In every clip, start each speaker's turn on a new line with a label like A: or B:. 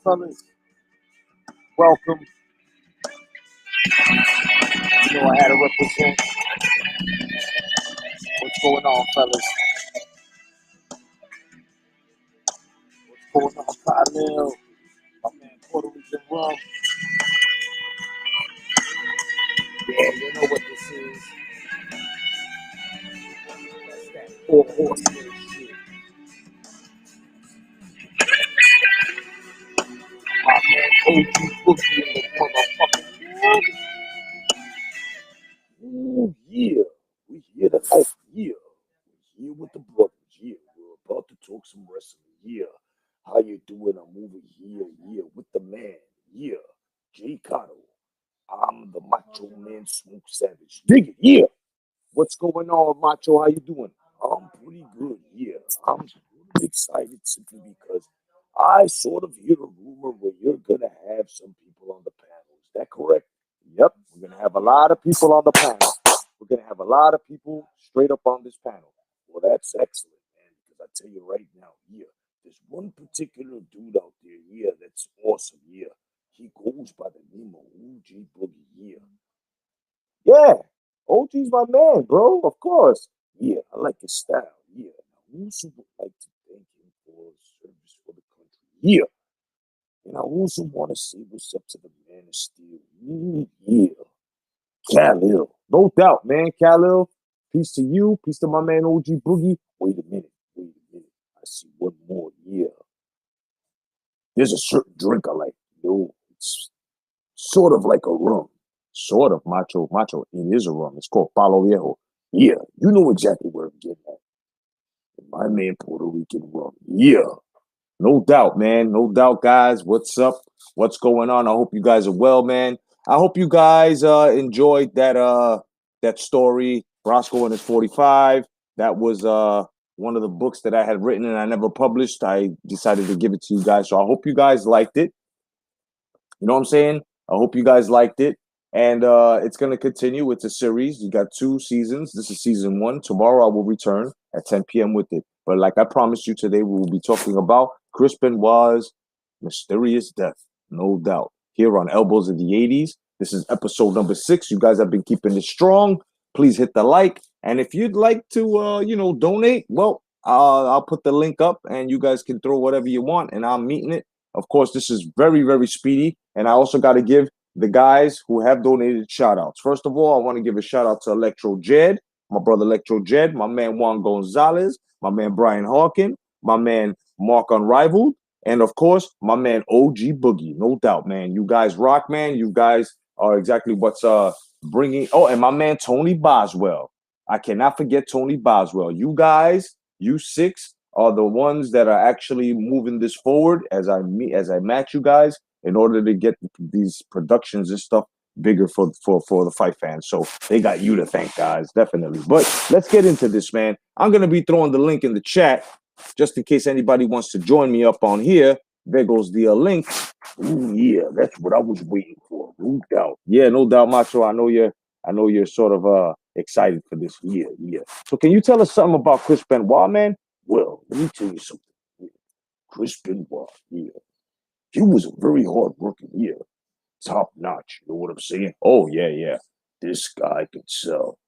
A: fellas. Welcome. I had to represent what's going on, fellas. What's going on, Kyle? My man Puerto Rican rum. Yeah, you know what this is. That's that four horsemen shit. My man OG Boogie in the motherfucking. Ooh, yeah. We here tonight. Yeah. We here with the brothers. Yeah. We're about to talk some wrestling. Yeah. How you doing? I'm over here. Yeah. With the man. Yeah. Jay Cotto. I'm the Macho Man Smoke Savage. Dig it. Yeah. What's going on, Macho? How you doing? I'm pretty good. Yeah. I'm excited simply because I sort of hear a rumor where you're going to have some people on the panel. Is that correct? Yep. We're going to have a lot of people on the panel. We're going to have a lot of people straight up on this panel. Well, that's excellent, man, because I tell you right now, yeah, there's one particular dude out there, yeah, that's awesome, yeah. He goes by the name of OG Boogie, yeah. Yeah, OG's my man, bro, of course. Yeah, I like his style, yeah. I also would like to thank him for his service for the country, yeah. And I also want to say what's up to the man of steel, yeah. Khalil. No doubt, man. Khalil, peace to you. Peace to my man OG Boogie. Wait a minute. Wait a minute. I see one more. Yeah. There's a certain drink I like. It's sort of like a rum. Sort of macho. Macho. It is a rum. It's called Palo Viejo. Yeah. You know exactly where I'm getting at. My man Puerto Rican rum. Yeah. No doubt, man. No doubt, guys. What's up? What's going on? I hope you guys are well, man. I hope you guys enjoyed that story. Roscoe and his 45. That was one of the books that I had written and I never published. I decided to give it to you guys. So I hope you guys liked it. You know what I'm saying? I hope you guys liked it. And it's going to continue. It's a series. You got 2 seasons. This is season 1. Tomorrow I will return at 10 p.m. with it. But like I promised you today, we will be talking about Chris Benoit's mysterious death. No doubt. Here on Elbows of the 80s. This is episode number 6. You guys have been keeping it strong. Please hit the like. And if you'd like to, donate, well, I'll put the link up and you guys can throw whatever you want and I'm meeting it. Of course, this is very, very speedy. And I also got to give the guys who have donated shout outs. First of all, I want to give a shout out to Electro Jed, my brother Electro Jed, my man Juan Gonzalez, my man Brian Hawkin, my man Mark Unrivaled, and of course, my man OG Boogie. No doubt, man. You guys rock, man. You guys are exactly what's bringing. Oh, and my man Tony Boswell. I cannot forget Tony Boswell. You guys, you 6 are the ones that are actually moving this forward as I match you guys in order to get these productions and stuff bigger for the fight fans. So they got you to thank, guys, definitely. But let's get into this, man. I'm going to be throwing the link in the chat just in case anybody wants to join me up on here. There goes the link. Ooh, yeah, that's what I was waiting for. No doubt. Yeah, no doubt, Macho. I know you're sort of excited for this. Yeah. So can you tell us something about Chris Benoit, man? Well, let me tell you something. Yeah. Chris Benoit, yeah. He was a very hard working, yeah. Top notch. You know what I'm saying? Oh, yeah. This guy could sell.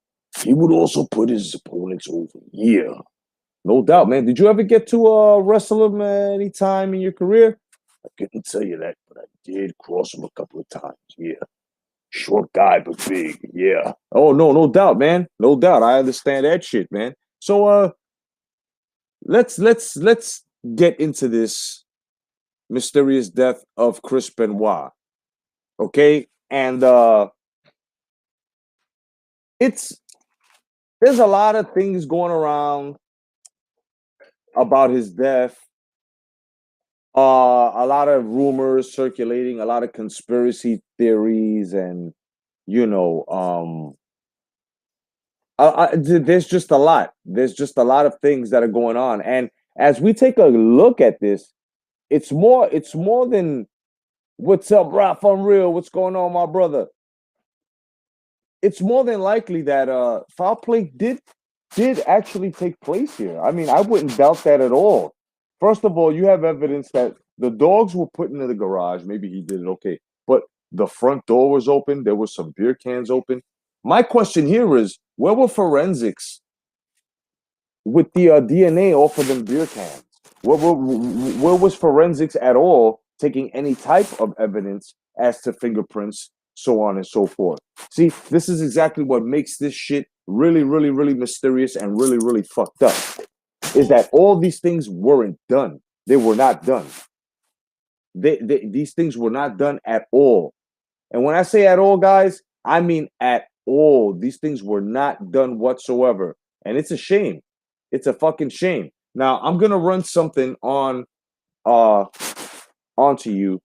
A: He would also put his opponents over. Yeah. No doubt, man. Did you ever get to wrestle him any time in your career? I couldn't tell you that, but I did cross him a couple of times. Yeah. Short guy, but big. Yeah. Oh, no doubt, man. No doubt. I understand that shit, man. So let's get into this mysterious death of Chris Benoit. Okay? And there's a lot of things going around about his death. A lot of rumors circulating, a lot of conspiracy theories, and there's just a lot. There's just a lot of things that are going on. And as we take a look at this, it's more than what's up, Ralph Unreal, what's going on, my brother? It's more than likely that foul play did actually take place here. I mean, I wouldn't doubt that at all. First of all, you have evidence that
B: the dogs were put into the garage. Maybe he did it okay, but the front door was open. There was some beer cans open. My question here is, where were forensics with the DNA off of them beer cans? Where was forensics at all taking any type of evidence as to fingerprints, so on and so forth? See, this is exactly what makes this shit really, really, really mysterious and really, really fucked up. Is that all these things weren't done? They were not done. These things were not done at all. And when I say at all, guys, I mean at all. These things were not done whatsoever. And it's a shame. It's a fucking shame. Now, I'm going to run something onto you,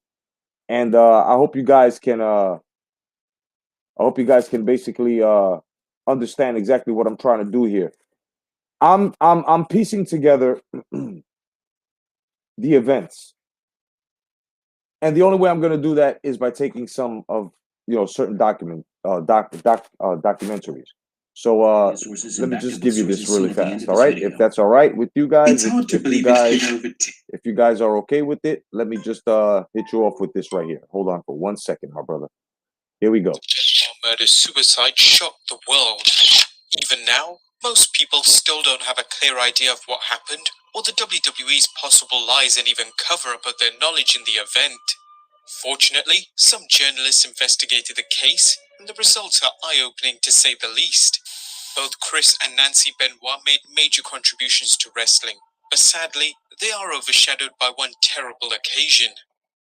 B: and I hope you guys can basically understand exactly what I'm trying to do here. I'm piecing together the events. And the only way I'm going to do that is by taking some of certain documentaries. So let me just give you this really fast, all right? If that's all right with you guys, if you guys are okay with it, let me just hit you off with this right here. Hold on for 1 second, my brother. Here we go.
C: Murder-suicide shocked the world. Even now, most people still don't have a clear idea of what happened, or the WWE's possible lies and even cover-up of their knowledge in the event. Fortunately, some journalists investigated the case, and the results are eye-opening to say the least. Both Chris and Nancy Benoit made major contributions to wrestling, but sadly, they are overshadowed by one terrible occasion.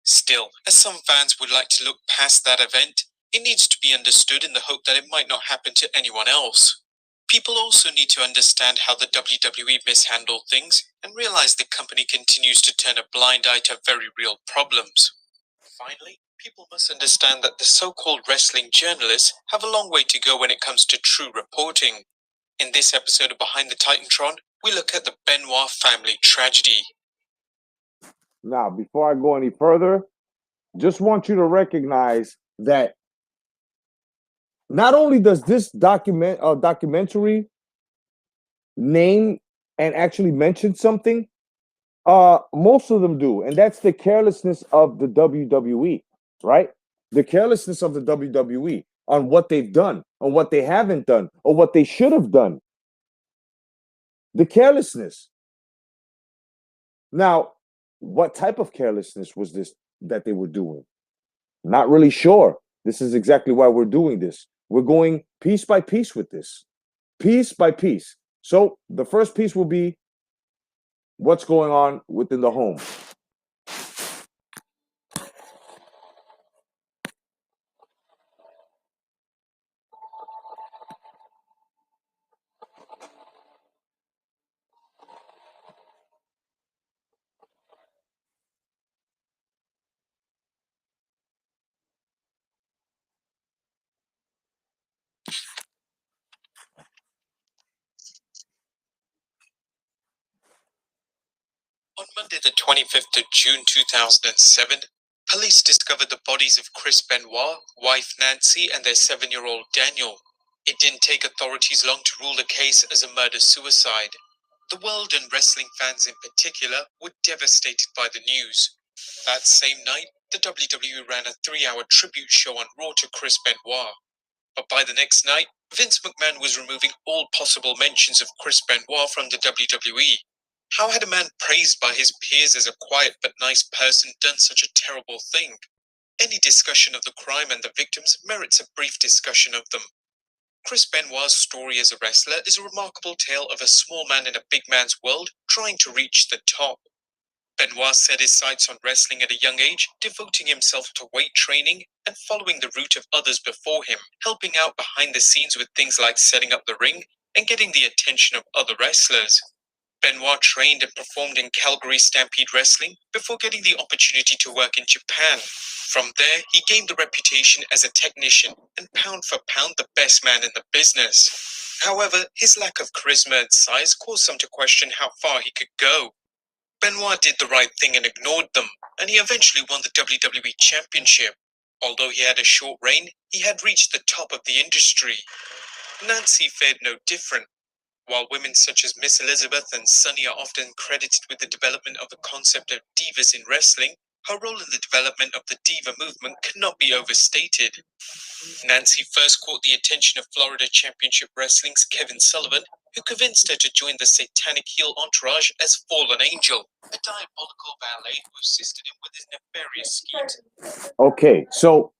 C: Still, as some fans would like to look past that event, it needs to be understood in the hope that it might not happen to anyone else. People also need to understand how the WWE mishandled things and realize the company continues to turn a blind eye to very real problems. Finally, people must understand that the so-called wrestling journalists have a long way to go when it comes to true reporting. In this episode of Behind the Titantron, we look at the Benoit family tragedy.
B: Now, before I go any further, just want you to recognize that not only does this documentary name and actually mention something, most of them do, and that's the carelessness of the WWE, right? The carelessness of the WWE on what they've done, on what they haven't done, or what they should have done. The carelessness. Now, what type of carelessness was this that they were doing? Not really sure. This is exactly why we're doing this. We're going piece by piece with this, piece by piece. So the first piece will be what's going on within the home.
C: On Monday the 25th of June 2007, police discovered the bodies of Chris Benoit, wife Nancy, and their 7-year-old Daniel. It didn't take authorities long to rule the case as a murder-suicide. The world and wrestling fans in particular were devastated by the news. That same night, the WWE ran a 3-hour tribute show on Raw to Chris Benoit. But by the next night, Vince McMahon was removing all possible mentions of Chris Benoit from the WWE. How had a man praised by his peers as a quiet but nice person done such a terrible thing? Any discussion of the crime and the victims merits a brief discussion of them. Chris Benoit's story as a wrestler is a remarkable tale of a small man in a big man's world trying to reach the top. Benoit set his sights on wrestling at a young age, devoting himself to weight training and following the route of others before him, helping out behind the scenes with things like setting up the ring and getting the attention of other wrestlers. Benoit trained and performed in Calgary Stampede Wrestling before getting the opportunity to work in Japan. From there, he gained the reputation as a technician and pound for pound the best man in the business. However, his lack of charisma and size caused some to question how far he could go. Benoit did the right thing and ignored them, and he eventually won the WWE Championship. Although he had a short reign, he had reached the top of the industry. Nancy fared no different. While women such as Miss Elizabeth and Sunny are often credited with the development of the concept of divas in wrestling, her role in the development of the diva movement cannot be overstated. Nancy first caught the attention of Florida Championship Wrestling's Kevin Sullivan, who convinced her to join the satanic heel entourage as Fallen Angel, a diabolical valet who assisted him with his nefarious schemes.
B: Okay, so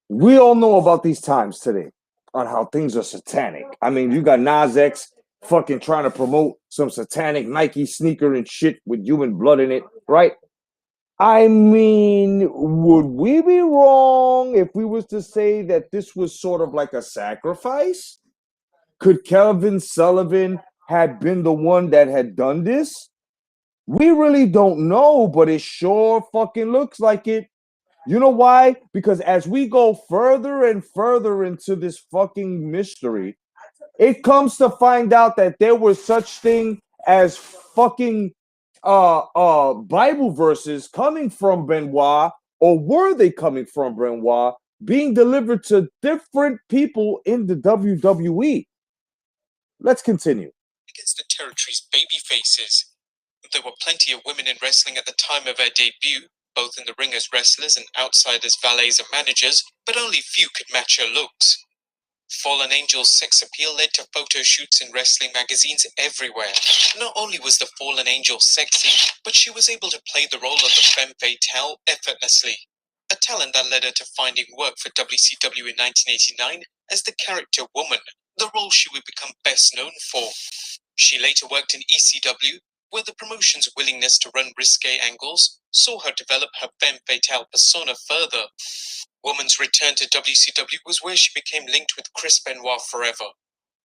B: we all know about these times today on how things are satanic. I mean, you got Nas X fucking trying to promote some satanic Nike sneaker and shit with human blood in it, right? I mean, would we be wrong if we was to say that this was sort of like a sacrifice? Could Kelvin Sullivan have been the one that had done this? We really don't know, but it sure fucking looks like it. You know why? Because as we go further and further into this fucking mystery, it comes to find out that there was such thing as fucking Bible verses coming from Benoit, or were they coming from Benoit, being delivered to different people in the WWE. Let's continue.
C: Against the territory's baby faces. There were plenty of women in wrestling at the time of their debut, both in the ring as wrestlers and outside as valets and managers, but only few could match her looks. Fallen Angel's sex appeal led to photo shoots in wrestling magazines everywhere. Not only was the Fallen Angel sexy, but she was able to play the role of the femme fatale effortlessly. A talent that led her to finding work for WCW in 1989 as the character Woman, the role she would become best known for. She later worked in ECW, where the promotion's willingness to run risque angles saw her develop her femme fatale persona further. Woman's return to WCW was where she became linked with Chris Benoit forever.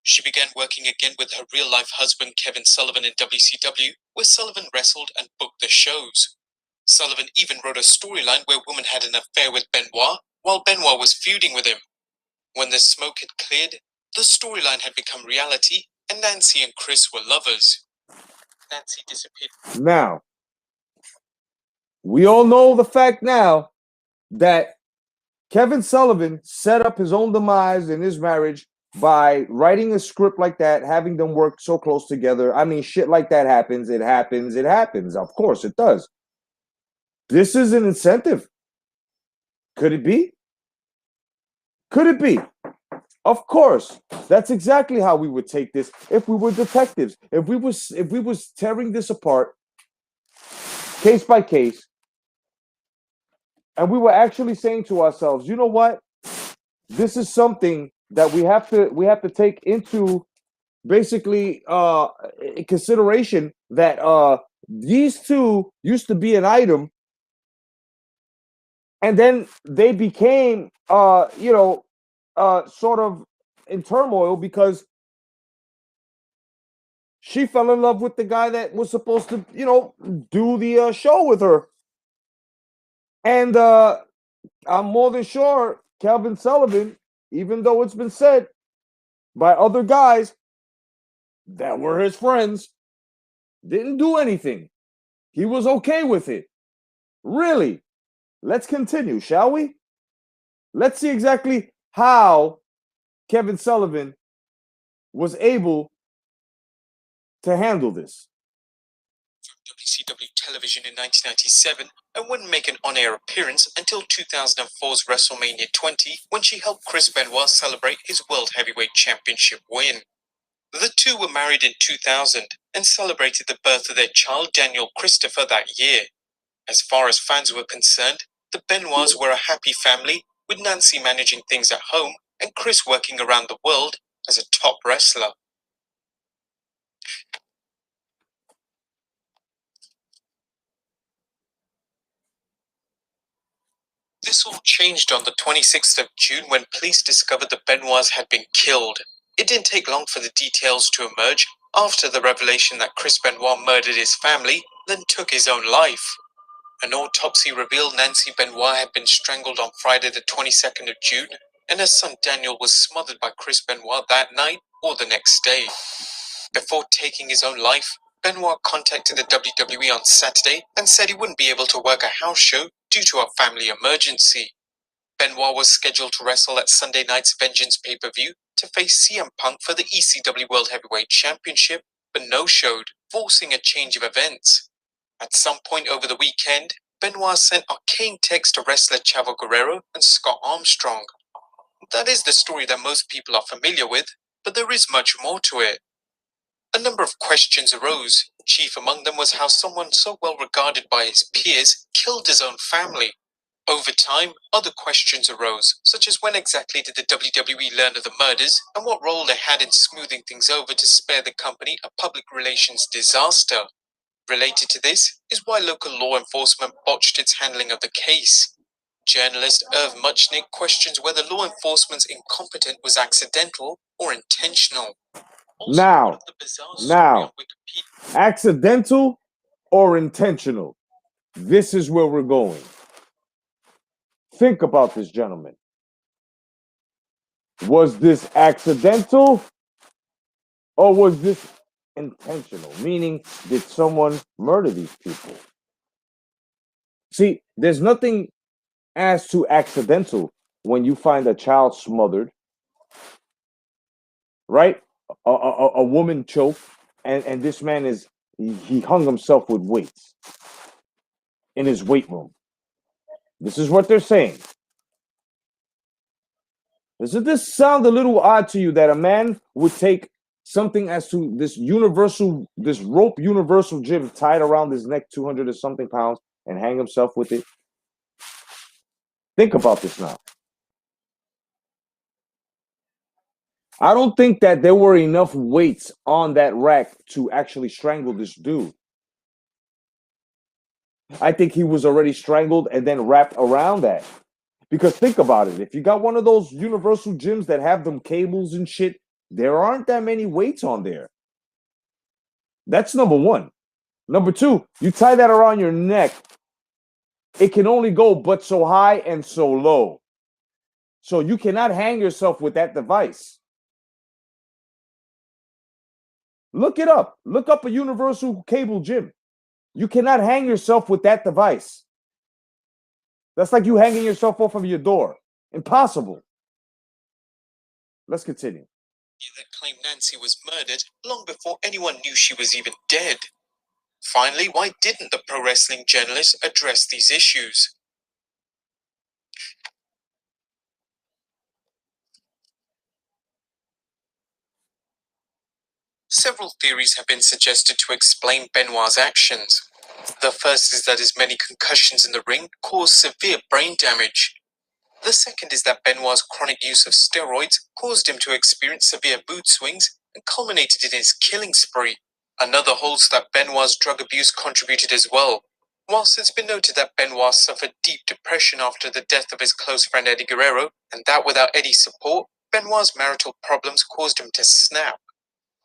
C: She began working again with her real-life husband Kevin Sullivan in WCW, where Sullivan wrestled and booked the shows. Sullivan even wrote a storyline where Woman had an affair with Benoit, while Benoit was feuding with him. When the smoke had cleared, the storyline had become reality, and Nancy and Chris were lovers. Nancy disappeared.
B: Now, we all know the fact now that Kevin Sullivan set up his own demise in his marriage by writing a script like that, having them work so close together. I mean, shit like that happens. It happens. It happens. Of course, it does. This is an incentive. Could it be? Could it be? Of course. That's exactly how we would take this if we were detectives. If we was tearing this apart case by case, and we were actually saying to ourselves, you know what? This is something that we have to take into basically consideration that these two used to be an item, and then they became sort of in turmoil because she fell in love with the guy that was supposed to do the show with her. And I'm more than sure Calvin Sullivan, even though it's been said by other guys that were his friends, didn't do anything. He was okay with it. Really? Let's continue, shall we? Let's see exactly how Kevin Sullivan was able to handle this.
C: WCW television in 1997 and wouldn't make an on-air appearance until 2004's WrestleMania 20, when she helped Chris Benoit celebrate his World Heavyweight Championship win. The two were married in 2000 and celebrated the birth of their child Daniel Christopher that year. As far as fans were concerned, the Benoits were a happy family, with Nancy managing things at home and Chris working around the world as a top wrestler. This all changed on the 26th of June when police discovered the Benoits had been killed. It didn't take long for the details to emerge after the revelation that Chris Benoit murdered his family, then took his own life. An autopsy revealed Nancy Benoit had been strangled on Friday the 22nd of June, and her son Daniel was smothered by Chris Benoit that night or the next day. Before taking his own life, Benoit contacted the WWE on Saturday and said he wouldn't be able to work a house show due to a family emergency. Benoit was scheduled to wrestle at Sunday night's Vengeance pay-per-view, to face CM Punk for the ECW World Heavyweight Championship, but no-showed, forcing a change of events. At some point over the weekend, Benoit sent arcane texts to wrestler Chavo Guerrero and Scott Armstrong. That is the story that most people are familiar with, but there is much more to it. A number of questions arose. Chief among them was how someone so well regarded by his peers killed his own family. Over time, other questions arose, such as when exactly did the WWE learn of the murders and what role they had in smoothing things over to spare the company a public relations disaster. Related to this is why local law enforcement botched its handling of the case. Journalist Irv Muchnick questions whether law enforcement's incompetence was accidental or intentional. Also, one
B: Now,
C: of the bizarre story on Wikipedia.
B: accidental or intentional? This is where we're going. Think about this, gentlemen. Was this accidental or was this intentional? Meaning, did someone murder these people? See, there's nothing as to accidental when you find a child smothered, right? A woman choked, and this man he hung himself with weights in his weight room. This is what they're saying. Doesn't this sound a little odd to you that a man would take something as to this rope universal gym tied around his neck, 200 or something pounds, and hang himself with it? Think about this now. I don't think that there were enough weights on that rack to actually strangle this dude. I think he was already strangled and then wrapped around that. Because think about it. If you got one of those universal gyms that have them cables and shit, there aren't that many weights on there. That's number one. Number two, you tie that around your neck. It can only go but so high and so low. So you cannot hang yourself with that device. Look it up. Look up a universal cable gym. You cannot hang yourself with that device. That's like you hanging yourself off of your door. Impossible. Let's continue.
C: That claimed Nancy was murdered long before anyone knew she was even dead. Finally, why didn't the pro wrestling journalist address these issues? Several theories have been suggested to explain Benoit's actions. The first is that his many concussions in the ring caused severe brain damage. The second is that Benoit's chronic use of steroids caused him to experience severe mood swings and culminated in his killing spree. Another holds that Benoit's drug abuse contributed as well. Whilst it's been noted that Benoit suffered deep depression after the death of his close friend Eddie Guerrero, and that without Eddie's support, Benoit's marital problems caused him to snap.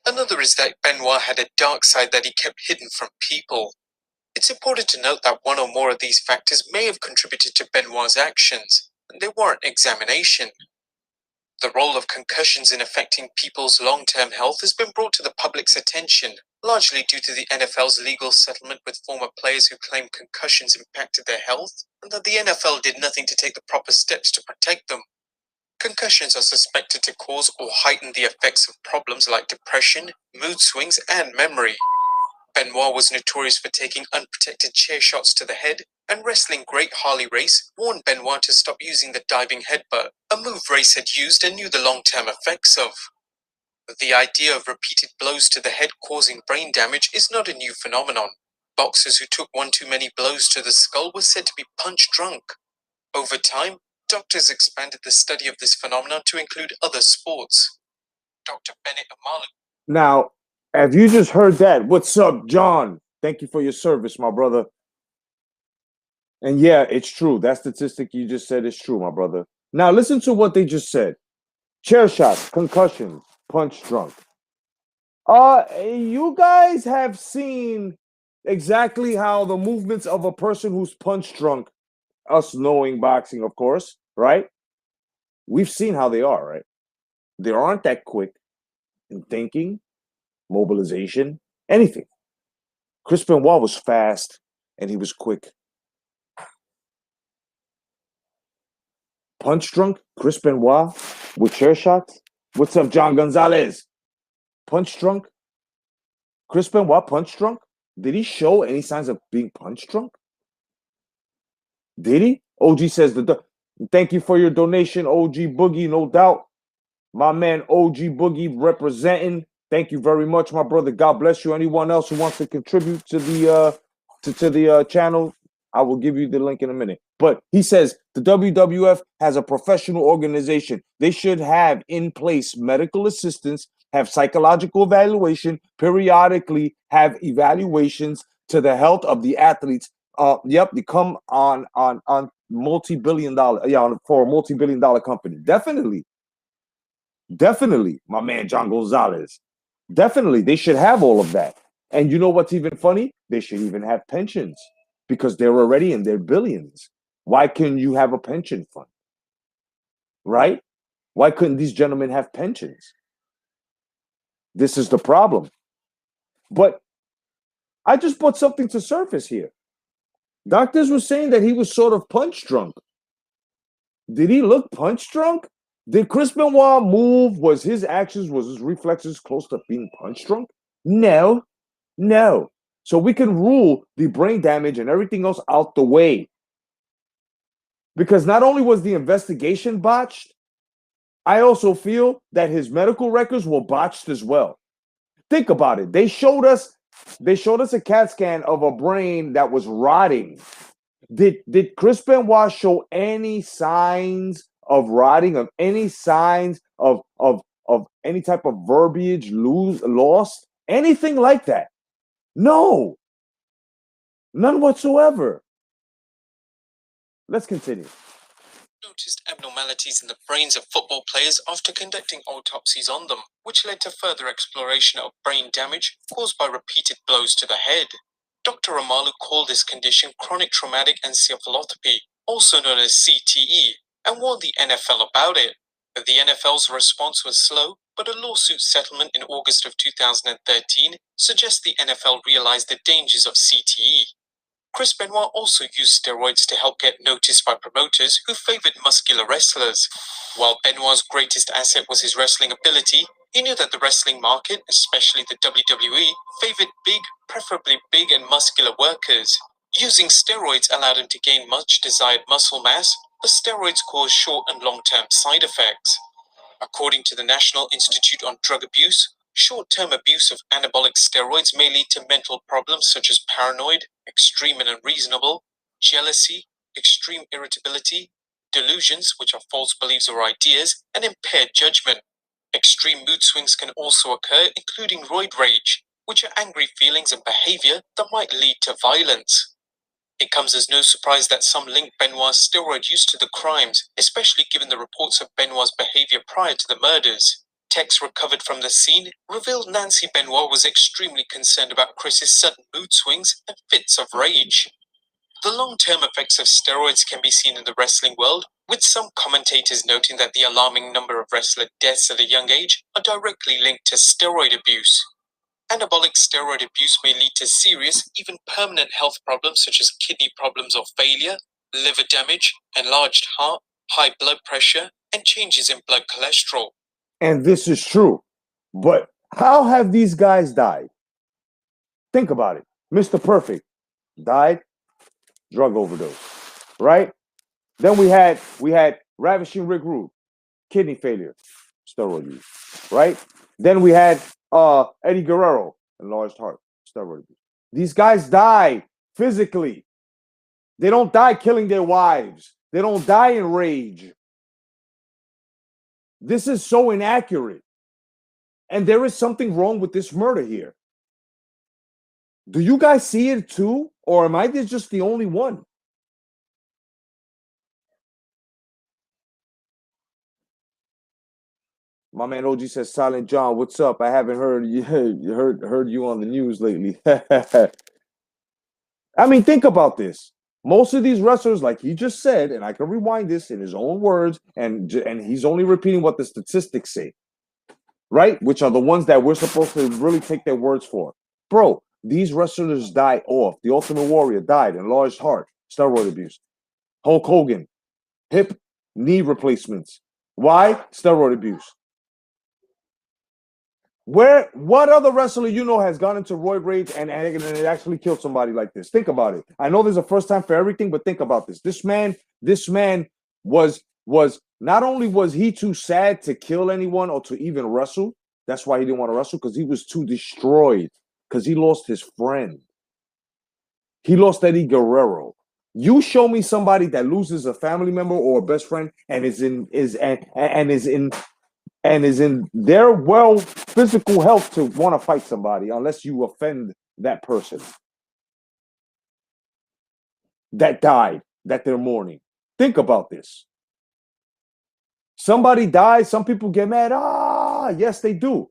C: Another is that Benoit had a dark side that he kept hidden from people. It's important to note that one or more of these factors may have contributed to Benoit's actions, and they warrant examination. The role of concussions in affecting people's long-term health has been brought to the public's attention, largely due to the NFL's legal settlement with former players who claim concussions impacted their health, and that the NFL did nothing to take the proper steps to protect them. Concussions are suspected to cause or heighten the effects of problems like depression, mood swings, and memory. Benoit was notorious for taking unprotected chair shots to the head, and wrestling great Harley Race warned Benoit to stop using the diving headbutt, a move Race had used and knew the long-term effects of. The idea of repeated blows to the head causing brain damage is not a new phenomenon. Boxers who took one too many blows to the skull were said to be punch drunk. Over time, doctors expanded the study of this phenomenon to include other sports. Dr. Bennett Amalu.
B: Now, have you just heard that? What's up, John? Thank you for your service, my brother. And yeah, it's true. That statistic you just said is true, my brother. Now, listen to what they just said. Chair shots, concussions, punch drunk. You guys have seen exactly how the movements of a person who's punch drunk, us knowing boxing, of course, right? We've seen how they are, right? They aren't that quick in thinking, mobilization, anything. Chris Benoit was fast and he was quick. Punch drunk, Chris Benoit with chair shots. What's up, John Gonzalez? Punch drunk? Chris Benoit punch drunk? Did he show any signs of being punch drunk? Did he? OG says thank you for your donation, OG Boogie, no doubt. My man OG Boogie representing. Thank you very much, my brother. God bless you. Anyone else who wants to contribute to the channel, I will give you the link in a minute. But he says the WWF has a professional organization. They should have in place medical assistance, have psychological evaluation, periodically have evaluations to the health of the athletes. Yep, they come on multi-billion dollar, for a multi-billion dollar company. Definitely, my man John Gonzalez. Definitely, they should have all of that. And you know what's even funny? They should even have pensions because they're already in their billions. Why couldn't you have a pension fund? Right? Why couldn't these gentlemen have pensions? This is the problem. But I just put something to surface here. Doctors were saying that he was sort of punch drunk. Did he look punch drunk? Did Chris Benoit move? Was his actions, was his reflexes close to being punch drunk? No. So we can rule the brain damage and everything else out the way. Because not only was the investigation botched, I also feel that his medical records were botched as well. Think about it. They showed us a CAT scan of a brain that was rotting. Did Chris Benoit show any signs of rotting, of any signs of any type of verbiage loss, anything like that? No, none whatsoever. Let's continue.
C: Noticed abnormalities in the brains of football players after conducting autopsies on them, which led to further exploration of brain damage caused by repeated blows to the head. Dr. Amalu called this condition chronic traumatic encephalopathy, also known as CTE, and warned the NFL about it. But the NFL's response was slow, but a lawsuit settlement in August of 2013 suggests the NFL realized the dangers of CTE. Chris Benoit also used steroids to help get noticed by promoters who favored muscular wrestlers. While Benoit's greatest asset was his wrestling ability, he knew that the wrestling market, especially the WWE, favored big, preferably big and muscular workers. Using steroids allowed him to gain much desired muscle mass, but steroids caused short and long-term side effects. According to the National Institute on Drug Abuse, short-term abuse of anabolic steroids may lead to mental problems such as paranoid, extreme and unreasonable, jealousy, extreme irritability, delusions, which are false beliefs or ideas, and impaired judgment. Extreme mood swings can also occur, including roid rage, which are angry feelings and behavior that might lead to violence. It comes as no surprise that some link Benoit's steroid use to the crimes, especially given the reports of Benoit's behavior prior to the murders. Texts recovered from the scene revealed Nancy Benoit was extremely concerned about Chris's sudden mood swings and fits of rage. The long-term effects of steroids can be seen in the wrestling world, with some commentators noting that the alarming number of wrestler deaths at a young age are directly linked to steroid abuse. Anabolic steroid abuse may lead to serious, even permanent health problems such as kidney problems or failure, liver damage, enlarged heart, high blood pressure, and changes in blood cholesterol.
B: And this is true. But how have these guys died? Think about it. Mr. Perfect died, drug overdose, right? Then we had Ravishing Rick Rude, kidney failure, steroid use, right? Then we had Eddie Guerrero, enlarged heart, steroid use. These guys die physically. They don't die killing their wives. They don't die in rage. This is so inaccurate. And there is something wrong with this murder here. Do you guys see it too? Or am I just the only one? My man OG says, Silent John, what's up? I haven't heard you heard you on the news lately. I mean, think about this. Most of these wrestlers, like he just said, and I can rewind this in his own words, and he's only repeating what the statistics say, right? Which are the ones that we're supposed to really take their words for. Bro, these wrestlers die off. The Ultimate Warrior died, enlarged heart, steroid abuse. Hulk Hogan, hip, knee replacements. Why? Steroid abuse. What other wrestler you know has gone into roid rage and it actually killed somebody like this? Think about it. I know there's a first time for everything, but think about this. This man was not only was he too sad to kill anyone or to even wrestle, that's why he didn't want to wrestle, because he was too destroyed, because he lost his friend. He lost Eddie Guerrero. You show me somebody that loses a family member or a best friend and is in their physical health to want to fight somebody, unless you offend that person that died, that they're mourning. Think about this. Somebody dies, some people get mad. Yes, they do.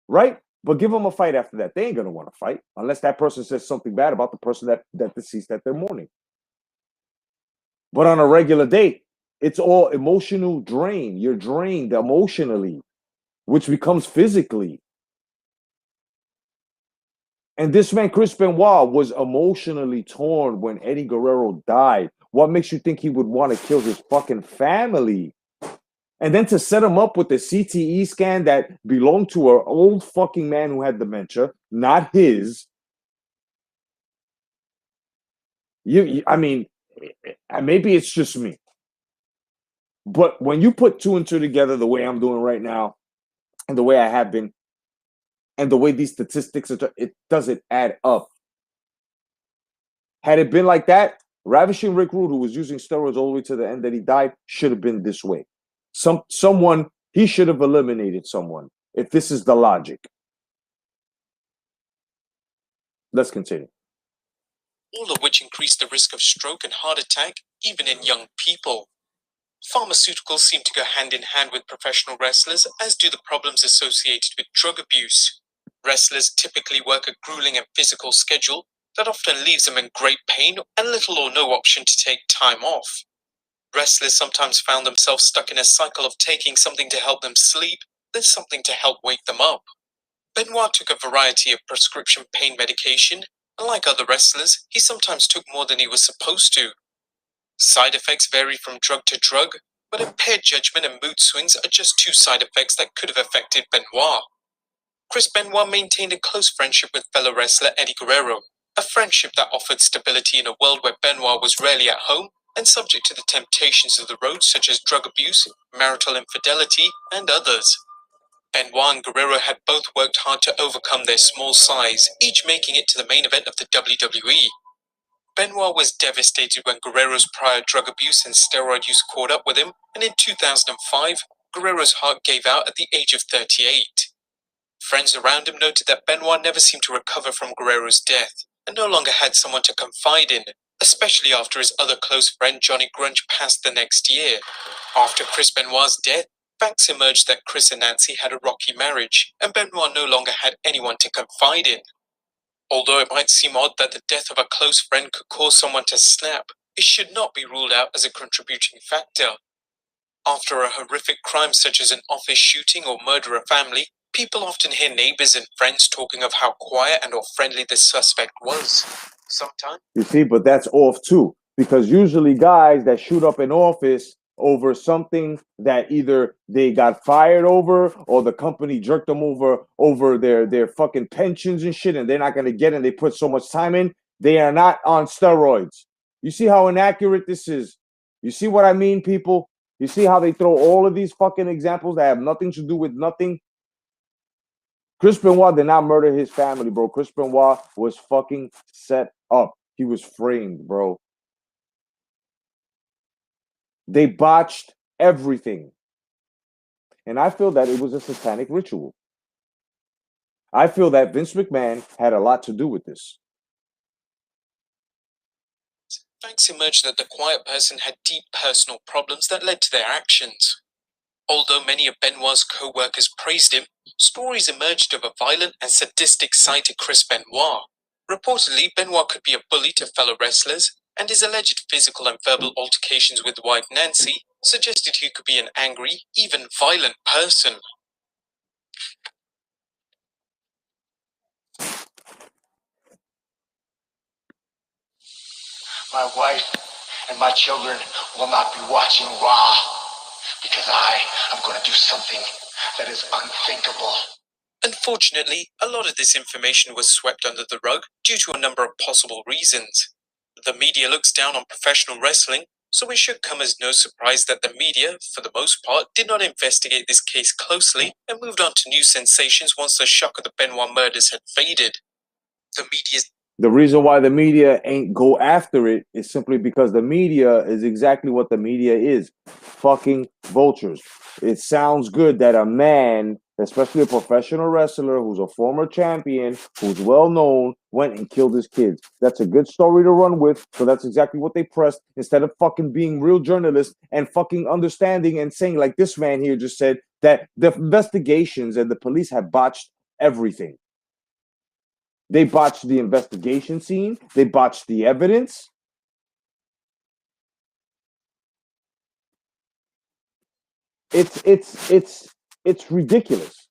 B: Right? But give them a fight after that. They ain't going to want to fight unless that person says something bad about the person that deceased that they're mourning. But on a regular day, it's all emotional drain. You're drained emotionally, which becomes physically. And this man, Chris Benoit, was emotionally torn when Eddie Guerrero died. What makes you think he would want to kill his fucking family? And then to set him up with the CTE scan that belonged to an old fucking man who had dementia, not his. I mean, maybe it's just me. But when you put two and two together the way I'm doing right now, and the way I have been, and the way these statistics are, it doesn't add up. Had it been like that, Ravishing Rick Rude, who was using steroids all the way to the end that he died, should have been this way. Someone, he should have eliminated someone, if this is the logic. Let's continue.
C: All of which increase the risk of stroke and heart attack, even in young people. Pharmaceuticals seem to go hand in hand with professional wrestlers, as do the problems associated with drug abuse. Wrestlers typically work a grueling and physical schedule that often leaves them in great pain and little or no option to take time off. Wrestlers sometimes found themselves stuck in a cycle of taking something to help them sleep, then something to help wake them up. Benoit took a variety of prescription pain medication, and like other wrestlers, he sometimes took more than he was supposed to. Side effects vary from drug to drug, but impaired judgment and mood swings are just two side effects that could have affected Benoit. Chris Benoit maintained a close friendship with fellow wrestler Eddie Guerrero, a friendship that offered stability in a world where Benoit was rarely at home and subject to the temptations of the road, such as drug abuse, marital infidelity, and others. Benoit and Guerrero had both worked hard to overcome their small size, each making it to the main event of the WWE. Benoit was devastated when Guerrero's prior drug abuse and steroid use caught up with him, and in 2005, Guerrero's heart gave out at the age of 38. Friends around him noted that Benoit never seemed to recover from Guerrero's death, and no longer had someone to confide in, especially after his other close friend Johnny Grunge passed the next year. After Chris Benoit's death, facts emerged that Chris and Nancy had a rocky marriage, and Benoit no longer had anyone to confide in. Although it might seem odd that the death of a close friend could cause someone to snap, it should not be ruled out as a contributing factor. After a horrific crime such as an office shooting or murder of family, people often hear neighbors and friends talking of how quiet and or friendly the suspect was. Sometimes.
B: You see, but that's off too, because usually guys that shoot up an office over something that either they got fired over or the company jerked them over their fucking pensions and shit, and they're not gonna get it, and they put so much time in, they are not on steroids. You see how inaccurate this is? You see what I mean, people? You see how they throw all of these fucking examples that have nothing to do with nothing? Chris Benoit did not murder his family, bro. Chris Benoit was fucking set up. He was framed, bro. They botched everything. And I feel that it was a satanic ritual. I feel that Vince McMahon had a lot to do with this.
C: Facts emerged that the quiet person had deep personal problems that led to their actions. Although many of Benoit's co-workers praised him, stories emerged of a violent and sadistic side to Chris Benoit. Reportedly, Benoit could be a bully to fellow wrestlers, and his alleged physical and verbal altercations with wife Nancy suggested he could be an angry, even violent person.
D: My wife and my children will not be watching Raw because I am going to do something that is unthinkable.
C: Unfortunately, a lot of this information was swept under the rug due to a number of possible reasons. The media looks down on professional wrestling, so it should come as no surprise that the media, for the most part, did not investigate this case closely and moved on to new sensations once the shock of the Benoit murders had faded.
B: The reason why the media ain't go after it is simply because the media is exactly what the media is. Fucking vultures. It sounds good that a man, especially a professional wrestler who's a former champion, who's well known, went and killed his kids. That's a good story to run with, so that's exactly what they pressed instead of fucking being real journalists and fucking understanding and saying, like this man here just said, that the investigations and the police have botched everything. They botched the investigation scene. They botched the evidence. It's ridiculous.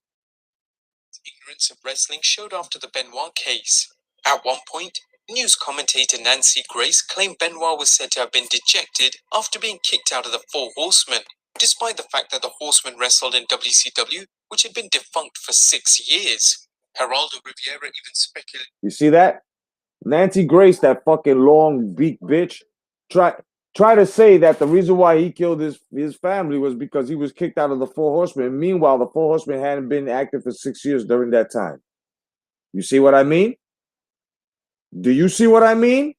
C: Ignorance of wrestling showed after the Benoit case. At one point, news commentator Nancy Grace claimed Benoit was said to have been dejected after being kicked out of the Four Horsemen, despite the fact that the Horsemen wrestled in WCW, which had been defunct for 6 years. Geraldo Rivera even speculated.
B: You see that? Nancy Grace, that fucking long beak bitch, try to say that the reason why he killed his family was because he was kicked out of the Four Horsemen. Meanwhile, the Four Horsemen hadn't been active for 6 years during that time. You see what I mean? Do you see what I mean?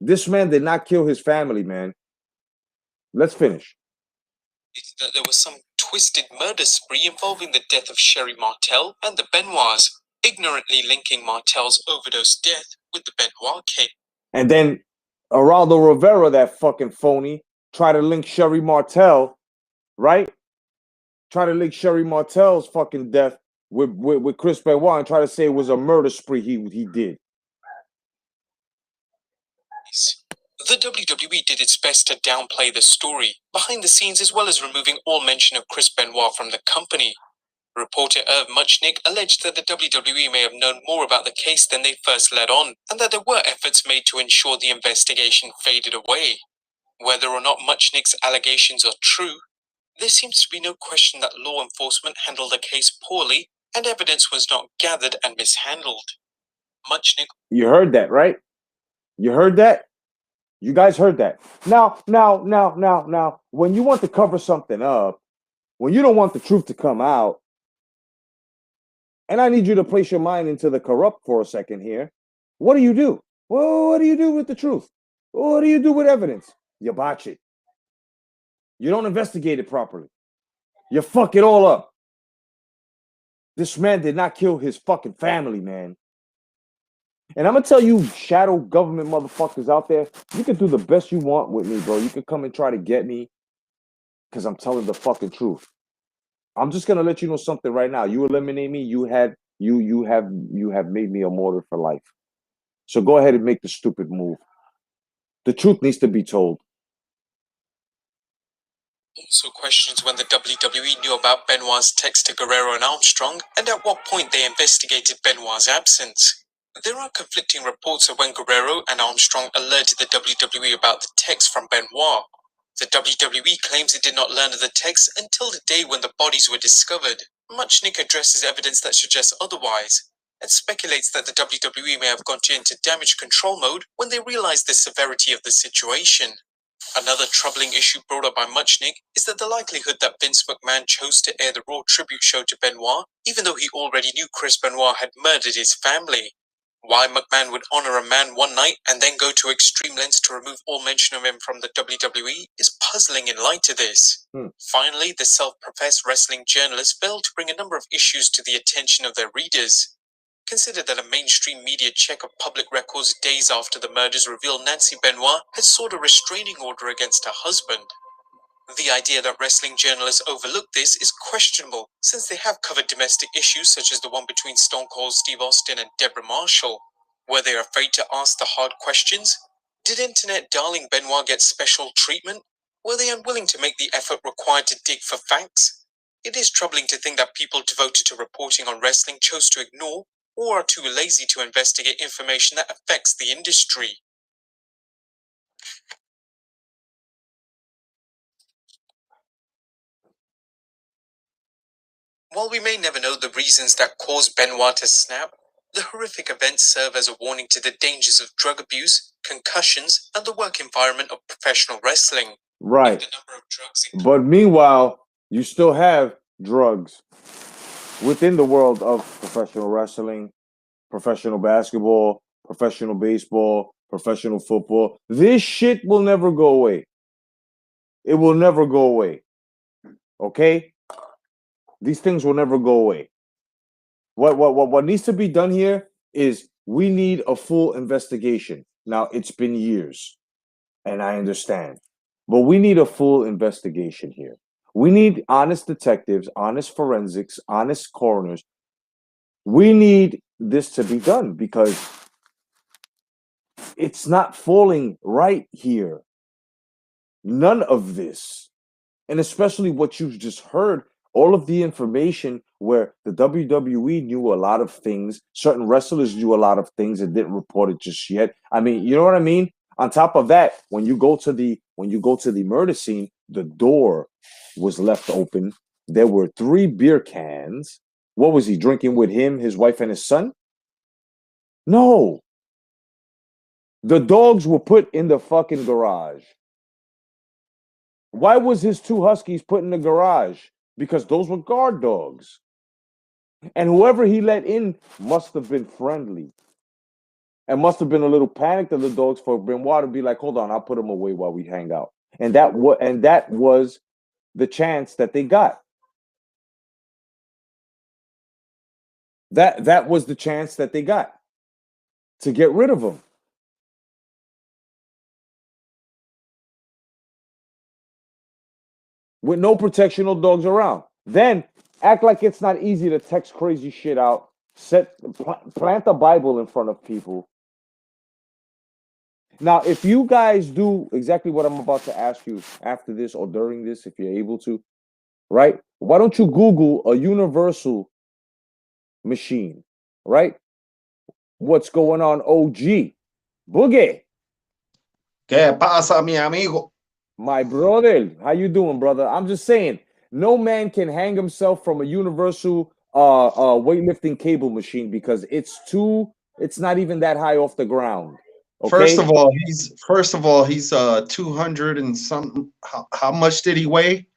B: This man did not kill his family, man. Let's finish.
C: That there was some twisted murder spree involving the death of Sherry Martel and the Benoits, ignorantly linking Martel's overdose death with the Benoit case.
B: And then Geraldo Rivera, that fucking phony, tried to link Sherry Martel, right? Try to link Sherry Martel's fucking death with Chris Benoit and try to say it was a murder spree he did.
C: The WWE did its best to downplay the story behind the scenes, as well as removing all mention of Chris Benoit from the company. Reporter Irv Muchnick alleged that the WWE may have known more about the case than they first let on, and that there were efforts made to ensure the investigation faded away. Whether or not Muchnick's allegations are true, there seems to be no question that law enforcement handled the case poorly and evidence was not gathered and mishandled. Muchnick.
B: You heard that, right? You heard that? You guys heard that. Now, when you want to cover something up, when you don't want the truth to come out, and I need you to place your mind into the corrupt for a second here, what do you do? Well, what do you do with the truth? What do you do with evidence? You botch it. You don't investigate it properly. You fuck it all up. This man did not kill his fucking family, man. And I'm going to tell you, shadow government motherfuckers out there, you can do the best you want with me, bro. You can come and try to get me because I'm telling the fucking truth. I'm just going to let you know something right now. You eliminate me, you have made me a martyr for life. So go ahead and make the stupid move. The truth needs to be told.
C: Also questions when the WWE knew about Benoit's text to Guerrero and Armstrong, and at what point they investigated Benoit's absence. There are conflicting reports of when Guerrero and Armstrong alerted the WWE about the text from Benoit. The WWE claims it did not learn of the text until the day when the bodies were discovered. Muchnick addresses evidence that suggests otherwise, and speculates that the WWE may have gone into damage control mode when they realized the severity of the situation. Another troubling issue brought up by Muchnick is that the likelihood that Vince McMahon chose to air the Raw tribute show to Benoit, even though he already knew Chris Benoit had murdered his family. Why McMahon would honor a man one night and then go to extreme lengths to remove all mention of him from the WWE is puzzling in light of this. Finally, the self-professed wrestling journalists failed to bring a number of issues to the attention of their readers. Consider that a mainstream media check of public records days after the murders revealed Nancy Benoit had sought a restraining order against her husband. The idea that wrestling journalists overlook this is questionable, since they have covered domestic issues such as the one between Stone Cold Steve Austin and Deborah Marshall. Were they afraid to ask the hard questions? Did internet darling Benoit get special treatment? Were they unwilling to make the effort required to dig for facts? It is troubling to think that people devoted to reporting on wrestling chose to ignore or are too lazy to investigate information that affects the industry. While we may never know the reasons that caused Benoit to snap, the horrific events serve as a warning to the dangers of drug abuse, concussions, and the work environment of professional wrestling.
B: Right.
C: The number of drugs
B: But meanwhile, you still have drugs within the world of professional wrestling, professional basketball, professional baseball, professional football. This shit will never go away. It will never go away. Okay? These things will never go away. What needs to be done here is we need a full investigation. Now, it's been years, and I understand. But we need a full investigation here. We need honest detectives, honest forensics, honest coroners. We need this to be done because it's not falling right here. None of this. And especially what you've just heard, all of the information where the WWE knew a lot of things, certain wrestlers knew a lot of things and didn't report it just yet. I mean, you know what I mean? On top of that, when you go to the murder scene, the door was left open. There were 3 beer cans. What was he drinking with him, his wife, and his son? No. The dogs were put in the fucking garage. Why was his 2 huskies put in the garage? Because those were guard dogs. And whoever he let in must have been friendly. And must have been a little panicked of the dogs for Benoit to be like, hold on, I'll put them away while we hang out. And that was the chance that they got. That was the chance that they got to get rid of him. With no protection, no dogs around. Then act like it's not easy to text crazy shit out. Plant the Bible in front of people. Now, if you guys do exactly what I'm about to ask you after this or during this, if you're able to, right? Why don't you Google a universal machine, right? What's going on, OG? Boogie.
E: ¿Qué pasa, mi amigo?
B: My brother, how you doing, brother? I'm just saying, no man can hang himself from a universal weightlifting cable machine because it's not even that high off the ground. Okay?
E: First of all, he's 200 and something. How much did he weigh?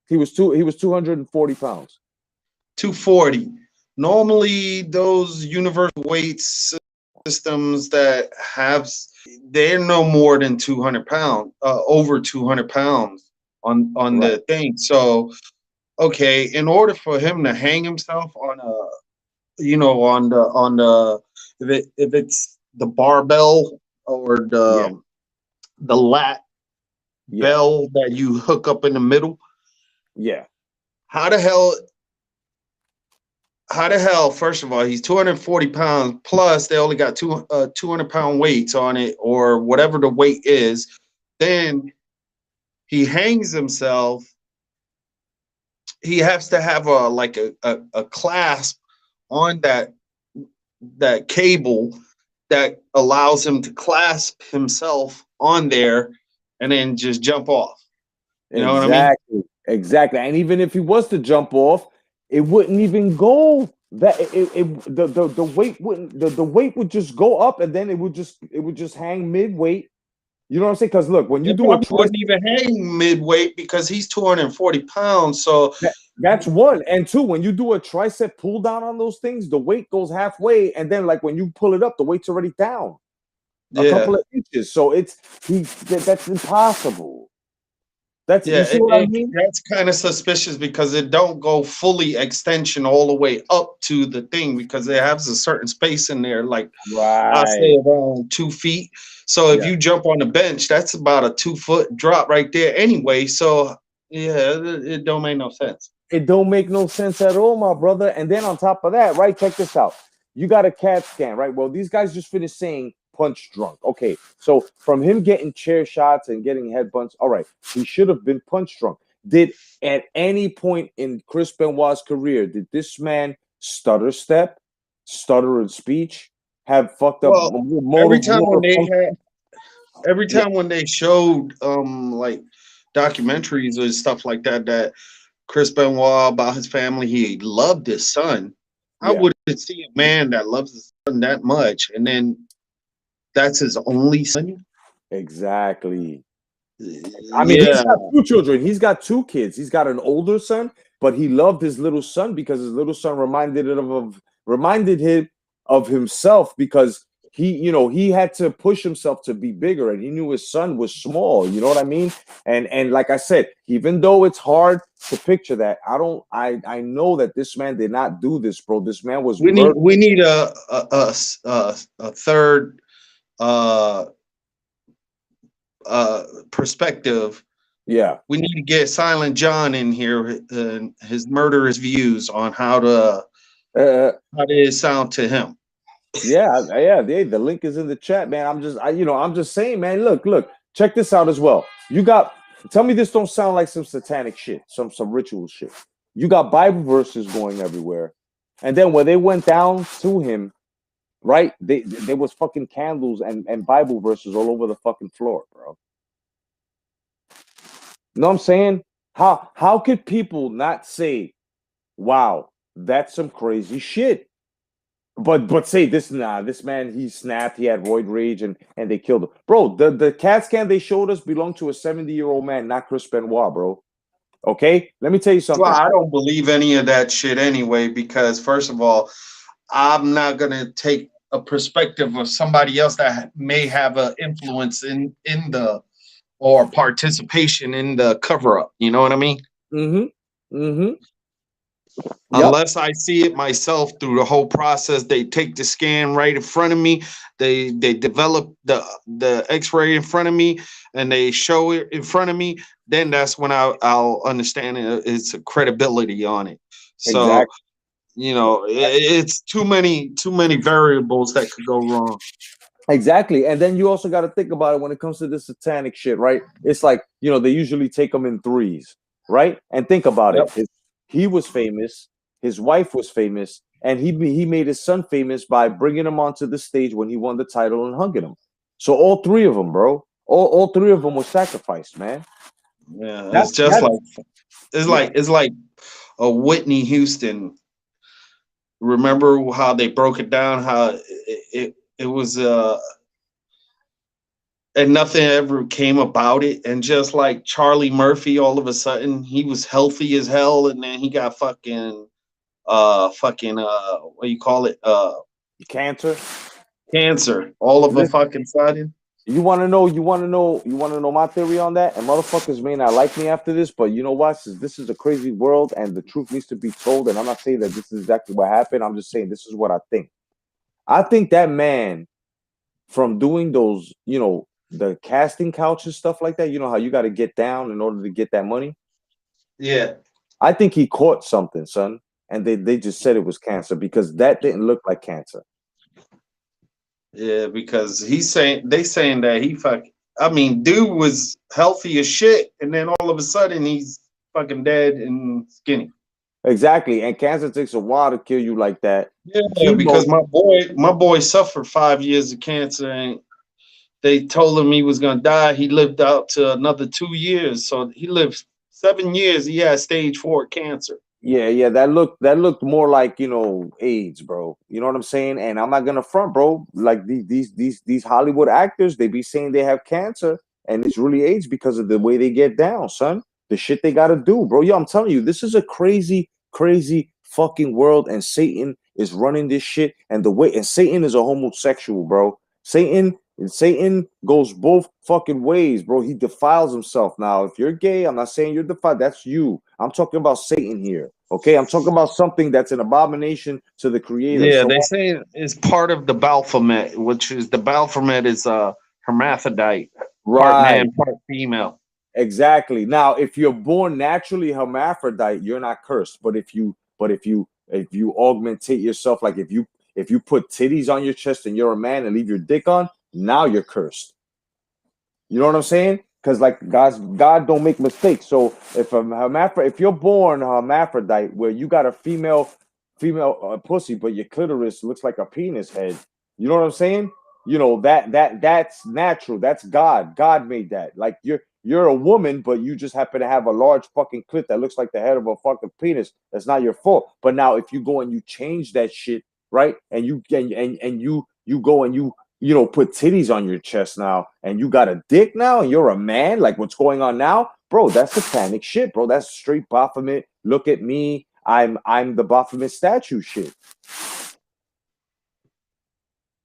B: He was 240 pounds.
E: 240. Normally, those universal weight systems that they're no more than 200 pounds, over 200 pounds on
B: Right.
E: the thing. So, okay, in order for him to hang himself on if it's the barbell or the lat bell that you hook up in the middle.
B: Yeah.
E: How the hell, first of all, he's 240 pounds plus they only got 200-pound weights on it or whatever the weight is. Then he hangs himself. He has to have a clasp on that cable that allows him to clasp himself on there and then just jump off. You know what I mean?
B: Exactly. And even if he was to jump off, it wouldn't even go. The weight wouldn't. The weight would just go up, and then it would just hang mid weight. You know what I'm saying? Because look, when you do
E: it wouldn't even hang mid weight because he's 240 pounds. So
B: that's one. And two, when you do a tricep pull down on those things, the weight goes halfway, and then like when you pull it up, the weight's already down a couple of inches. So that's impossible. You see what I mean?
E: That's kind of suspicious because it don't go fully extension all the way up to the thing because it has a certain space in there, like I'll say around 2 feet. So if you jump on the bench, that's about a 2-foot drop right there anyway. So yeah, it don't make no sense.
B: It don't make no sense at all, my brother. And then on top of that, right, check this out. You got a CAT scan, right? Well, these guys just finished saying punch drunk. Okay, so from him getting chair shots and getting head bumps, all right, he should have been punch drunk. Did at any point in Chris Benoit's career, did this man stutter step, stutter in speech, have fucked up?
E: Every time when they showed like documentaries or stuff like that Chris Benoit about his family. He loved his son. I
B: Yeah,
E: wouldn't see a man that loves his son that much, and then that's his only son.
B: exactly. I mean, he's
E: Yeah,
B: got two children. He's got two kids. He's got an older son, but he loved his little son because his little son reminded him of himself because he had to push himself to be bigger, and he knew his son was small. You know what I mean? And like I said, even though it's hard to picture that, I know that this man did not do this, bro. This man was murdered.
E: we need a third uh perspective.
B: Yeah.
E: We need to get Silent John in here, his murderous views on how
B: Uh,
E: did it sound to him.
B: yeah. The link is in the chat, man. I'm just saying, man. Look, check this out as well. Tell me this don't sound like some satanic shit, some ritual shit. You got Bible verses going everywhere, and then when they went down to him, right? There was fucking candles and Bible verses all over the fucking floor, bro. You know what I'm saying? How could people not say, "Wow, that's some crazy shit"? But say this man, he snapped, he had roid rage, and they killed him. Bro, the CAT scan they showed us belonged to a 70-year-old man, not Chris Benoit, bro. Okay? Let me tell you
E: Well,
B: something.
E: I don't believe any of that shit anyway, because first of all, I'm not gonna take a perspective of somebody else that may have an influence in the or participation in the cover up. You know what I mean?
B: Mm-hmm. Mm-hmm. Yep.
E: Unless I see it myself through the whole process. They take the scan right in front of me. They develop the X-ray in front of me, and they show it in front of me. Then that's when I'll understand its credibility on it. So
B: Exactly.
E: it's too many variables that could go wrong.
B: Exactly. And then you also got to think about it when it comes to this satanic shit, right? It's like, they usually take them in threes, right? And think about
E: Yep.
B: it. He was famous, his wife was famous, and he made his son famous by bringing him onto the stage when he won the title and hugging him. So all three of them, bro, all three of them were sacrificed, man.
E: Yeah,
B: That's
E: it's just
B: that's
E: like
B: yeah,
E: it's like a Whitney Houston. Remember how they broke it down? How it was and nothing ever came about it. And just like Charlie Murphy, all of a sudden he was healthy as hell, and then he got fucking what do you call it?
B: cancer.
E: Cancer all of a
B: Listen,
E: fucking sudden.
B: you want to know my theory on that? And motherfuckers may not like me after this, but you know what? Since this is a crazy world and the truth needs to be told, and I'm not saying that this is exactly what happened, I'm just saying this is what I think. I think that man, from doing those, the casting couch and stuff like that, you know how you got to get down in order to get that money?
E: Yeah.
B: I think he caught something, son, and they just said it was cancer because that didn't look like cancer.
E: Yeah, because they saying that he I mean, dude was healthy as shit, and then all of a sudden he's fucking dead and skinny.
B: Exactly, and cancer takes a while to kill you like that.
E: Yeah, because my boy suffered 5 years of cancer, and they told him he was gonna die. He lived out to another 2 years, so he lived 7 years. He had stage 4 cancer.
B: Yeah, that looked more like AIDS, bro. You know what I'm saying? And I'm not gonna front, bro. Like these Hollywood actors, they be saying they have cancer, and it's really AIDS because of the way they get down, son. The shit they gotta do, bro. Yo, I'm telling you, this is a crazy, crazy fucking world, and Satan is running this shit. And Satan is a homosexual, bro. Satan goes both fucking ways, bro. He defiles himself. Now, if you're gay, I'm not saying you're defiled. That's you. I'm talking about Satan here. Okay, I'm talking about something that's an abomination to the Creator.
E: Yeah,
B: So,
E: they say it's part of the Baphomet, which is the Baphomet is a hermaphrodite, part
B: right,
E: man, part female.
B: exactly. Now, if you're born naturally hermaphrodite, you're not cursed. But if you augmentate yourself, like if you put titties on your chest and you're a man and leave your dick on, now you're cursed. You know what I'm saying? Because like God don't make mistakes. So if you're born a hermaphrodite where you got a female pussy, but your clitoris looks like a penis head, you know what I'm saying? That's natural. That's God. God made that. Like you're a woman, but you just happen to have a large fucking clit that looks like the head of a fucking penis. That's not your fault. But now if you go and you change that shit, right? And you go and you know, put titties on your chest now, and you got a dick now, and you're a man, like what's going on now, bro? That's satanic shit, bro. That's straight Baphomet. Look at me, I'm the Baphomet statue shit.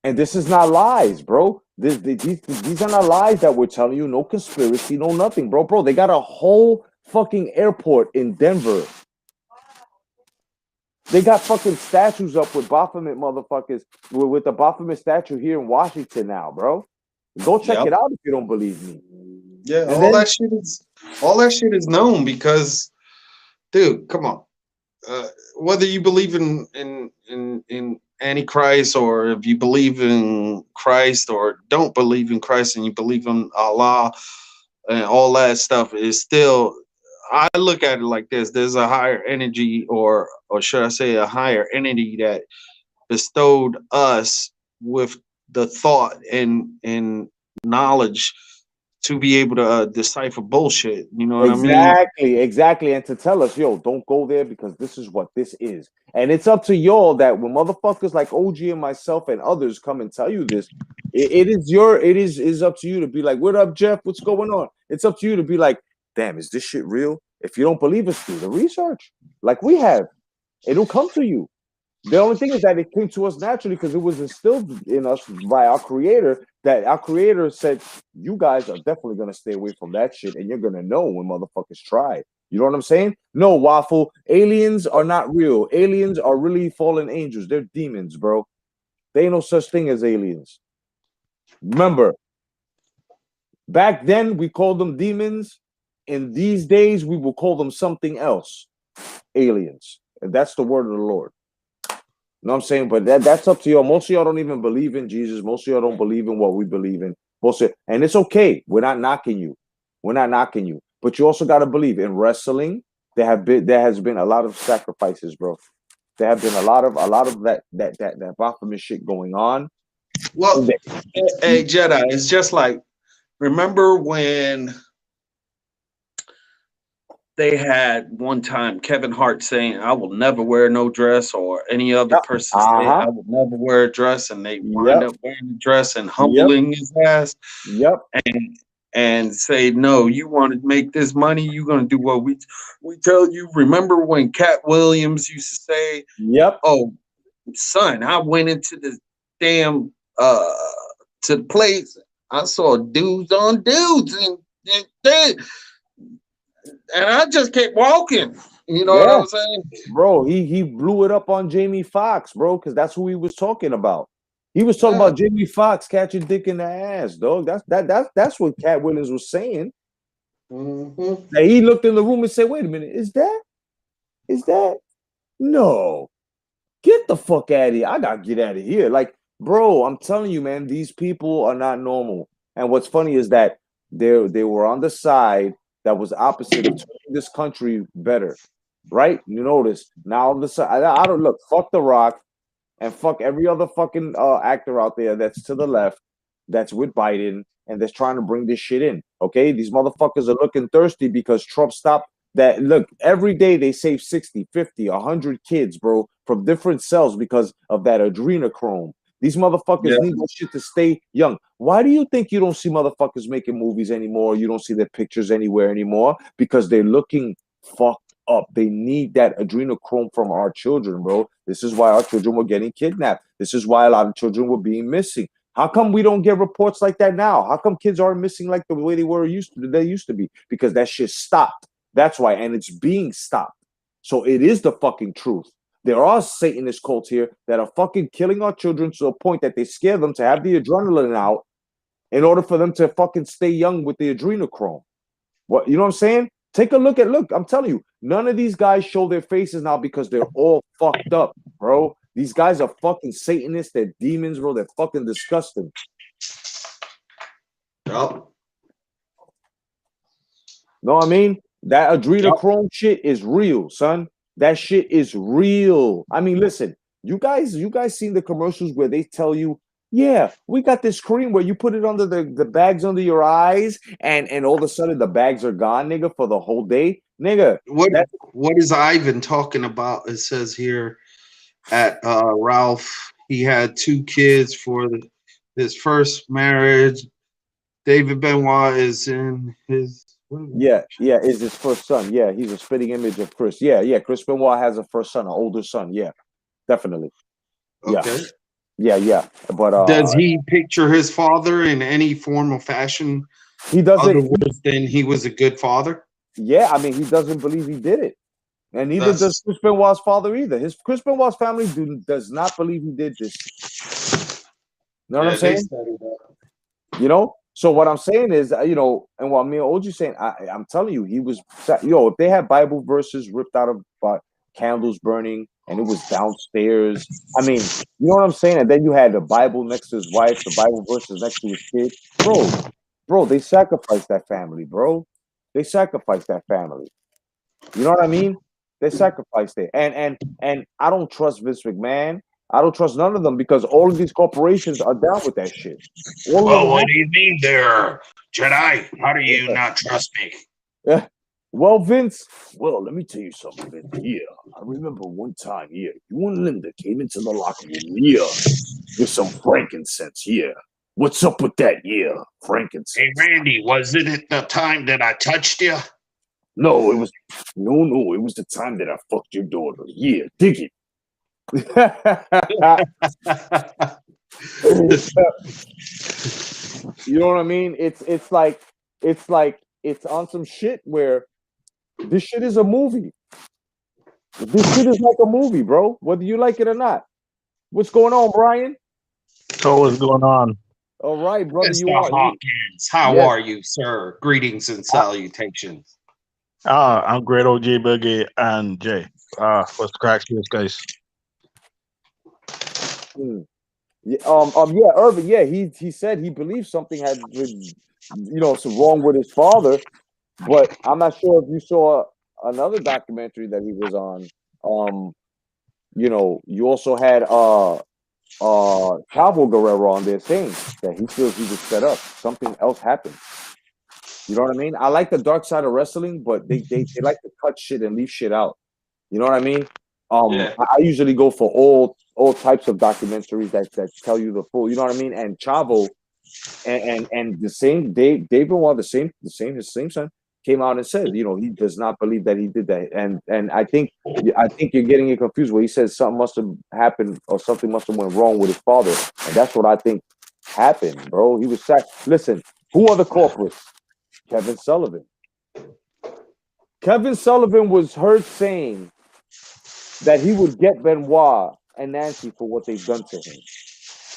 B: And this is not lies, bro. These are not lies that we're telling you. No conspiracy, no nothing, bro. Bro, they got a whole fucking airport in Denver. They got fucking statues up with Baphomet motherfuckers, with the Baphomet statue here in Washington now, bro. Go check it out if you don't believe me.
E: Yeah,
B: And
E: all
B: then,
E: that shit is known because, dude, come on. Whether you believe in Antichrist, or if you believe in Christ or don't believe in Christ and you believe in Allah and all that stuff, is still, I look at it like this: there's a higher energy, or should I say, a higher entity that bestowed us with the thought and knowledge to be able to decipher bullshit. You know what I mean?
B: exactly. And to tell us, yo, don't go there because this is what this is. And it's up to y'all that when motherfuckers like OG and myself and others come and tell you this, it is up to you to be like, what up, Jeff? What's going on? It's up to you to be like, damn, is this shit real? If you don't believe us, do the research like we have. It'll come to you. The only thing is that it came to us naturally because it was instilled in us by our creator, that our creator said, you guys are definitely going to stay away from that shit, and you're going to know when motherfuckers try. You know what I'm saying? No, Waffle. Aliens are not real. Aliens are really fallen angels. They're demons, bro. There ain't no such thing as aliens. Remember, back then we called them demons. In these days, we will call them something else. Aliens. And that's the word of the Lord. You know what I'm saying? But that's up to y'all. Most of y'all don't even believe in Jesus. Most of y'all don't believe in what we believe in. And it's okay. We're not knocking you. We're not knocking you. But you also got to believe in wrestling. There has been a lot of sacrifices, bro. There have been a lot of that Baphomet shit going on.
E: Well, hey Jedi, it's just like, remember when they had one time Kevin Hart saying, I will never wear no dress, or any other person saying, I will never wear a dress, and they wind up wearing a dress and humbling his ass. And say, no, you want to make this money, you're going to do what we tell you. Remember when Cat Williams used to say, oh, son, I went into the damn to the place, I saw dudes on dudes, and I just kept walking. You know what I'm saying?
B: Bro, he blew it up on Jamie Foxx, bro, because that's who he was talking about. He was talking about Jamie Foxx catching dick in the ass, dog. That's what Cat Williams was saying.
E: Mm-hmm.
B: And he looked in the room and said, wait a minute, is that? No. Get the fuck out of here. I gotta get out of here. Like, bro, I'm telling you, man, these people are not normal. And what's funny is that they were on the side that was opposite of turning this country better. Right? You notice now on the side, I don't look, fuck The Rock. And fuck every other fucking actor out there that's to the left, that's with Biden, and that's trying to bring this shit in. Okay, these motherfuckers are looking thirsty because Trump stopped that. Look, every day they save 60, 50, 100 kids, bro, from different cells because of that adrenochrome. These motherfuckers need that shit to stay young. Why do you think you don't see motherfuckers making movies anymore? You don't see their pictures anywhere anymore? Because they're looking fucked up. They need that adrenochrome from our children, bro. This is why our children were getting kidnapped. This is why a lot of children were being missing. How come we don't get reports like that now? How come kids aren't missing like the way they used to be? Because that shit stopped. That's why, and it's being stopped. So it is the fucking truth. There are Satanist cults here that are fucking killing our children to the point that they scare them to have the adrenaline out in order for them to fucking stay young with the adrenochrome. What, you know what I'm saying? Take a look, I'm telling you, none of these guys show their faces now because they're all fucked up, bro. These guys are fucking Satanists. They're demons, bro. They're fucking disgusting.
E: Yep.
B: Know what I mean? That adrenochrome shit is real, son. That shit is real. I mean, listen, you guys seen the commercials where they tell you Yeah, we got this cream where you put it under the bags under your eyes, and all of a sudden the bags are gone, nigga, for the whole day, nigga.
E: What
B: That
E: what is Ivan talking about? It says here at Ralph, he had 2 kids for his first marriage. David Benoit is in his.
B: yeah, is his first son. Yeah, he's a spitting image of Chris. Yeah. Chris Benoit has a first son, an older son. Yeah, definitely. Yeah,
E: Okay.
B: yeah. But
E: Does he picture his father in any form or fashion
B: he
E: other
B: doesn't.
E: words than he was a good father?
B: Yeah, I mean, he doesn't believe he did it. And neither does
E: That's
B: Chris Benoit's father either. Chris Benoit's family does not believe he did this. You know what I'm
E: yeah, they
B: saying?
E: studied that.
B: You know. So what I'm saying is, and what me and OG saying, I'm telling you, he was, if they had Bible verses ripped out of candles burning, and it was downstairs. I mean, you know what I'm saying? And then you had the Bible next to his wife, the Bible verses next to his kid, bro. They sacrificed that family, bro. They sacrificed that family. You know what I mean? They sacrificed it. And I don't trust Vince McMahon. I don't trust none of them because all of these corporations are down with that shit. All of
E: Well,
B: them
E: what
B: have.
E: do you mean there, Jedi? How do you
B: Yeah.
E: not trust me?
B: Yeah. Well, Vince,
A: Well, let me tell you something, Vince. Yeah, I remember one time, yeah, you and Linda came into the locker room, yeah, with some frankincense, yeah. What's up with that, yeah,
E: Hey,
A: frankincense?
E: Randy, wasn't it the time that I touched you?
A: No, it was, no, it was the time that I fucked your daughter. Yeah, dig it.
B: You know what I mean? It's like it's on some shit where this shit is a movie. This shit is like a movie, bro. Whether you like it or not. What's going on, Brian?
F: So what's going on?
B: All right, brother.
E: Mr.
B: You on?
E: Hawkins, how
B: Yes.
E: are you, sir? Greetings and
B: I-
E: salutations.
F: I'm great, OG Boogie and Jay. What's the crack, to guys?
B: mm. Yeah, Irvin. Yeah, he said he believes something had been, some wrong with his father, but I'm not sure if you saw another documentary that he was on. You also had Chavo Guerrero on there saying that he feels he was set up. Something else happened. You know what I mean? I like the dark side of wrestling, but they like to cut shit and leave shit out. You know what I mean?
E: Yeah.
B: I usually go for all types of documentaries that tell you the full. You know what I mean? And Chavo and the same David Benoit, his same son came out and said, he does not believe that he did that. And I think you're getting it confused where he says something must have happened or something must have went wrong with his father, and that's what I think happened, bro. He was sacked. Listen, who are the culprits? Kevin Sullivan. Kevin Sullivan was heard saying that he would get Benoit and Nancy for what they've done to him.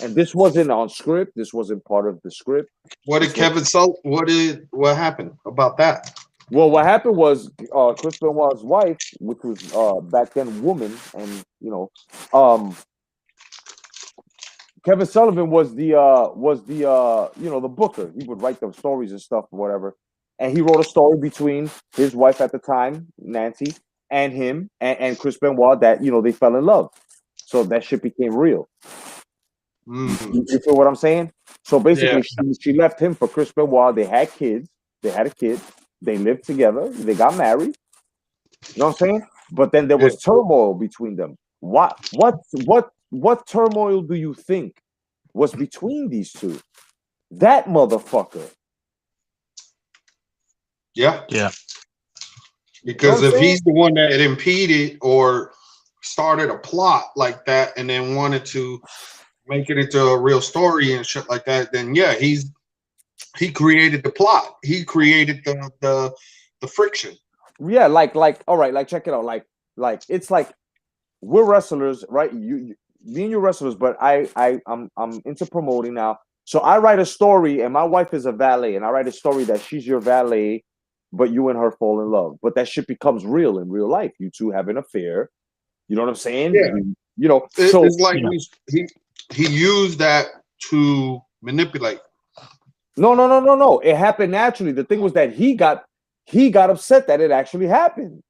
B: And this wasn't on script. This wasn't part of the script.
E: What did what happened about that?
B: Well, what happened was Chris Benoit's wife, which was back then woman, and Kevin Sullivan was the the booker. He would write the stories and stuff or whatever. And he wrote a story between his wife at the time, Nancy, and him and Chris Benoit that they fell in love. So that shit became real. You feel what I'm saying? So basically, she left him for Chris Benoit. They had kids. They had a kid. They lived together. They got married. You know what I'm saying? But then there was turmoil between them. What turmoil do you think was between these two? That motherfucker.
E: Yeah.
F: Yeah.
E: Because
B: You know what I'm
E: if
B: saying?
E: he's the one that impeded or started a plot like that and then wanted to make it into a real story and shit like that, then yeah, he created the plot. He created the friction.
B: Yeah, like all right, like check it out. Like it's like we're wrestlers, right? Me and you wrestlers, but I'm into promoting now. So I write a story, and my wife is a valet, and I write a story that she's your valet, but you and her fall in love. But that shit becomes real in real life. You two have an affair. You know what I'm saying?
E: Yeah.
B: So
E: It's like he used that to manipulate.
B: no. It happened naturally. The thing was that he got upset that it actually happened.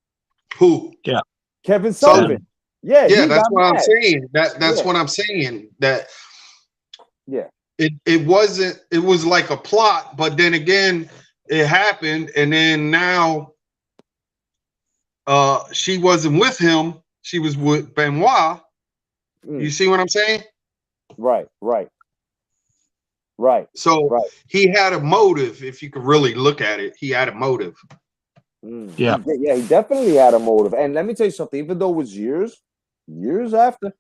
E: Who?
F: Yeah.
B: Kevin Sullivan. Yeah,
E: Yeah,
B: he
E: that's
B: got
E: what I'm
B: mad.
E: saying. That's what I'm saying. That
B: Yeah.
E: It wasn't. It was like a plot, but then again, it happened, and then now, she wasn't with him. She was with Benoit. You see what I'm saying?
B: Right. Right.
E: So
B: Right.
E: he had a motive. If you could really look at it, he had a motive.
F: Yeah.
B: He definitely had a motive. And let me tell you something. Even though it was years after,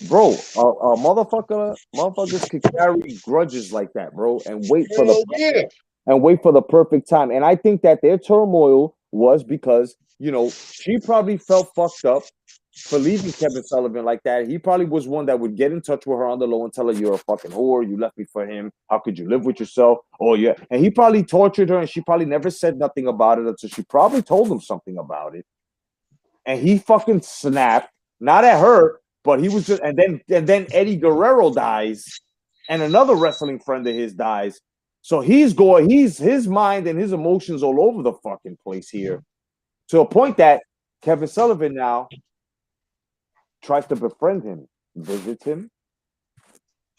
B: bro, motherfuckers could carry grudges like that, bro, and wait for the
E: Yeah.
B: perfect time. And I think that their turmoil was because she probably felt fucked up for leaving Kevin Sullivan like that. He probably was one that would get in touch with her on the low and tell her, "You're a fucking whore. You left me for him. How could you live with yourself?" Oh yeah, and he probably tortured her, and she probably never said nothing about it until she probably told him something about it. And he fucking snapped, not at her, but he was just. And then Eddie Guerrero dies, and another wrestling friend of his dies. So his mind and his emotions all over the fucking place here, to a point that Kevin Sullivan now tries to befriend him, visits him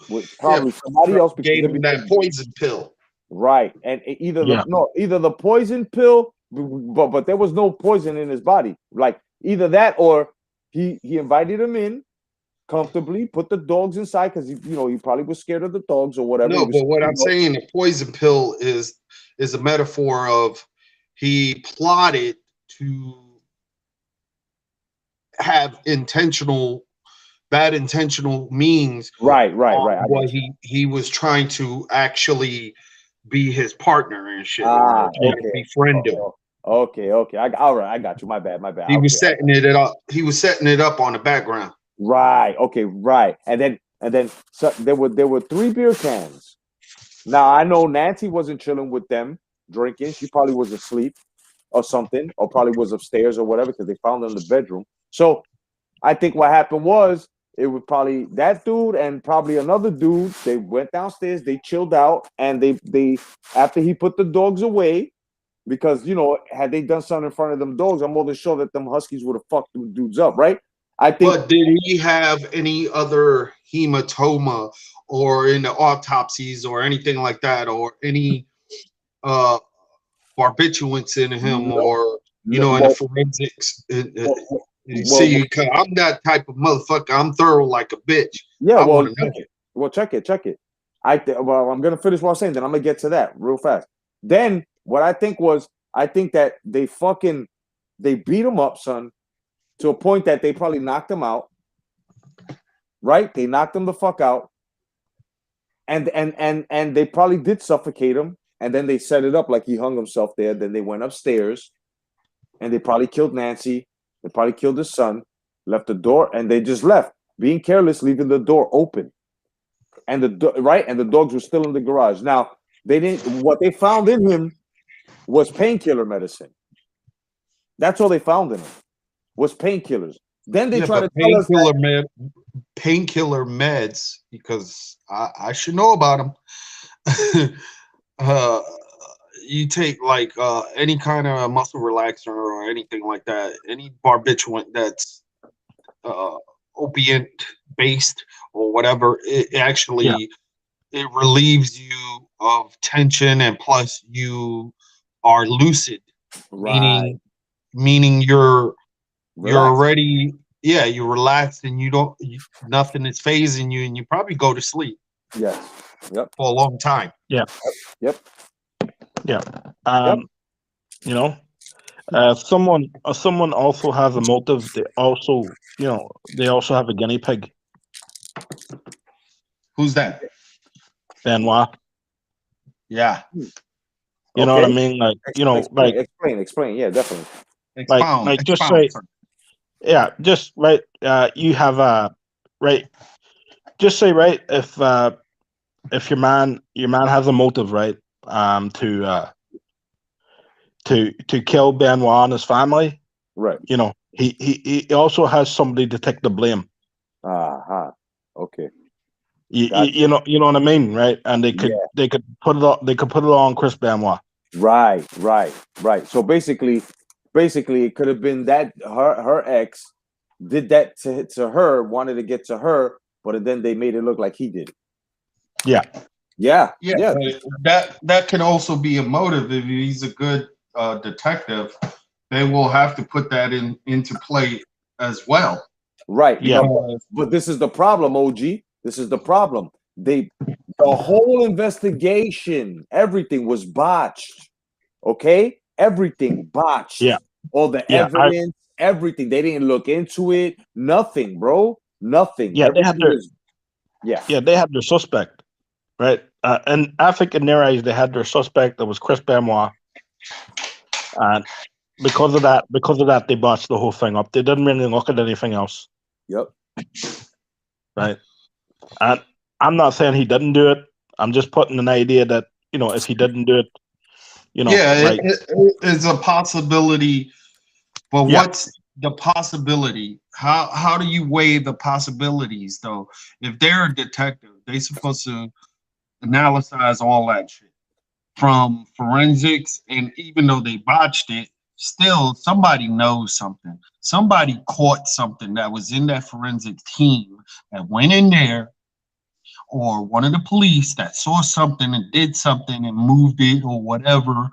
B: with probably somebody else because
E: Gave him that poison pill.
B: Right, and either the poison pill, but there was no poison in his body. Like either that or he invited him in comfortably, put the dogs inside because he probably was scared of the dogs or whatever.
E: No, but what I'm saying, the poison pill is a metaphor of he plotted to have bad intentional means.
B: Right.
E: What he was trying to actually be his partner and shit, or trying to befriend him.
B: Okay. All right, I got you. My bad.
E: He was setting it up. He was setting it up on the background.
B: Right. Okay. Right. And then so there were 3 beer cans. Now I know Nancy wasn't chilling with them drinking. She probably was asleep or something, or probably was upstairs or whatever because they found her in the bedroom. So I think what happened was it was probably that dude and probably another dude. They went downstairs, they chilled out, and they after he put the dogs away, because had they done something in front of them dogs, I'm more than sure that them huskies would have fucked them dudes up, right? I think.
E: But did he have any other hematoma or in the autopsies or anything like that, or any barbiturates in him, or in the forensics? See, because I'm that type of motherfucker. I'm thorough like a bitch.
B: Yeah,
E: I want to know.
B: Well, check it. Well, I'm gonna finish what I'm saying. Then I'm gonna get to that real fast. Then what I think that they beat him up, son, to a point that they probably knocked him out. Right? They knocked him the fuck out, and they probably did suffocate him, and then they set it up like he hung himself there. Then they went upstairs, and they probably killed Nancy. They probably killed his son, left the door, and they just left, being careless, leaving the door open. And the dogs were still in the garage. Now, what they found in him was painkiller medicine. That's all they found in him, was painkillers. Then they try to tell us
E: painkiller meds, because I should know about them. You take like any kind of muscle relaxer or anything like that, any barbiturate that's opiate based or whatever, it actually it relieves you of tension, and plus you are lucid,
B: right.
E: meaning you're already you're relaxed, and nothing is phasing you, and you probably go to sleep.
B: Yes. Yep.
E: For a long time.
F: Yeah.
B: Yep.
F: Yeah. Someone also has a motive. They also have a guinea pig.
E: Who's that?
F: Benoit.
E: Yeah.
F: You know what I mean? Like,
B: explain. Yeah, definitely.
F: Expound, just say, yeah, just right. You have a right. Just say, right, if your man has a motive, right, to kill Benoit and his family,
B: right?
F: He also has somebody to take the blame.
B: Okay.
F: You know what I mean, right? And they could put it on Chris Benoit.
B: Right. So basically, it could have been that her ex did that to her, wanted to get to her, but then they made it look like he did it.
F: Yeah.
B: Yeah,
E: Yeah,
B: yeah,
E: but that can also be a motive if he's a good detective. They will have to put that into play as well.
B: right.
F: Yeah.
B: But this is the problem, OG. This is the problem. The whole investigation, everything was botched. Okay, everything botched.
F: Yeah.
B: All the
F: Yeah.
B: evidence, everything. They didn't look into it. Nothing, bro. Nothing.
F: Yeah, they had
B: Everything
F: their
B: was. Yeah.
F: they had their suspect, right? And I think in their eyes they had their suspect that was Chris Benoit, and because of that, they botched the whole thing up. They didn't really look at anything else,
B: Yep.
F: right? And I'm not saying he didn't do it. I'm just putting an idea that if he didn't do it,
E: Yeah,
F: like
E: it is a possibility. But
F: yeah,
E: what's the possibility? How do you weigh the possibilities though? If they're a detective, they're supposed to analyze all that shit from forensics, and even though they botched it, still somebody knows something. Somebody caught something that was in that forensic team that went in there, or one of the police that saw something and did something and moved it or whatever,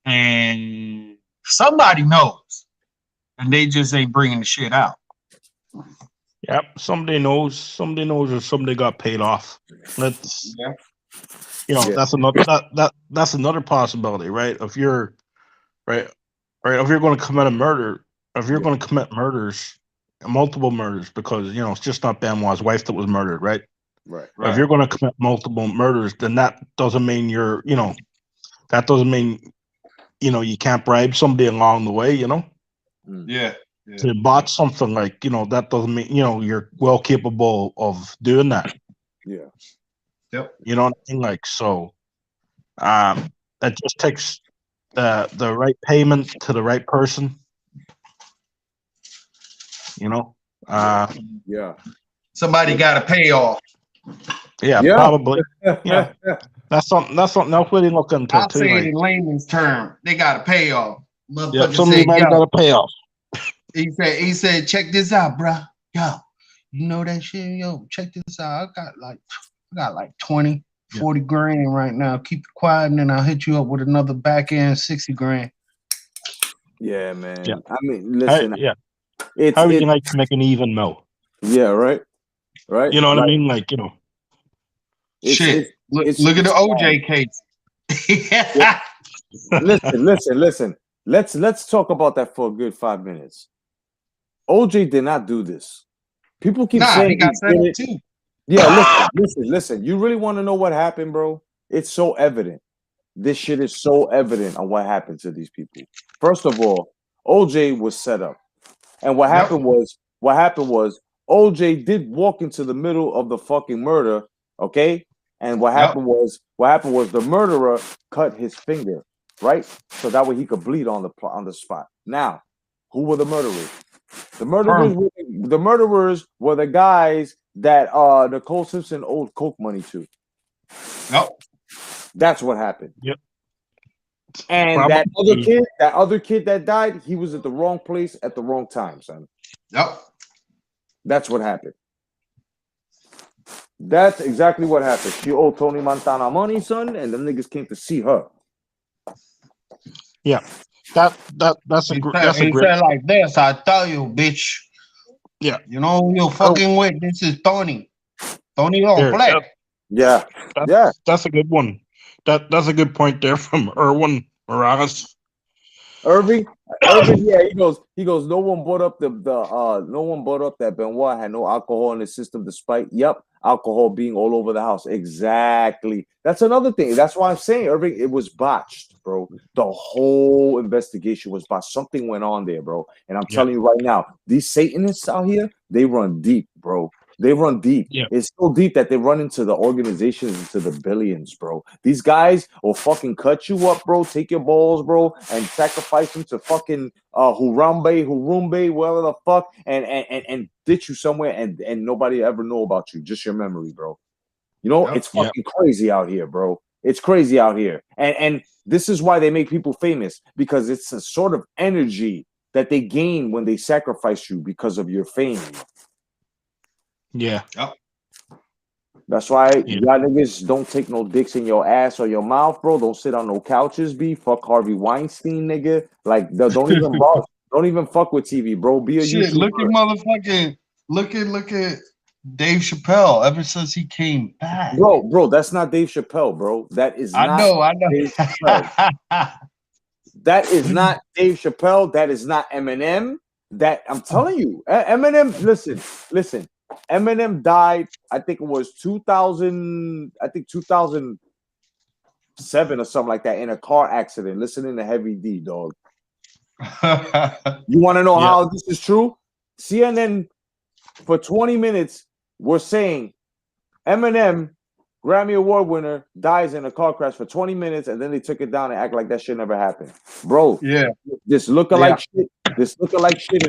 E: and somebody knows, and they just ain't bringing the shit out.
F: yep. Somebody knows, or somebody got paid off. That's
E: Yeah.
B: Yeah.
F: that's another possibility, right? If you're right, if you're going to commit a murder, if you're
B: Yeah.
F: going to commit murders, multiple murders, because it's just not Benoit's wife that was murdered, right?
B: Right.
F: If you're going to commit multiple murders, then that doesn't mean that doesn't mean you can't bribe somebody along the way,
B: Mm.
E: Yeah.
F: to botch something like that doesn't mean you're well capable of doing that.
B: Yeah.
E: Yep.
F: You know what I mean? Like, so it just takes the right payment to the right person.
B: Yeah.
E: Somebody got to pay off.
F: Yeah,
B: Yeah.
F: probably. Yeah, that's something else we didn't look into
E: I'll
F: too.
E: say it
F: Like,
E: in layman's term. They got to pay off.
F: yeah,
E: Motherfucker
F: somebody
E: said,
F: might have got
E: yo.
F: to pay off.
E: He said, check this out, bro. Yo, you know that shit? Yo, check this out. I got like 20, 40 grand right now. Keep it quiet, and then I'll hit you up with another back end 60 grand.
B: Yeah, man.
F: Yeah.
B: I mean, listen.
F: How would you like to make an even mill?
B: Yeah. Right. Right.
F: You know what
B: like,
F: I mean? Like,
E: Shit. Look at the OJ case.
B: Yeah. Listen. Let's talk about that for a good 5 minutes. OJ did not do this. People keep saying
E: he got
B: he
E: set
B: did
E: up
B: it.
E: too.
B: Yeah, listen. You really want to know what happened, bro? It's so evident. This shit is so evident on what happened to these people. First of all, OJ was set up. And what happened was OJ did walk into the middle of the fucking murder, okay? And what happened was the murderer cut his finger, right? So that way he could bleed on the spot. Now, who were the murderers? The murderers were the guys that Nicole Simpson owed coke money to.
E: Yep.
B: That's what happened.
F: Yep.
B: And
F: Probably.
B: that other kid that died, he was at the wrong place at the wrong time, son.
E: Yep.
B: That's what happened. That's exactly what happened. She owed Tony Montana money, son, and them niggas came to see her.
F: Yeah. That's a great.
E: said like this, I tell you, bitch.
F: Yeah.
E: You know who you're fucking with? This is Tony. Tony don't play.
B: Yeah.
F: That's a good one. That's a good point there from Erwin Morales.
B: Irving, yeah, he goes, no one brought up that Benoit had no alcohol in his system despite alcohol being all over the house. Exactly. That's another thing. That's why I'm saying, Irving, it was botched, bro. The whole investigation was botched. Something went on there, bro. And I'm telling you right now, these Satanists out here, they run deep, bro. They run deep.
F: Yeah.
B: It's so deep that they run into the organizations, into the billions, bro. These guys will fucking cut you up, bro. Take your balls, bro, and sacrifice them to fucking Hurumbe, whatever the fuck, and ditch you somewhere, and nobody ever know about you. Just your memory, bro. You know, it's fucking crazy out here, bro. It's crazy out here. And this is why they make people famous, because it's a sort of energy that they gain when they sacrifice you because of your fame.
F: Yeah.
E: Yep.
B: That's why
F: Yeah.
B: y'all niggas don't take no dicks in your ass or your mouth, bro. Don't sit on no couches, B. Fuck Harvey Weinstein, nigga. Like, don't even bother. Don't even fuck with TV, bro. Be a
E: Shit, look at
B: YouTuber.
E: motherfucking look at Dave Chappelle ever since he came back.
B: Bro, that's not Dave Chappelle, bro. That is
E: I
B: not
E: know.
B: Dave Chappelle. That is not Dave Chappelle. That is not Eminem. That I'm telling you, Eminem. Listen. Eminem died. I think it was 2000. I think 2007 or something like that in a car accident. Listening to Heavy D, dog. You want to know
F: Yeah.
B: how this is true? CNN for 20 minutes were saying Eminem, Grammy Award winner, dies in a car crash for 20 minutes, and then they took it down and act like that shit never happened. Bro,
E: Yeah.
B: this lookalike shit, and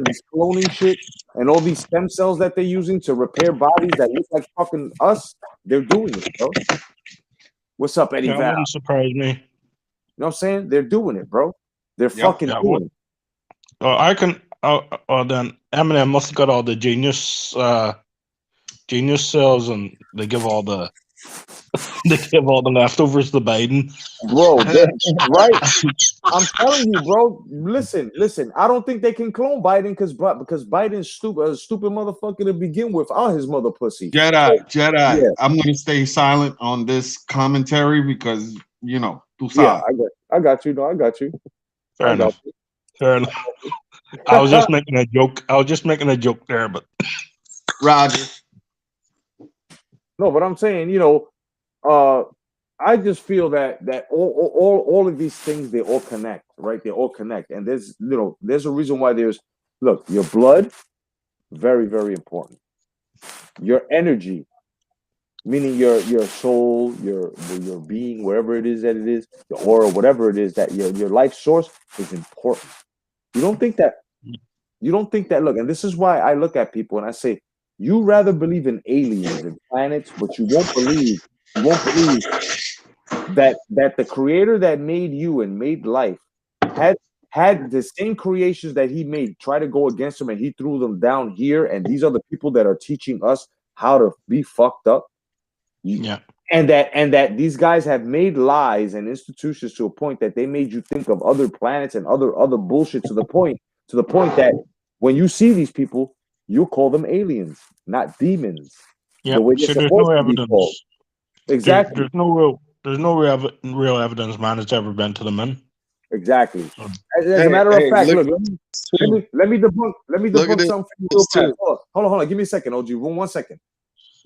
B: this cloning shit, and all these stem cells that they're using to repair bodies that look like fucking us, they're doing it, bro. What's up, Eddie
F: That
B: Val?
F: wouldn't surprise me.
B: You know what I'm saying? They're doing it, bro. They're fucking
F: Yeah,
B: doing it.
F: I can. Then Eminem must have got all the genius cells, and they give all the leftovers to Biden.
B: Bro, right? I'm telling you, bro. Listen. I don't think they can clone Biden because Biden's a stupid motherfucker to begin with. All his mother pussy.
E: Jedi.
B: Yeah.
E: I'm gonna stay silent on this commentary because tu
B: Yeah,
E: sabes.
B: I got you. No, I got you.
F: Fair
B: I got
F: enough.
B: you.
F: Fair enough. I was just making a joke. There, but
E: Roger.
B: No, but I'm saying, I just feel that all of these things, they all connect, right? They all connect, and there's a reason why look, your blood, very very important. Your energy, meaning your soul, your being, wherever it is that it is, your aura, whatever it is that your life source is important. You don't think that. Look, and this is why I look at people and I say, you rather believe in aliens and planets, but you won't believe that the creator that made you and made life had the same creations that he made try to go against him, and he threw them down here, and these are the people that are teaching us how to be fucked up.
F: yeah.
B: And that these guys have made lies and institutions to a point that they made you think of other planets and other bullshit to the point that when you see these people, you call them aliens, not demons.
F: Yeah.
B: The way they're
F: So there's no
B: supposed to be called.
F: evidence.
B: Exactly.
F: There's no real evidence man has ever been to the moon.
B: Exactly.
F: So,
B: As a matter of fact,
E: look,
B: look, let me debunk
E: Look at
B: something real
E: too.
B: fast. Hold on. Give me a second, OG. 1 second.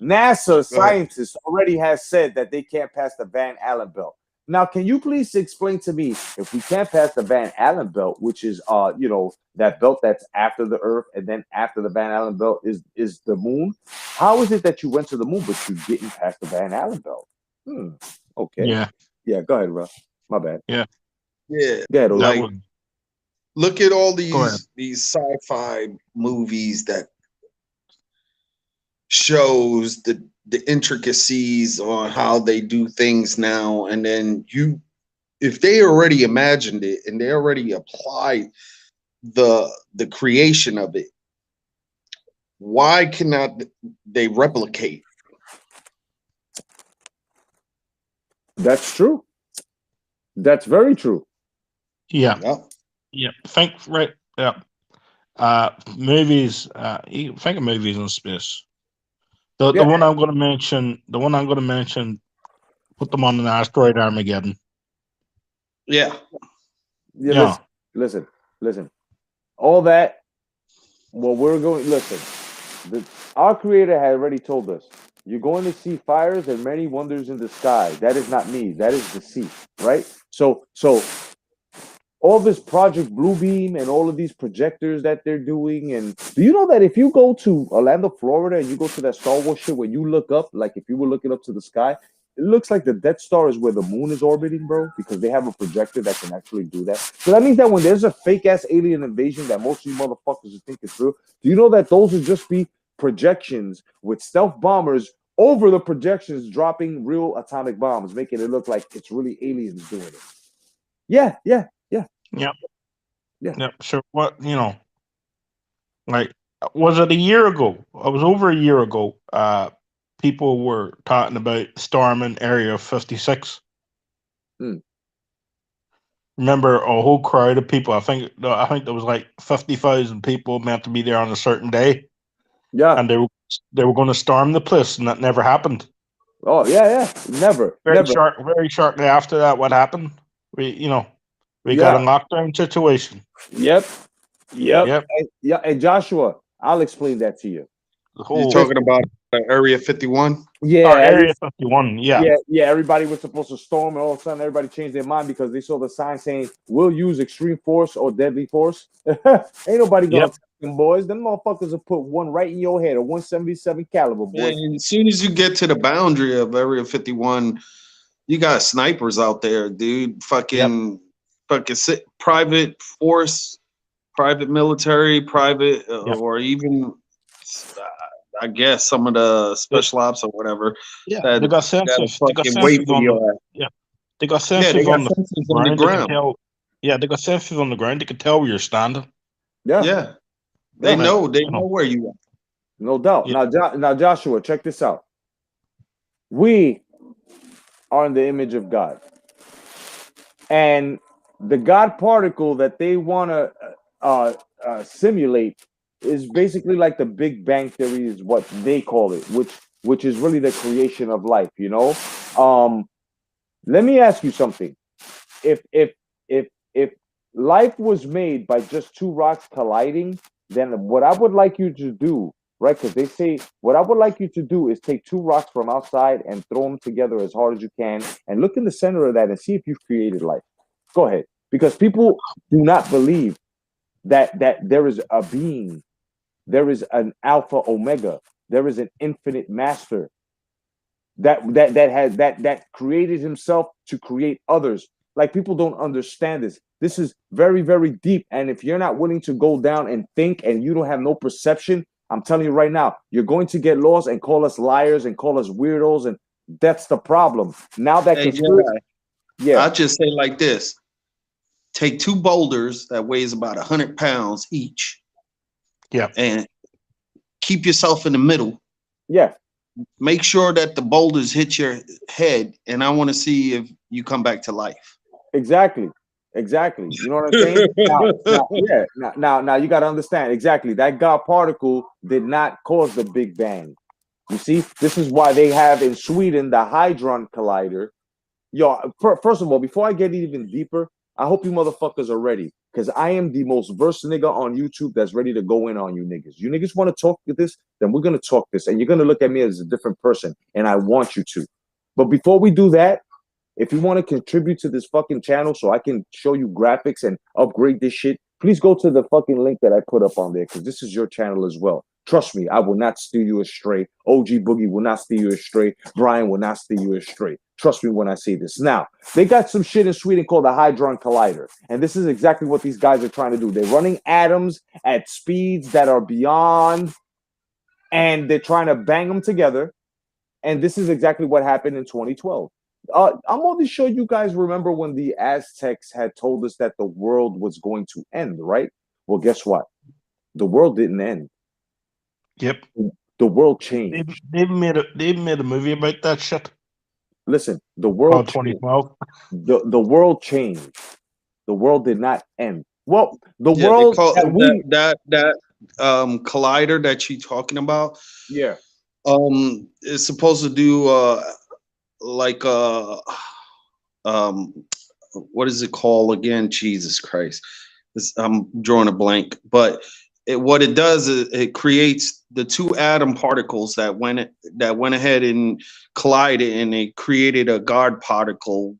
B: NASA scientists already has said that they can't pass the Van Allen belt. Now, can you please explain to me, if we can't pass the Van Allen belt, which is that belt that's after the Earth, and then after the Van Allen belt is the moon? How is it that you went to the moon but you didn't pass the Van Allen belt? Okay. Yeah. Go ahead, bro. My bad.
F: Yeah.
B: Go ahead,
E: Like,
F: would,
E: look at all
F: Go ahead.
E: these sci-fi movies that shows the intricacies on how they do things now, and then if they already imagined it and they already applied the creation of it, why cannot they replicate?
B: That's true. That's very true.
F: Yeah.
E: Yep.
F: Yeah. Right. Yeah. Movies. You think of movies in space. The one I'm going to mention, put them on an asteroid Armageddon.
E: Yeah.
F: Yeah.
B: Listen. All that. Well, we're going. Listen. Our Creator had already told us, you're going to see fires and many wonders in the sky. That is not me. That is the sea, right? So all this Project Bluebeam and all of these projectors that they're doing, and do you know that if you go to Orlando, Florida, and you go to that Star Wars shit, when you look up, like if you were looking up to the sky, it looks like the Death Star is where the moon is orbiting, bro, because they have a projector that can actually do that. So that means that when there's a fake ass alien invasion that most of you motherfuckers think is real, do you know that those would just be projections with stealth bombers over the projections dropping real atomic bombs, making it look like it's really aliens doing it? Yeah.
F: Yep.
B: Yeah.
F: Yep. So what, like, was it a year ago? It was over a year ago. people were talking about storming Area 56.
B: Mm.
F: Remember, a whole crowd of people. I think there was like 50,000 people meant to be there on a certain day,
B: Yeah.
F: and they were going to storm the place, and that never happened.
B: Oh yeah. Never.
F: Very shortly after that, what happened? We got a lockdown situation.
B: Yep.
F: Yep.
B: And Joshua, I'll explain that to you.
F: The whole
E: You're talking about Area 51?
B: Yeah,
F: Area 51. Yeah.
B: Everybody was supposed to storm, and all of a sudden, everybody changed their mind because they saw the sign saying, "We'll use extreme force or deadly force." Ain't nobody gonna
F: Yep.
B: take them boys. Them motherfuckers will put one right in your head, a 177 caliber, boys.
E: And as soon as you get to the boundary of Area 51, you got snipers out there, dude. Fucking private force, private military, private, or even, I guess, some of the special ops or whatever.
F: Yeah, they got sensors. They got
E: wait
F: sensors
E: for
F: on
E: your
F: the,
E: ass.
F: yeah. They got sensors,
E: Yeah, they got
F: on, the
E: sensors on the
F: They can
E: ground.
F: tell. Yeah, they got sensors on the ground. They can tell where you're standing.
E: Yeah. They know where you are.
B: No doubt.
F: Yeah.
B: Now, Joshua, check this out. We are in the image of God, and the God particle that they want to simulate is basically like the Big Bang Theory, is what they call it, which is really the creation of life. You know, let me ask you something. If life was made by just two rocks colliding, then what I would like you to do, right? Because they say what I would like you to do is take two rocks from outside and throw them together as hard as you can, and look in the center of that and see if you've created life. Go ahead, because people do not believe that there is a being, there is an alpha omega, there is an infinite master that created himself to create others. Like, people don't understand this. This is very, very deep. And if you're not willing to go down and think, and you don't have no perception, I'm telling you right now, you're going to get lost and call us liars and call us weirdos. And that's the problem. Now that
E: I'll just say like this. Take two boulders that weighs about 100 pounds each.
F: Yeah.
E: And keep yourself in the middle.
B: Yeah.
E: Make sure that the boulders hit your head, and I want to see if you come back to life.
B: Exactly. You know what I'm saying? Now you got to understand exactly that God particle did not cause the Big Bang. You see, this is why they have in Sweden the Hadron Collider. Yo, first of all, before I get even deeper, I hope you motherfuckers are ready, because I am the most versed nigga on YouTube that's ready to go in on you niggas. You niggas want to talk this, then we're going to talk this, and you're going to look at me as a different person, and I want you to. But before we do that, if you want to contribute to this fucking channel so I can show you graphics and upgrade this shit, please go to the fucking link that I put up on there, because this is your channel as well. Trust me, I will not steer you astray. OG Boogie will not steer you astray. Brian will not steer you astray. Trust me when I say this. Now, they got some shit in Sweden called the Hadron Collider. And this is exactly what these guys are trying to do. They're running atoms at speeds that are beyond, and they're trying to bang them together. And this is exactly what happened in 2012. I'm only sure you guys remember when the Aztecs had told us that the world was going to end, right? Well, guess what? The world didn't end.
F: Yep.
B: The world changed.
F: They made a movie about that shit.
B: Listen, the world
F: 2012.
B: The world changed. The world did not end. Well, the
E: Yeah,
B: world
E: they call
B: that
E: collider that you're talking about.
B: Yeah.
E: It's supposed to do like what is it called again? Jesus Christ. I'm drawing a blank, but what it does is it creates the two atom particles that went ahead and collided, and it created a God particle.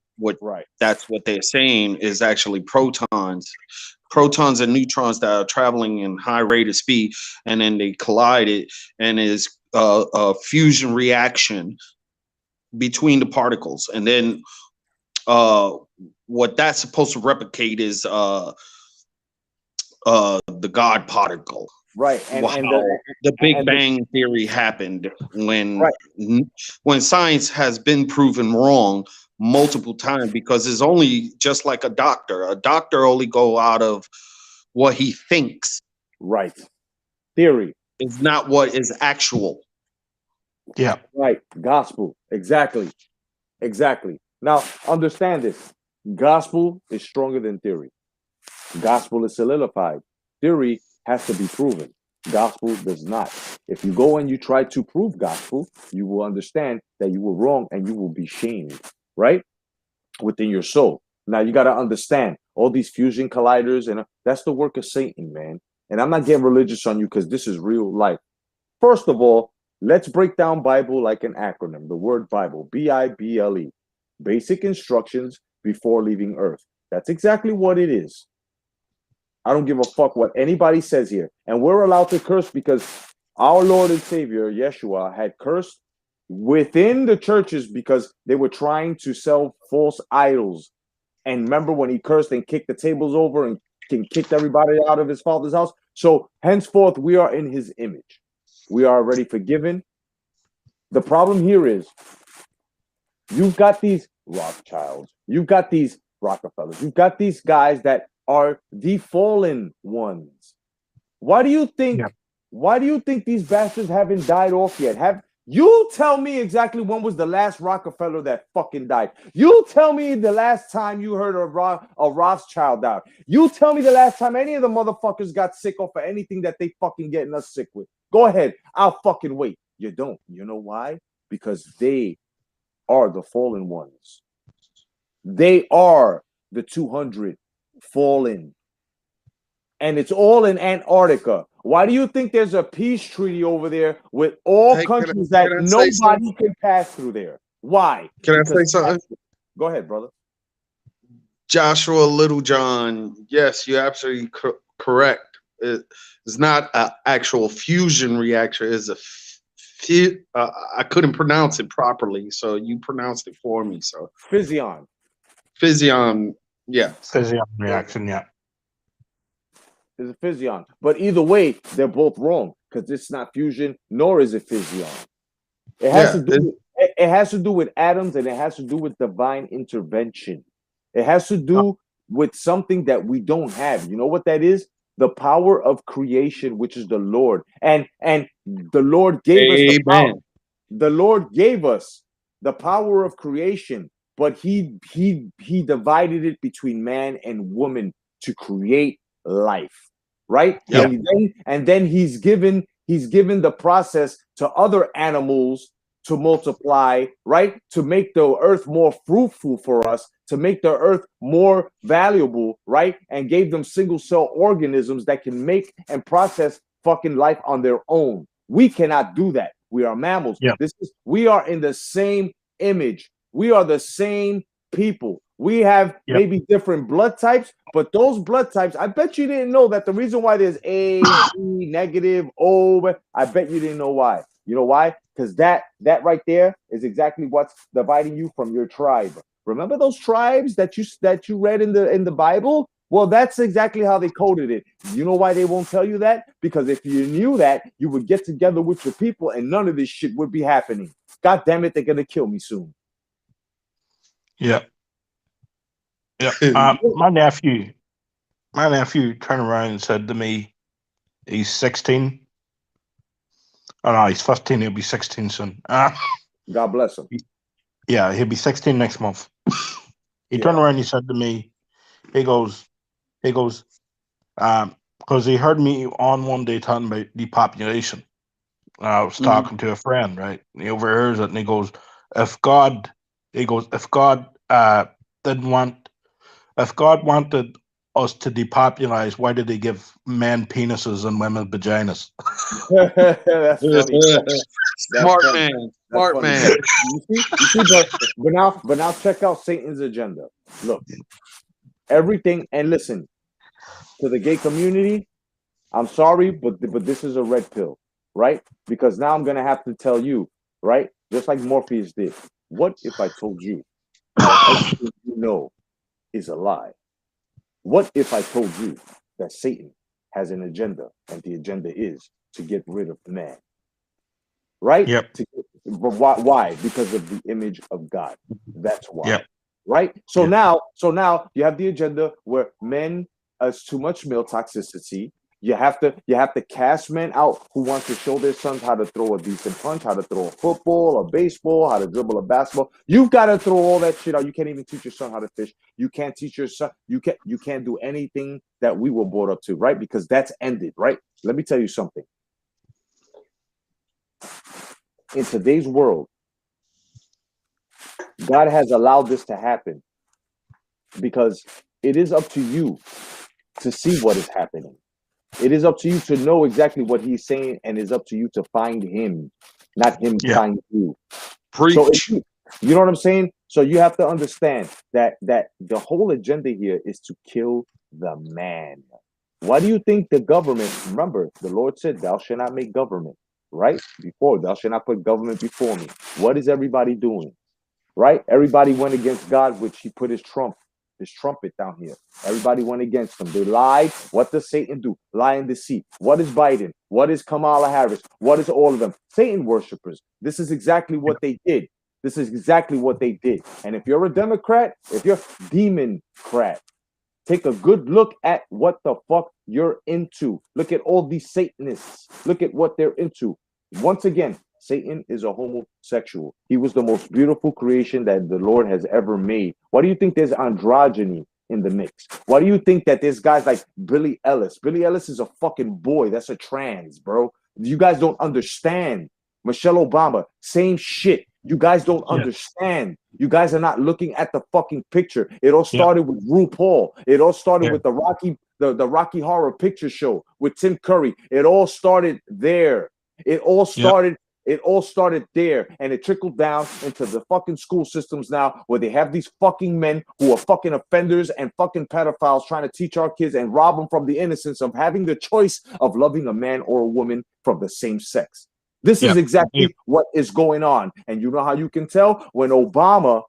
E: That's what they're saying is actually protons and neutrons that are traveling in high rate of speed, and then they collided, and is a fusion reaction between the particles, and then what that's supposed to replicate is the God particle.
B: Right. And
E: the Big Bang theory happened when science has been proven wrong multiple times, because it's only just like a doctor. A doctor only go out of what he thinks.
B: Right. Theory
E: is not what is actual.
F: Yeah.
B: Right. Gospel. Exactly. Exactly. Now, understand this. Gospel is stronger than theory. Gospel is solidified. Theory has to be proven. Gospel does not. If you go and you try to prove gospel, you will understand that you were wrong and you will be shamed, right? Within your soul. Now you got to understand all these fusion colliders, and that's the work of Satan, man. And I'm not getting religious on you because this is real life. First of all, let's break down Bible like an acronym. The word Bible, Bible, basic instructions before leaving earth. That's exactly what it is. I don't give a fuck what anybody says here. And we're allowed to curse because our Lord and Savior, Yeshua, had cursed within the churches because they were trying to sell false idols. And remember when he cursed and kicked the tables over and kicked everybody out of his father's house? So henceforth, we are in his image. We are already forgiven. The problem here is you've got these Rothschilds, you've got these Rockefellers, you've got these guys that are the fallen ones. Why do you think?
F: Yeah.
B: Why do you think these bastards haven't died off yet? Have you tell me exactly when was the last Rockefeller that fucking died? You tell me the last time you heard a Rothschild out. You tell me the last time any of the motherfuckers got sick off of anything that they fucking getting us sick with. Go ahead, I'll fucking wait. You don't. You know why? Because they are the fallen ones. They are the 200 fallen. And it's all in Antarctica. Why do you think there's a peace treaty over there with all countries that nobody can pass through there? Why?
E: Can I say something?
B: Go ahead, brother.
E: Joshua Littlejohn, yes, you're absolutely correct. It's not an actual fusion reactor. It's a I couldn't pronounce it properly, so you pronounced it for me. So
B: Fission.
E: Yeah.
F: Fission reaction, yeah.
B: It's a fission. But either way, they're both wrong because it's not fusion, nor is it fission. It has to do with atoms, and it has to do with divine intervention. It has to do with something that we don't have. You know what that is? The power of creation, which is the Lord. And the Lord gave us the power. The Lord gave us the power of creation, but he divided it between man and woman to create life, right?
F: Yeah.
B: And then he's given the process to other animals to multiply, right? To make the earth more fruitful for us, to make the earth more valuable, right? And gave them single cell organisms that can make and process fucking life on their own. We cannot do that. We are mammals.
F: Yeah.
B: We are in the same image. We are the same people. We have maybe different blood types, but those blood types, I bet you didn't know that the reason why there's A, B, negative, O, I bet you didn't know why. You know why? Because that right there is exactly what's dividing you from your tribe. Remember those tribes that you read in the Bible? Well, that's exactly how they coded it. You know why they won't tell you that? Because if you knew that, you would get together with your people and none of this shit would be happening. God damn it, they're gonna kill me soon.
F: Yeah. Yeah. My nephew turned around and said to me, he's 16. Oh no, he's 15. He'll be 16 soon.
B: God bless him.
F: Yeah, he'll be 16 next month. He turned around and he said to me, he goes, because he heard me on one day talking about depopulation. I was talking to a friend, right? And he overhears it and he goes, if God wanted us to depopulize, why did he give men penises and women vaginas?
B: That's funny.
E: Smart man. Smart man.
B: You see, but now check out Satan's agenda. Look, everything, and listen to the gay community. I'm sorry, but this is a red pill, right? Because now I'm gonna have to tell you, right? Just like Morpheus did. What if I told you that everything you know is a lie? What if I told you that Satan has an agenda, and the agenda is to get rid of man? Right?
F: Yep.
B: Why? Because of the image of God. That's why.
F: Yep.
B: Right? So now you have the agenda where men has too much male toxicity, You have to cast men out who want to show their sons how to throw a decent punch, how to throw a football, a baseball, how to dribble a basketball. You've got to throw all that shit out. You can't even teach your son how to fish. You can't teach your son. You can't do anything that we were brought up to, right? Because that's ended, right? Let me tell you something. In today's world, God has allowed this to happen because it is up to you to see what is happening. It is up to you to know exactly what he's saying, and it's up to you to find him, not him
F: Yeah.
B: find you.
E: Preach.
B: So you know what I'm saying? So you have to understand that the whole agenda here is to kill the man. Why do you think the government, remember, the Lord said, thou shalt not make government, right? Before, thou shalt not put government before me. What is everybody doing? Right? Everybody went against God, which he put his trumpet down here. Everybody went against him. They lied. What does Satan do? Lie and deceit. What is Biden? What is Kamala Harris? What is all of them? Satan worshipers. This is exactly what they did. This is exactly what they did. And if you're a Democrat, if you're demon-crat, take a good look at what the fuck you're into. Look at all these Satanists. Look at what they're into. Once again, Satan is a homosexual. He was the most beautiful creation that the Lord has ever made. Why do you think there's androgyny in the mix? Why do you think that there's guys like Billy Ellis? Billy Ellis is a fucking boy. That's a trans, bro. You guys don't understand. Michelle Obama, same shit. You guys don't understand. You guys are not looking at the fucking picture. It all started with RuPaul. It all started with the Rocky Horror Picture Show with Tim Curry. It all started there. It all started there, and it trickled down into the fucking school systems now, where they have these fucking men who are fucking offenders and fucking pedophiles trying to teach our kids and rob them from the innocence of having the choice of loving a man or a woman from the same sex. This is exactly what is going on. And you know how you can tell? When Obama,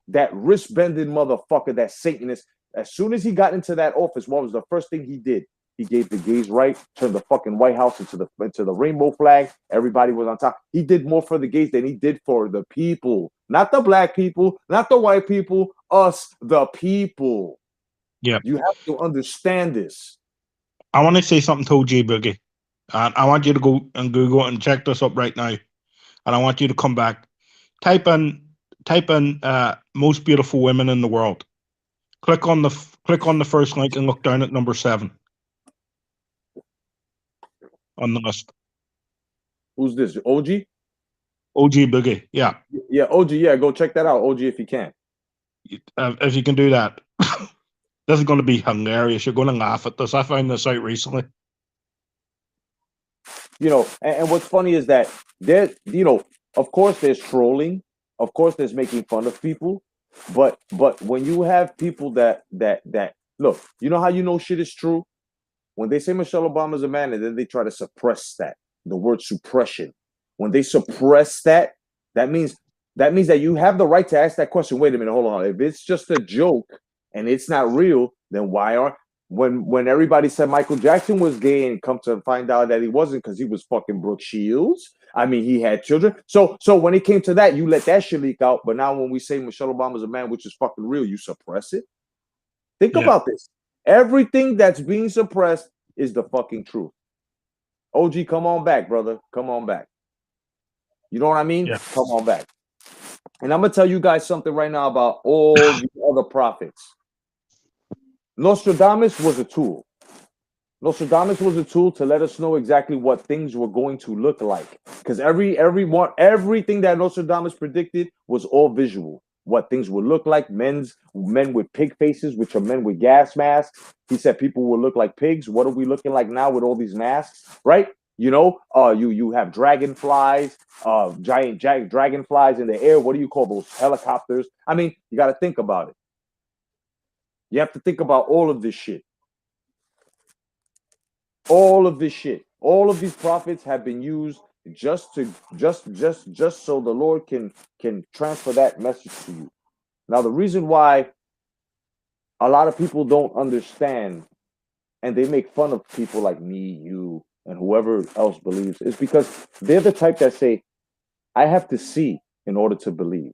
B: that wrist-bending motherfucker, that Satanist, as soon as he got into that office, what was the first thing he did? He gave the gays right, turned the fucking White House into the rainbow flag. Everybody was on top. He did more for the gays than he did for the people. Not the black people, not the white people, us, the people.
F: Yeah.
B: You have to understand this.
F: I want to say something to OG Boogie. And I want you to go and Google and check this up right now. And I want you to come back. Type in most beautiful women in the world. Click on the first link and look down at number 7 on the list.
B: Who's this? OG?
F: OG Boogie. Yeah.
B: Yeah, OG. Yeah, go check that out, OG, if you can.
F: If you can do that. This is going to be hilarious. You're going to laugh at this. I found this out recently.
B: You know, and what's funny is that there, you know, of course there's trolling, of course there's making fun of people, but when you have people that look, you know how you know shit is true? When they say Michelle Obama is a man, and then they try to suppress that, the word suppression. When they suppress that, that means that you have the right to ask that question. Wait a minute, hold on. If it's just a joke and it's not real, then why are when everybody said Michael Jackson was gay and come to find out that he wasn't because he was fucking Brooke Shields. I mean, he had children. So when it came to that, you let that shit leak out. But now when we say Michelle Obama's a man, which is fucking real, you suppress it. Think about this. Everything that's being suppressed is the fucking truth. OG, come on back, brother. Come on back. You know what I mean?
F: Yeah.
B: Come on back. And I'm going to tell you guys something right now about all the other prophets. Nostradamus was a tool. Nostradamus was a tool to let us know exactly what things were going to look like. Because everything that Nostradamus predicted was all visual. What things would look like, men with pig faces, which are men with gas masks. He said people will look like pigs. What are we looking like now with all these masks, right? You know, you have dragonflies, giant dragonflies in the air. What do you call those? Helicopters. I mean, you got to think about it. You have to think about all of this shit. All of this shit. All of these prophets have been used just so the Lord can transfer that message to you. Now, the reason why a lot of people don't understand and they make fun of people like me, you, and whoever else believes is because they're the type that say, I have to see in order to believe.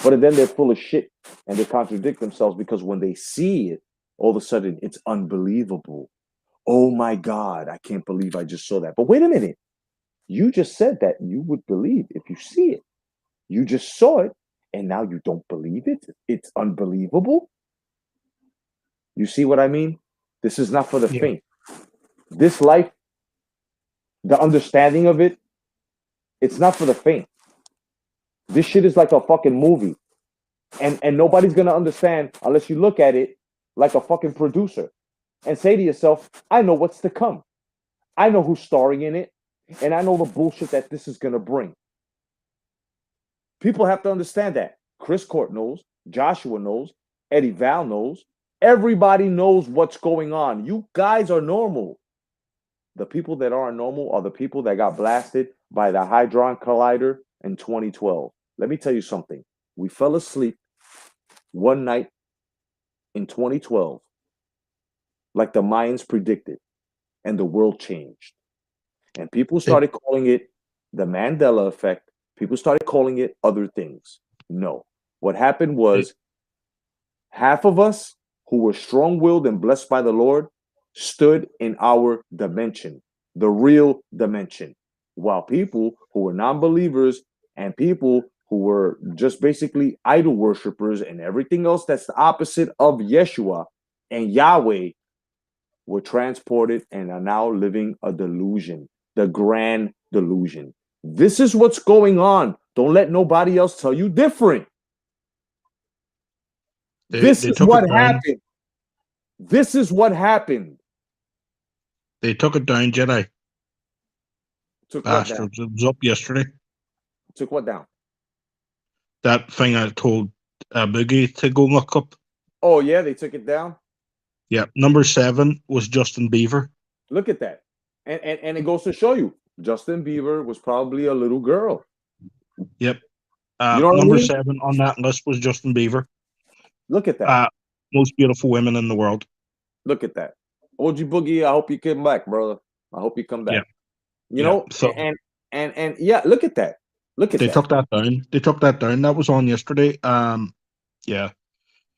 B: But then they're full of shit and they contradict themselves because when they see it, all of a sudden it's unbelievable. Oh my God, I can't believe I just saw that. But wait a minute. You just said that you would believe if you see it. You just saw it, and now you don't believe it? It's unbelievable. You see what I mean? This is not for the
F: Yeah.
B: faint. This life, the understanding of it, it's not for the faint. This shit is like a fucking movie. And nobody's gonna understand unless you look at it like a fucking producer and say to yourself, I know what's to come. I know who's starring in it, and I know the bullshit that this is gonna bring. People have to understand that. Chris Court knows, Joshua knows, Eddie Val knows. Everybody knows what's going on. You guys are normal. The people that aren't normal are the people that got blasted by the Hadron Collider in 2012. Let me tell you something. We fell asleep one night in 2012, like the Mayans predicted, and the world changed. And people started calling it the Mandela effect. People started calling it other things. No. What happened was half of us who were strong-willed and blessed by the Lord stood in our dimension, the real dimension, while people who were non-believers and people who were just basically idol worshipers and everything else that's the opposite of Yeshua and Yahweh were transported and are now living a delusion, the grand delusion. This is what's going on. Don't let nobody else tell you different. This
F: They
B: is
F: took it
B: what
F: down.
B: happened. This is what happened.
F: They took it down, Jedi.
B: Took what down?
F: Bastards. It was up yesterday.
B: Took what down?
F: That thing I told Boogie to go look up.
B: Oh, yeah, they took it down?
F: Yeah. Number 7 was Justin Bieber.
B: Look at that. And it goes to show you, Justin Bieber was probably a little girl.
F: Yep.
B: You know what
F: Number
B: I mean?
F: 7 on that list was Justin Bieber.
B: Look at that.
F: Most beautiful women in the world.
B: Look at that. OG Boogie, I hope you come back, brother. I hope you come back.
F: Yeah.
B: You know,
F: so
B: and yeah, look at that. Look at
F: they
B: that.
F: took that down. They took that down. That was on yesterday. Yeah.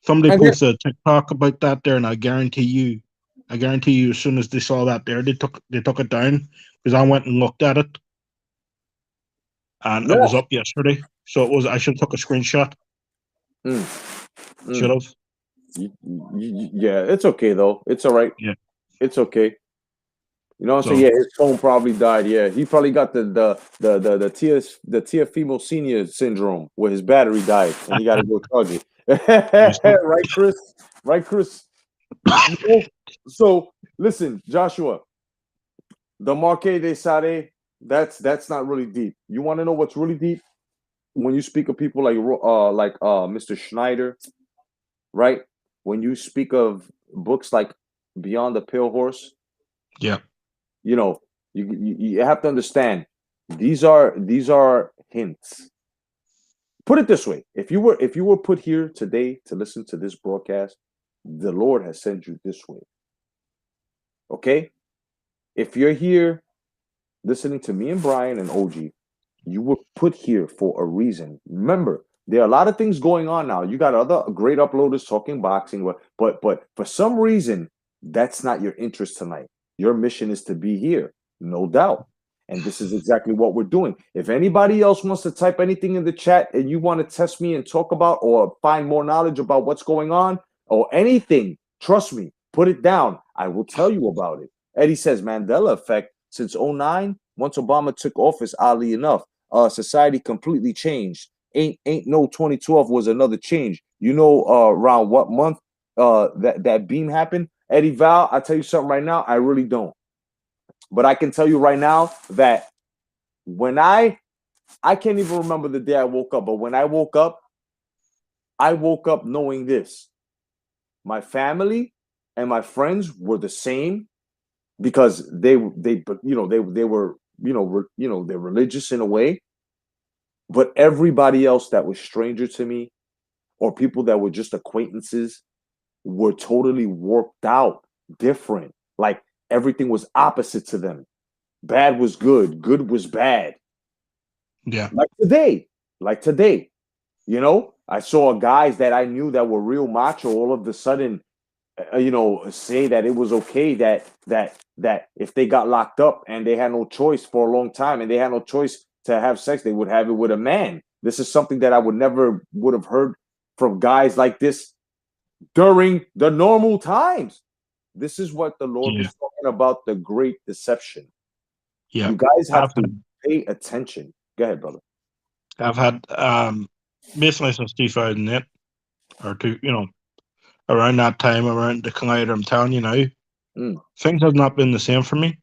F: Somebody
B: And
F: posted a TikTok about that there, and I guarantee you, as soon as they saw that there, they took it down because I went and looked at it, and it was up yesterday. So it was. I should have took a screenshot. Should have.
B: Yeah, it's okay though. It's all right.
F: Yeah.
B: It's okay. You know what I'm
F: So-
B: saying? Yeah, his phone probably died. Yeah, he probably got the Tiafimo Senior syndrome where his battery died and he got to go charge it. Right, Chris? Right, Chris? You know? So listen, Joshua, the Marquis de Sade, that's not really deep. You want to know what's really deep? When you speak of people like Mr. Schneider, right? When you speak of books like Beyond the Pale Horse,
F: yeah.
B: you know, you have to understand these are hints. Put it this way: if you were put here today to listen to this broadcast, the Lord has sent you this way. Okay? If you're here listening to me and Brian and OG, you were put here for a reason. Remember, there are a lot of things going on now. You got other great uploaders talking boxing, but for some reason, that's not your interest tonight. Your mission is to be here, no doubt. And this is exactly what we're doing. If anybody else wants to type anything in the chat and you want to test me and talk about or find more knowledge about what's going on or anything, trust me, put it down. I will tell you about it. Eddie says Mandela effect since 2009, once Obama took office, oddly enough, society completely changed. Ain't no 2012 was another change. You know around what month that beam happened? Eddie Val, I tell you something right now, I really don't. But I can tell you right now that when I can't even remember the day I woke up, but when I woke up knowing this. My family and my friends were the same because they were they're religious in a way. But everybody else that was stranger to me or people that were just acquaintances were totally warped out, different. Like everything was opposite to them. Bad was good, good was bad.
F: Yeah.
B: Like today, you know, I saw guys that I knew that were real macho all of a sudden say that it was okay that if they got locked up and they had no choice for a long time and they had no choice to have sex, they would have it with a man. This is something that I would have heard from guys like this during the normal times. This is what the Lord was talking about, the great deception.
F: Yeah.
B: You guys have to pay attention. Go ahead, brother.
F: I've had basically since 2008 or two, around that time, around the collider, I'm telling you now, things have not been the same for me.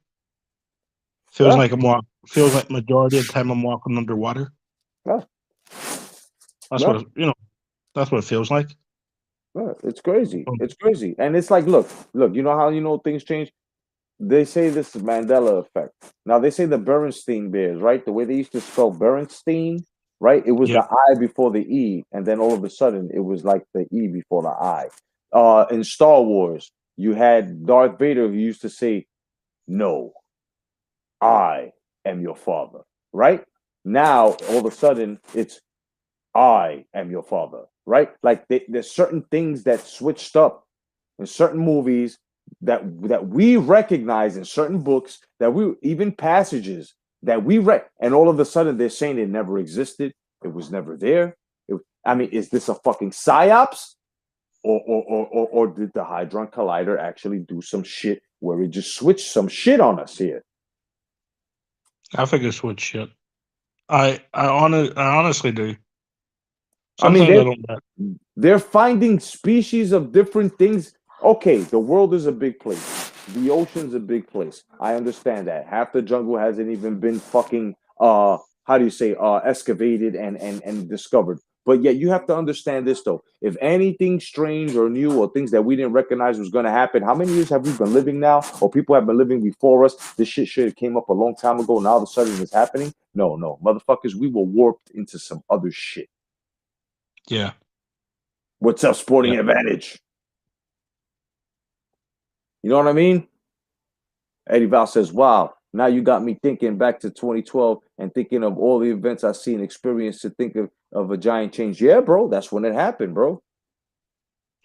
F: Feels like majority of the time I'm walking underwater. That's what that's what it feels like.
B: It's crazy. It's crazy. And it's like, look, you know how things change? They say this is Mandela effect. Now they say the Berenstein Bears, right? The way they used to spell Berenstein, right? It was the I before the E, and then all of a sudden it was like the E before the I. In Star Wars, you had Darth Vader who used to say, "No, I am your father." Right? Now all of a sudden it's I am your father. Right? Like there's certain things that switched up in certain movies that we recognize, in certain books, that we even passages that we read, and all of a sudden they're saying it never existed, it was never there. Is this a fucking psyops, or did the Hadron Collider actually do some shit where it just switched some shit on us here?
F: I think it switched shit. I honestly do. Sometimes
B: they're finding species of different things. Okay, the world is a big place. The ocean's a big place. I understand that. Half the jungle hasn't even been fucking excavated and discovered. But yet you have to understand this though. If anything strange or new or things that we didn't recognize was going to happen, how many years have we been living now? Or people have been living before us? This shit should have came up a long time ago. Now all of a sudden it's happening. No, motherfuckers, we were warped into some other shit.
F: Yeah.
B: What's up, Sporting Advantage? You know what I mean? Eddie Val says, wow, now you got me thinking back to 2012 and thinking of all the events I've seen, experienced, to think of a giant change. Yeah, bro, that's when it happened, bro.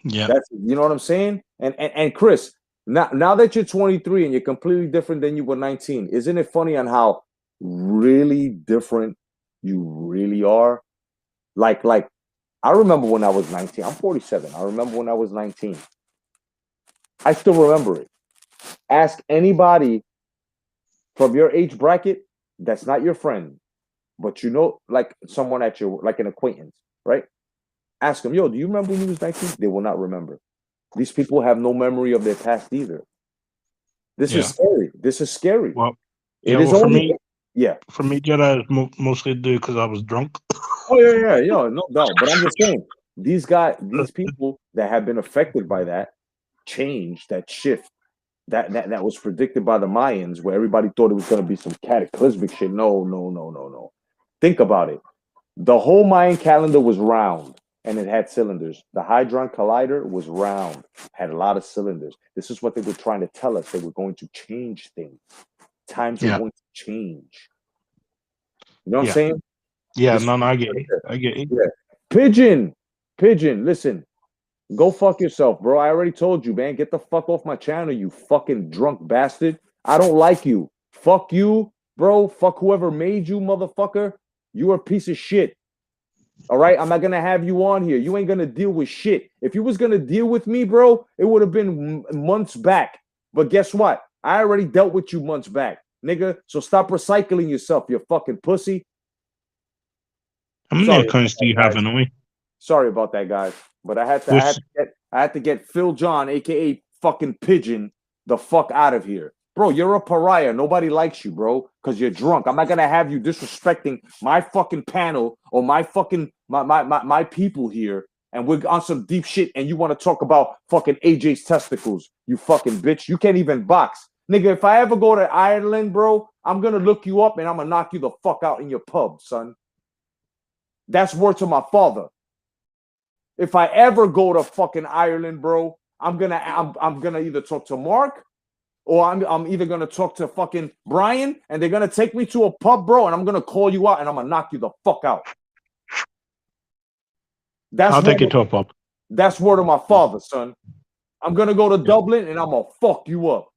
F: Yeah.
B: You know what I'm saying? And Chris, now that you're 23 and you're completely different than you were 19, isn't it funny on how really different you really are? Like, I remember when I was 19. I'm 47. I remember when I was 19. I still remember it. Ask anybody from your age bracket that's not your friend, but like someone at your, like an acquaintance, right? Ask them, yo, do you remember when you was 19? They will not remember. These people have no memory of their past either. This is scary. This is scary.
F: Well,
B: for me,
F: For me, Jedi is mostly due because I was drunk.
B: Oh yeah, no doubt. But I'm just saying, these people that have been affected by that change, that shift, that was predicted by the Mayans, where everybody thought it was going to be some cataclysmic shit. No. Think about it. The whole Mayan calendar was round and it had cylinders. The Hadron Collider was round, had a lot of cylinders. This is what they were trying to tell us. They were going to change things. Times are going to change. You know what I'm saying?
F: Yeah, I get it. I get it.
B: Yeah. Pigeon, listen. Go fuck yourself, bro. I already told you, man. Get the fuck off my channel, you fucking drunk bastard. I don't like you. Fuck you, bro. Fuck whoever made you, motherfucker. You are a piece of shit. All right? I'm not going to have you on here. You ain't going to deal with shit. If you was going to deal with me, bro, it would have been months back. But guess what? I already dealt with you months back, nigga. So stop recycling yourself, you fucking pussy.
F: How many accounts do you have anyway?
B: Sorry about that, guys. But I had to get Phil John, aka fucking Pigeon, the fuck out of here. Bro, you're a pariah. Nobody likes you, bro, because you're drunk. I'm not gonna have you disrespecting my fucking panel or my fucking my people here. And we're on some deep shit, and you want to talk about fucking AJ's testicles, you fucking bitch. You can't even box. Nigga, if I ever go to Ireland, bro, I'm gonna look you up and I'm gonna knock you the fuck out in your pub, son. That's word to my father. If I ever go to fucking Ireland, bro, I'm gonna either talk to Mark or I'm either gonna talk to fucking Brian, and they're gonna take me to a pub, bro, and I'm gonna call you out and I'm gonna knock you the fuck out.
F: I'll take you to a pub.
B: That's word of my father, son. I'm gonna go to Dublin and I'm gonna fuck you up.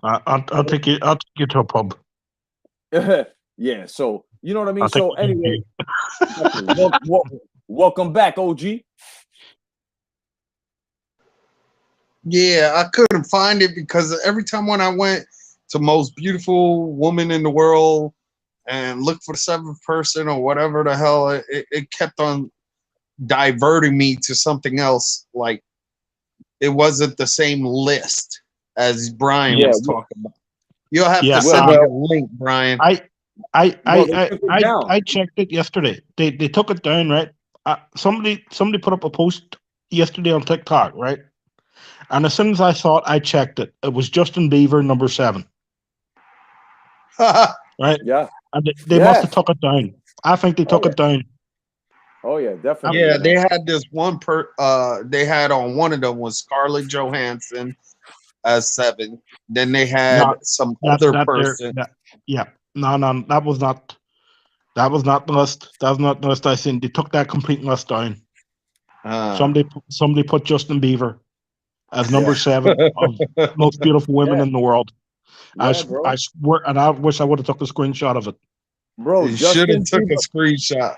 F: I'll take you. I'll take you to a pub.
B: Yeah, so you know what I mean.
F: I'll take
B: So
F: you to a
B: anyway,
F: pub.
B: welcome back, OG.
E: Yeah, I couldn't find it because every time when I went to most beautiful woman in the world and looked for the seventh person or whatever the hell, it kept on diverting me to something else. Like it wasn't the same list as Brian
B: Yeah,
E: was talking about. You'll have
F: Yeah,
E: to send
B: well,
E: me the link, Brian.
F: I checked it yesterday. They took it down, right? Somebody put up a post yesterday on TikTok, right? And as soon as I saw it, I checked it. It was Justin Bieber, number 7, right?
B: yeah,
F: And they must have took it down. I think they
B: Oh,
F: took it down.
B: oh yeah, definitely.
E: Yeah,
B: man.
E: they had this one they had on one of them was Scarlett Johansson as 7. Then they had
F: Not
E: some
F: that
E: other
F: that there.
E: person.
F: Yeah, no, that was not. That was not the list. That was not the list I seen. They took that complete list down. Somebody put Justin Bieber as number 7 of most beautiful women
B: Yeah.
F: in the world.
B: Yeah, bro.
F: I swear, and I wish I would have took a screenshot of it.
B: Bro,
E: You should have
B: Justin
E: took a
B: Bieber,
E: screenshot.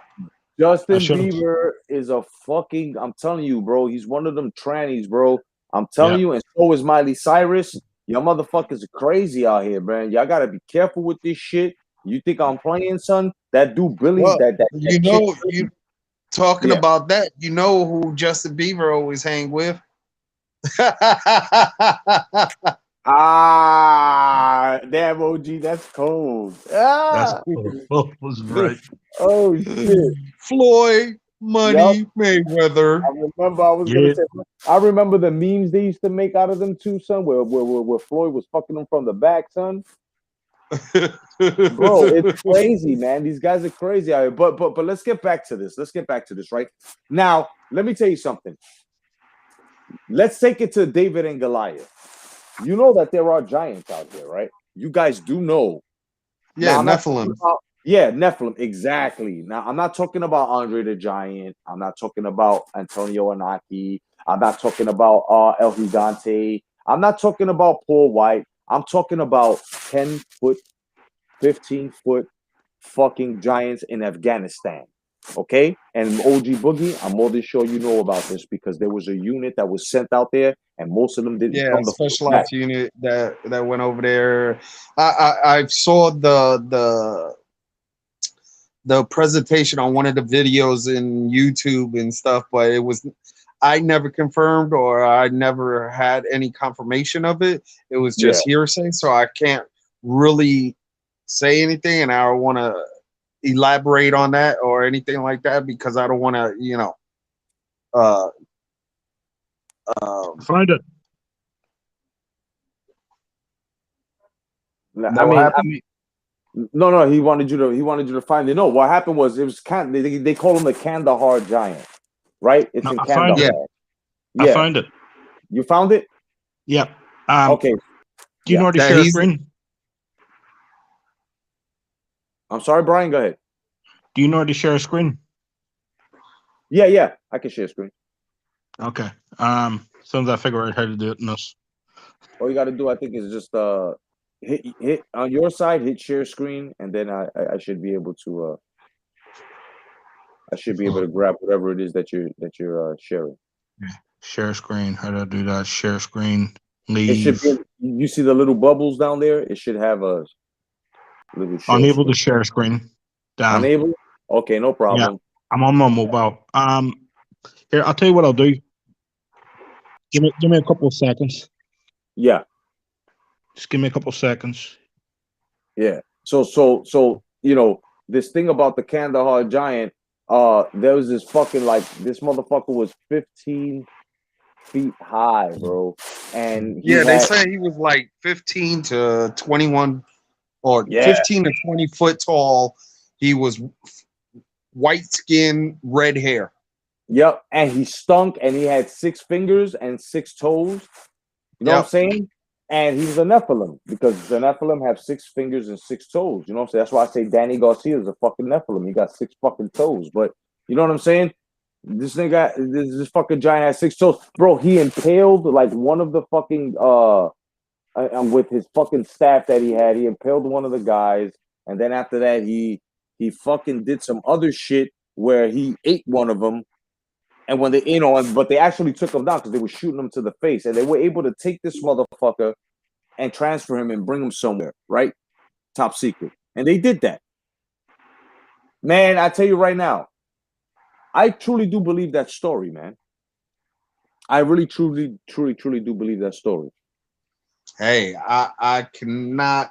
B: Justin
F: should've.
B: Bieber is a fucking. I'm telling you, bro. He's one of them trannies, bro. I'm telling
F: Yeah.
B: you, and so is Miley Cyrus. Y'all motherfuckers are crazy out here, man. Y'all gotta be careful with this shit. You think I'm playing, son? That dude Billy,
E: Well,
B: that
E: you
B: chick
E: know,
B: Billy-
E: you talking
B: Yeah.
E: about that, you know who Justin Bieber always hang with?
B: Ah, damn, OG, that's cold.
F: That's
B: Ah,
F: was right.
B: oh shit.
E: Floyd Money
B: Yup.
E: Mayweather.
B: I remember I was gonna
F: Yeah.
B: say. I remember the memes they used to make out of them too, son. Where Floyd was fucking them from the back, son. Bro, it's crazy, man. These guys are crazy out here. But let's get back to this. Let's get back to this, right? Now, let me tell you something. Let's take it to David and Goliath. You know that there are giants out there, right? You guys do know.
E: Yeah,
B: Now, I'm not talking
E: Nephilim.
B: about- yeah, Nephilim, exactly. Now, I'm not talking about Andre the Giant. I'm not talking about Antonio Anaki. I'm not talking about El Gigante. I'm not talking about Paul White. I'm talking about 10-foot, 15-foot fucking giants in Afghanistan. Okay? And OG Boogie, I'm more than sure you know about this because there was a unit that was sent out there and most of them didn't
E: Yeah,
B: come the fuck back.
E: specialized unit that went over there. I saw the presentation on one of the videos in YouTube and stuff, but I never confirmed or I never had any confirmation of it. It was just hearsay, so I can't really say anything, and I don't want to elaborate on that or anything like that because I don't want to,
F: Find it.
B: I mean, no. He wanted you to find it. No, what happened was it was they call him the Kandahar giant, right? It's in
F: I found
B: Kandahar.
F: it.
B: Yeah.
F: I found it.
B: You found it?
F: Yeah.
B: Okay.
F: Do you know how to share a screen?
B: I'm sorry, Brian. Go ahead.
F: Do you know how to share a screen?
B: Yeah. I can share a screen.
F: Okay. As soon as I figure out how to do it in this.
B: All you got to do, I think, is just hit on your side, hit share screen, and then I should be able to grab whatever it is that you're sharing.
F: Share screen. How do I do that? Share screen.
B: It should
F: Leave.
B: be. You see the little bubbles down there? It should have a little share
F: Unable
B: screen.
F: to share screen. Damn.
B: Unable? Okay, no problem.
F: Yeah, I'm on my mobile. Here, I'll tell you what I'll do. Give me a couple of seconds.
B: Yeah.
F: Just give me a couple of seconds.
B: Yeah. So this thing about the Kandahar giant, there was this fucking this motherfucker was 15 feet high, bro. And
E: they say he was like 15 to 21 or 15 to 20 foot tall. He was white skin, red hair.
B: Yep. And he stunk and he had 6 fingers and 6 toes. You know what I'm saying? And he's a Nephilim because the Nephilim have 6 fingers and 6 toes. You know what I'm saying? That's why I say Danny Garcia is a fucking Nephilim. He got 6 fucking toes. But you know what I'm saying? This fucking giant has 6 toes, bro. He impaled like one of the fucking with his fucking staff that he had. He impaled one of the guys, and then after that, he fucking did some other shit where he ate one of them. And when they, but they actually took him down because they were shooting him to the face, and they were able to take this motherfucker and transfer him and bring him somewhere, right? Top secret, and they did that. Man, I tell you right now, I truly do believe that story, man. I really, truly do believe that story.
E: Hey, I cannot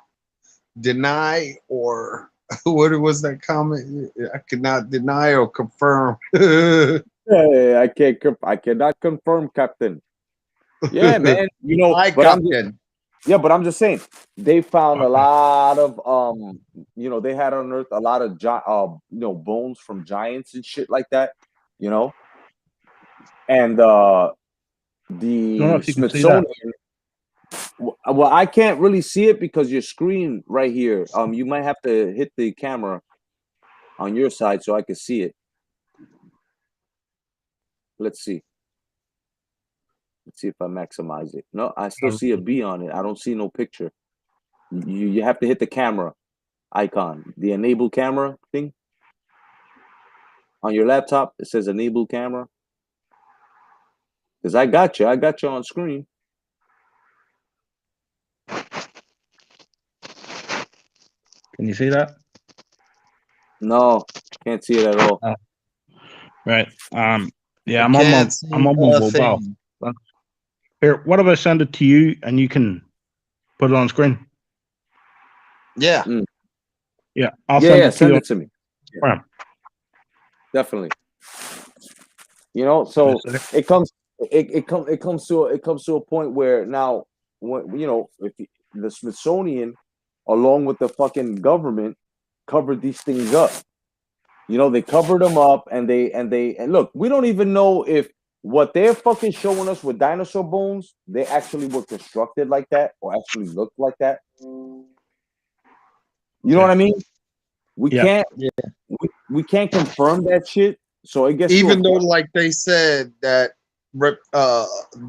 E: deny or what was that comment? I cannot deny or confirm.
B: Hey, I cannot confirm, Captain. Yeah, man.
E: I
B: But
E: Captain.
B: but I'm just saying they found a lot of they had unearthed a lot of bones from giants and shit like that, and the Smithsonian. Well, I can't really see it because your screen right here. You might have to hit the camera on your side so I can see it. Let's see. Let's see if I maximize it. No, I still see a B on it. I don't see no picture. You have to hit the camera icon, the enable camera thing on your laptop. It says enable camera. Because I got you on screen.
F: Can you see that?
B: No, can't see it at all.
F: Right. Yeah, I'm on my mobile. Here, what if I send it to you and you can put it on screen?
E: Yeah.
F: Yeah, I'll send it to
B: send
F: you.
B: it to me.
F: Yeah.
B: Definitely. So it comes to a point where now, if the Smithsonian, along with the fucking government, covered these things up. They covered them up, and look, we don't even know if what they're fucking showing us with dinosaur bones, they actually were constructed like that or actually looked like that. You know what I mean? We can't confirm that shit. So it gets
E: even though, like they said that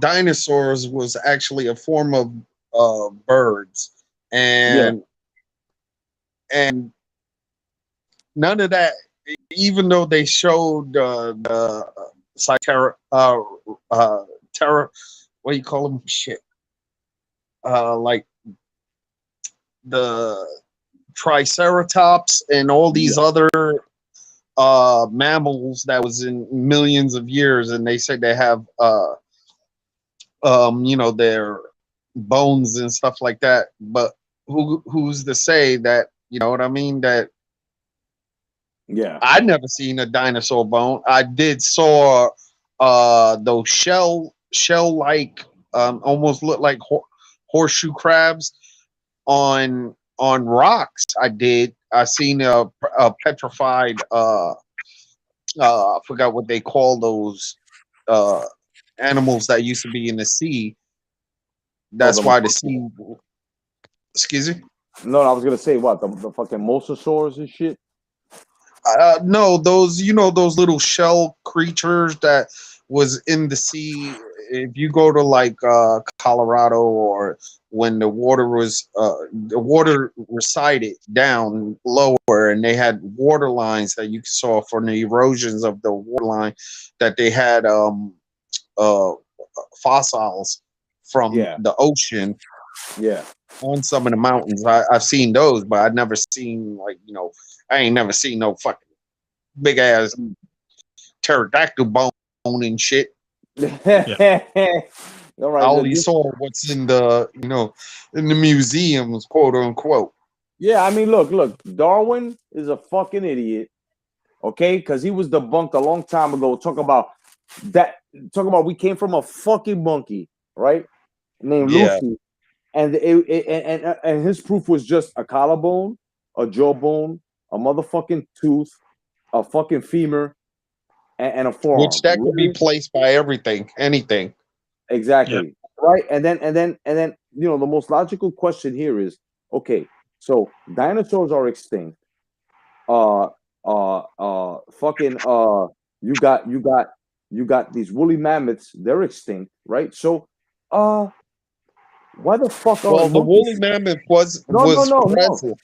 E: dinosaurs was actually a form of birds, and none of that. Even though they showed the terror, what do you call them? Shit, like the Triceratops and all these other mammals that was in millions of years, and they said they have their bones and stuff like that. But who's to say that, you know what I mean, that I never seen a dinosaur bone. I did saw those shell like almost look like horseshoe crabs on rocks. I seen a petrified I forgot what they call those animals that used to be in the sea. That's why the sea. Excuse me.
B: No, I was gonna say what the fucking mosasaurs and shit.
E: No, those those little shell creatures that was in the sea. If you go to like Colorado, or when the water receded down lower, and they had water lines that you saw from the erosions of the water line, that they had fossils from the ocean.
B: Yeah.
E: On some of the mountains, I've seen those, but I've never seen I ain't never seen no fucking big ass pterodactyl bone and shit.
B: All right,
E: I only saw what's in the in the museums, quote unquote.
B: Yeah, I mean, look, Darwin is a fucking idiot. Okay, because he was debunked a long time ago. Talking about we came from a fucking monkey, right? Named Lucy. And and his proof was just a collarbone, a jawbone, a motherfucking tooth, a fucking femur, and a forearm.
E: Which that could be placed by anything.
B: Exactly. Right. And then the most logical question here is, okay, so dinosaurs are extinct. Fucking You got these woolly mammoths. They're extinct, right? So, why the fuck
E: Well,
B: aren't
E: the woolly
B: monkeys?
E: mammoth
B: No,
E: was
B: no, no, no.
E: present.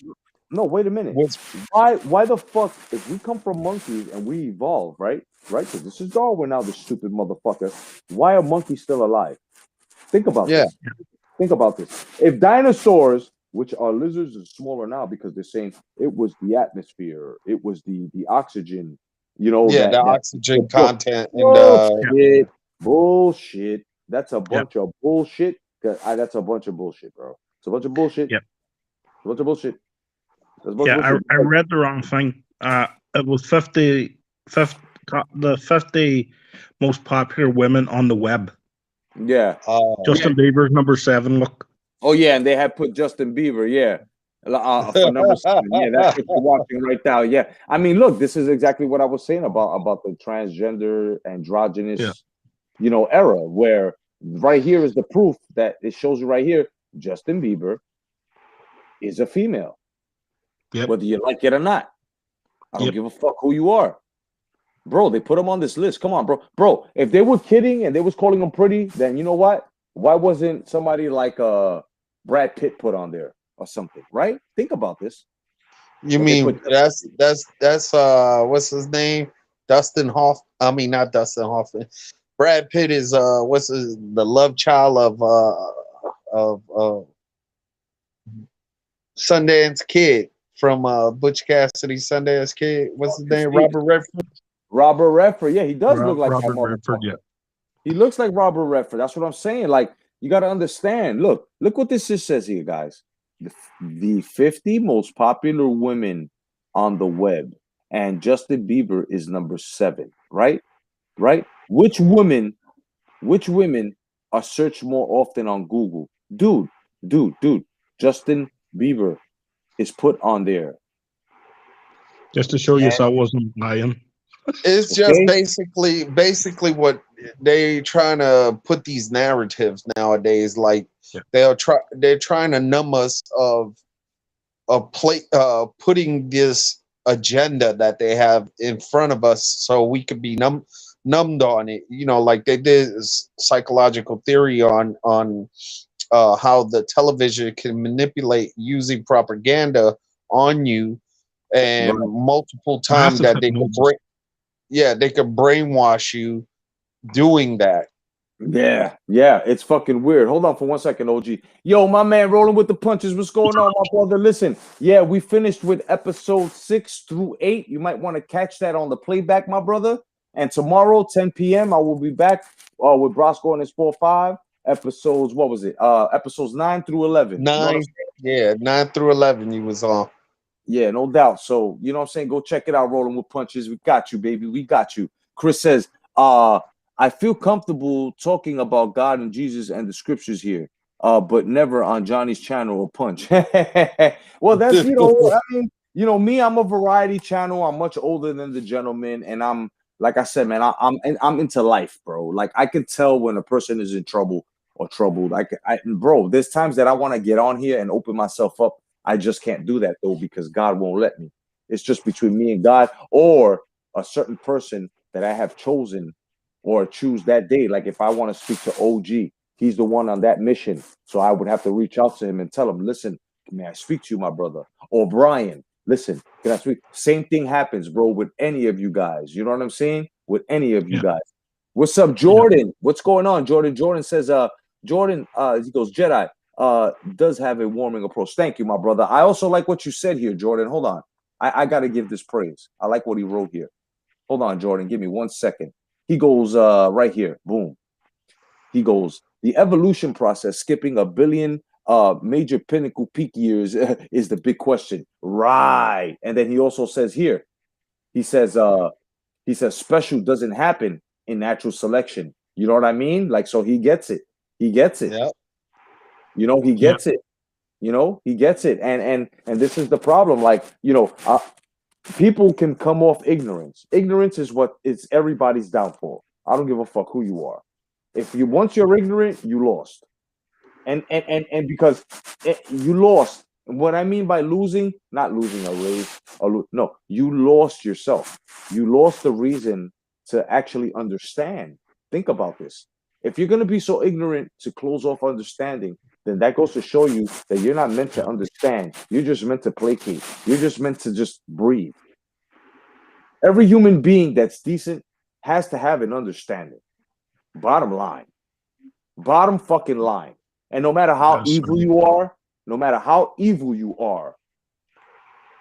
B: No, wait a minute.
E: Was
B: Why the fuck, if we come from monkeys and we evolve, right? Right? Because this is Darwin now, this stupid motherfucker. Why are monkeys still alive? Think about
E: yeah,
B: this. Think about this. If dinosaurs, which are lizards, are smaller now because they're saying it was the atmosphere, it was the oxygen,
E: yeah, the
B: that
E: oxygen
B: bro,
E: content and
F: Yeah.
B: bullshit. That's a
F: Yep.
B: bunch of bullshit. That's a bunch of bullshit, bro. It's a bunch of bullshit.
F: Yep.
B: It's a bunch of bullshit. That's a bunch of
F: Yeah,
B: bullshit.
F: I read the wrong thing. It was 50 the 50 most popular women on the web.
B: Yeah.
F: Justin Bieber's number 7. Look,
B: Oh yeah, and they had put Justin Bieber, yeah, for number 7. Yeah, that's what you're watching right now. Yeah, I mean, look, this is exactly what I was saying about the transgender androgynous, era, where right here is the proof that it shows you right here. Justin Bieber is a female,
F: Yep.
B: whether you like it or not. I don't
F: Yep.
B: give a fuck who you are, bro. They put him on this list. Come on, bro. If they were kidding and they was calling him pretty, then you know what? Why wasn't somebody like Brad Pitt put on there or something, right? Think about this.
E: You
B: But they
E: mean
B: put
E: that's what's his name? Dustin Hoff. I mean, not Dustin Hoffman. Brad Pitt is the love child of Sundance Kid from Butch Cassidy Sundance Kid. What's his name? Robert Redford.
B: Robert Redford. Yeah, he does look like that
F: Robert Redford.
B: motherfucker.
F: Yeah.
B: He looks like Robert Redford. That's what I'm saying. Like, you got to understand. Look what this just says here, guys. The 50 most popular women on the web, and Justin Bieber is number 7. Right? Which women are searched more often on Google? Dude. Justin Bieber is put on there.
F: Just to show you, so I wasn't lying.
E: It's just basically what they trying to put these narratives nowadays. Like they're trying to numb us of putting this agenda that they have in front of us so we could be numbed on it. Like they did psychological theory on how the television can manipulate using propaganda on you, and multiple times
F: Massive
E: that they could
F: hypnosis.
E: they could brainwash you doing that.
B: Yeah, it's fucking weird. Hold on for 1 second, OG. Yo, my man, rolling with the punches. What's going on, my brother? Listen, yeah, we finished with episode 6 through 8. You might want to catch that on the playback, my brother. And tomorrow, 10 p.m., I will be back with Brosco and his 4-5 episodes. What was it? Episodes 9 through 11. You know what I'm
E: 9,
B: saying?
E: 9 through 11. You was on.
B: Yeah, no doubt. So, you know what I'm saying? Go check it out, Rolling with Punches. We got you, baby. We got you. Chris says, I feel comfortable talking about God and Jesus and the scriptures here, but never on Johnny's channel or Punch. Well, that's, I mean, me, I'm a variety channel. I'm much older than the gentleman. And I'm, like I said, man, I'm into life, bro. Like, I can tell when a person is in trouble or troubled. Bro, there's times that I want to get on here and open myself up. I just can't do that, though, because God won't let me. It's just between me and God or a certain person that I have chosen or choose that day. Like if I want to speak to OG, he's the one on that mission. So I would have to reach out to him and tell him, listen, may I speak to you, my brother? Or Brian, listen, can I speak? Same thing happens, bro, with any of you guys. You know what I'm saying? With any of you guys. What's up, Jordan? What's going on, Jordan? Jordan says, he goes, Jedi does have a warming approach. Thank you, my brother. I also like what you said here, Jordan. Hold on. I got to give this praise. I like what he wrote here. Hold on, Jordan. Give me 1 second. He goes right here. Boom. He goes, the evolution process, skipping a billion major pinnacle peak years is the big question. Right. And then he also says here, he says special doesn't happen in natural selection. You know what I mean? Like, so he gets it. He gets it.
E: Yep.
B: He gets it. He gets it. And this is the problem. Like, people can come off ignorance. Ignorance is what is everybody's downfall. I don't give a fuck who you are. Once you're ignorant, you lost. And because you lost. What I mean by losing, not losing a race, no, you lost yourself. You lost the reason to actually understand. Think about this. If you're going to be so ignorant to close off understanding, then that goes to show you that you're not meant to understand. You're just meant to placate. You're just meant to just breathe. Every human being that's decent has to have an understanding. Bottom line. Bottom fucking line. And no matter how evil you are, no matter how evil you are,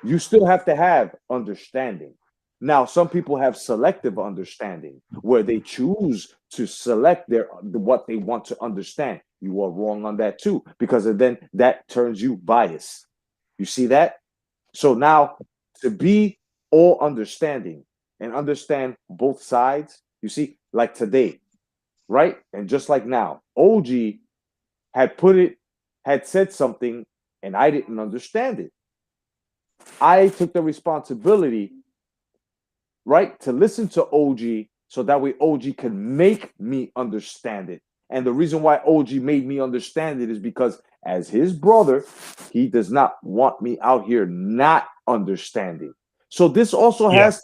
B: you still have to have understanding. Now, some people have selective understanding where they choose to select what they want to understand. You are wrong on that too, because then that turns you biased. You see that? So now to be all understanding and understand both sides, you see, like today, right? And just like now, OG had said something and I didn't understand it. I took the responsibility, right, to listen to OG so that way OG can make me understand it. And the reason why OG made me understand it is because as his brother, he does not want me out here not understanding. So this also has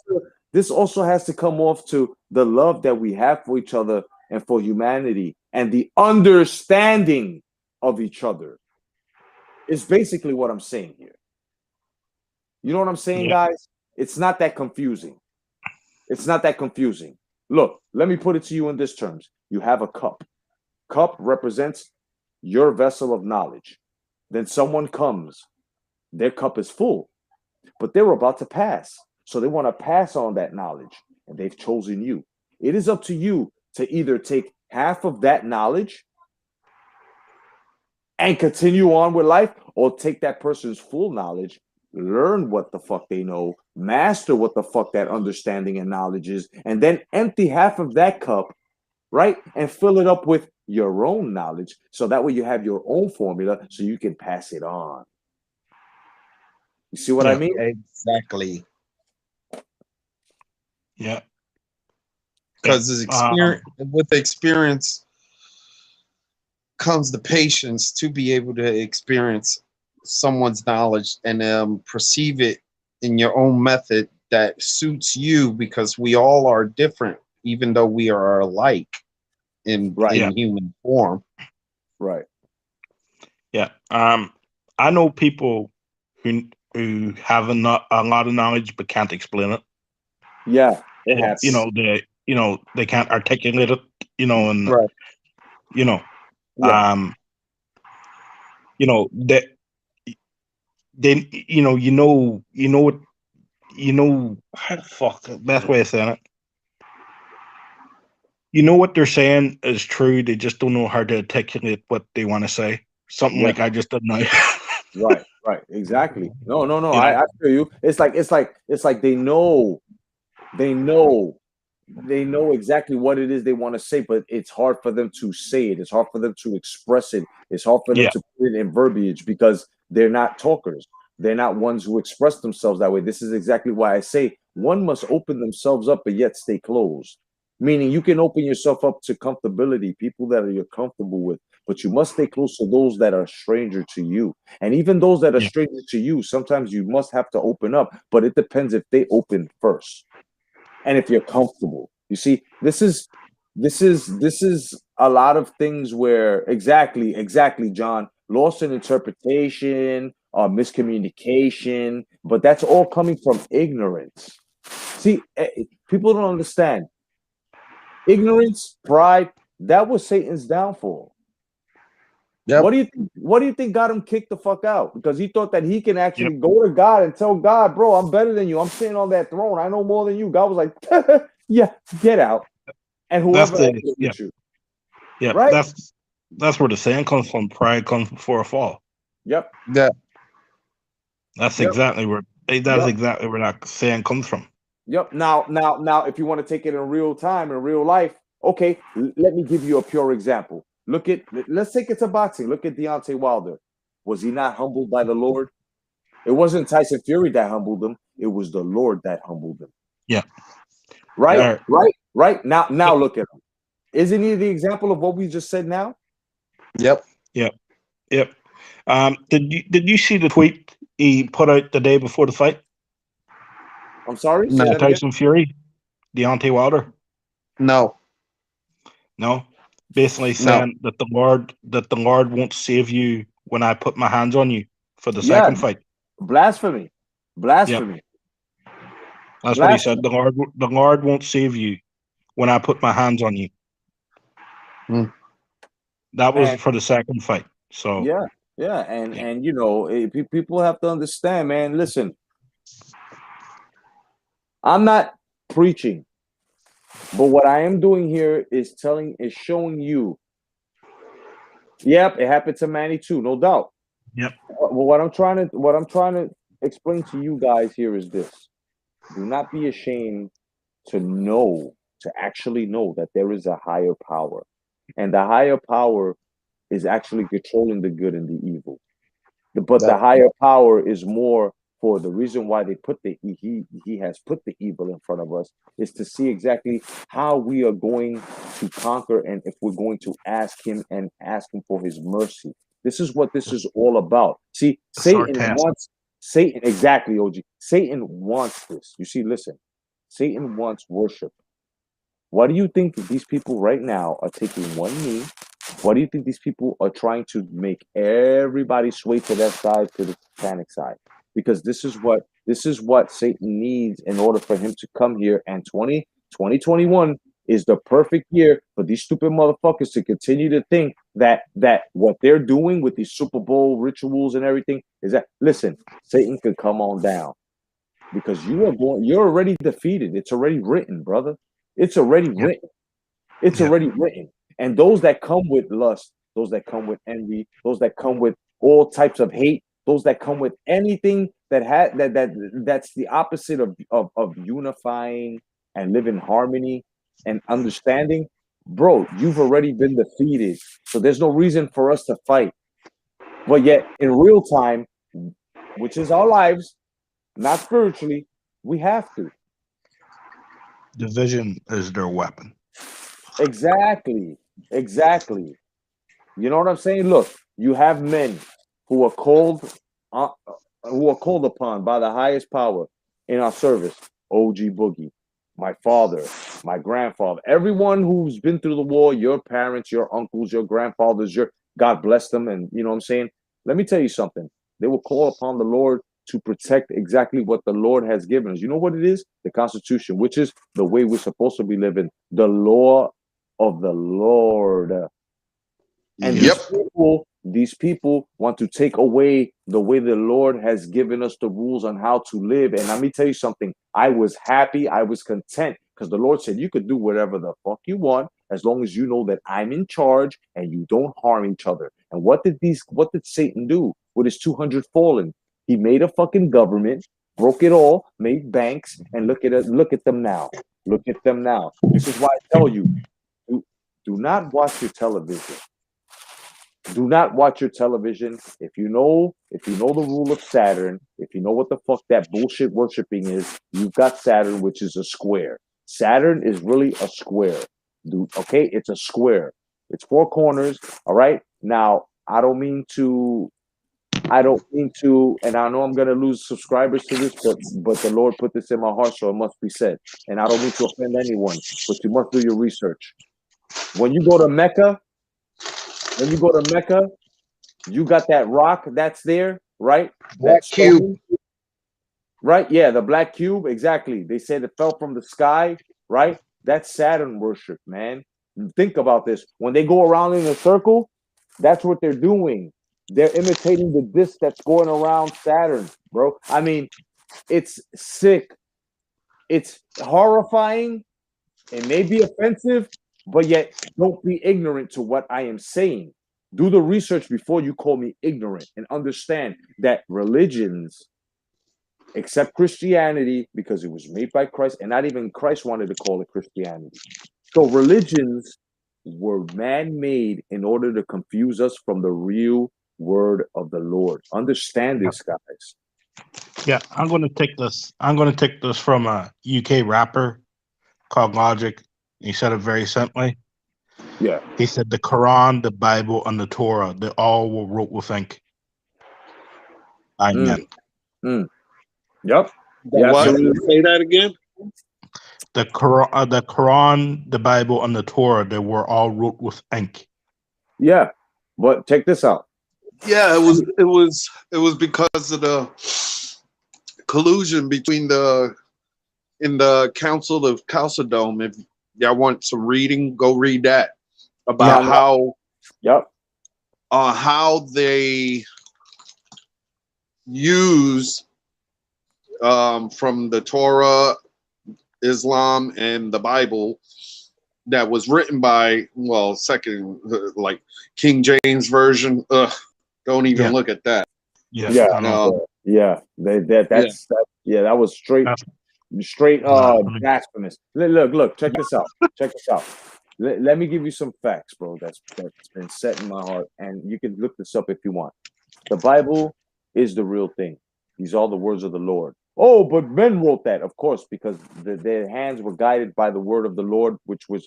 B: to come off to the love that we have for each other and for humanity and the understanding of each other. It's basically what I'm saying here. You know what I'm saying, guys? It's not that confusing. It's not that confusing. Look, let me put it to you in this terms. You have a cup. Cup represents your vessel of knowledge. Then someone comes. Their cup is full, but they're about to pass. So they want to pass on that knowledge, and they've chosen you. It is up to you to either take half of that knowledge and continue on with life, or take that person's full knowledge, learn what the fuck they know, master what the fuck that understanding and knowledge is, and then empty half of that cup, right? And fill it up with your own knowledge. So that way you have your own formula so you can pass it on. You see what I mean?
E: Exactly.
B: Yeah.
E: Because with experience comes the patience to be able to experience someone's knowledge and perceive it in your own method that suits you, because we all are different, even though we are alike in human form.
B: Right.
F: Yeah. I know people who have a lot of knowledge but can't explain it.
B: Yeah, it has.
F: They can't articulate it. And
E: right.
F: How the fuck the best way of saying it. You know what they're saying is true. They just don't know how to articulate what they want to say. Something like I just didn't know.
B: Right, exactly. No. I feel you. It's like they know exactly what it is they want to say, but it's hard for them to say it. It's hard for them to express it. It's hard for them to put it in verbiage because they're not talkers. They're not ones who express themselves that way. This is exactly why I say one must open themselves up, but yet stay closed. Meaning you can open yourself up to comfortability, people that you're comfortable with, but you must stay close to those that are stranger to you. And even those that are stranger to you, sometimes you must have to open up, but it depends if they open first. And if you're comfortable. You see, this is a lot of things where exactly, John, lost in interpretation, miscommunication, but that's all coming from ignorance. See, people don't understand. Ignorance, pride, that was Satan's downfall. Yep. What do you think got him kicked the fuck out? Because he thought that he can actually go to God and tell God, bro, I'm better than you. I'm sitting on that throne. I know more than you. God was like, yeah, get out. And whoever you.
F: Yeah,
B: right?
F: That's where the saying comes from. Pride comes before a fall.
B: Yep.
E: Yeah.
F: That's exactly where exactly where that saying comes from.
B: Yep. Now, if you want to take it in real time, in real life, okay, let me give you a pure example. Let's take it to boxing. Look at Deontay Wilder. Was he not humbled by the Lord? It wasn't Tyson Fury that humbled him. It was the Lord that humbled him.
F: Yeah.
B: Right. Now look at him. Isn't he the example of what we just said now?
E: Yep.
F: Did you see the tweet he put out the day before the fight?
B: I'm sorry?
F: Tyson Fury, Deontay Wilder.
E: No.
F: No, basically
E: No.
F: saying that the Lord won't save you when I put my hands on you for the
B: Yeah,
F: second fight.
B: blasphemy,
F: Yep,
B: blasphemy,
F: that's what he said.
B: blasphemy.
F: The Lord won't save you when I put my hands on you.
E: Mm.
F: That was
B: And
F: for the second fight. So
B: yeah, yeah,
F: yeah,
B: and you know, people have to understand, man. Listen, I'm not preaching, but what I am doing here is showing you. Yep, it happened to Manny too, no doubt.
F: yep,
B: What I'm trying to explain to you guys here is this: do not be ashamed to actually know that there is a higher power, and the higher power is actually controlling the good and the evil. But the
E: That
B: higher power is more for the reason why they put he has put the evil in front of us is to see exactly how we are going to conquer and if we're going to ask him and ask him for his mercy. This is what this is all about. See,
F: it's our test.
B: Satan exactly, OG. Satan wants this. You see, listen, Satan wants worship. Why do you think these people right now are taking one knee? Why do you think these people are trying to make everybody sway to that side, to the satanic side? Because this is what Satan needs in order for him to come here. And 2021 is the perfect year for these stupid motherfuckers to continue to think that what they're doing with these Super Bowl rituals and everything is that listen, Satan could come on down because you're already defeated. It's already written, brother. It's already
F: Yep,
B: written. It's
F: yep,
B: already written. And those that come with lust, those that come with envy, those that come with all types of hate, those that come with anything that's the opposite of unifying and live in harmony and understanding, bro, you've already been defeated. So there's no reason for us to fight. But yet in real time, which is our lives, not spiritually, we have to.
F: division is their weapon.
B: Exactly. Exactly. You know what I'm saying? Look, you have men who are uh, called upon by the highest power in our service. OG Boogie, my father, my grandfather, everyone who's been through the war, your parents, your uncles, your grandfathers, your God bless them, and you know what I'm saying. Let me tell you something. They will call upon the Lord to protect exactly what the Lord has given us. You know what it is? The Constitution, which is the way we're supposed to be living, the law of the Lord. And
F: Yep,
B: these people want to take away the way the Lord has given us the rules on how to live. And let me tell you something. I was happy. I was content because the Lord said you could do whatever the fuck you want as long as you know that I'm in charge and you don't harm each other. And what did Satan do with his 200 fallen? He made a fucking government, broke it all, made banks, and look at them now. Look at them now. This is why I tell you, do not watch your television. Do not watch your television. If you know the rule of Saturn, if you know what the fuck that bullshit worshiping is, you've got Saturn, which is a square. Saturn is really a square, dude. Okay, it's a square. It's four corners. All right. Now, I don't mean to, and I know I'm gonna lose subscribers to this, but the Lord put this in my heart, so it must be said. And I don't mean to offend anyone, but you must do your research. When you go to Mecca, you got that rock that's there, right?
E: Black
B: That
E: cube.
B: stone, right? Yeah, the black cube, exactly. They said it fell from the sky, right? That's Saturn worship, man. Think about this. When they go around in a circle, that's what they're doing. They're imitating the disc that's going around Saturn, bro. I mean, it's sick. It's horrifying. It may be offensive, but yet don't be ignorant to what I am saying. Do the research before you call me ignorant and understand that religions, except Christianity, because it was made by Christ, and not even Christ wanted to call it Christianity. So religions were man-made in order to confuse us from the real word of the Lord. Understand
F: yep,
B: this, guys.
F: yeah. I'm going to take this. I'm going to take this from a UK rapper called Logic. He said it very simply.
B: Yeah.
F: He said the Quran, the Bible, and the Torah, they all were wrote with ink.
B: Mm,
F: Amen.
B: mm. Yep.
E: The
B: Yeah,
E: what?
F: Yep.
B: absolutely.
E: Say that again.
F: the Quran, the Bible, and the Torah, they were all wrote with ink.
B: Yeah, but check this out.
E: Yeah, it was because of the collusion between the Council of Chalcedon. If y'all want some reading, go read that about how they use from the Torah, Islam, and the Bible that was written by second like King James version. Don't even look at that.
B: That was straight blasphemous. Look, check this out. Let me give you some facts, bro. That's been set in my heart, and you can look this up if you want. The Bible is the real thing. These are the words of the Lord. Oh, but men wrote that, of course, because their hands were guided by the word of the Lord, which was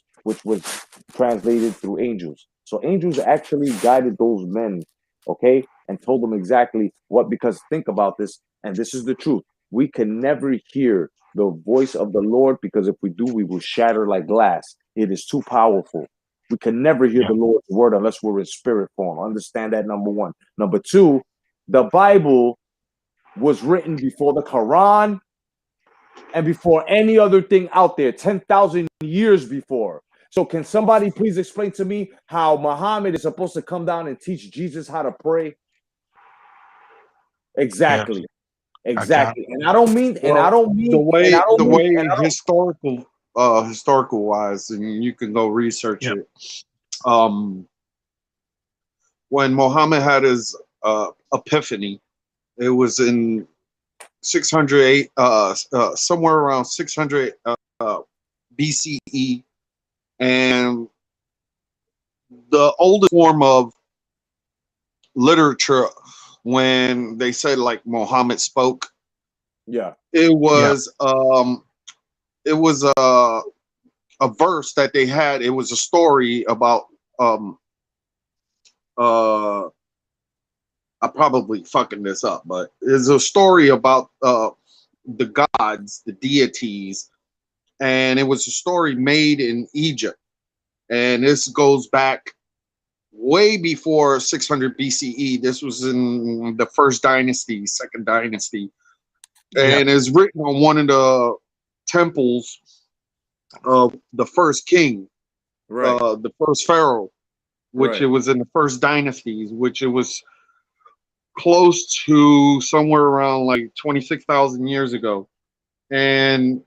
B: translated through angels. So angels actually guided those men, okay, and told them exactly what. Because think about this, and this is the truth. We can never hear the voice of the Lord, because if we do, we will shatter like glass. It is too powerful. We can never hear the Lord's word unless we're in spirit form. Understand that, number one. Number two, the Bible was written before the Quran and before any other thing out there, 10,000 years before. So can somebody please explain to me how Muhammad is supposed to come down and teach Jesus how to pray? Exactly.
F: Yeah.
B: Exactly. And I don't mean
E: the way historical wise, and you can go research it. When Muhammad had his epiphany, it was in 608, somewhere around 600 BCE, and the oldest form of literature, when they said like Muhammad spoke, it was a verse that they had. It was a story about I'm probably fucking this up, but it's a story about the gods, the deities, and it was a story made in Egypt. And this goes back way before 600 BCE. This was in the first dynasty, second dynasty, and it's written on one of the temples of the first king, the first pharaoh, which it was in the first dynasties, which it was close to somewhere around like 26,000 years ago. And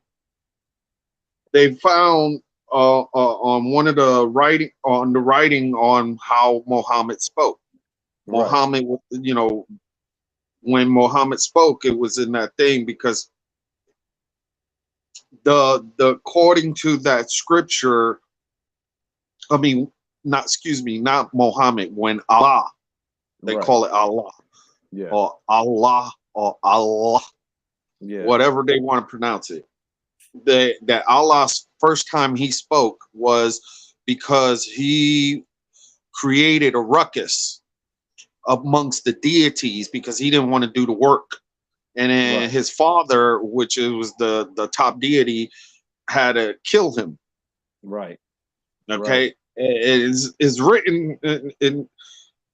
E: they found on one of the writing on how Muhammad spoke. Muhammad, when Muhammad spoke, it was in that thing, because the according to that scripture, not Muhammad, when Allah, they call it Allah, or Allah, or Allah, whatever they want to pronounce it. That Allah's first time he spoke was because he created a ruckus amongst the deities, because he didn't want to do the work. And then his father, which was the top deity, had to kill him. Okay. It is written in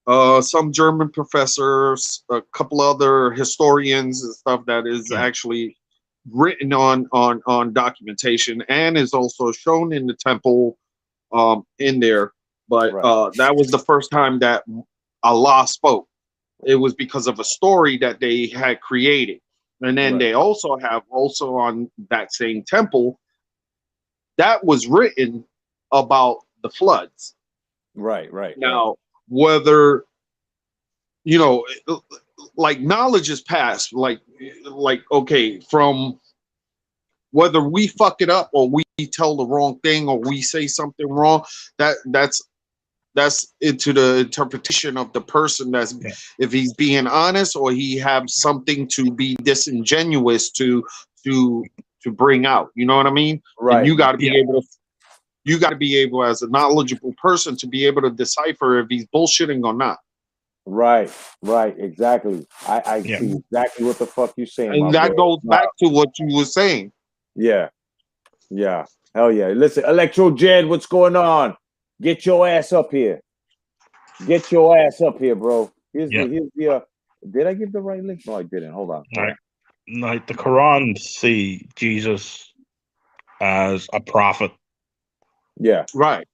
E: some German professors, a couple other historians and stuff, that is actually written on documentation, and is also shown in the temple in there. But that was the first time that Allah spoke. It was because of a story that they had created. And then they also have on that same temple that was written about the floods. Now, whether, like, knowledge is passed, like, okay, from whether we fuck it up or we tell the wrong thing or we say something wrong, that's into the interpretation of the person, if he's being honest or he has something to be disingenuous to bring out. You know what I mean? And you got to be able, as a knowledgeable person, to be able to decipher if he's bullshitting or not.
B: Exactly. I see exactly what the fuck you're saying.
E: And that goes back to what you were saying.
B: Yeah. Hell yeah. Listen, Electro Jed, what's going on? Get your ass up here. Get your ass up here, bro. Here's
F: Yeah.
B: the did I give the right link? No, I didn't. Hold on.
F: Right. Like the Quran see Jesus as a prophet,
B: Yeah.
E: Right.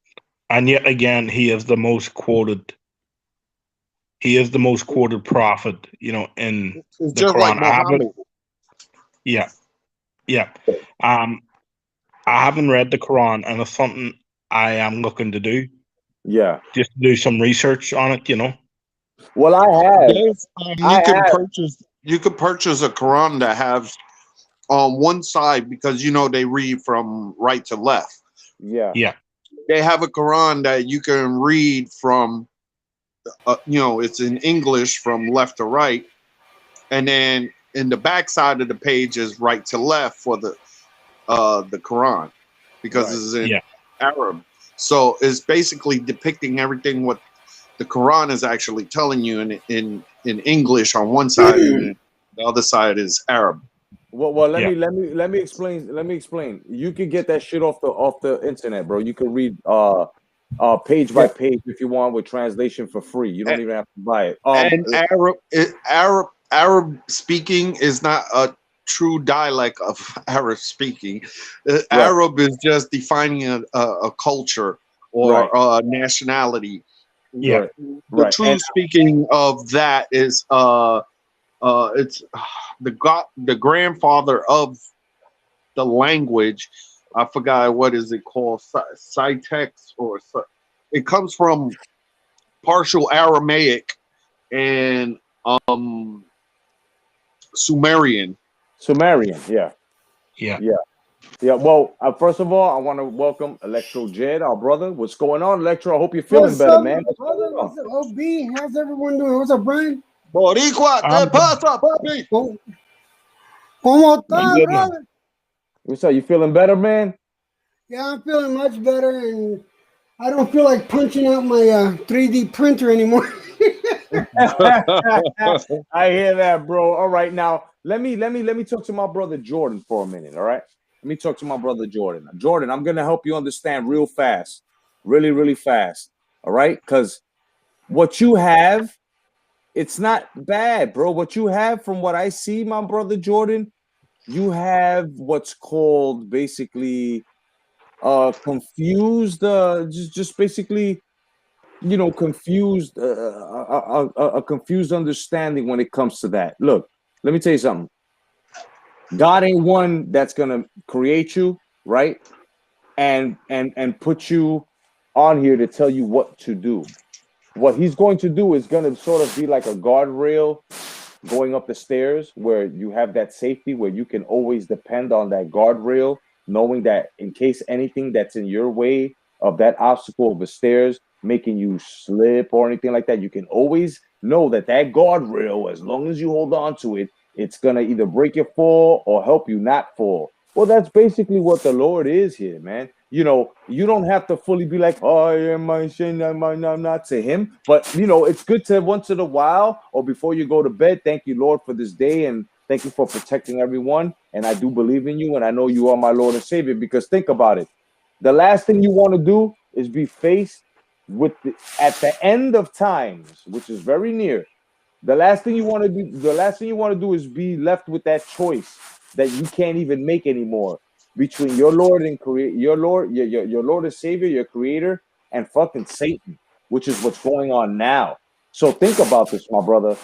F: and yet again, he is the most quoted. He is the most quoted prophet, in
E: It's
F: the
E: just like
F: Quran.
E: Muhammad.
F: Yeah, yeah. Um, I haven't read the Quran, and it's something I am looking to do.
B: Yeah.
F: Just to do some research on it,
B: Well,
E: There's,
B: I have
E: you could purchase a Quran that has on one side, because they read from right to left.
B: yeah.
F: Yeah,
E: They have a Quran that you can read from it's in English from left to right, and then in the back side of the page is right to left for the Quran, because
B: Right.
E: it's in
F: yeah,
E: Arab. So it's basically depicting everything what the Quran is actually telling you in English on one side, and the other side is Arab.
B: Well, let
F: yeah.
B: me explain. Let me explain. You could get that shit off the internet, bro. You can read page by
E: Yeah.
B: page if you want with translation for free. You don't even have to buy it.
E: And Arab speaking is not a true dialect of Arab speaking.
B: Right.
E: Arab is just defining a culture
B: Right.
E: or a nationality.
F: Yeah.
B: Right.
E: The
B: Right.
E: true
B: And
E: speaking of that is it's the grandfather of the language. I forgot what is it called, Cytex it comes from partial Aramaic and Sumerian.
B: Sumerian. Yeah.
F: Yeah.
B: Yeah. Yeah. Well, first of all, I want to welcome Electro Jed, our brother. What's going on, Electro? I hope you're feeling
G: What's
B: better,
G: up,
B: man.
G: my brother? What's up, OB? How's everyone doing? What's up, Brian?
E: Boricua,
F: Um,
E: te pasa, papi?
G: ¿Cómo
F: I'm
G: estás,
F: good, man.
G: brother?
B: What's up? You feeling better, man?
G: Yeah, I'm feeling much better, and I don't feel like punching out my 3D printer anymore.
B: I hear that, bro. All right, now let me talk to my brother Jordan for a minute. All right, let me talk to my brother Jordan. Jordan, I'm gonna help you understand real fast, really, really fast. All right, because what you have, it's not bad, bro. What you have, from what I see, my brother Jordan, you have what's called basically confused, just basically, confused, a confused understanding when it comes to that. Look, let me tell you something. God ain't one that's gonna create you, right? And put you on here to tell you what to do. What he's going to do is gonna sort of be like a guardrail going up the stairs, where you have that safety, where you can always depend on that guardrail, knowing that in case anything that's in your way of that obstacle of the stairs making you slip or anything like that, you can always know that that guardrail, as long as you hold on to it, it's gonna either break your fall or help you not fall. Well, that's basically what the Lord is here, man. You don't have to fully be like, oh, I am my sin, I'm not to him. But, it's good to once in a while, or before you go to bed, thank you, Lord, for this day. And thank you for protecting everyone. And I do believe in you. And I know you are my Lord and Savior. Because think about it. The last thing you want to do is be faced with at the end of times, which is very near. The last thing you want to do, is be left with that choice that you can't even make anymore, between your Lord and your Lord, your Lord and Savior, your Creator, and fucking Satan, which is what's going on now. So think about this, my brother.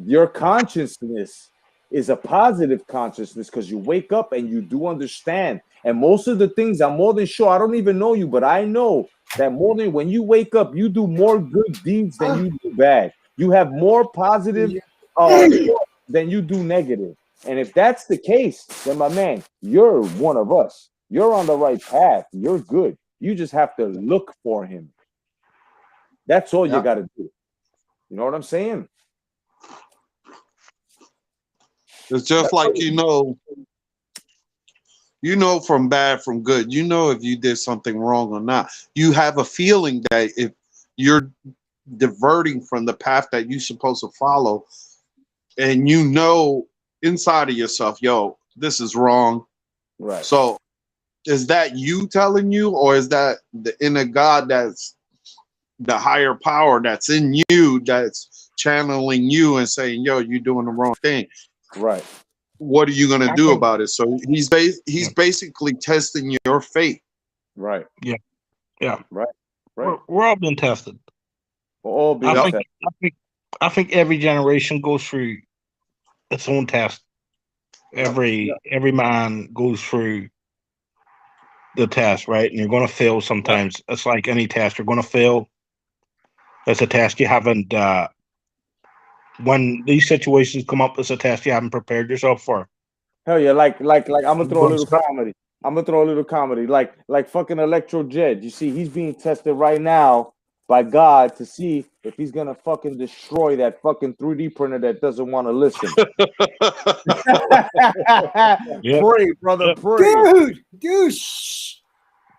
B: Your consciousness is a positive consciousness, because you wake up and you do understand. And most of the things, I'm more than sure, I don't even know you, but I know that more than when you wake up, you do more good deeds than you do bad. You have more positive than you do negative. And if that's the case, then my man, you're one of us. You're on the right path. You're good. You just have to look for him. That's all you
E: Yeah.
B: got to do. You know what I'm saying?
E: It's just like from bad from good. If you did something wrong or not. You have a feeling that if you're diverting from the path that you're supposed to follow, and inside of yourself, yo, this is wrong.
B: Right.
E: So is that you telling you, or is that the inner God that's the higher power that's in you that's channeling you and saying, yo, you're doing the wrong thing?
B: Right.
E: What are you gonna
F: I
E: do
F: think,
E: about it? So he's
F: yeah,
E: basically testing your faith.
B: Right.
F: yeah, yeah.
B: Right. Right.
F: We're all being tested.
B: We're all
F: I
B: being
E: Yep.
F: think,
B: tested.
F: I think, I think every generation goes through its own test.
B: Yep.
F: Every man goes through the test, right? And you're going to fail sometimes. It's like any test. You're going to fail. It's a test you haven't. When these situations come up, it's a test you haven't prepared yourself for.
B: Hell yeah, like I'm gonna
F: You're
B: throw a
F: going to
B: little
F: start.
B: comedy. I'm gonna throw a little comedy. Like fucking Electro Jed. You see, he's being tested right now by God to see if he's gonna fucking destroy that fucking 3D printer that doesn't want to listen.
F: Yep.
B: Pray, brother,
F: Yep.
B: pray.
G: Dude, shh.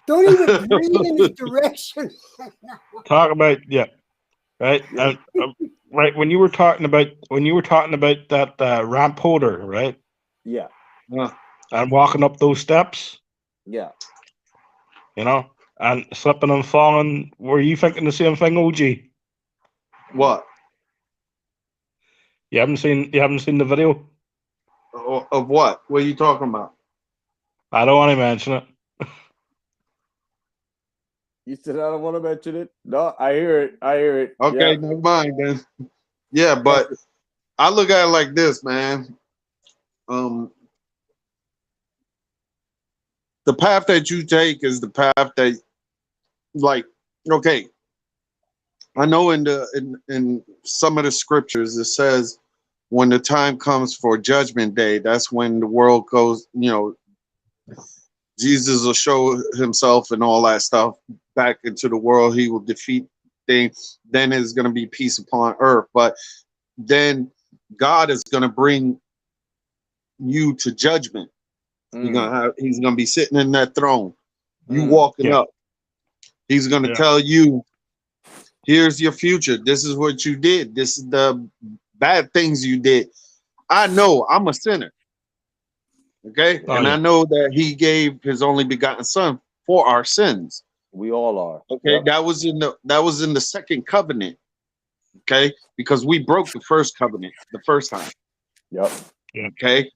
G: Don't even breathe in his direction.
F: Talk about right.
B: Yeah,
F: Right when you were talking about that ramp holder, right,
B: yeah,
E: Uh,
F: and walking up those steps,
B: yeah.
F: and slipping and falling. Were you thinking the same thing, OG?
E: what?
F: You haven't seen the video?
E: Of what? What are you talking about?
F: I don't want to mention it.
B: You said I don't want to mention it. No, I hear it. I hear it.
E: Okay,
B: Yeah.
E: never mind then. Yeah, but I look at it like this, man. The path that you take is the path that, like, okay, I know in some of the scriptures it says when the time comes for judgment day, that's when the world goes, Jesus will show himself and all that stuff back into the world. He will defeat things. Then it's going to be peace upon earth. But then God is going to bring you to judgment.
B: Mm,
E: He's gonna be sitting in that throne. You
B: mm,
E: walking
F: Yeah,
E: up. He's gonna
F: yeah,
E: tell you, here's your future. This is what you did. This is the bad things you did. I know I'm a sinner. Okay.
F: oh
E: And I
F: yeah,
E: know that he gave his only begotten son for our sins.
B: we all are.
E: Okay.
B: Yep.
E: That was in the second covenant. Okay. Because we broke the first covenant the first time.
B: Yep.
F: yeah,
E: Okay.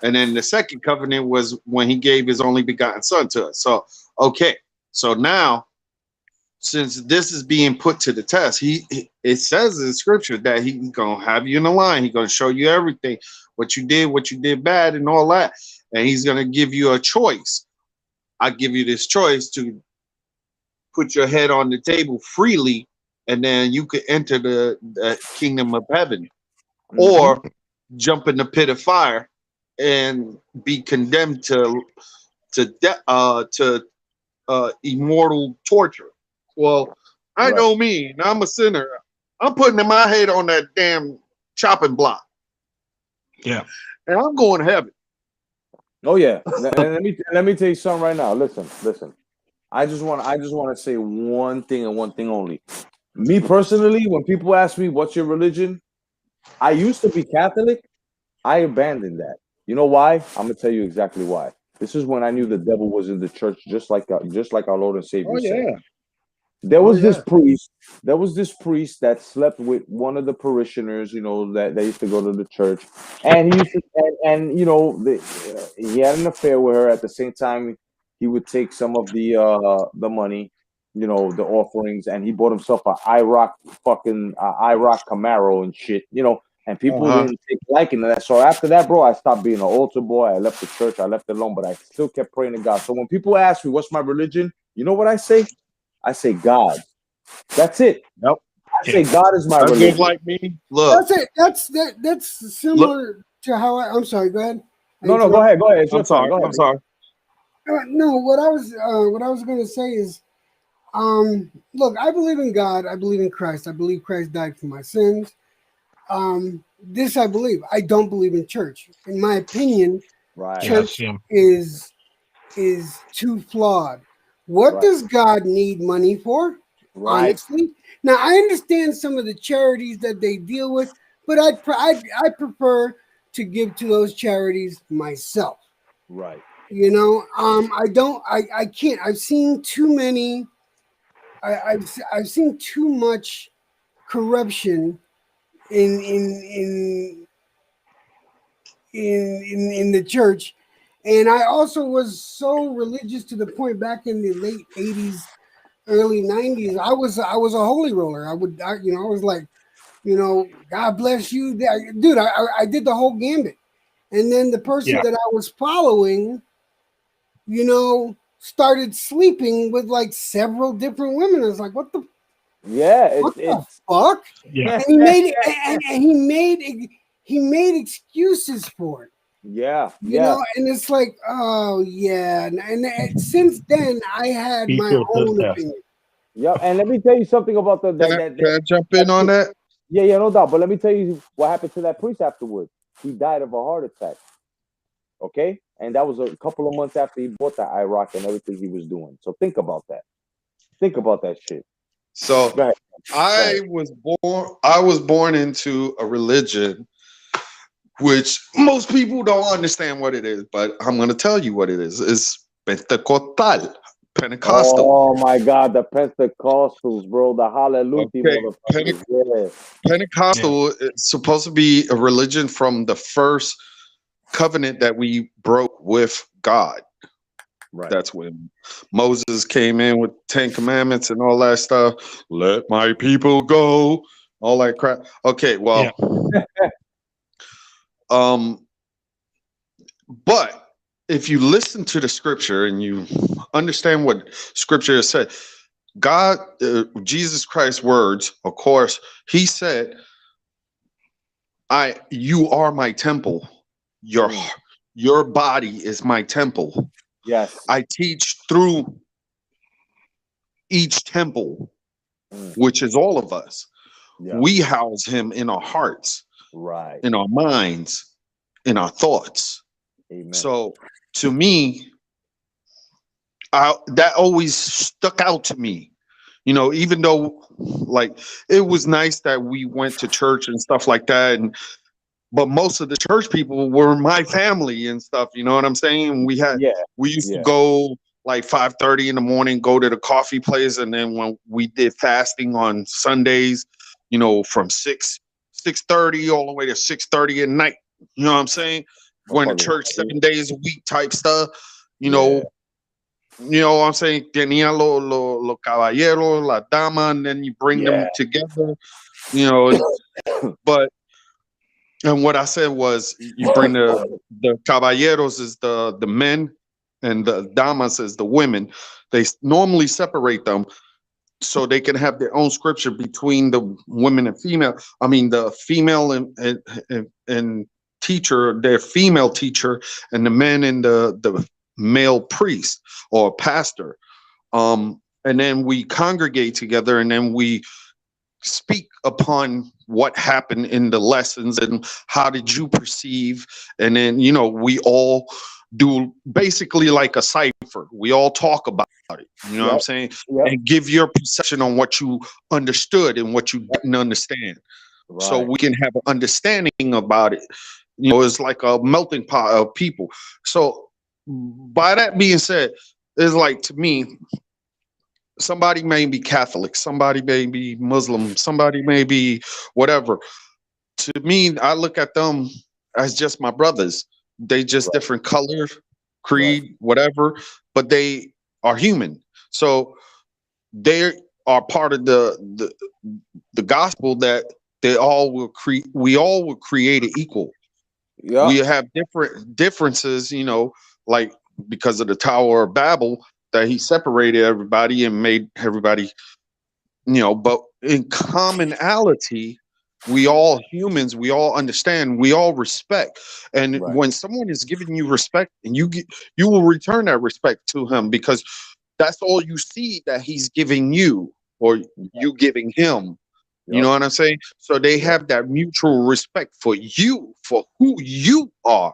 E: And then the second covenant was when he gave his only begotten son to us. So, okay. So now, since this is being put to the test, it says in scripture that he's gonna have you in the line. He's gonna show you everything, what you did bad, and all that. And he's gonna give you a choice. I give you this choice to put your head on the table freely, and then you could enter the kingdom of heaven,
B: Mhm.
E: or jump in the pit of fire and be condemned to immortal torture. Well, I
B: Right.
E: know me, and I'm a sinner. I'm putting my head on that damn chopping block,
F: yeah.
E: and I'm going to heaven.
B: Oh yeah. And let me tell you something right now. Listen. I just want to say one thing and one thing only. Me personally, when people ask me what's your religion, I used to be Catholic. I abandoned that. You know why? I'm gonna tell you exactly why. This is when I knew the devil was in the church, just like our Lord and Savior
E: Oh
B: said.
E: yeah,
B: There
E: oh
B: was this
E: yeah.
B: priest. There was this priest that slept with one of the parishioners. That they used to go to the church, and he used to, he had an affair with her. At the same time, he would take some of the money, the offerings, and he bought himself a IROC Camaro and shit. And people
E: Uh-huh.
B: didn't take liking to that. So after that, bro, I stopped being an altar boy. I left the church. I left it alone, but I still kept praying to God. So when people ask me what's my religion, you know what I say? I say God. That's it.
E: Yep.
B: I say God is my
E: That's just
B: religion.
E: like me. Look,
G: That's it. That's
E: look.
G: similar to how I'm sorry. Go ahead. I
B: No, go
G: interrupt.
B: ahead. Go ahead. It's your
E: I'm
B: turn.
E: sorry.
B: Go ahead,
E: I'm
B: bro.
E: sorry.
G: No, what I was going to say is, look, I believe in God. I believe in Christ. I believe Christ died for my sins. This I believe. I don't believe in church. In my opinion,
B: Right.
F: Yeah,
G: church
F: same.
G: is too flawed. What
B: Right.
G: does God need money for?
B: Right.
G: Honestly, now I understand some of the charities that they deal with, but I prefer to give to those charities myself.
B: Right.
G: You know, I can't. I've seen too many. I've seen too much corruption in in the church, and I also was so religious to the point back in the late '80s, early '90s. I was a holy roller. I was like, God bless you, dude. I did the whole gambit, and then the person
F: Yeah.
G: that I was following, started sleeping with like several different women. I was like,
B: Yeah,
G: what the
B: it's
G: fuck?
F: Yeah.
G: And he made he made excuses for it.
B: yeah,
G: You
B: yeah.
G: know, and it's like, oh yeah, and since then I had
F: He
G: my
F: feels this
G: own
F: test.
G: opinion.
B: Yep. And let me tell you something about the
E: Can
B: that
E: I,
B: that
E: can
B: that,
E: I jump
B: that
E: in on
B: priest.
E: that?
B: Yeah, yeah, no doubt. But let me tell you what happened to that priest afterwards. He died of a heart attack. Okay, and that was a couple of months after he bought that IROC and everything he was doing. So think about that. Think about that shit.
E: So
B: Go ahead. Go ahead.
E: I was born into a religion which most people don't understand what it is, but I'm going to tell you what it is. It's Pentecostal.
B: Oh my God, the Pentecostals, bro, the Hallelujah
E: Okay,
B: motherfuckers. Yeah,
F: Yeah.
E: Pentecostal is supposed to be a religion from the first covenant that we broke with God.
B: right.
E: That's when Moses came in with 10 commandments and all that stuff. Let my people go. All that crap. Okay,
F: Yeah.
E: well, um, but if you listen to the scripture and you understand what scripture has said, God, Jesus Christ's words, of course, he said, you are my temple. Your
B: Mm,
E: your body is my temple.
B: yes.
E: I teach through each temple,
B: Mm,
E: which is all of us.
B: yeah.
E: We house him in our hearts,
B: Right.
E: in our minds, in our thoughts.
B: Amen.
E: So to me, that always stuck out to me. Even though like it was nice that we went to church and stuff like that, but most of the church people were my family and stuff. You know what I'm saying?
B: Yeah.
E: We used to
B: Yeah.
E: go like 5:30 in the morning, go to the coffee place, and then when we did fasting on Sundays, from 6:30 all the way to 6:30 at night. You know what I'm saying? Going to
B: Motherfuckers
E: church
B: hungry.
E: 7 days a week type stuff. You
B: Yeah.
E: know, what I'm saying? Tenía lo caballeros, la dama, and then you bring
B: Yeah.
E: them together. You know, but and what I said was, you bring the caballeros is the men, and the damas is the women. They normally separate them so they can have their own scripture between the women and female. I mean, the female and teacher, their female teacher, and the men and the male priest or pastor. And then we congregate together, and then we speak upon what happened in the lessons and how did you perceive, and then we all do basically like a cipher. We all talk about it, you know what I'm
B: Yep.
E: saying,
B: Yep.
E: and give your perception on what you understood and what you
B: Yep.
E: didn't understand, so
B: Right.
E: we can have an understanding about it. It's like a melting pot of people. So by that being said, it's like, to me, somebody may be Catholic, somebody may be Muslim, somebody may be whatever. To me, I look at them as just my brothers. They just
B: Right.
E: different color,
B: Right.
E: creed, whatever, but they are human. So they are part of the gospel that we all were created equal. We
B: Yep.
E: have different differences, like because of the Tower of Babel, that he separated everybody and made everybody, but in commonality, we all humans, we all understand, we all respect. And
B: Right.
E: when someone is giving you respect, and you will return that respect to him, because that's all you see that he's giving you, or you giving him. You
B: Yep.
E: know what I'm saying? So they
B: Yep.
E: have that mutual respect for you, for who you are,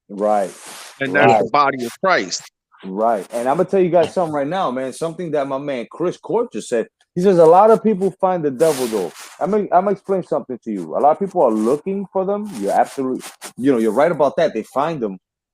B: Right.
E: and that's
B: Right.
E: the body of Christ.
B: Right. And I'm gonna tell you guys something right now, man. Something that my man Chris Court just said. He says a lot of people find the devil though. I'm gonna explain something to you. A lot of people are looking for them. You're absolutely, you're right about that. They find them,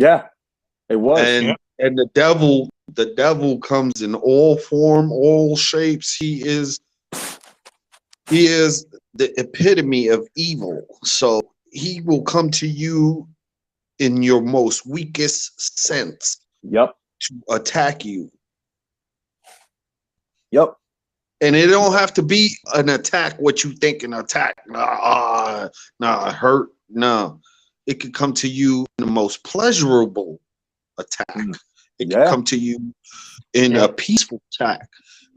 B: Yeah, it was.
E: And the devil comes in all form, all shapes. He is the epitome of evil. So he will come to you in your most weakest sense
B: Yep.
E: to attack you.
B: Yep.
E: And it don't have to be an attack what you think an attack. Hurt. No. It could come to you in the most pleasurable attack. It can come to you in a peaceful attack.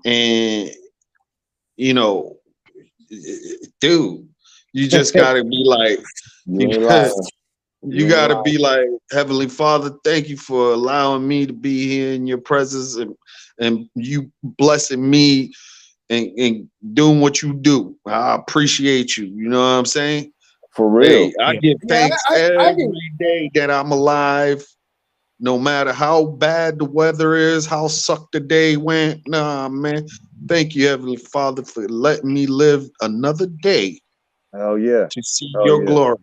E: And you know, dude, you just gotta be like, you gotta be like, Heavenly Father, thank you for allowing me to be here in your presence and you blessing me and doing what you do. I appreciate you. You know what I'm saying?
B: For real.
E: Hey, I give thanks every day that I'm alive. No matter how bad the weather is, how sucked the day went. Nah, man. Thank you, Heavenly Father, for letting me live another day.
B: Hell yeah.
E: To see your glory.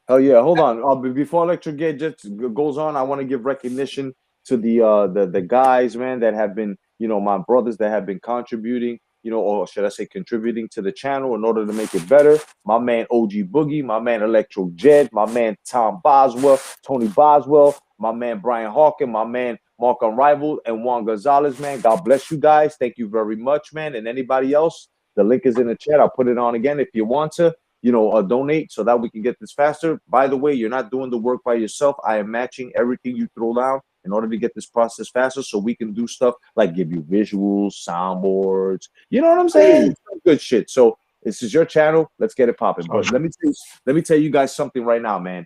B: Hell yeah. Hold on. Before Electric Gate just goes on, I want to give recognition to the guys, man, that have been, my brothers that have been contributing, or should I say contributing to the channel in order to make it better. My man OG Boogie, my man Electro Jed, my man Tony Boswell, my man Brian Hawkin, my man Mark Unrivaled, and Juan Gonzalez, man. God bless you guys. Thank you very much, man. And anybody else, the link is in the chat. I'll put it on again if you want to. Donate so that we can get this faster. By the way, you're not doing the work by yourself. I am matching everything you throw down in order to get this process faster so we can do stuff like give you visuals, soundboards. You know what I'm saying? Good shit. So this is your channel. Let's get it popping. But let me tell you guys something right now, man.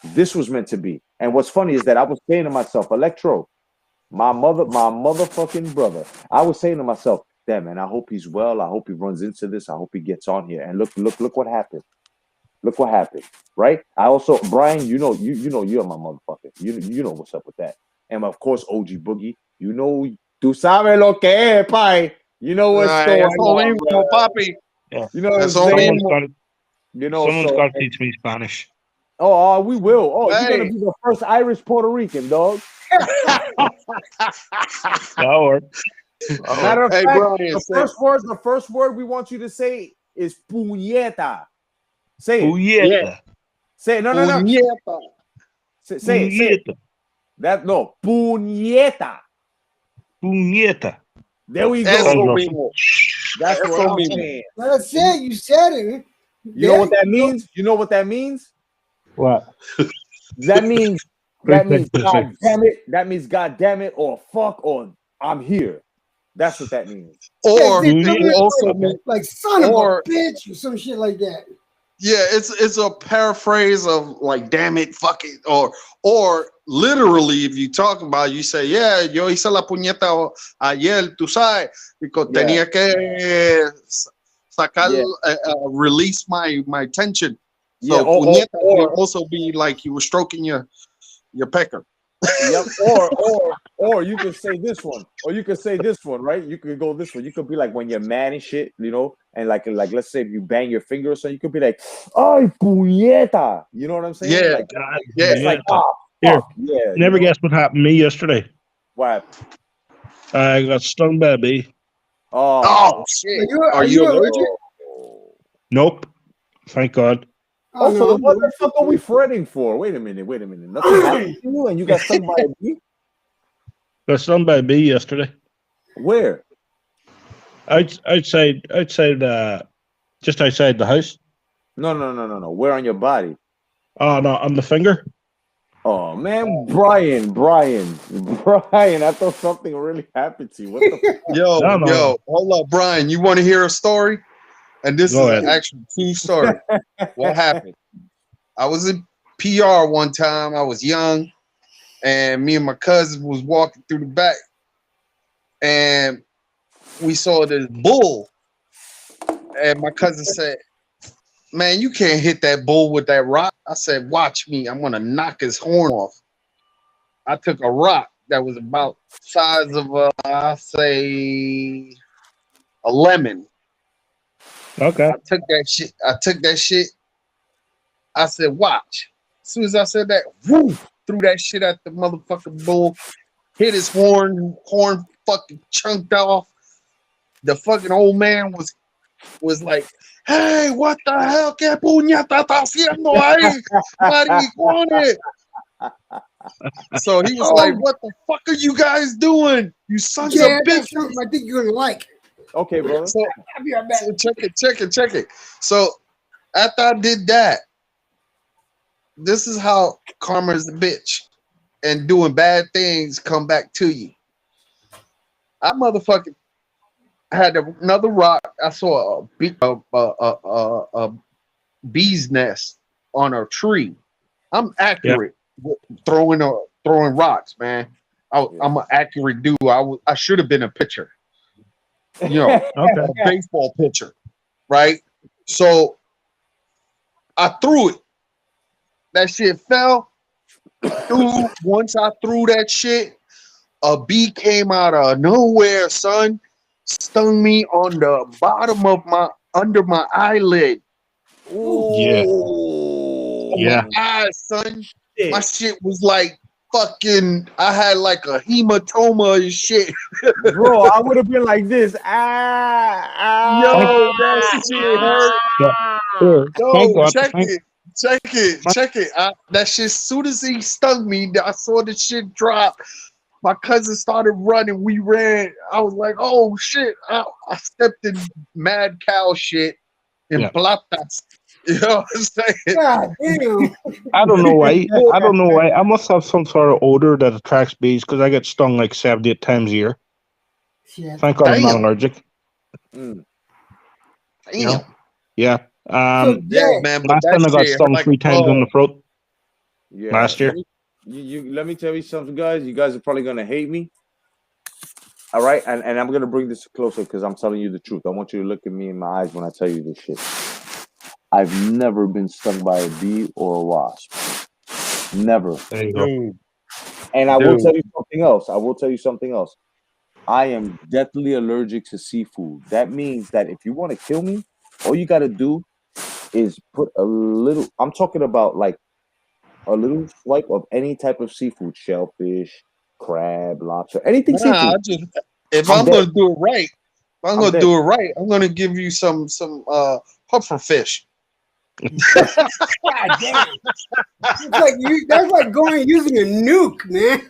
B: This was meant to be. And what's funny is that I was saying to myself, Electro, my motherfucking brother, I was saying to myself, damn, man, I hope he's well. I hope he runs into this. I hope he gets on here. And look what happened. Look what happened, right? I also, Brian, you're my motherfucker. You know what's up with that. And of course, OG Boogie, tú sabes lo que es, pai. You know what's going on,
E: Papi.
F: Yeah.
B: You know what I'm saying?
F: Someone's got to teach me Spanish.
B: Oh, we will. Oh, you're gonna be the first Irish Puerto Rican, dog.
F: That'll work.
B: Matter of fact, the first word we want you to say is puñeta. Say it.
F: Puñeta.
B: Say it. No. Say it. That no. Puñeta.
F: Puñeta.
B: There we go. That's what I'm saying.
G: That's it. You said it.
B: You know what that means? You know what that means?
F: What?
B: That means God damn it. That means God damn it, or fuck, or I'm here. That's what that means.
E: Or
G: it also means like son of a bitch or some shit like that.
E: Yeah, it's a paraphrase of like damn it, fuck it, or literally if you talk about, you say, yeah, yo hice la puñeta ayer, tú sabes, because tenía que sacar, release my tension. So puñeta can also be like you were stroking your pecker.
B: Yep. Or you could say this one, right? You could go this one. You could be like when you're mad and shit, and like let's say if you bang your finger or something, you could be like, "Ay puñeta," you know what I'm saying?
E: Yeah,
B: it's like,
F: here.
B: Yeah.
F: Never guess what happened to me yesterday.
B: What?
F: I got stung by a bee.
E: Oh shit! Are you allergic?
F: Nope. Thank God.
B: So what the fuck are we fretting for? Wait a minute. Nothing happened to you, and you got stung by a bee?
F: Got stung by a bee yesterday.
B: Where?
F: Outside, just outside the house.
B: No. Where on your body?
F: Oh no, on the finger.
B: Oh man, Brian, I thought something really happened to you. What the fuck?
E: Yo, hold up, Brian. You want to hear a story? And this is an actual true story. What happened? I was in PR one time. I was young, and me and my cousin was walking through the back, and we saw this bull. And my cousin said, "Man, you can't hit that bull with that rock." I said, "Watch me. I'm gonna knock his horn off." I took a rock that was about the size of I say a lemon.
F: Okay.
E: I took that shit. I said, "Watch." As soon as I said that, whoo, threw that shit at the motherfucking bull, hit his horn fucking chunked off. The fucking old man was like, hey, what the hell? ¿Qué puñeta está haciendo ahí? Marihuana. So he was like, what the fuck are you guys doing? You sons
G: Yeah,
E: of
G: that's
E: bitches.
G: something I think you're gonna like.
B: Okay, brother.
E: So,
G: I'll be right back.
E: so check it. So after I did that, this is how karma is a bitch. And doing bad things come back to you. I motherfucking had another rock. I saw a bee's nest on a tree. I'm accurate with throwing rocks, man. I'm an accurate dude. I should have been a pitcher, you know, a baseball pitcher, right? So I threw it. That shit fell. Dude, once I threw that shit, a bee came out of nowhere, son. Stung me on the bottom of under my eyelid.
F: Yeah.
E: On
F: Yeah.
E: my eyes, son. My shit was like fucking. I had like a hematoma and shit.
B: Bro, I would have been like this.
E: Yo, that shit hurt.
F: Thank
E: Yo,
F: God.
E: check it. That shit, as soon as he stung me, I saw the shit drop. My cousin started running. We ran. I was like, oh shit. I stepped in mad cow shit and platas. You know what I'm saying?
G: God damn.
F: I don't know why. I must have some sort of odor that attracts bees because I get stung like 78 times a year.
G: Shit.
F: Thank God I'm not
E: Damn.
F: allergic.
E: Damn.
F: Yeah.
G: So,
E: Yeah, man. But
F: Last
E: that
F: time I got
E: shit
F: stung
E: like
F: 3 times in the throat.
B: Yeah.
F: Last year.
B: Let me tell you something, guys. You guys are probably gonna hate me. All right, and I'm gonna bring this closer because I'm telling you the truth. I want you to look at me in my eyes when I tell you this shit. I've never been stung by a bee or a wasp. Never.
F: There you go.
E: dude.
B: And I will tell you something else. I am deathly allergic to seafood. That means that if you want to kill me, all you gotta do is put a little. I'm talking about like a little swipe of any type of seafood, shellfish, crab, lobster, anything
E: Nah,
B: seafood.
E: if
B: I'm
E: I'm
B: dead.
E: gonna do it right, I'm gonna give you some puffer fish.
G: God damn. That's like going using a nuke, man.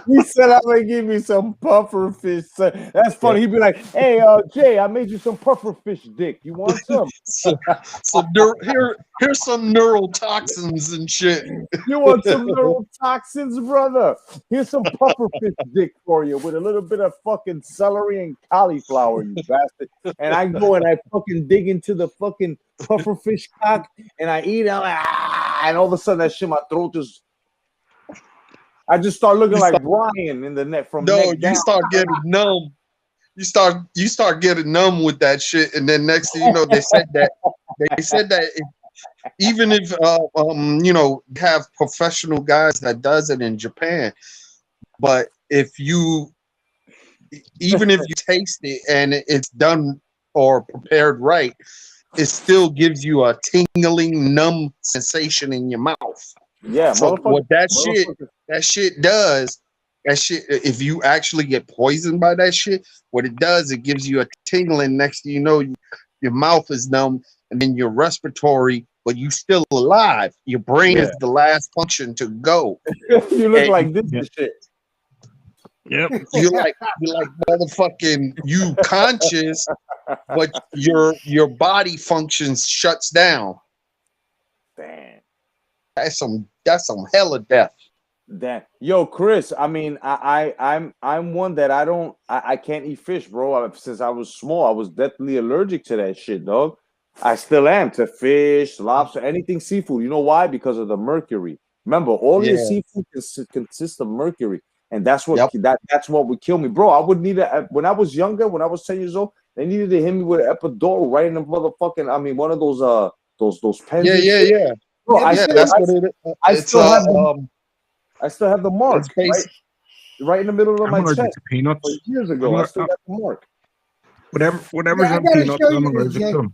B: He said I'm gonna give you some puffer fish. That's funny. He'd be like, "Hey, Jay, I made you some puffer fish, dick. You want some?
E: Here's some neurotoxins and shit.
B: You want some neurotoxins, brother? Here's some puffer fish dick for you with a little bit of fucking celery and cauliflower, you bastard." And I go and I fucking dig into the fucking puffer fish cock and I eat it. I'm like, and all of a sudden that shit, my throat just. I just start looking like Brian in the neck from neck down.
E: You start getting numb. You start getting numb with that shit, and then next thing you know, they said that even if have professional guys that does it in Japan, but even if you taste it and it's done or prepared right, it still gives you a tingling, numb sensation in your mouth.
B: Yeah,
E: so what that shit does, if you actually get poisoned by that shit, what it does, it gives you a tingling. Next thing you know, your mouth is numb, and then your respiratory, but you still alive. Your brain is the last function to go.
B: You look like this and shit.
F: Yep.
E: You're like motherfucking you conscious, but your body functions shuts down.
B: Damn.
E: That's some hella death.
B: That yo, Chris. I mean, I'm one that I can't eat fish, bro. Since I was small, I was deathly allergic to that shit, dog. I still am to fish, lobster, anything seafood. You know why? Because of the mercury. Remember, all your seafood consists of mercury, and that's what that's what would kill me, bro. I would need when I was younger, when I was 10 years old, they needed to hit me with an epidural right in the motherfucking. I mean, one of those pens.
E: Yeah.
B: Bro,
E: That's what it is.
B: I still have the mark, right in the middle of my chest.
F: Peanuts.
B: Years ago, I still got the mark.
F: Whatever's in peanuts, I'm allergic to them.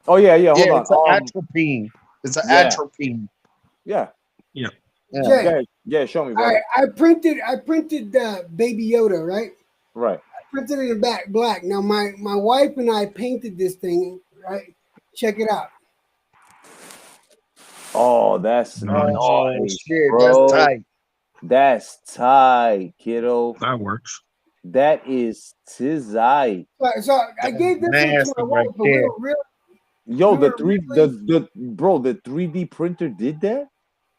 B: Oh yeah. Hold on.
E: It's an atropine. It's an atropine.
B: Yeah.
F: Yeah.
G: Jay,
B: Yeah. Show me,
G: all
B: brother.
G: right, I printed Baby Yoda, right?
B: Right.
G: I printed it in black. Now my wife and I painted this thing, right? Check it out.
B: Oh, that's
F: Nice.
B: nice,
E: Shit, that's
B: bro.
E: tight.
B: That's tight, kiddo.
F: That works.
B: That is tight.
G: So I
E: That's
G: gave this one to
E: nasty
G: my
E: right
G: wife, but
E: there.
B: Yo,
G: we
B: the
G: were
B: three
G: really,
B: the 3D printer did that?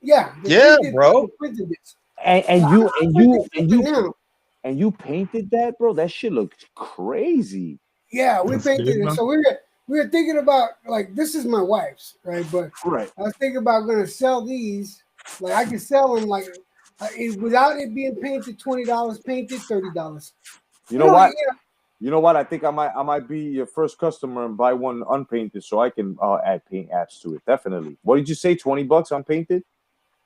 G: yeah, the
E: Yeah,
G: 3D
E: bro.
G: printed this.
B: And
G: I'm
B: you
G: printing something now.
B: and you painted that, bro? That shit looks crazy.
G: Yeah, we
F: That's
G: painted
F: good,
G: it.
F: man.
G: So we were thinking about, like, this is my wife's, right? But
B: Right.
G: I was thinking about gonna sell these. Like I could sell them like without it being painted, $20, painted $30.
B: You know what?
G: Yeah,
B: You know what? I think I might be your first customer and buy one unpainted so I can add paint apps to it. Definitely. What did you say? $20 unpainted?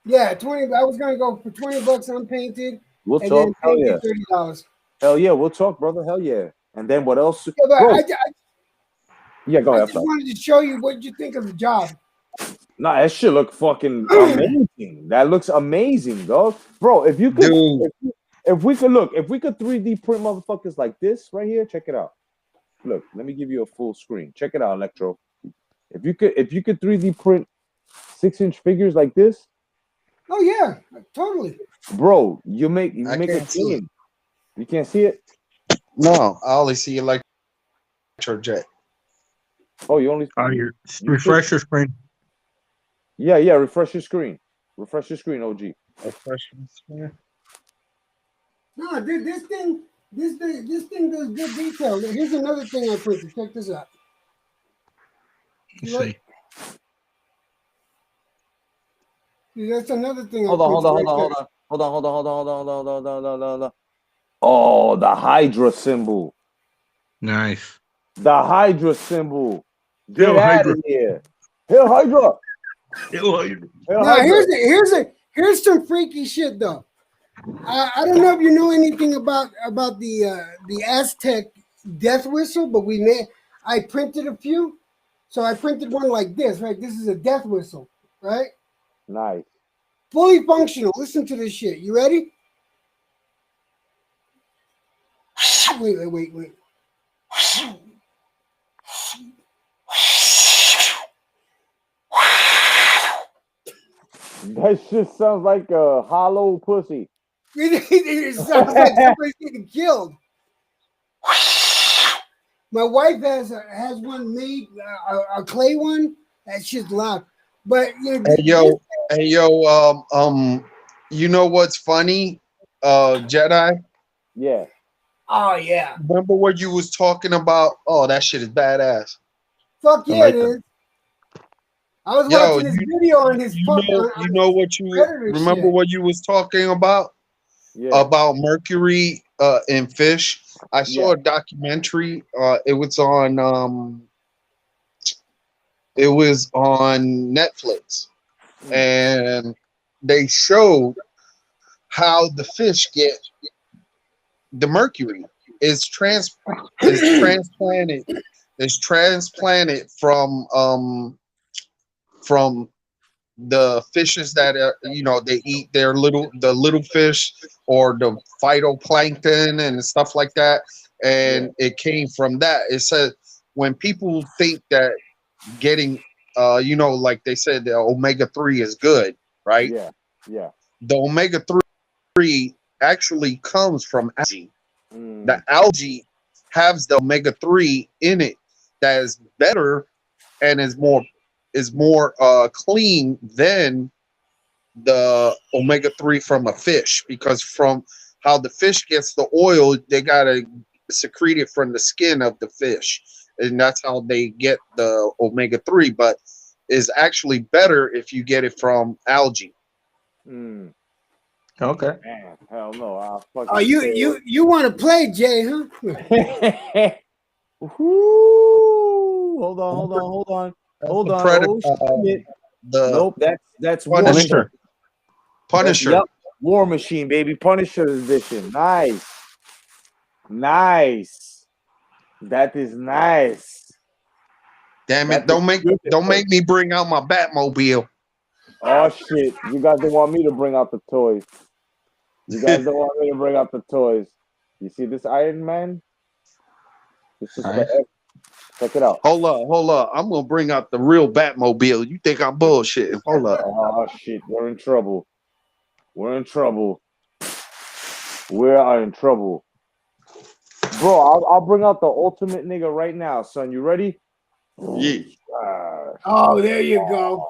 G: yeah, 20. I was gonna go for $20 unpainted,
B: We'll
G: and
B: talk.
G: then
B: Hell
G: painted
B: yeah.
G: $30.
B: Hell yeah. We'll talk, brother. Hell yeah. And then what else?
G: Yeah, but
B: Bro,
G: I
B: yeah, go ahead.
G: just wanted to show you what you think of the job.
B: Nah, that shit look fucking amazing. That looks amazing, dog. Bro, if you could,
E: Dude.
B: if we could 3D print motherfuckers like this right here, check it out. Look, let me give you a full screen. Check it out, Electro. If you could 3D print 6-inch figures like this,
G: Oh yeah, totally.
B: bro, you make
E: I
B: a
E: can't see it.
B: killing. You can't see it?
E: No, I only see Electrojet.
B: Oh, you only
F: You
B: you
F: refresh your screen.
B: yeah, refresh your screen. Refresh your screen, OG.
G: No, dude, this thing does good detail. Here's another thing I printed. Check this out.
F: Let's
G: Look.
F: see.
G: See, that's another thing
B: Hold on. Oh, the Hydra symbol.
F: Nice.
B: The Hydra symbol. Get
F: Hail
B: out
F: Hydra.
B: of here. Hail Hydra.
F: Hail Hydra.
B: Hail
G: Now
B: Hydra.
G: here's some freaky shit though. I don't know if you know anything about the Aztec death whistle, but I printed a few. So I printed one like this, right? This is a death whistle, right?
B: Nice.
G: Fully functional. Listen to this shit. You ready? Wait.
B: That shit sounds like a hollow pussy.
G: It sounds like somebody's getting killed. My wife has one made, a clay one. That shit's loud. But you know,
E: Hey yo, you know what's funny? Jedi.
B: Yeah.
G: oh yeah,
E: Remember what you was talking about? Oh, that shit is badass.
G: fuck
F: I
G: yeah,
F: like
G: it
F: that.
G: is. I was
E: Yo,
G: watching this video on his
E: You
G: fuck.
E: know what you
G: Predator
E: remember
G: shit.
E: what you was talking about
B: Yeah.
E: about mercury in fish. I saw
B: Yeah.
E: a documentary. It was on Netflix, and they showed how the fish get the mercury is transplanted from the fishes that are, they eat the little fish or the phytoplankton and stuff like that, and it came from that. It said when people think that getting like they said the omega-3 is good, right?
B: Yeah.
E: The omega-3 actually comes from algae. The algae has the omega-3 in it that is better and is more clean than the omega-3 from a fish, because from how the fish gets the oil, they gotta secrete it from the skin of the fish, and that's how they get the omega-3. But is actually better if you get it from algae.
F: Okay.
B: Man, hell no. I'll fucking
G: Oh, you want to play, Jay, huh?
B: Hold on.
E: Predator,
B: Oh, shit.
E: the
B: Nope, that's War
E: Punisher.
B: Machine.
E: Punisher.
B: Yep, War Machine, baby. Punisher edition. Nice. That is nice.
E: Damn
B: That's
E: it! Don't make
B: good.
E: me bring out my Batmobile.
B: Oh shit! You guys don't want me to bring out the toys. You guys don't want me to bring out the toys. You see this Iron Man? This is for
F: Nice.
B: check it out.
E: Hold up. I'm gonna bring out the real Batmobile. You think I'm bullshitting? Hold up.
B: Oh shit! We're in trouble. We're in trouble. We are in trouble, bro. I'll bring out the ultimate nigga right now, son. You ready?
E: Yeah.
G: Oh, there you go.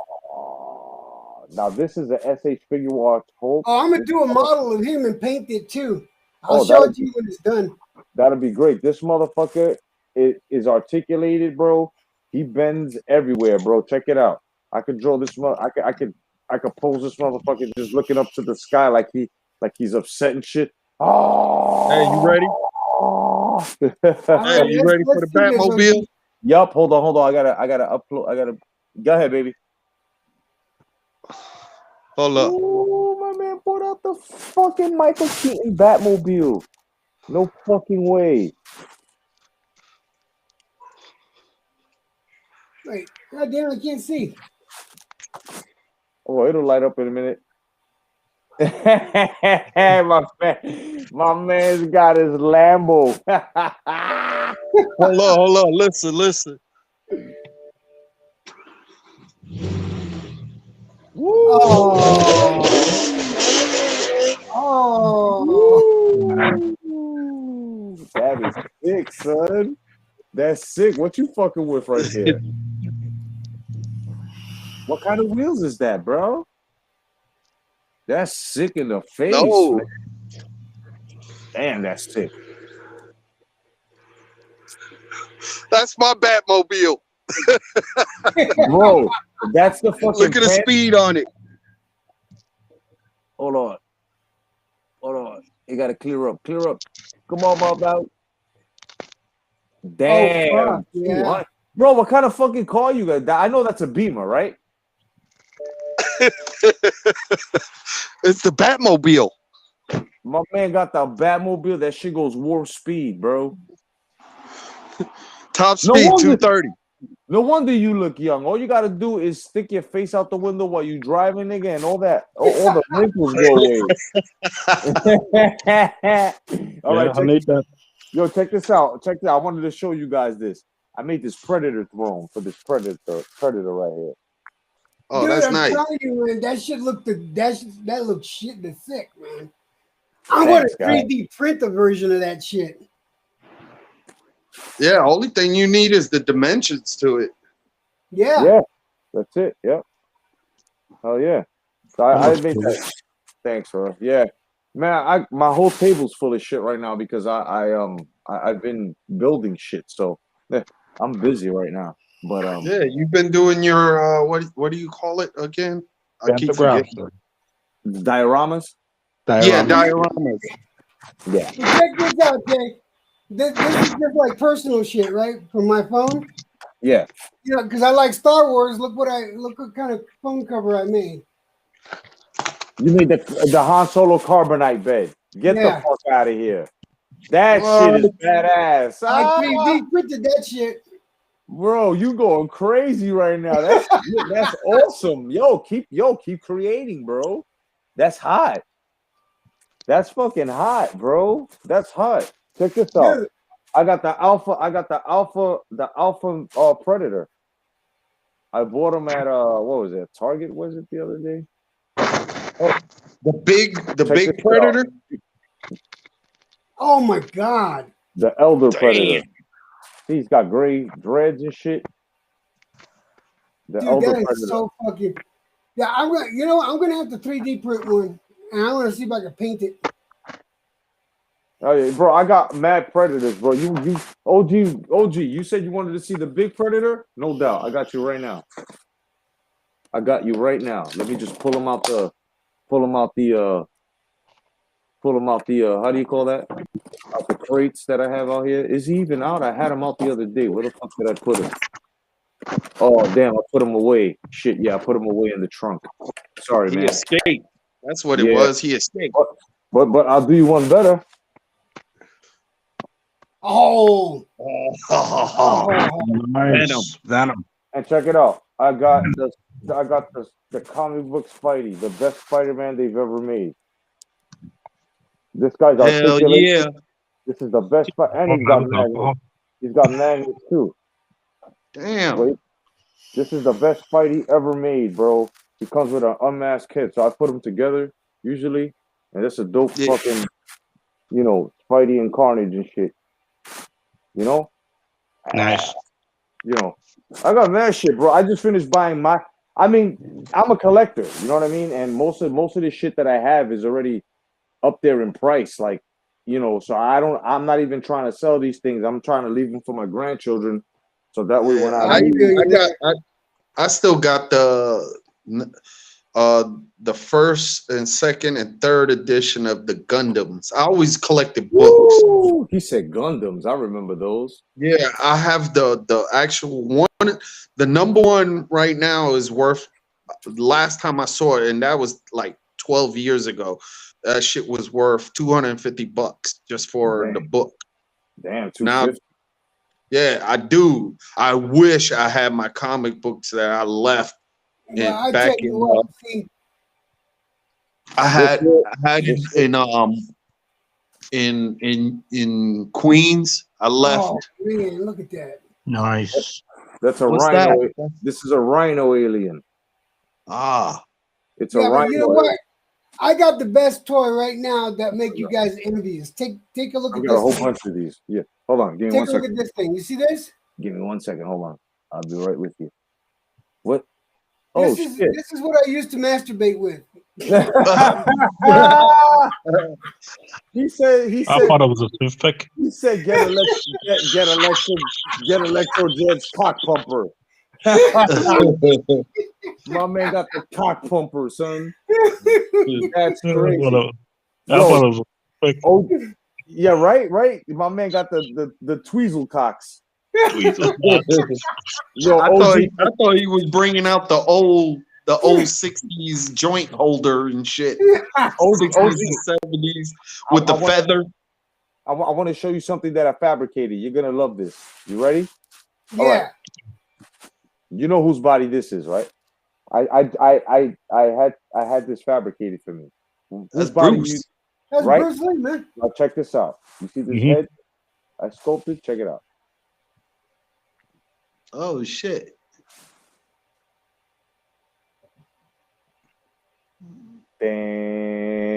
B: Now this is a SH Figure Watch Hulk.
G: Oh, I'm gonna do a model of him and paint it too. I'll
B: Oh,
G: show it to you when it's done.
B: That'll be great. This motherfucker is articulated, bro. He bends everywhere, bro. Check it out. I could draw this I could pose this motherfucker just looking up to the sky like he's upset and shit. Oh,
E: Hey, you ready? Hey, you ready for the Batmobile?
B: Yup. Hold on. I gotta upload. Go ahead, baby.
E: Hold up.
B: Ooh, my man pulled out the fucking Michael Keaton Batmobile. No fucking way.
G: Wait, God damn, I can't see.
B: Oh, it'll light up in a minute. my man's got his Lambo.
E: Hold on. Listen.
G: Oh.
B: That is sick, son. That's sick. What you fucking with right there? What kind of wheels is that, bro? That's sick in the face.
E: No.
B: Man. Damn, that's sick.
E: That's my Batmobile.
B: Bro, that's the fucking
E: Look at the speed on it.
B: Hold on. You gotta clear up. Come on, my out. Damn.
G: Oh, fuck, yeah.
B: Bro, what kind of fucking car you got? I know that's a Beamer, right?
E: It's the Batmobile.
B: My man got the Batmobile. That shit goes warp speed, bro.
E: Top speed 230.
B: No wonder you look young. All you gotta do is stick your face out the window while you driving, nigga, and all the wrinkles go away. All right, check this out. I wanted to show you guys this. I made this Predator throne for this Predator right here.
E: Oh,
G: dude,
E: that's
G: I'm
E: nice.
G: telling you, man, that shit looked that looked shit the sick, man. I want a 3D print a version of that shit.
E: Yeah, only thing you need is the dimensions to it.
G: Yeah,
B: that's it. Yep. Oh yeah. So I made that. Thanks, bro. Yeah, man. My whole table's full of shit right now because I've been building shit. So yeah, I'm busy right now. But
E: yeah, you've been doing your what do you call it again? I keep forgetting.
B: Dioramas.
E: Yeah, dioramas.
B: Yeah.
G: so check this out, Jay. This is just like personal shit, right? From my phone.
B: Yeah.
G: You know, because I like Star Wars. Look what kind of phone cover I made.
B: You made the Han Solo carbonite bed. Get the fuck out of here. That shit is badass.
G: I 3D printed that shit.
B: Bro, you going crazy right now. That's awesome. Keep creating, bro. That's hot. That's fucking hot, bro. That's hot. Check this out. Dude. I got the alpha Predator. I bought them at what was it? Target was it the other day?
E: Oh, the big Predator.
G: Oh my god.
B: The Elder Predator. He's got gray dreads and shit.
G: Dude, that is so fucking. Yeah, I'm gonna have to 3D print one, and I want to see if I can paint it.
B: Oh yeah, bro, I got mad Predators, bro. You OG. You said you wanted to see the big Predator? No doubt, I got you right now. Let me just pull them out the how do you call that? Out the crates that I have out here. Is he even out? I had him out the other day. Where the fuck did I put him? Oh damn, I put him away. Shit, yeah, I put him away in the trunk. Sorry, man.
E: He escaped. That's what it was. He escaped.
B: But I'll do you one better.
G: Oh.
F: Nice. Venom.
B: And check it out. I got I got the comic book Spidey, the best Spider-Man they've ever made. This guy's
E: Hell
B: articulation.
E: yeah.
B: This is the best, and
F: Oh,
B: he's got
F: that was
B: magnets.
F: alcohol.
B: He's got magnets too.
E: Damn.
B: Wait, this is the best Spidey ever made, bro. He comes with an unmasked kit, so I put them together usually, and it's a dope
E: Yeah.
B: fucking, you know, Spidey and Carnage and shit. You know,
F: Nice.
B: you know, I got mad shit, bro. I just finished buying my. I mean, I'm a collector. You know what I mean? And most of the shit that I have is already up there in price. Like, you know, so I'm not even trying to sell these things. I'm trying to leave them for my grandchildren, so that way when I
G: I
B: leave,
G: feel you there.
E: I still got the first and second and third edition of the Gundams. I always collected books.
B: Woo! He said Gundams. I remember those.
E: Yeah, I have the actual one. The number one right now is worth. Last time I saw it, and that was like 12 years ago. That shit was worth $250 just for the
B: Damn.
E: book.
B: Damn,
E: Now,
B: 250.
E: yeah, I do. I wish I had my comic books that I left
G: Well, I
E: back
G: tell you
E: in.
G: what, see,
E: I had
B: This
E: it in Queens. I left.
G: oh man, look at that.
F: Nice.
B: That's a
E: What's
B: rhino.
E: that?
B: This is a rhino alien.
E: Ah,
B: It's a
G: Yeah, but you know
B: rhino.
G: what? I got the best toy right now that make you guys envious. Take a look
B: I've
G: at
B: got a
G: this
B: whole
G: thing.
B: bunch of these. Yeah. Hold on. Give me
G: Take
B: one
G: a look
B: second.
G: at this thing. You see this?
B: Give me 1 second. Hold on. I'll be right with you. What? Oh,
G: This
B: shit.
G: is what I used to masturbate with.
B: he said
F: I thought it was a toothpick.
B: he said get electro Jed's cock pumper. My man got the cock pumper, son. That's
F: I
B: crazy.
F: thought it
B: Yo,
F: was a toothpick.
B: oh yeah, right. My man got the tweezle cocks. Yo,
E: I
B: OG,
E: thought he was bringing out the old 60s joint holder and shit. 60s and 70s with the feather.
B: I want to show you something that I fabricated. You're gonna love this. You ready?
G: Yeah.
B: All right. You know whose body this is, right? I had this fabricated for me.
E: That's
B: body
E: Bruce.
G: That's
B: right?
G: Bruce Lee, man.
B: Now check this out. You see this
F: Mhm.
B: head? I sculpted. Check it out.
E: Oh shit.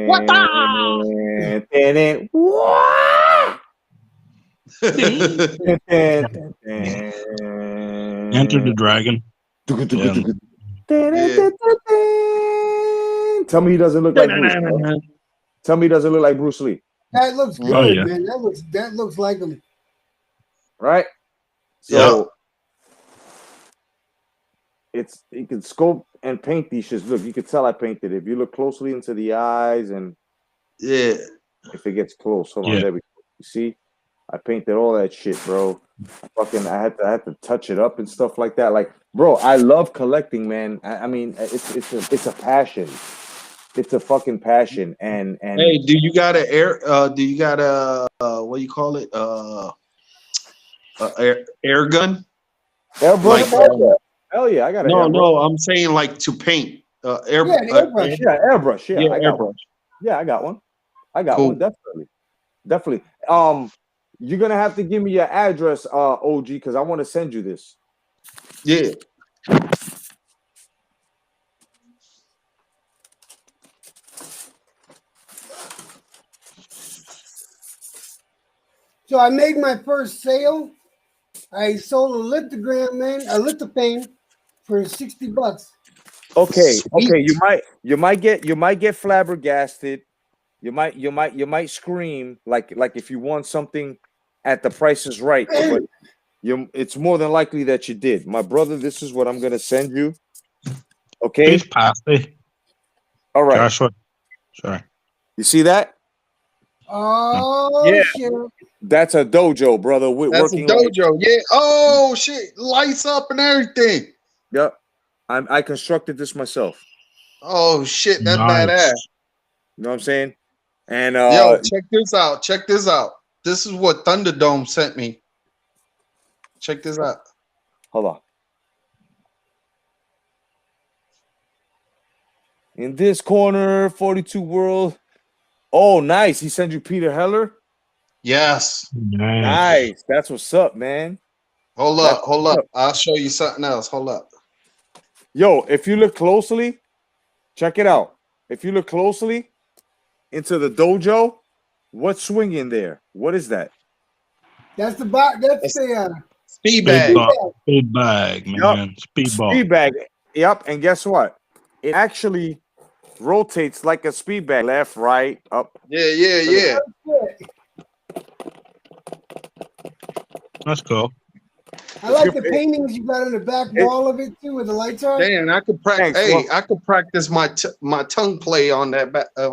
B: What
F: Enter the Dragon.
B: Tell me he doesn't look like Bruce. Bro. Tell me he doesn't look like Bruce Lee.
G: That looks good,
F: Oh, yeah.
G: man. That looks like him.
B: Right? So you can sculpt and paint these shits. Look, you can tell I painted it. If you look closely into the eyes and
E: Yeah.
B: if it gets close, hold on,
F: Yeah.
B: there we go. You see? I painted all that shit, bro. I had to touch it up and stuff like that. Like, bro, I love collecting, man. I mean, it's a passion. It's a fucking passion. And
E: Hey, do you got a what do you call it? Air gun?
B: airbrush?
E: Like,
B: Hell yeah, I got an
E: no,
B: airbrush.
E: I'm saying like to paint.
G: Yeah, an airbrush.
B: Yeah, airbrush. Yeah, I got
E: airbrush.
B: one. Yeah, I got one.
E: Cool.
B: One, definitely. You're gonna have to give me your address, OG, because I want to send you this.
E: Yeah.
G: So I made my first sale. I sold a lithogram, man, a lithophane for $60.
B: Okay,
E: Sweet.
B: you might get flabbergasted. You might scream like if you want something at the price is right, but it's more than likely that you did. My brother, this is what I'm gonna send you. Okay.
F: Please pass me.
B: All right.
F: Joshua. Sorry.
B: You see that?
G: Oh,
B: Yeah.
G: shit.
B: That's a dojo, brother. We're
E: That's a
B: working on.
E: dojo. Yeah. Oh shit. Lights up and everything.
B: Yep. I constructed this myself.
E: Oh shit. That's
F: Nice.
E: badass.
B: You know what I'm saying? And
E: Yo, check this out. Check this out. This is what Thunderdome sent me. Check this out.
B: hold on. In this corner, 42 World. Oh, nice. He sent you Peter Heller.
E: Yes.
B: Nice. That's what's up, man.
E: Hold
B: That's
E: up. Hold
B: what's
E: up. I'll show you something else. Hold up.
B: Yo, if you look closely, check it out. If you look closely into the dojo, what's swinging there? What is that?
G: That's the box. That's the
E: Speed
F: Speed
E: bag.
F: bag, speed bag, man. Speedball.
B: Speed bag. Yep. And guess what? It actually rotates like a speed bag. Left, right, up.
E: Yeah.
F: That's cool.
G: I like the paintings you got on the back wall of it too, where the lights are.
E: Damn, I could practice.
B: Thanks,
E: Hey, I could practice my tongue play on that bag.
B: I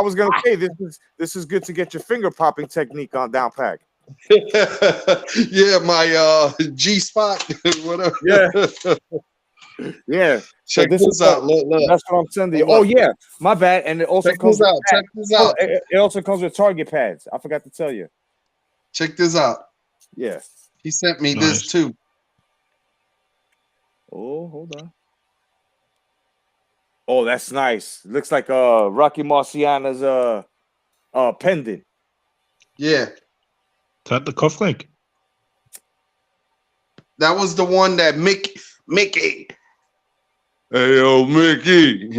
B: was gonna say this is good to get your finger popping technique on down pack.
E: Yeah, my G spot, whatever.
B: Yeah.
E: Check
B: this
E: this
B: is
E: out. Look.
B: That's what I'm sending you.
E: Hold
B: Oh
E: up.
B: yeah, my bad. And it also
E: Check
B: comes
E: this
B: with
E: out. Check this out.
B: it also comes with target pads. I forgot to tell you.
E: Check this out.
B: Yeah.
E: He sent me
F: Nice.
E: this too.
B: Oh, hold on. Oh, that's nice. Looks like Rocky Marciano's pendant.
E: Yeah,
F: Is that the cufflink?
E: that was the one that Mickey. Hey, yo, Mickey.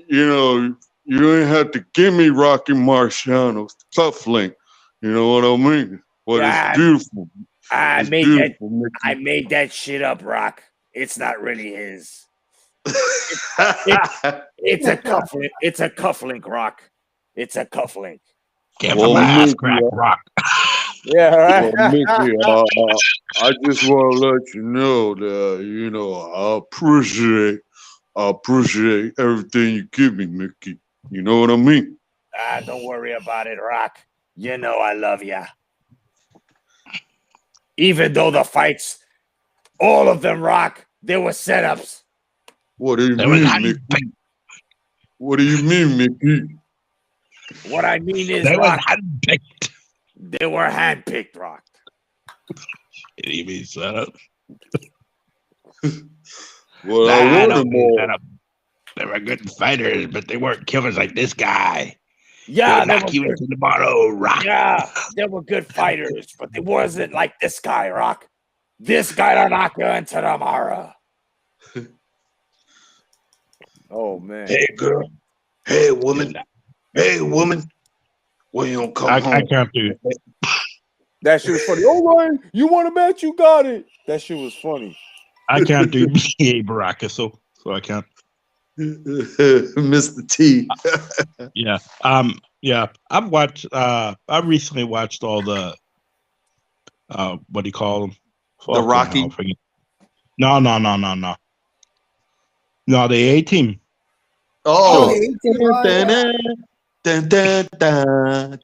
E: You know, you ain't have to give me Rocky Marciano's cufflink. You know what I mean? But it's beautiful.
A: I
E: It's beautiful, Mickey.
A: I made that shit up, Rock. It's not really his. It's a cufflink. It's a cufflink, Rock. It's a cufflink.
F: Give
E: Well,
F: him an ass
E: Mickey,
F: crack, rock.
B: Yeah, right.
E: Well, Mickey, I just want to let you know that I appreciate everything you give me, Mickey. You know what I mean?
A: Don't worry about it, Rock. You know I love ya. Even though the fights, all of them, Rock, they were setups.
E: What do you
F: There was
E: mean,
F: handpicked.
E: Mickey? What do you mean, Mickey?
A: What I mean is,
F: There was
A: Rock,
F: handpicked.
A: they were handpicked, Rock.
F: It even set up.
E: Well,
F: Nah,
E: I want
F: don't
E: them
F: be
E: all.
F: set up. They were good fighters, but they weren't killers like this guy.
A: Yeah,
F: They
A: they
F: would knock
A: were
F: you
A: good.
F: into the bottle, rock.
A: Yeah, they were good fighters, but they wasn't like this guy, Rock. This guy to knock you into the Mara.
B: Oh man.
E: Hey, girl. Hey, woman. Hey, woman. When you don't come home?
F: I can't do it.
B: That shit was funny. Oh Ryan, you want a match? You got it. That shit was funny.
F: I can't do BA Baraka, so I can't.
E: Mr. T.
F: Yeah. Yeah. I recently watched all the what do you call them?
E: The Rocky?
F: No. No, the A-Team.
E: Oh.
F: Yeah, I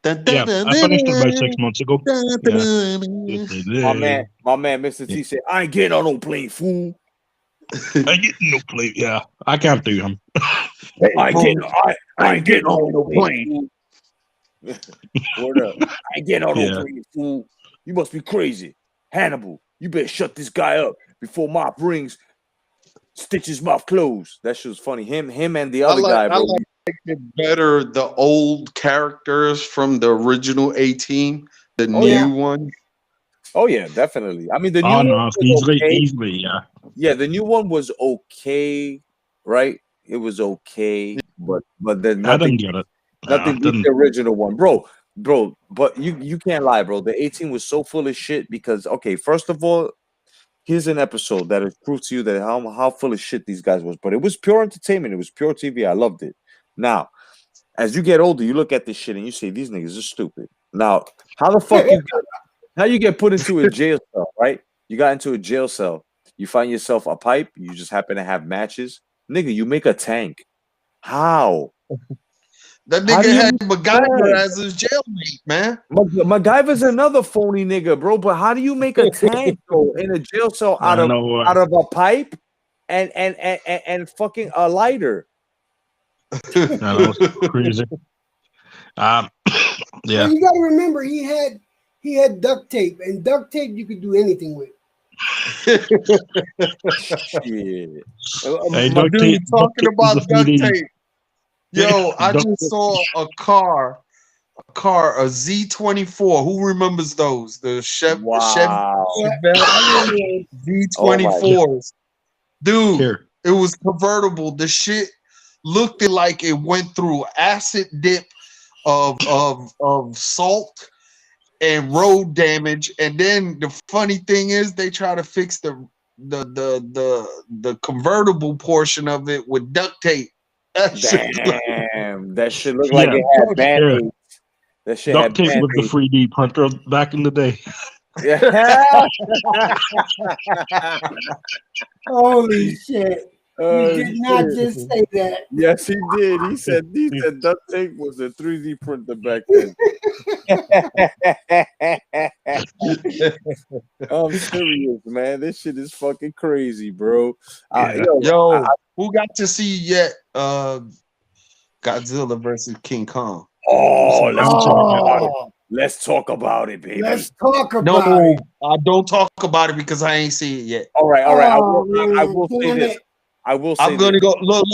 F: finished it about 6 months ago. Yeah.
B: My man, Mr. T said, I ain't getting on no plane, fool.
F: I get no play. Yeah, I can't do him.
A: I ain't getting on no plane.
B: Word up.
A: I ain't getting on
F: Yeah.
A: no plane, fool. You must be crazy. Hannibal, you better shut this guy up before Mop rings. Stitch his mouth closed. That shit was funny. Him and the other guy,
E: I
B: bro.
E: like it better the old characters from the original A-Team, the new one.
B: Oh yeah, definitely. I mean, the new
F: Oh
B: one
F: no,
B: was
F: easily,
B: okay.
F: yeah.
B: Yeah, the new one was okay, right? It was okay, but then
F: I
B: nothing,
F: didn't get it.
B: nothing beats
F: didn't.
B: the original one, bro. But you can't lie, bro. The 18 was so full of shit because okay, first of all, here's an episode that proves to you that how full of shit these guys was. But it was pure entertainment. It was pure TV. I loved it. Now, as you get older, you look at this shit and you say these niggas are stupid. Now, how the fuck you get put into a jail cell, right? You got into a jail cell. You find yourself a pipe. You just happen to have matches, nigga. You make a tank. How?
E: That
B: How do
E: nigga
B: you
E: had
B: make
E: MacGyver
B: tank?
E: as his jailmate, man.
B: MacGyver's another phony nigga, bro. But how do you make a tank, bro, in a jail cell out of a pipe and fucking a lighter?
F: That was crazy. Yeah.
G: Well, you got to remember he had duct tape, and duct tape you could do anything with.
B: Shit.
F: Hey,
B: My
F: duct
E: Dude,
F: tape, duct
E: talking
F: tape was the
E: about duct
F: 3D.
E: tape. Yo, I
F: Duct
E: just
F: tape.
E: saw a Z24. Who remembers those? The Chevy
B: wow.
G: Yeah,
E: Chevelle
G: I remember.
B: Oh my.
E: Z24s. Dude,
F: Here.
E: it was convertible. The shit looked like it went through acid dip of salt and road damage. And then the funny thing is they try to fix the convertible portion of it with duct tape. That shit look
B: Damn. That shit looked like
F: Yeah,
B: it had
F: yeah.
B: band-aids. That shit
F: Duct
B: had
F: tape was the
B: band-aids.
F: 3D printer back in the day.
B: Yeah.
G: Holy shit! You
B: Oh
G: did not
B: shit.
G: just say that.
B: Yes, he did. He said duct tape was a 3D printer back then. I'm serious, man. This shit is fucking crazy, bro.
F: Yeah.
E: Yo, who got to see yet Godzilla versus King Kong?
B: oh,
F: I
B: let's
F: haven't
B: talk
F: seen it yet.
B: about it.
G: Oh,
B: Let's talk about it, baby.
G: let's talk
E: No,
G: about it.
E: I don't talk about it because I ain't seen it yet.
B: All right, all right.
G: Oh
B: I
G: man,
B: will say
G: damn
B: this.
G: it!
B: I will say
E: I'm gonna
B: this.
E: go look.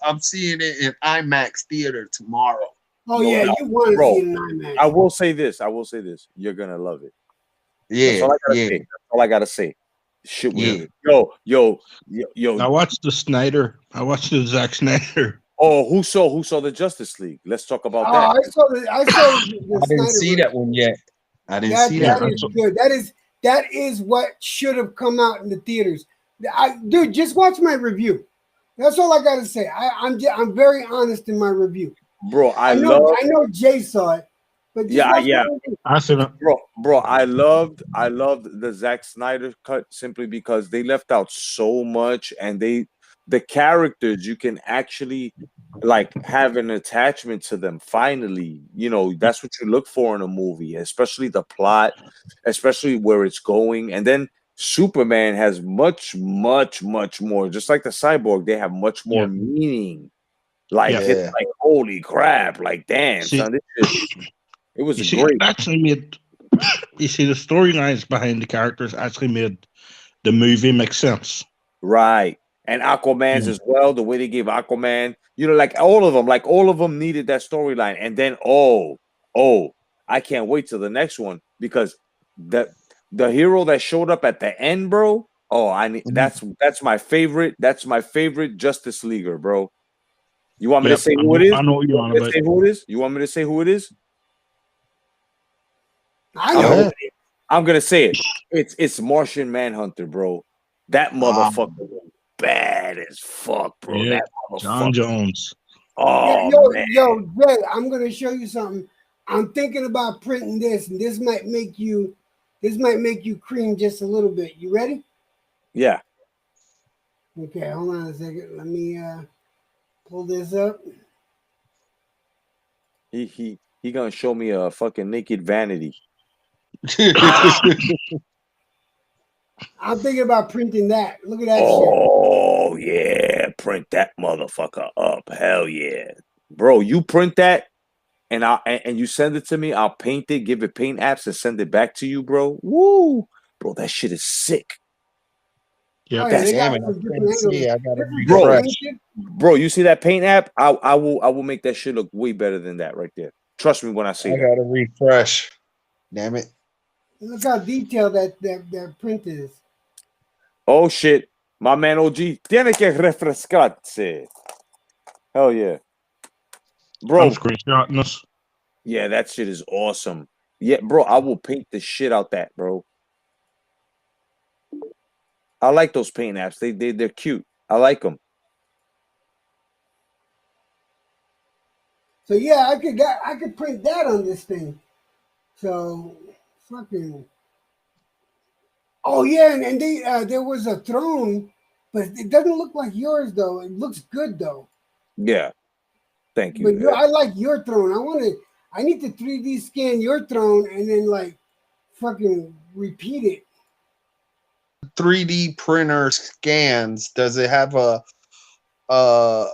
E: I'm seeing it in IMAX theater tomorrow.
G: Oh
B: No,
G: yeah,
B: no,
G: you want to
B: bro.
G: see it in IMAX?
B: I will say this. I will say this. You're gonna love it. That's
E: Yeah,
B: all I gotta
E: yeah,
B: say. That's all I gotta say. Shit was
E: yeah.
B: yo.
F: I watched the Snyder. I watched the Zack Snyder.
B: Oh, who saw the Justice League? Let's talk about
G: Oh,
B: that.
G: I saw the
E: I didn't see
G: Snyderverse.
E: that one yet. I didn't
G: That
E: see
F: Yeah,
E: that
G: that
E: one.
G: is good. That is what should have come out in the theaters. Dude, just watch my review. That's all I gotta say. I'm very honest in my review.
B: Bro,
G: I know Jay saw it, but just watch
B: yeah.
G: my review.
F: I seen it.
B: Bro, I loved the Zack Snyder cut simply because they left out so much and the characters you can actually like have an attachment to them finally. That's what you look for in a movie, especially the plot, especially where it's going. And then Superman has much, much, much more. Just like the Cyborg, they have much more
F: Yeah.
B: meaning. Like
F: Yeah.
B: it's
E: Yeah.
B: like holy crap, like damn,
F: See,
B: son, it was
F: you
B: a
F: see, it
B: great.
F: actually made. You see, the storylines behind the characters actually made the movie make sense.
B: Right. And Aquaman's
F: Yeah.
B: as well, the way they gave Aquaman, like all of them needed that storyline. And then I can't wait till the next one because the hero that showed up at the end, bro. Oh, I need that's my favorite. That's my favorite Justice Leaguer, bro. You want me to
F: Yep.
B: say who it is?
F: I know what
B: You
F: you're
B: want
F: on
B: me to
F: about.
B: say who it is? You want me to say who it is?
G: I
B: I'm
G: know.
B: gonna
E: Uh-huh.
B: I'm gonna say it. It's Martian Manhunter, bro. That
E: Ah,
B: motherfucker was bad as fuck, bro.
F: Yeah.
B: That
F: John
B: motherfucker.
F: Jones.
G: Yeah,
B: Oh man.
G: yo, Jay, I'm gonna show you something. I'm thinking about printing this, and this might make you cream just a little bit. You ready?
B: Yeah.
G: Okay, hold on a second. Let me pull this up.
B: He gonna show me a fucking naked vanity.
G: I'm thinking about printing that. Look at that shit.
B: Oh yeah. Print that motherfucker up. Hell yeah. Bro, you print that and you send it to me, I'll paint it, give it paint apps, and send it back to you, bro. Woo! Bro, that shit is sick.
G: Oh
F: Yep.
G: yeah, they
E: damn
G: got
E: it, I
G: some different
E: can't
G: angles.
E: see. I gotta
G: Different
B: Bro,
E: refresh.
G: painted.
B: bro, you see that paint app? I will make that shit look way better than that right there. Trust me when I say
E: I
B: that.
E: gotta refresh. Damn it.
G: Look how detailed that print is.
B: Oh shit. My man OG tiene que refrescarse. Hell yeah.
F: I'm
B: Bro,
F: screenshotting this.
B: yeah, that shit is awesome. Yeah, bro, I will paint the shit out that, bro. I like those paint apps. They're cute. I like them.
G: So yeah, I could print that on this thing. So fucking. Oh yeah, and they there was a throne, but it doesn't look like yours though. It looks good though.
B: Yeah. Thank
G: But
B: you.
G: I like your throne. I need to 3D scan your throne and then like fucking repeat it.
E: 3D printer scans. Does it have uh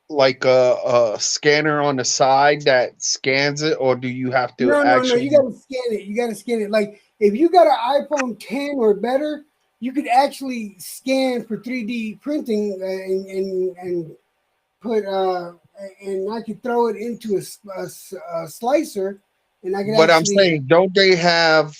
E: like a scanner on the side that scans it, or do you have to
G: No. You
E: actually?
G: gotta scan it. You gotta scan it. Like if you got an iPhone 10 or better, you could actually scan for 3D printing and put and I could throw it into a slicer, and I could
E: But I'm
G: actually.
E: saying, don't they have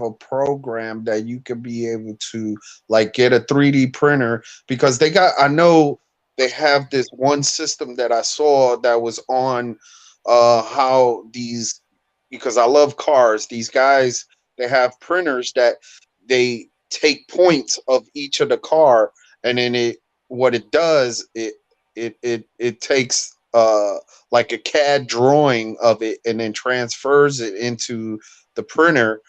E: a program that you could be able to like get a 3D printer? Because I know they have this one system that I saw that was on how these, because I love cars, these guys, they have printers that they take points of each of the car, and then what it does, it takes like a CAD drawing of it and then transfers it into the printer,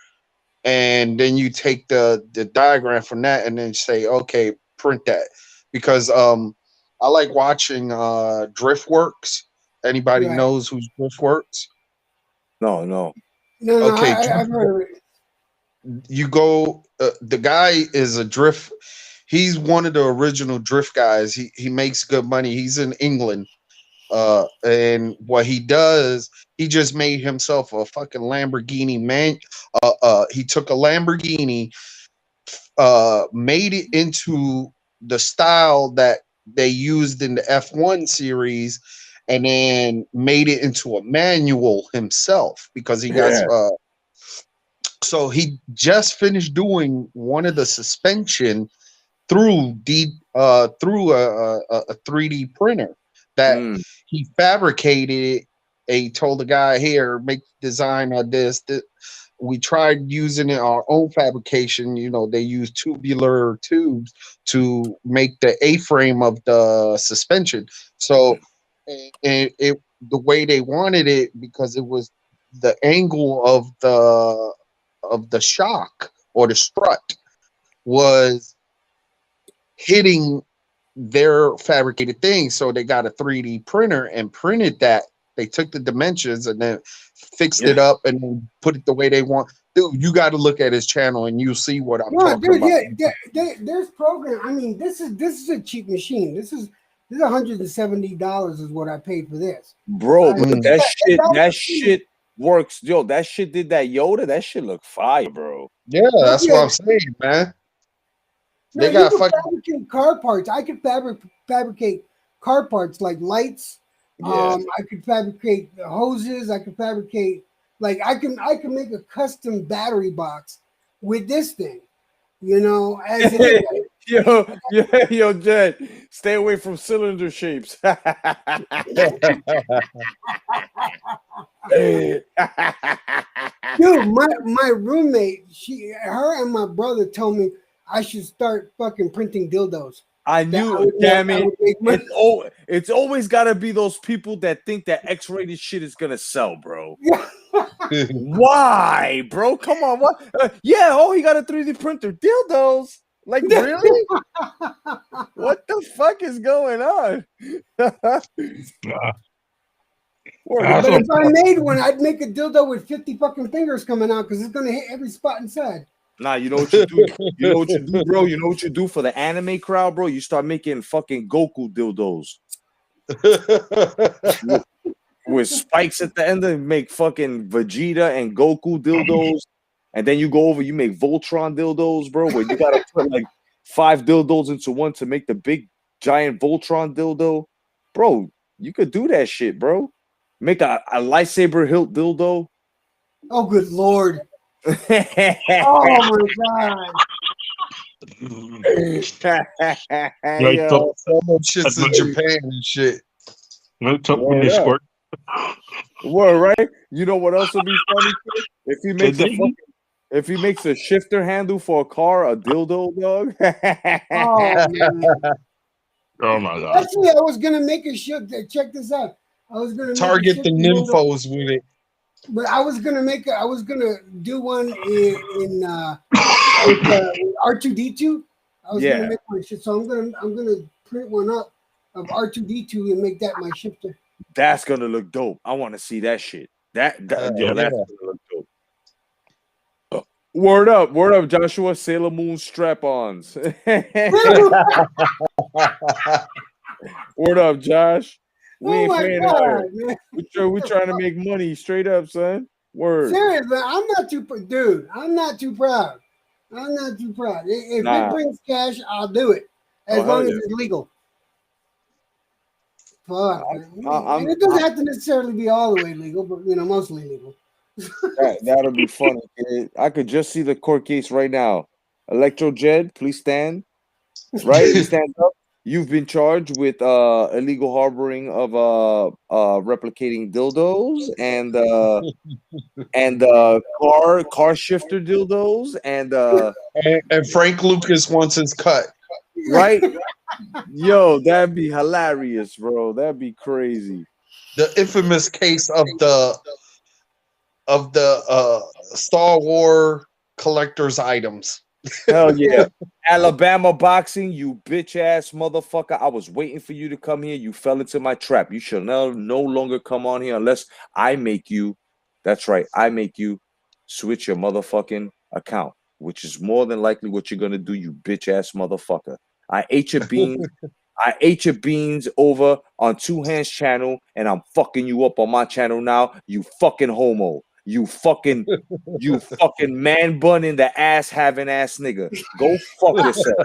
E: and then you take the diagram from that and then say, okay, print that. Because I like watching Driftworks. Anybody
G: Right.
E: knows who's Driftworks?
B: No.
G: No,
E: Okay,
G: I've heard of it.
E: you go. The guy is a drift. He's one of the original drift guys. He makes good money. He's in England. And what he does, he just made himself a fucking Lamborghini man. He took a Lamborghini, made it into the style that they used in the F1 series, and then made it into a manual himself because he got
B: Yeah.
E: so he just finished doing one of the suspension through a 3D printer that
B: Mm.
E: he fabricated. He told the guy, here, make design of this. We tried using it our own fabrication. They use tubular tubes to make the A-frame of the suspension. So it the way they wanted it, because it was the angle of the shock or the strut was hitting their fabricated thing. So they got a 3D printer and printed that. They took the dimensions and then fixed
B: Yeah.
E: it up and then put it the way they want. Dude, you got to look at his channel and you'll see what I'm
G: No,
E: talking
G: dude,
E: about.
G: there's program. I mean, this is a cheap machine. This is $170 is what I paid for this.
B: Bro, but
E: Mm.
B: that shit works. Yo, that shit did that Yoda. That shit look fire, bro.
E: Yeah, that's
G: Yeah.
E: what I'm saying, man.
G: No,
E: They
G: you
E: got
G: can
E: fucking
G: fabricate car parts. I could fabricate car parts like lights.
B: Yeah.
G: I could fabricate the hoses. I could fabricate I can make a custom battery box with this thing. As it is.
B: Yo, Jed, stay away from cylinder shapes.
G: Dude, my roommate, her and my brother told me I should start fucking printing dildos.
B: I
G: That
B: knew,
G: I would
B: damn
G: make- I
B: it.
G: would make money.
B: It's always got to be those people that think that X-rated shit is gonna sell, bro. Why, bro? Come on, what? He got a 3D printer. Dildos, like really? What the fuck is going on?
G: But if I made one, I'd make a dildo with 50 fucking fingers coming out because it's gonna hit every spot inside.
B: Nah, you know what you do? You know what you do, bro? You know what you do for the anime crowd, bro? You start making fucking Goku dildos with spikes at the end. And make fucking Vegeta and Goku dildos, and then you go over. You make Voltron dildos, bro. Where you gotta put like 5 dildos into one to make the big giant Voltron dildo, bro. You could do that shit, bro. Make a lightsaber hilt dildo.
G: Oh, good lord! Oh my god!
F: Right,
B: Yo.
E: Some of shit's in Japan and shit.
F: What's up with this work?
B: Well, right? You know what else would be funny? If he makes a shifter handle for a car, a dildo, dog.
G: Oh man!
F: Oh my god!
G: Actually, I was gonna make a shift. Check this out. I was gonna
E: Target the nymphos with it.
G: But I was gonna do one in R2D2. I was gonna make one shit. So I'm gonna print one up of R2D2 and make that my shifter.
B: That's gonna look dope. I want to see that shit. That's gonna look dope. Word up, Joshua. Sailor Moon strap-ons. Word up, Josh. We ain't playing hard. We trying to make money straight up, son. Word.
G: Seriously, I'm not too, dude. I'm not too proud. I'm not too proud. If
B: Nah.
G: it brings cash, I'll do it as
B: Oh, hell
G: long as
B: yeah.
G: it's legal. Fuck, man.
B: I'm-
G: And it doesn't have to necessarily be all the way legal, but mostly legal.
B: That'll be funny, kid. I could just see the court case right now. Electro Jed, please stand. Right? He stands up. You've been charged with illegal harboring of replicating dildos and car shifter dildos and
E: And Frank Lucas wants his cut.
B: right? Yo, that'd be hilarious, bro. That'd be crazy.
E: The infamous case of the Star Wars collector's items.
B: Hell yeah. Alabama boxing, you bitch ass motherfucker. I was waiting for you to come here. You fell into my trap. You shall no longer come on here unless I make you. That's right. I make you switch your motherfucking account, which is more than likely what you're gonna do, you bitch ass motherfucker. I ate your beans. I ate your beans over on Two Hands channel, and I'm fucking you up on my channel now. You fucking homo. You fucking man bun in the ass having ass nigga. Go fuck yourself.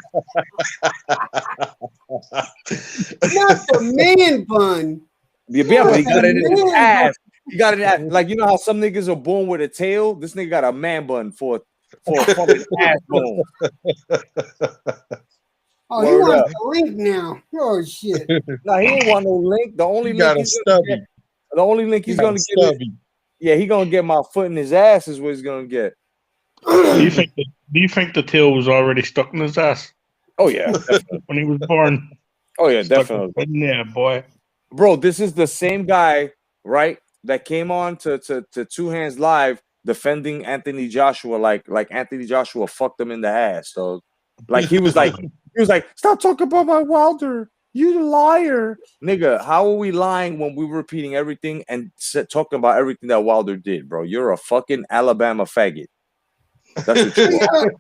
G: Not the man bun.
B: Yeah, but he got it in his
G: Man
B: ass. He got it in ass. Like, you know how some niggas are born with a tail? This nigga got a man bun for a fucking ass bone.
G: Oh, he
B: Word
G: wants
B: up.
G: the link now. Oh shit.
B: No, he ain't want no link. The only
E: He got
B: link
E: a
B: he's gonna
E: stubby.
B: get, the only link he's
E: He got
B: gonna
E: a
B: get is,
E: stubby.
B: yeah, he gonna get my foot in his ass is what he's gonna get.
F: Do you think the tail was already stuck in his ass
B: Oh yeah, definitely.
F: when he was born?
B: Oh yeah,
F: Stuck
B: definitely.
F: in there, boy.
B: Bro, this is the same guy, right? That came on to Two Hands Live defending Anthony Joshua, like Anthony Joshua fucked him in the ass, dog. Like he was like, stop talking about my Wilder, you liar, nigga. How are we lying when we were repeating everything and talking about everything that Wilder did, bro? You're a fucking Alabama faggot. That's what you are.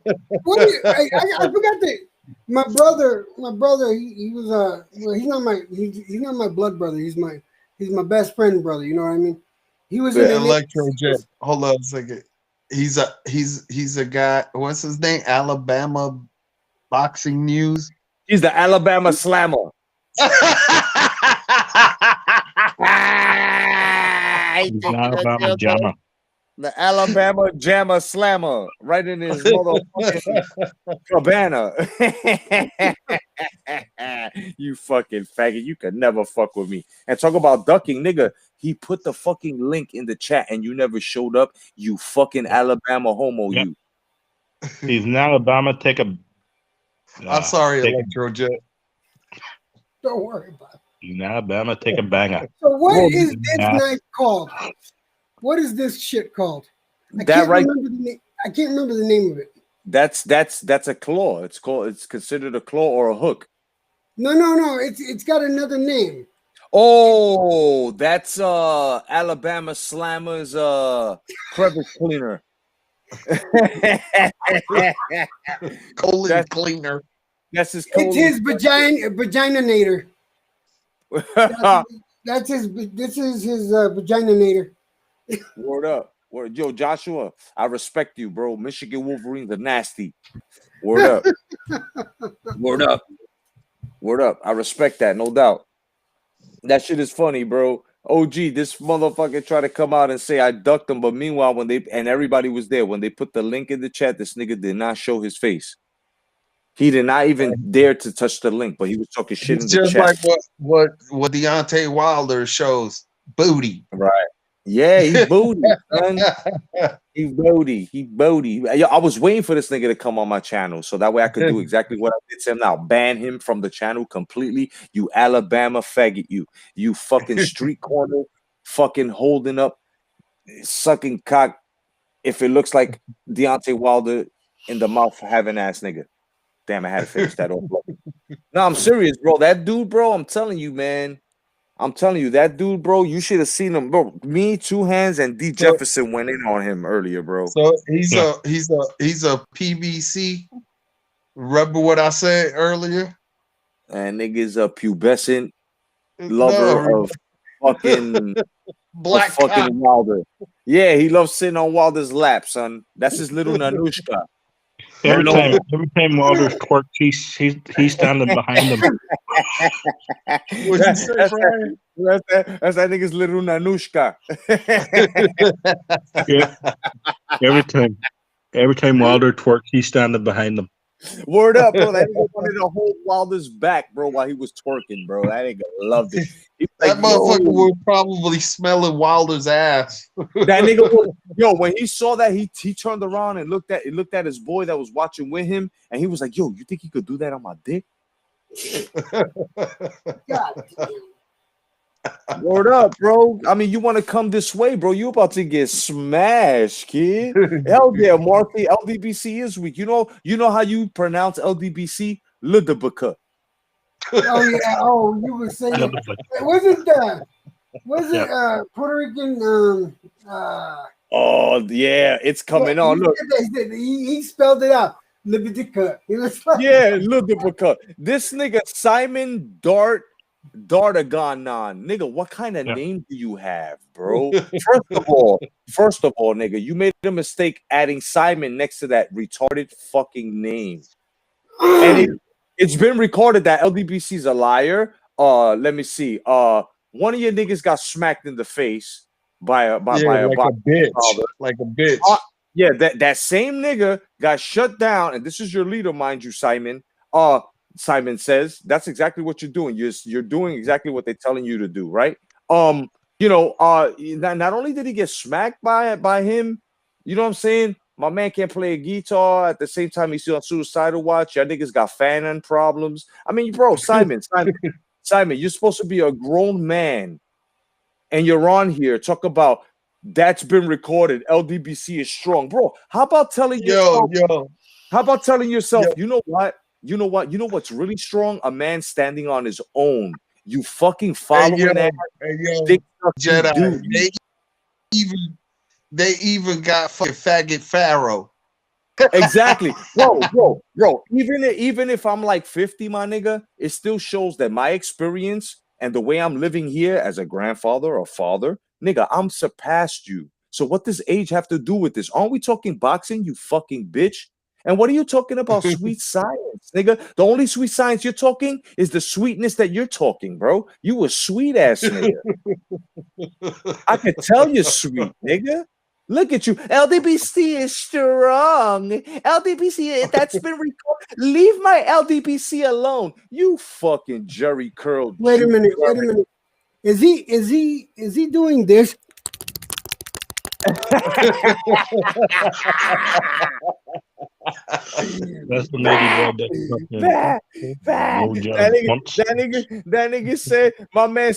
G: What do you, I forgot that my brother, he was well, he's not my blood brother. He's my best friend brother. You know what I mean? He was in the
E: Electro Jet. Hold on a second. He's a guy. What's his name? Alabama Boxing News.
B: He's the Alabama Slammer.
F: He's an Alabama jammer.
B: The Alabama Jammer Slammer, right in his motherfucking cabana. You fucking faggot. You could never fuck with me. And talk about ducking, nigga. He put the fucking link in the chat and you never showed up. You fucking Alabama homo,
F: Yep.
B: you.
F: He's in Alabama. Take a.
E: I'm sorry,
F: take a-
E: Electro Jet.
G: Don't worry about it.
F: In Alabama, take a banger.
G: So what
B: Well,
G: is this
F: yeah.
G: night called? What is this shit called? I
B: That
G: can't
B: right,
G: remember the name. I can't remember the name of it.
B: that's a claw. It's considered a claw or a hook.
G: No. It's got another name.
B: Oh, that's Alabama Slammer's crevice cleaner.
E: Colon
B: That's-
E: cleaner.
B: That's his
G: It's his vagininator. That's his. This is his vagininator.
B: Word up. Word. Yo, Joshua, I respect you, bro. Michigan Wolverines are nasty. Word up. Word up. Word up. I respect that, no doubt. That shit is funny, bro. OG, this motherfucker tried to come out and say I ducked him, but meanwhile, when they and everybody was there, when they put the link in the chat, this nigga did not show his face. He did not even dare to touch the link, but he was talking shit in
E: It's
B: the
E: just
B: chat.
E: like what Deontay Wilder shows. Booty.
B: Right. Yeah, he booty, son. He booty. Yo, I was waiting for this nigga to come on my channel so that way I could do exactly what I did to him now. Ban him from the channel completely. You Alabama faggot, you fucking street corner, fucking holding up, sucking cock. If it looks like Deontay Wilder in the mouth having ass nigga. Damn, I had to finish that off. No, I'm serious, bro. That dude, bro, I'm telling you, man. I'm telling you, that dude, bro, you should have seen him, bro. Me, Two Hands, and D. Jefferson went in on him earlier, bro.
E: So he's a PVC. Remember what I said earlier?
B: And nigga's a pubescent lover of fucking
E: Black
B: fucking
E: cock.
B: Wilder. Yeah, he loves sitting on Wilder's lap, son. That's his little Nanushka.
F: Every
B: No.
F: time Wilder's twerks, he's standing behind him.
E: What'd you say, Brian?
B: That's that nigga's little Nanushka.
F: Yeah. Every time Wilder twerks, he's standing behind him.
B: Word up, bro. That nigga wanted to hold Wilder's back, bro, while he was twerking, bro. That nigga loved it. He was
E: That
B: like, yo.
E: motherfucker was probably smelling Wilder's ass.
B: That nigga was, yo, when he saw that, he turned around and looked at his boy that was watching with him, and he was like, yo, you think he could do that on my dick?
G: God damn.
B: Word up, bro. I mean, you want to come this way, bro. You about to get smashed, kid. Hell yeah, Marky. LDBC is weak. You know how you pronounce LDBC? Ludabuka.
G: Oh yeah. Oh, you were saying wasn't that? Was it Puerto Rican?
B: Oh yeah, it's coming on. Look,
G: he spelled it out. Levitica.
B: Yeah, Ludabuka. This nigga Simon Dardagon, nigga, what kind of name do you have, bro? First of all, nigga, you made a mistake adding Simon next to that retarded fucking name. And it's been recorded that LDBC is a liar. Let me see. One of your niggas got smacked in the face by a
E: bitch. Like a bitch.
B: Yeah, that same nigga got shut down, and this is your leader, mind you, Simon. Simon says that's exactly what you're doing. You're doing exactly what they're telling you to do, right? Not only did he get smacked by him, you know what I'm saying? My man can't play a guitar at the same time he's still on suicidal watch. Y'all niggas got fan problems. I mean, bro, Simon, you're supposed to be a grown man, and you're on here talk about that's been recorded. LDBC is strong, bro. How about telling yourself? How about telling yourself? You know what? You know what? You know what's really strong? A man standing on his own. You fucking following that.
E: Jedi. They even got fucking faggot Pharaoh.
B: Exactly, bro. Even if I'm like 50, my nigga, it still shows that my experience and the way I'm living here as a grandfather or father, nigga, I'm surpassed you. So what does age have to do with this? Aren't we talking boxing, you fucking bitch? And what are you talking about sweet science, nigga? The only sweet science you're talking is the sweetness that you're talking, bro. You a sweet ass nigga. I could tell you're sweet, nigga. Look at you. LDBC is strong. LDBC, that's been recorded. Leave my LDBC alone. You fucking Jerry curl.
G: Wait a minute. Is he doing this?
F: That's the lady
B: that nigga said, my man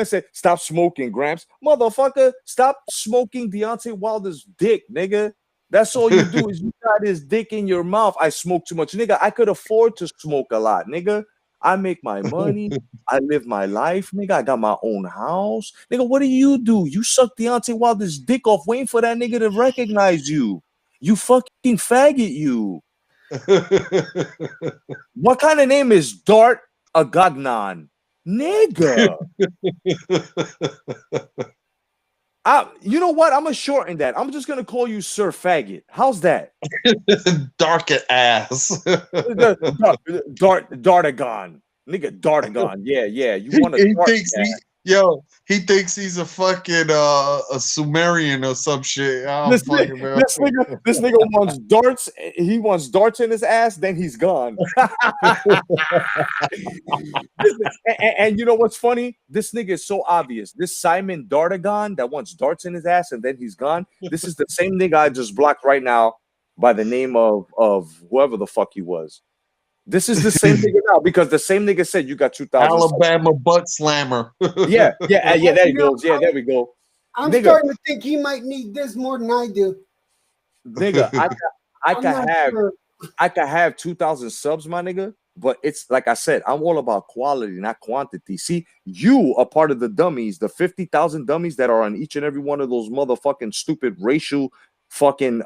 B: said, stop smoking, Gramps. Motherfucker, stop smoking Deontay Wilder's dick, nigga. That's all you do is you got his dick in your mouth. I smoke too much. Nigga, I could afford to smoke a lot, nigga. I make my money. I live my life, nigga. I got my own house. Nigga, what do? You suck Deontay Wilder's dick off waiting for that nigga to recognize you. You fucking faggot, you. What kind of name is Dart Agagnon? Nigga. You know what? I'm going to shorten that. I'm just going to call you Sir Faggot. How's that?
E: Dark ass.
B: Dartagon. Nigga, Dartagon. Yeah. You want to
E: he thinks he's a fucking a Sumerian or some shit.
B: This nigga wants darts. He wants darts in his ass, then he's gone. and you know what's funny? This nigga is so obvious. This Simon Dartagon that wants darts in his ass and then he's gone. This is the same nigga I just blocked right now by the name of whoever the fuck he was. This is the same nigga now because the same nigga said you got 2,000.
E: Alabama butt slammer.
B: Yeah. There he goes. Yeah, there we go.
G: I'm starting to think he might need this more than I do.
B: Nigga, I could have 2,000 subs, my nigga. But it's like I said, I'm all about quality, not quantity. See, you are part of the dummies, the 50,000 dummies that are on each and every one of those motherfucking stupid racial fucking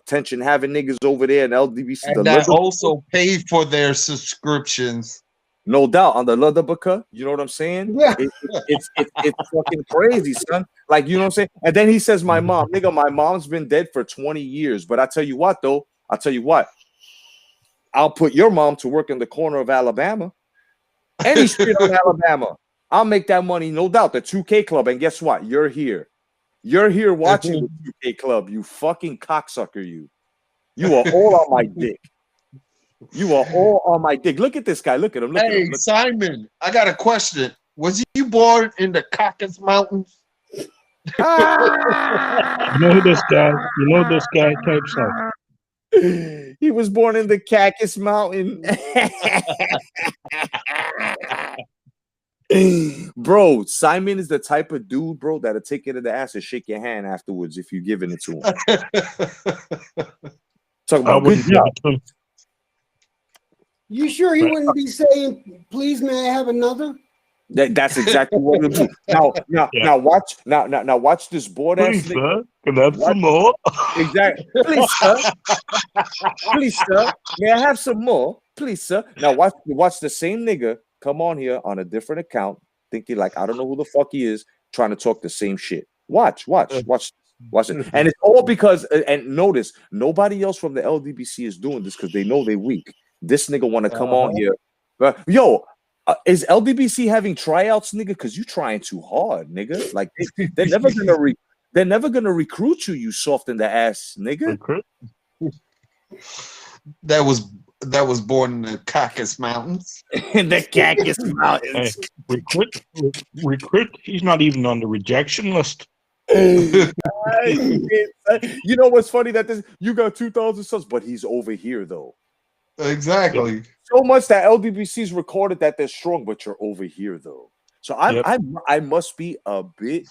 B: tension having niggas over there and LDBC
E: and that also pay for their subscriptions.
B: No doubt on the Ludabuka, you know what I'm saying?
G: Yeah.
B: It's fucking crazy, son. Like, you know what I'm saying? And then he says, my mom, nigga, my mom's been dead for 20 years. But I tell you what, though, I'll put your mom to work in the corner of Alabama. Any street on Alabama. I'll make that money, no doubt. The 2K club. And guess what? You're here. You're here watching the 2K club. You fucking cocksucker, you. You are all on my dick. You are all on my dick. Look at this guy. Look at him. Look at him. Look.
E: Simon, I got a question. Was you born in the Caucasus Mountains?
F: You know who this guy types of.
B: He was born in the Caucasus Mountain. Bro, Simon is the type of dude, bro, that'll take it in the ass and shake your hand afterwards if you're giving it to him. Talk about good job.
G: You sure he wouldn't be saying, "Please, may I have another"?
B: That's exactly what we'll do. Now watch this board ass
F: Please,
B: nigga.
F: sir, can I have some more?
B: Exactly. Please, sir. Please, sir. May I have some more? Please, sir. Now watch the same nigga come on here on a different account, thinking like I don't know who the fuck he is, trying to talk the same shit. Watch it. And it's all because, and notice, nobody else from the LDBC is doing this because they know they weak. This nigga want to come on here. But yo, is LDBC having tryouts, nigga? Because you trying too hard, nigga. Like they're never gonna recruit you, you soft in the ass, nigga.
E: That was born in the Caucasus Mountains.
B: In the Caucasus Mountains.
F: Hey, recruit. He's not even on the rejection list.
B: You know what's funny that you got 2,000 subs, but he's over here though.
E: Exactly.
B: So much that LDBC's recorded that they're strong, but you're over here though. So I must be a bit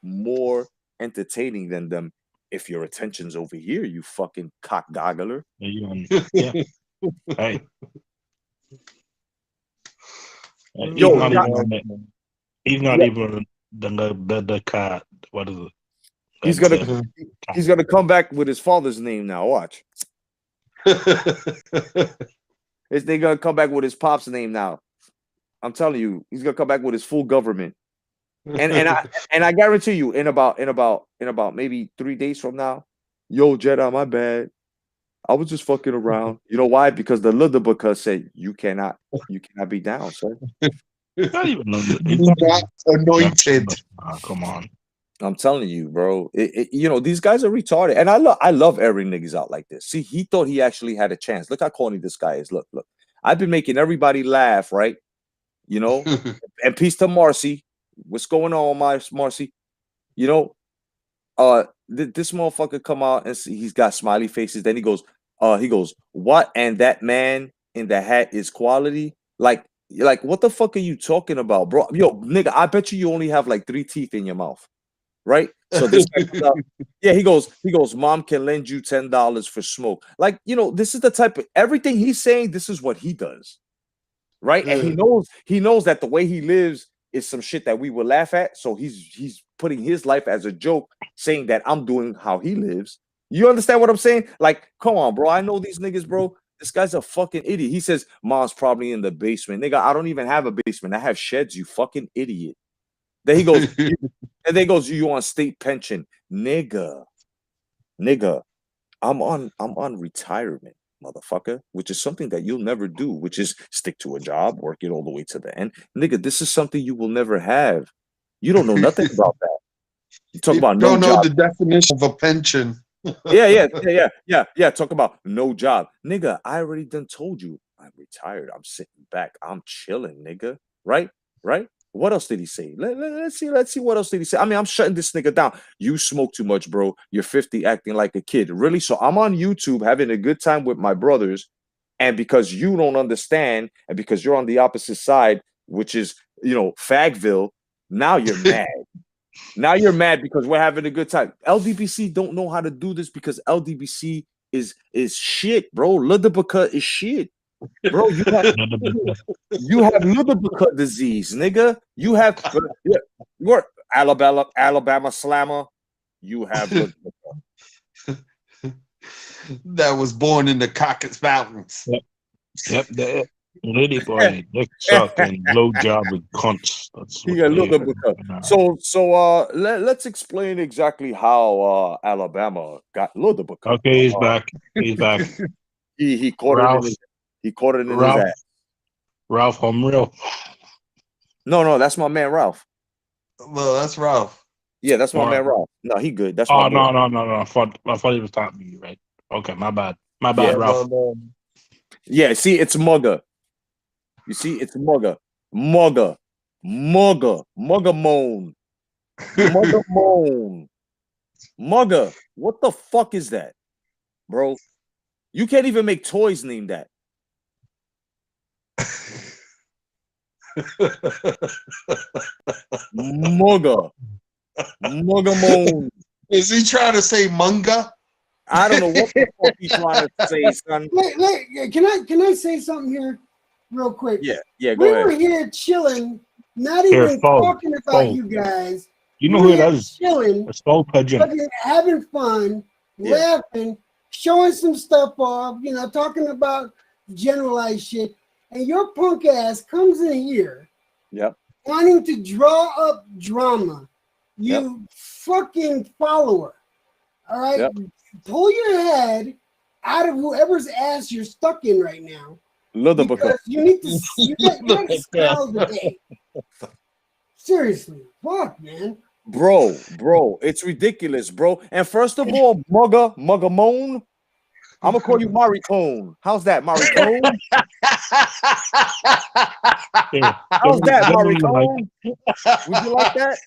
B: more entertaining than them if your attention's over here, you fucking cock goggler.
F: Yeah. Hey. He's not even the cat. What is it?
B: He's gonna come back with his father's name now. Watch. They're gonna come back with his pop's name now. I'm telling you, he's gonna come back with his full government. And I guarantee you, in about maybe 3 days from now, yo, Jedi, my bad. I was just fucking around. You know why? Because the Ludabuka said you cannot be down, sir.
F: Not even
E: not anointed.
F: Come on.
B: I'm telling you, bro. These guys are retarded, and I love airing niggas out like this. See, he thought he actually had a chance. Look how corny this guy is. Look. I've been making everybody laugh, right? You know, and peace to Marcy. What's going on, Marcy? You know, this motherfucker come out and he's got smiley faces. Then he goes, what? And that man in the hat is quality. Like, what the fuck are you talking about, bro? Yo, nigga, I bet you only have like 3 teeth in your mouth. Right? So this he goes, mom can lend you $10 for smoke. Like, this is the type of everything he's saying, this is what he does. Right? And he knows that the way he lives is some shit that we will laugh at. So he's putting his life as a joke, saying that I'm doing how he lives. You understand what I'm saying? Like, come on, bro. I know these niggas, bro. This guy's a fucking idiot. He says, mom's probably in the basement. Nigga, I don't even have a basement. I have sheds, you fucking idiot. Then he goes, you on state pension. Nigga. I'm on retirement, motherfucker, which is something that you'll never do, which is stick to a job, work it all the way to the end. Nigga, this is something you will never have. You don't know nothing about that. You talk about no job.
E: Don't know the definition of a pension.
B: Yeah. Talk about no job. Nigga, I already done told you I'm retired. I'm sitting back. I'm chilling, nigga. Right? What else did he say? Let's see what else did he say. I mean, I'm shutting this nigga down. You smoke too much, bro. You're 50 acting like a kid. Really? So I'm on YouTube having a good time with my brothers. And because you don't understand, and because you're on the opposite side, which is, Fagville, now you're mad. Now you're mad because we're having a good time. LDBC don't know how to do this because LDBC is shit, bro. Ludabuka is shit. Bro, you have Ludabuka disease, nigga. You're Alabama slammer. You have Ludabuka.
E: That was born in the Caucasus Mountains.
F: Yep. Lady boy, dick suck and blow job with cunts. That's
B: He
F: what
B: got
F: they
B: little So let's explain exactly how Alabama got little because
F: Okay, he's back. He's back.
B: he caught it in
F: Ralph,
B: his
F: Ralph,
B: ass.
F: Ralph Humreal.
B: No, that's my man Ralph.
E: Well, that's Ralph.
B: Yeah, that's my
F: Alright.
B: man Ralph. No, he good. That's my
F: Oh
B: boy.
F: no. I thought he was talking to you, right? Okay, my bad. My
B: Yeah,
F: bad, Ralph.
B: Yeah, see, it's Mugga. You see, it's Mugga. Mugga. Mugga. Mugga moan. Mugga moan. Mugga. What the fuck is that, bro? You can't even make toys named that. Mugga. Mugga moan.
E: Is he trying to say manga?
B: I don't know what the fuck he's trying to say, son.
G: Wait, can I say something here real quick?
B: Yeah,
G: We
B: go ahead.
G: were here chilling, not
F: Here,
G: even
F: Fo,
G: talking about
F: Fo.
G: you guys.
F: You know
G: We
F: who
G: were
F: it
G: here
F: is?
G: chilling,
F: It's Fo Pigeon.
G: fucking having fun,
B: Yeah.
G: laughing, showing some stuff off, talking about generalized shit. And your punk ass comes in here
B: Yep.
G: wanting to draw up drama. You fucking follower. All right?
B: Yep.
G: Pull your head out of whoever's ass you're stuck in right now. Because you need to you got to smell the day. Seriously. Fuck, man.
B: Bro, it's ridiculous, bro. And first of all, Mugga moan. I'm gonna call you Maricone. How's that, Maricone? How's that, Maricone? Would you like that?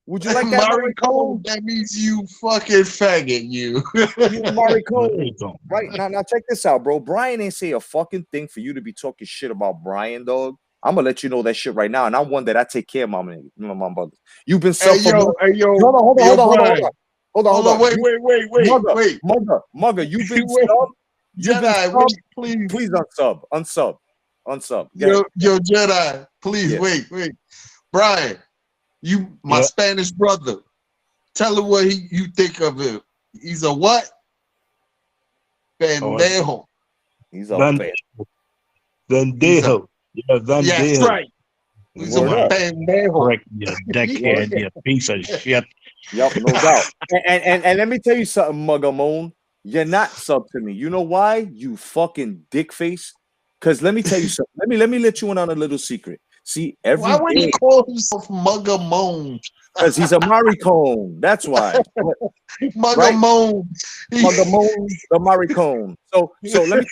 B: Would you like that, Maricone?
E: That means you fucking faggot, you.
B: You Maricone. Right now, check this out, bro. Brian ain't say a fucking thing for you to be talking shit about Brian, dog. I'm gonna let you know that shit right now, and I'm one that I take care of my brothers. You've been
E: Hey, yo.
B: Hold on.
E: Wait.
B: Mugga, you've been
E: Wait.
B: subbed.
E: Jedi, wait,
B: Please unsub.
E: Yo, Jedi, please,
B: Yeah.
E: wait. Brian, you, my Spanish brother. Tell him what you think of him. He's a what? Pendejo.
B: He's a pendejo.
F: Pendejo. Yeah,
E: that's right. He's a pendejo.
F: Correct, you dickhead, you piece of shit.
B: Yep, no doubt. And let me tell you something, Muggamon. You're not sub to me. You know why? You fucking dick face. Because let me tell you something. Let me let you in on a little secret. See,
E: why would he call himself Muggamon?
B: Because he's a Maricone. That's why.
E: Muggamon.
B: Muggamon, the Maricone. So let me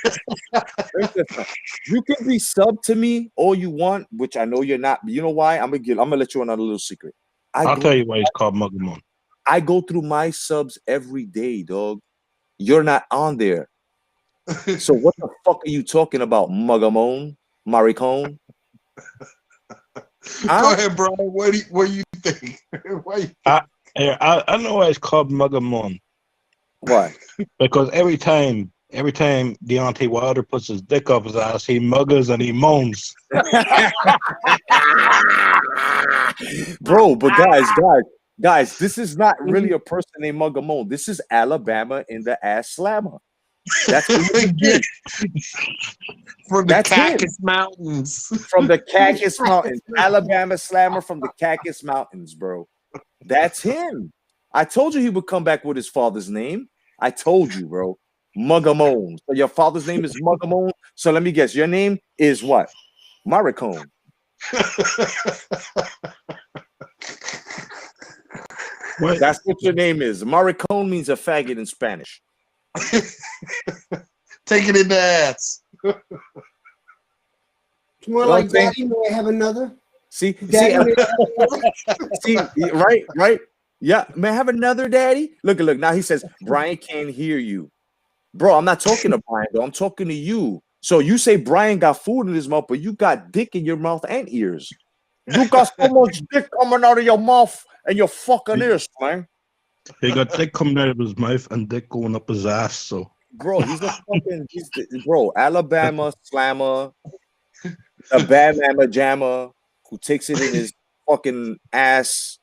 B: you can be sub to me all you want, which I know you're not. But you know why? I'm gonna let you in on a little secret.
F: I'll tell you why he's called Muggamon.
B: I go through my subs every day, dog. You're not on there. So what the fuck are you talking about, Muggamon, Maricone?
E: Go ahead, Brian. What do you think?
F: I know why it's called Muggamon.
B: Why?
F: Because every time Deontay Wilder puts his dick up his ass, he muggers and he moans.
B: Bro, but guys, this is not really a person named Muggamon. This is Alabama in the ass slammer. That's
E: from the Cactus Mountains.
B: From the Cactus Mountains. Alabama slammer from the Cactus Mountains, bro. That's him. I told you he would come back with his father's name. I told you, bro. Muggamon. So your father's name is Muggamon. So let me guess. Your name is what? Maricone.
F: What?
B: That's what your name is. Maricone means a faggot in Spanish.
E: Take it in the ass.
G: More like Daddy, may I have another?
B: See,
G: Daddy,
B: right? Yeah, may I have another, Daddy? Look. Now he says, Brian can't hear you. Bro, I'm not talking to Brian, though. I'm talking to you. So you say Brian got food in his mouth, but you got dick in your mouth and ears. You got so much dick coming out of your mouth and your fucking ears, man.
F: He got dick coming out of his mouth and dick going up his ass, so.
B: Bro, bro, Alabama slammer, a bad mama jammer who takes it in his fucking ass.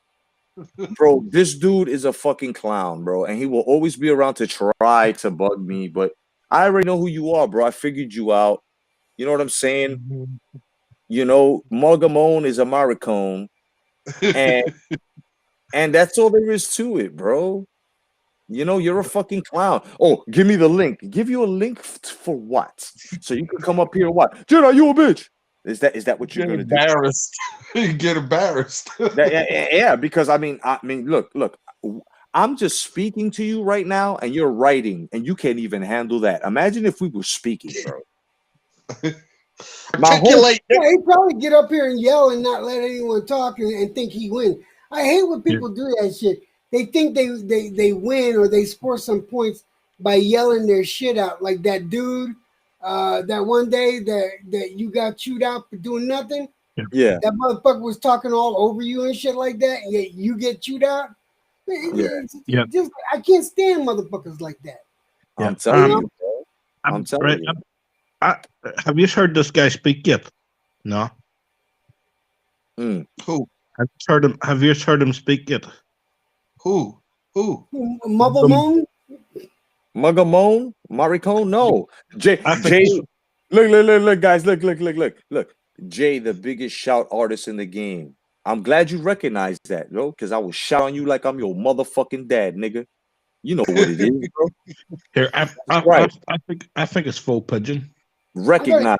B: Bro, this dude is a fucking clown, bro, and he will always be around to try to bug me, but I already know who you are, bro. I figured you out. You know what I'm saying? You know, Margamone is a Maricone, and that's all there is to it, bro. You know, you're a fucking clown. Oh, give me the link. Give you a link for what? So you can come up here and what? Jedi, you a bitch. Is that what you're
E: Get
B: gonna do?
E: embarrassed. Get embarrassed.
B: Yeah, because I mean, look. I'm just speaking to you right now, and you're writing, and you can't even handle that. Imagine if we were speaking, bro. My whole
E: Articulate.
G: Yeah, he'd probably get up here and yell and not let anyone talk and think he win. I hate when people do that shit. They think they win or they score some points by yelling their shit out. Like that dude, that one day that you got chewed out for doing nothing.
B: Yeah.
G: That motherfucker was talking all over you and shit like that, and yet you get chewed out.
B: Yeah.
G: Just I can't stand motherfuckers like that.
B: I'm telling you, bro. I'm telling you.
F: Have you heard this guy speak yet? No.
E: Who?
F: Have you heard him speak yet?
E: Who?
G: Muggamone?
B: Muggamone? Maricone? No. Jay, look, guys, look. Jay, the biggest shout artist in the game. I'm glad you recognize that, bro, because I will shout on you like I'm your motherfucking dad, nigga. You know what it is, bro.
F: Here, I think it's full pigeon.
B: Recognize.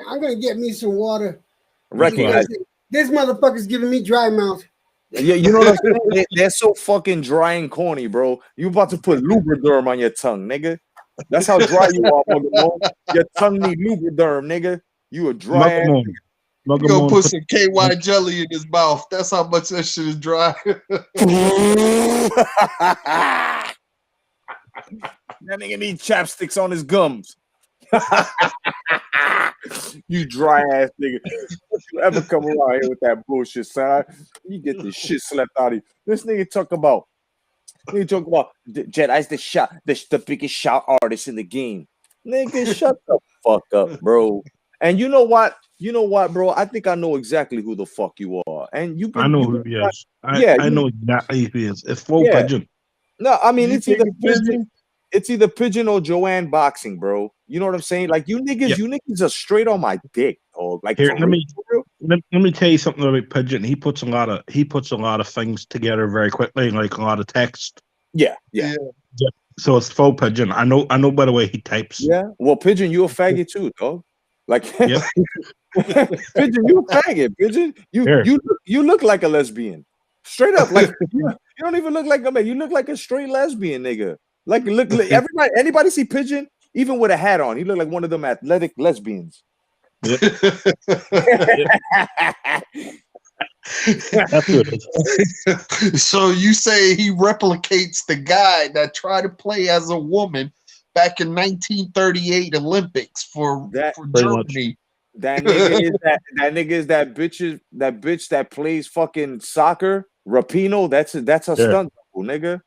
G: I'm gonna get me some water.
B: Recognize.
G: This motherfucker's giving me dry mouth.
B: Yeah, you know what I'm saying? They're so fucking dry and corny, bro. You about to put Lubriderm on your tongue, nigga. That's how dry you are, Muggamone. Your tongue need Lubriderm, nigga. You a dry ass nigga.
E: You gonna put some KY jelly in his mouth. That's how much that shit is dry.
B: That nigga need chapsticks on his gums. You dry ass nigga. Don't you ever come around here with that bullshit, son? You get this shit slapped out of you. This nigga talk about Jedi's the biggest shout artist in the game. Nigga, shut the fuck up, bro. And you know what? Bro? I think I know exactly who the fuck you are. And
F: I know who he is. I know exactly who he is. It's full pigeon.
B: No, I mean it's either pigeon. It's either pigeon or Joanne boxing, bro. You know what I'm saying? Like you niggas are straight on my dick, dog. Like
F: here, let me tell you something about Pigeon. He puts a lot of things together very quickly, like a lot of text.
B: Yeah.
F: So it's full Pigeon. I know by the way he types.
B: Yeah. Well, Pigeon, you a faggot too, dog. Like Pigeon, you a faggot. Pigeon, you look like a lesbian. Straight up, like you don't even look like a man. You look like a straight lesbian, nigga. Like look anybody see Pigeon, even with a hat on, he look like one of them athletic lesbians.
F: Yep.
E: So you say he replicates the guy that tried to play as a woman back in 1938 Olympics for Germany.
B: That nigga is that bitch that plays fucking soccer. Rapino, that's a stunt double, nigga.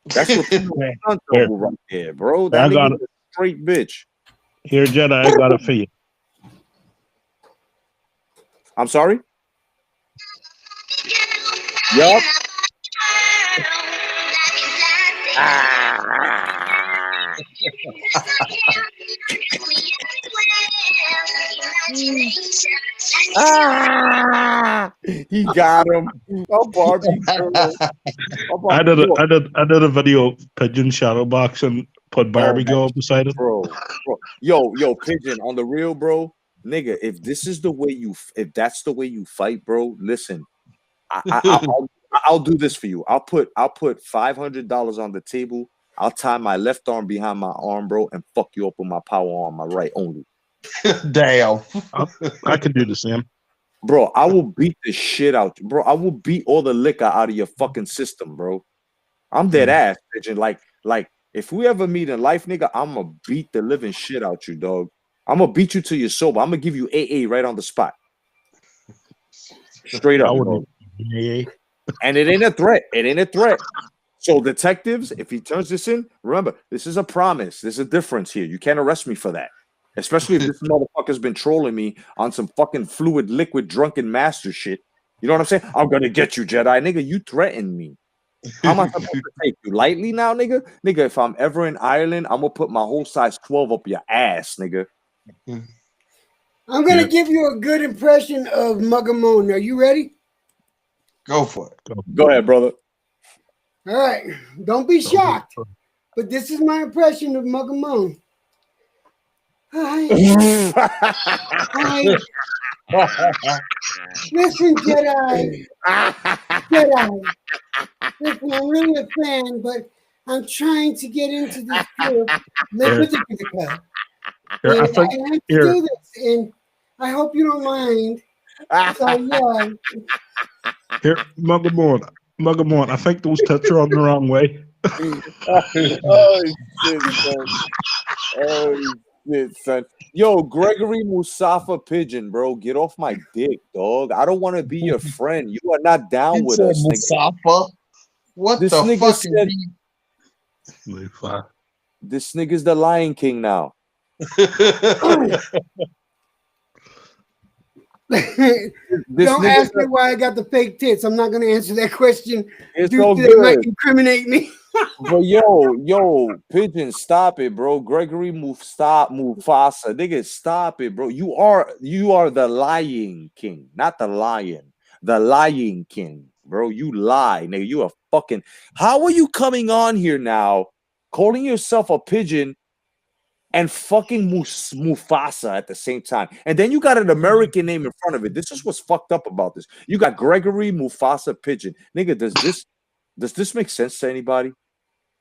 B: That's a stunt double right there, bro. That nigga is a straight bitch.
F: Here, Jedi, I got it for you.
B: I'm sorry? Yup. He got him. Oh, Barbie.
F: I did a video of Pigeon shadow box and put Barbie girl beside it.
B: Bro. Yo, Pigeon, on the real, bro. Nigga, if that's the way you fight, bro, listen. I'll do this for you. I'll put $500 on the table. I'll tie my left arm behind my arm, bro, and fuck you up with my power arm, my right only.
E: Damn.
F: I could do the same.
B: Bro, I will beat the shit out you. Bro, I will beat all the liquor out of your fucking system, bro. I'm dead ass, Pigeon. Like, if we ever meet in life, nigga, I'm gonna beat the living shit out you, dog. I'm gonna beat you till you're sober. I'm gonna give you AA right on the spot. Straight up, bro. And it ain't a threat. It ain't a threat. So detectives, if he turns this in, remember, this is a promise. There's a difference here. You can't arrest me for that. Especially if this motherfucker's been trolling me on some fucking fluid, liquid, drunken master shit. You know what I'm saying? I'm gonna get you, Jedi. Nigga, you threatened me. How am I supposed to take you lightly now, nigga? Nigga, if I'm ever in Ireland, I'm gonna put my whole size 12 up your ass, nigga.
G: I'm gonna give you a good impression of Mugamon. Are you ready?
E: Go for it.
B: Go ahead, brother.
G: All right. Don't be shocked. But this is my impression of Mugamon. Hi. Listen, Jedi. Jedi. Listen, I'm really a fan, but I'm trying to get into this group.
F: Here,
G: And
F: I
G: I
F: think
G: have to
F: here,
G: do this, and I hope you don't mind. So, yeah.
F: here, Mugamon. I think those tits are on the wrong way.
B: Oh shit, son. Oh shit, son. Yo, Gregory Musafa Pigeon, bro. Get off my dick, dog. I don't want to be your friend. You are not down
E: He
B: with
E: said
B: us, nigga.
E: Musafa. What
B: This
E: the
B: nigga
E: fuck is
B: said
E: he?
B: this nigga's the Lion King now. This
G: Don't
B: nigga's
G: ask me why I got the fake tits. I'm not going to answer that question.
B: It's
G: Due
B: all
G: to they might
B: good.
G: incriminate me.
B: But yo, Pigeon, stop it, bro. Gregory Mufasa. Nigga, stop it, bro. You are the Lion King, not the lion. The Lion King, bro. You lie, nigga. You a fucking. How are you coming on here now, calling yourself a pigeon and fucking Mufasa at the same time? And then you got an American name in front of it. This is what's fucked up about this. You got Gregory Mufasa Pigeon. Nigga, does this make sense to anybody?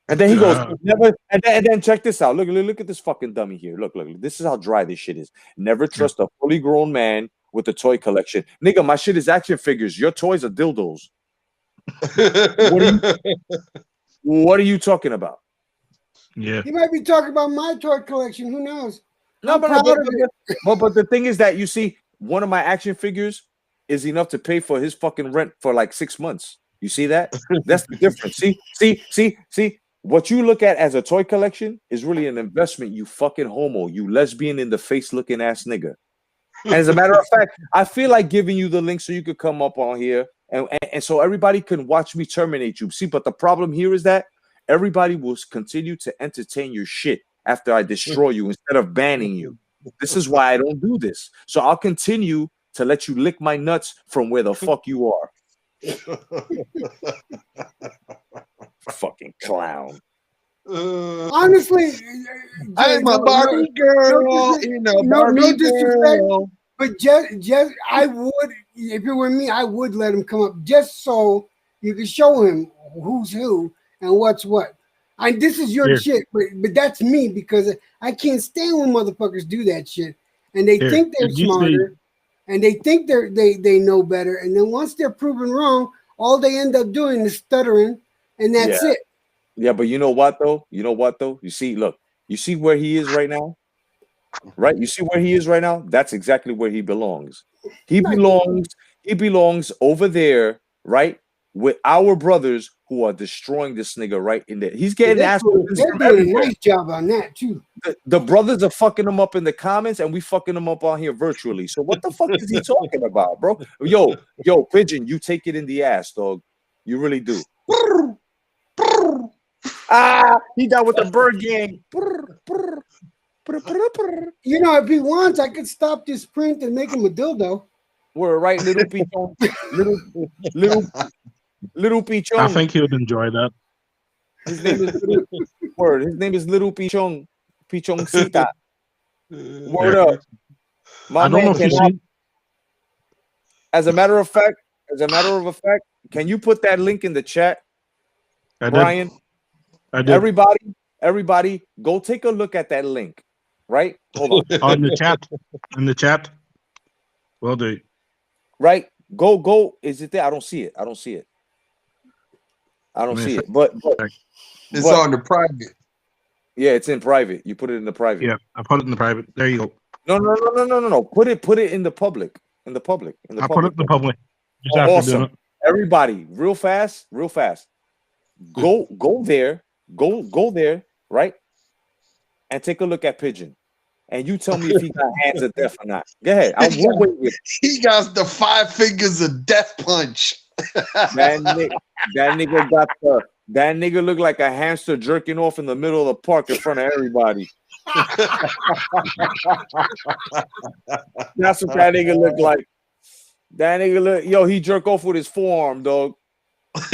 B: And then he goes, never, and then check this out. Look at this fucking dummy here. Look. This is how dry this shit is. Never trust a fully grown man with a toy collection. Nigga, my shit is action figures. Your toys are dildos. What are you talking about?
F: Yeah.
G: He might be talking about my toy collection. Who knows?
B: No, but the thing is that you see, one of my action figures is enough to pay for his fucking rent for like 6 months. You see that? That's the difference. See. What you look at as a toy collection is really an investment, you fucking homo, you lesbian in the face looking ass nigga. And as a matter of fact, I feel like giving you the link so you could come up on here and so everybody can watch me terminate you. See, but the problem here is that everybody will continue to entertain your shit after I destroy you instead of banning you. This is why I don't do this. So I'll continue to let you lick my nuts from where the fuck you are. Fucking clown.
G: Honestly,
E: I'm a Barbie girl in a Barbie
G: disrespect,
E: girl.
G: but just I would, if it were me, I would let him come up just so you can show him who's who and what's what. This is your shit, but that's me because I can't stand when motherfuckers do that shit and they think they're smarter and they think they know better, and then once they're proven wrong, all they end up doing is stuttering, and that's it.
B: Yeah, but you know what though? You see, look, you see where he is right now, right? You see where he is right now? That's exactly where he belongs. He belongs over there, right? With our brothers who are destroying this nigga right in there. He's getting asked.
G: They're doing a nice job on that too.
B: The brothers are fucking him up in the comments, and we fucking him up on here virtually. So what the fuck is he talking about, bro? Yo, Pigeon, you take it in the ass, dog. You really do. He got with the bird gang.
G: You know, if he wants, I could stop this print and make him a dildo.
B: We're right, little pichon, little pichon.
F: I think he would enjoy that.
B: His name is His name is Little Pichon, Pichoncita. Word up. My man cannot. As a matter of fact, can you put that link in the chat, Brian?
F: I did.
B: Everybody, go take a look at that link. Right? Hold on.
F: In the chat. Will do.
B: Right? Go. Is it there? I don't see it. But
E: it's on the private.
B: Yeah, it's in private. You put it in the private.
F: Yeah, I put it in the private. There you go.
B: No. Put it in the public.
F: I put it in the public. Just
B: Awesome. Everybody, real fast. Go there. Go there, right? And take a look at Pigeon. And you tell me if he got hands of death or not. Go ahead. I will wait with
E: He got the 5 fingers of death punch.
B: that nigga got That nigga look like a hamster jerking off in the middle of the park in front of everybody. That's what that nigga look like. That nigga look, yo, he jerk off with his forearm, dog. I'm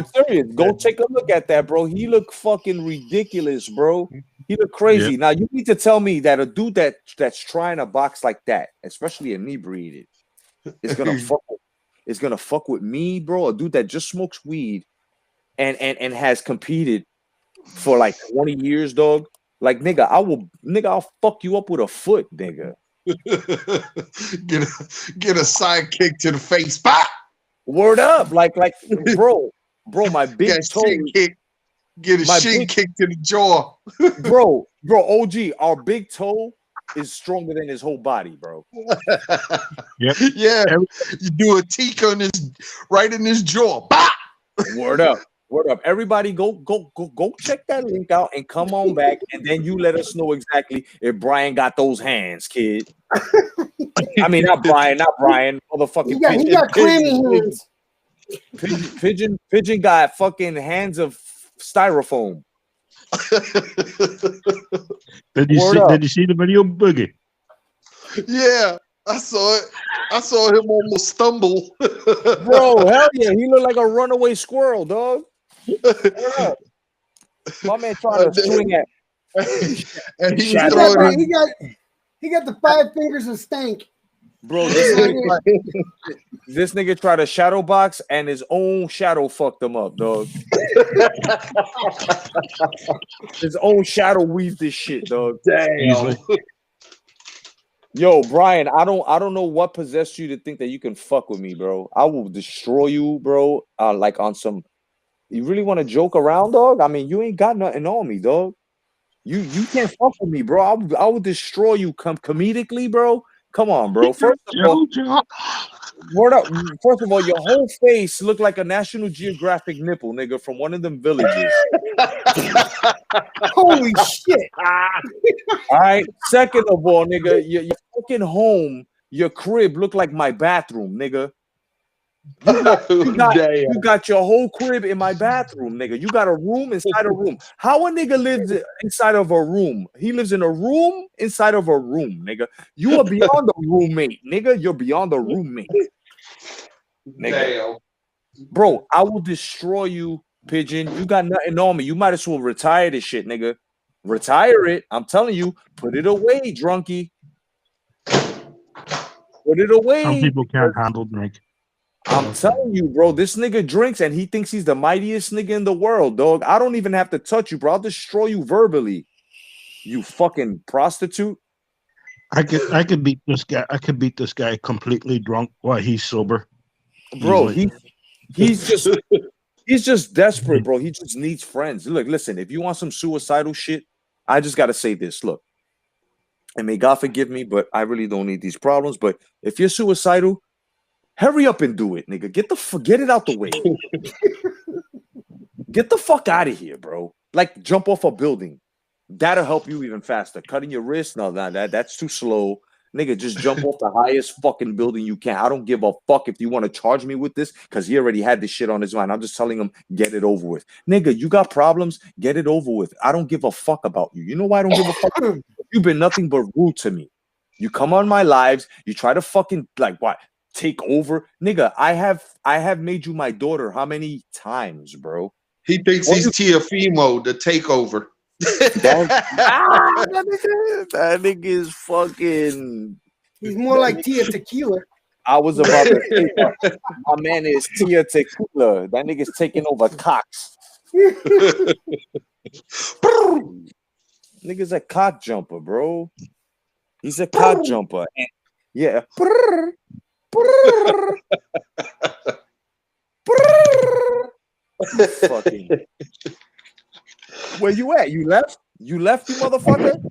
B: serious. Go take a look at that, bro. He look fucking ridiculous, bro. He look crazy.
F: Yeah.
B: Now you need to tell me that a dude that's trying to box like that, especially inebriated, is gonna fuck with me, bro. A dude that just smokes weed and has competed for like 20 years, dog. Like nigga, I'll fuck you up with a foot, nigga.
E: Get a sidekick to the face. Bah!
B: Word up, like bro, my big
E: Get a
B: toe,
E: shin kick. Get a shin kick to the jaw.
B: bro, OG, our big toe is stronger than his whole body, bro.
F: Yep.
E: Yeah, you do a teak on his right in his jaw. Bah!
B: Word up. Word up. Everybody go check that link out and come on back, and then you let us know exactly if Brian got those hands, kid. I mean, not Brian, motherfucking
G: He got clammy hands.
B: Pigeon got fucking hands of styrofoam.
F: Did you see the video, Boogie?
E: Yeah, I saw it. I saw him almost stumble.
B: Bro, hell yeah. He looked like a runaway squirrel, dog. My man trying to swing at.
E: And he was throwing
G: he got the 5 fingers of stank.
B: Bro, this nigga tried to shadow box and his own shadow fucked him up, dog. His own shadow weaved this shit, dog.
E: Damn.
B: Yo, Brian, I don't know what possessed you to think that you can fuck with me, bro. I will destroy you, bro. Like on some. You really want to joke around, dog? I mean, you ain't got nothing on me, dog. You can't fuck with me, bro. I will destroy you comedically, bro. Come on, bro. First of all, your whole face looked like a National Geographic nipple, nigga, from one of them villages.
G: Holy shit.
B: All right. Second of all, nigga, your fucking home, your crib look like my bathroom, nigga. You got your whole crib in my bathroom, nigga. You got a room inside a room. How a nigga lives inside of a room? He lives in a room inside of a room, nigga. You are beyond the roommate, nigga. You're beyond the roommate, nigga. Bro, I will destroy you, Pigeon. You got nothing on me. You might as well retire this shit, nigga. Retire it. I'm telling you. Put it away, drunkie. Put it away.
F: Some people can't handle drink.
B: I'm telling you, bro, this nigga drinks and he thinks he's the mightiest nigga in the world, dog. I don't even have to touch you, bro. I'll destroy you verbally. You fucking prostitute.
F: I could beat this guy. I could beat this guy completely drunk while he's sober.
B: Bro, he's just desperate, bro. He just needs friends. Look, listen, if you want some suicidal shit, I just gotta say this. Look, and may God forgive me, but I really don't need these problems. But if you're suicidal, hurry up and do it, nigga. Get it out the way. Get the fuck out of here, bro. Like jump off a building. That'll help you even faster. Cutting your wrist, no, that's too slow. Nigga, just jump off the highest fucking building you can. I don't give a fuck if you want to charge me with this, because he already had this shit on his mind. I'm just telling him, get it over with. Nigga, you got problems, get it over with. I don't give a fuck about you. You know why I don't give a fuck? You've been nothing but rude to me. You come on my lives, you try to fucking, like, what? Take over, nigga. I have made you my daughter how many times, bro?
E: He thinks he's Tiafimo, the takeover.
B: That nigga is fucking.
G: He's more like Tia Tequila.
B: I was about to say, my man is Tia Tequila. That nigga's taking over cocks. Nigga's a cock jumper, bro. He's a cock jumper. And yeah. Fucking. Where you at? You left? You left, you motherfucker?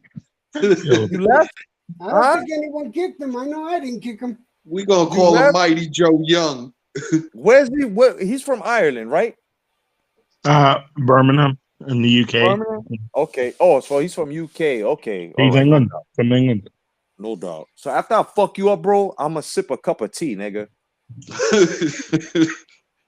B: You left?
G: I don't think anyone kicked him. I know I didn't kick him.
E: We gonna call him Mighty Joe Young.
B: Where's he? He's from Ireland, right?
F: Birmingham in the UK.
B: Birmingham? Okay. Oh, so he's from UK. Okay.
F: He's England. From England.
B: No doubt. So after I fuck you up, bro, I'm gonna sip a cup of tea, nigga.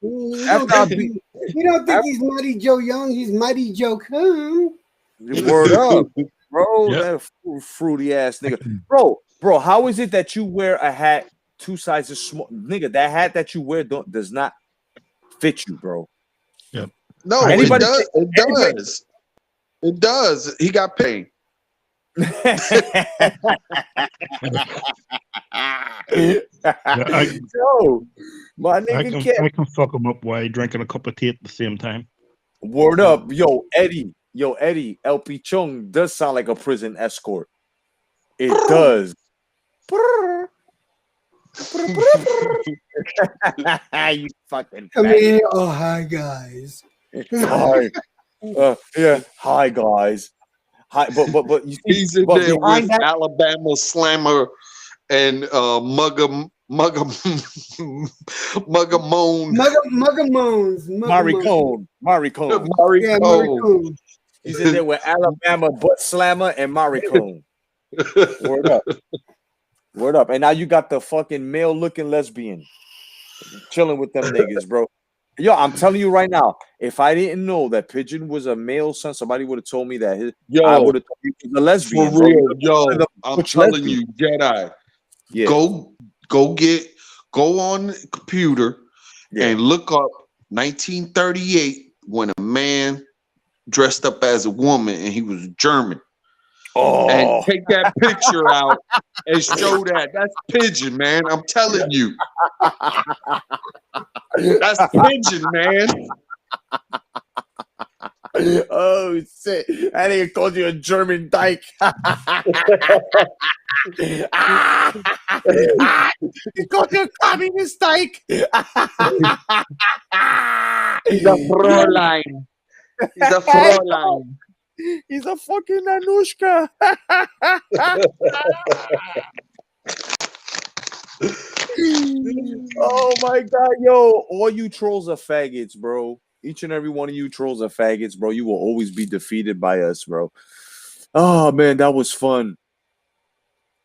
G: You
B: After I
G: don't think,
B: beat,
G: you don't think he's Mighty Joe Young? He's Mighty Joe Come.
B: word up, bro.
F: Yeah.
B: That fruity ass nigga, bro. How is it that you wear a hat 2 sizes small, nigga? That hat that you wear does not fit you, bro.
F: Yep.
E: No,
B: Anybody?
E: it does. It does. He got paid.
F: Yeah,
B: Yo, my nigga can't.
F: I can fuck him up while drinking a cup of tea at the same time.
B: Word up, yo, Eddie. LP Chung does sound like a prison escort. It does. You fucking
G: Come
B: faggot.
G: here. Oh, hi, guys.
B: Hi. Yeah. Hi, guys. Hi, but you see,
E: He's in
B: but
E: there
B: behind
E: with
B: that,
E: Alabama Slammer and Mugga Moan.
G: Mugga Moans.
B: Maricone.
G: Yeah,
E: Cone.
G: Maricone.
B: He's in there with Alabama Butt Slammer and Maricone. Word up. Word up. And now you got the fucking male looking lesbian chilling with them niggas, bro. Yo, I'm telling you right now, if I didn't know that Pigeon was a male son, somebody would have told me that. I would have told you he was a lesbian.
E: For
B: bro.
E: real, yo, I'm
B: Which
E: telling
B: lesbian?
E: you, Jedi,
B: Yeah.
E: go on the computer
B: Yeah.
E: and look up 1938 when a man dressed up as a woman and he was German. And
B: Oh,
E: take that picture out and show that. That's Pigeon, man. I'm telling you. That's Pigeon, man.
B: oh shit! I think called you a German dyke. He called you a communist dyke.
E: He's a Fräulein. He's a Fräulein.
B: He's a fucking Anushka. Oh my god, yo! All you trolls are faggots, bro. Each and every one of you trolls are faggots, bro. You will always be defeated by us, bro. Oh man, that was fun.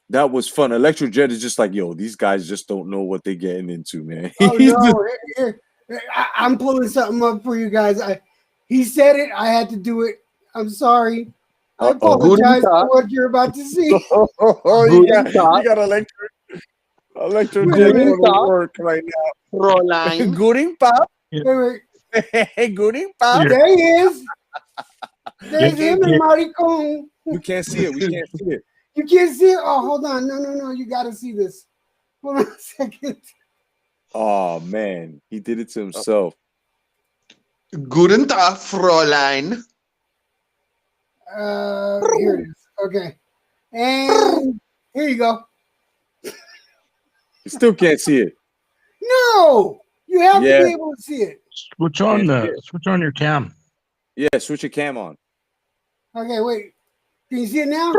B: That was fun. Electro Jet is just like, yo, these guys just don't know what they're getting into, man.
G: Oh
B: He's
G: no, I'm pulling something up for you guys. He said it. I had to do it. I'm sorry. I apologize for what you're about to see.
B: you got Electro Jet going to work right now.
E: Fräulein.
B: Gooding pop.
G: Wait.
B: Gooding pop.
G: There he is. There's him and Maricone.
B: We can't see it. We can't see it.
G: You can't see it? Oh, hold on. No. You got to see this. Hold on a second.
B: Oh, man. He did it to himself.
E: Guten Tag, Fräulein.
G: Here it is. Okay. And here you go.
B: You still can't see it.
G: No! You have to be able to see it.
F: Switch on your cam.
B: Yeah, switch your cam on.
G: Okay, wait. Can you see it now?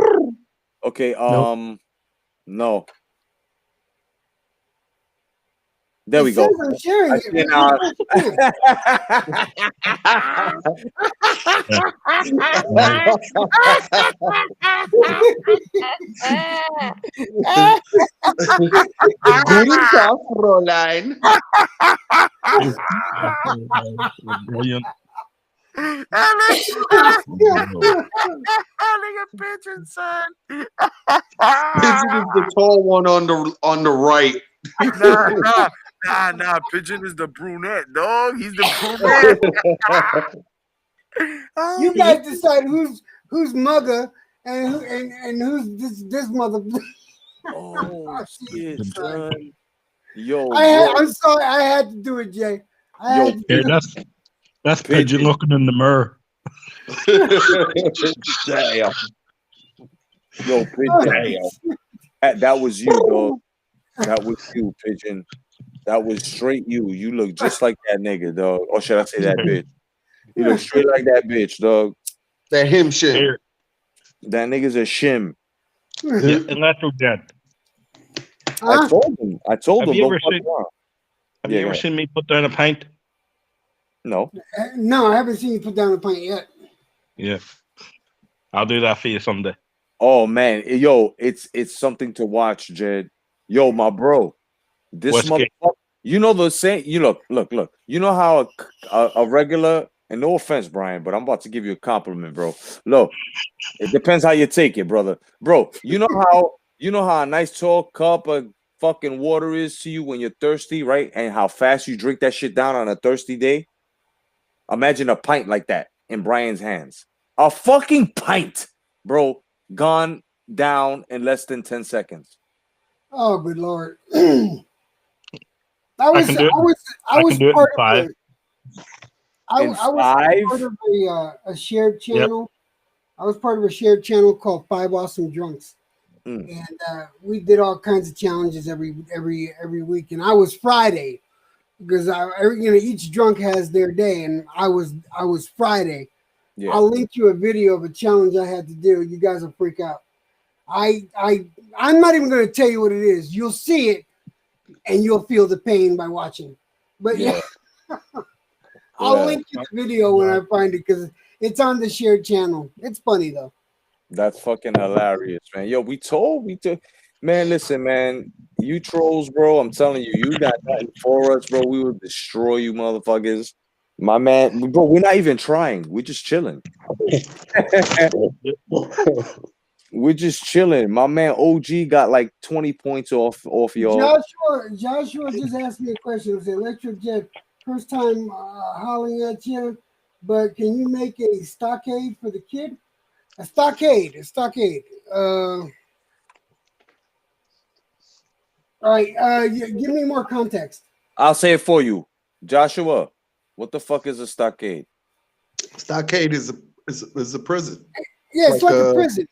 B: Okay, no. There we go.
G: I'm sharing it.
E: Guten Tag, Fräulein.
F: Brilliant.
B: Pigeon, son.
E: Pigeon is the tall one on the right.
B: Nah. Pigeon is the brunette, dog. He's the brunette.
G: You guys decide who's mugger and who's this mother.
B: Oh shit, son. Yo,
G: I'm sorry, I had to do it, Jay.
F: That's Pigeon looking in the mirror.
E: Damn.
B: Yo, Pigeon. That was you, dog. That was you, Pigeon. That was straight you. You look just like that nigga, dog. Or should I say that bitch? You look straight like that bitch, dog.
E: That him shit.
B: That nigga's a shim.
F: Yeah, Electro Jet.
B: I told him.
F: Have you ever seen me put down a pint?
B: No.
G: No, I haven't seen you put down a pint yet.
F: Yeah. I'll do that for you someday.
B: Oh man, yo, it's something to watch, Jed. Yo, my bro. This motherfucker, You know the same. You look. You know how a regular, and no offense, Brian, but I'm about to give you a compliment, bro. Look, it depends how you take it, brother. Bro, you know how a nice tall cup of fucking water is to you when you're thirsty, right? And how fast you drink that shit down on a thirsty day. Imagine a pint like that in Brian's hands. A fucking pint, bro, gone down in less than 10 seconds.
G: Oh, good lord.
F: I can do it.
G: I
F: I
G: was
F: can do it in
G: part of
F: 5.
G: I
B: In
G: was part
B: 5?
G: of a shared
F: Yep.
G: channel. I was part of a shared channel called Five Awesome Drunks,
B: Mm.
G: and we did all kinds of challenges every week. And I was Friday because each drunk has their day, and I was Friday.
B: Yeah.
G: I'll link you a video of a challenge I had to do. You guys will freak out. I'm not even going to tell you what it is. You'll see it, and you'll feel the pain by watching. But yeah, I'll
B: Yeah.
G: link you the video when I find it because it's on the shared channel. It's funny though.
B: That's fucking hilarious, man. Yo, we told. Man, listen, man. You trolls, bro. I'm telling you, you got nothing for us, bro. We will destroy you, motherfuckers. My man, bro, we're not even trying. We're just chilling. We're just chilling. My man OG got like 20 points off y'all.
G: Joshua just asked me a question. It said, Electric Jet, first time hollering at you, but can you make a stockade for the kid? A stockade. All right. Give me more context.
B: I'll say it for you. Joshua, what the fuck is a stockade?
E: Stockade is a prison.
G: Yeah, it's like a
E: Like,
G: prison.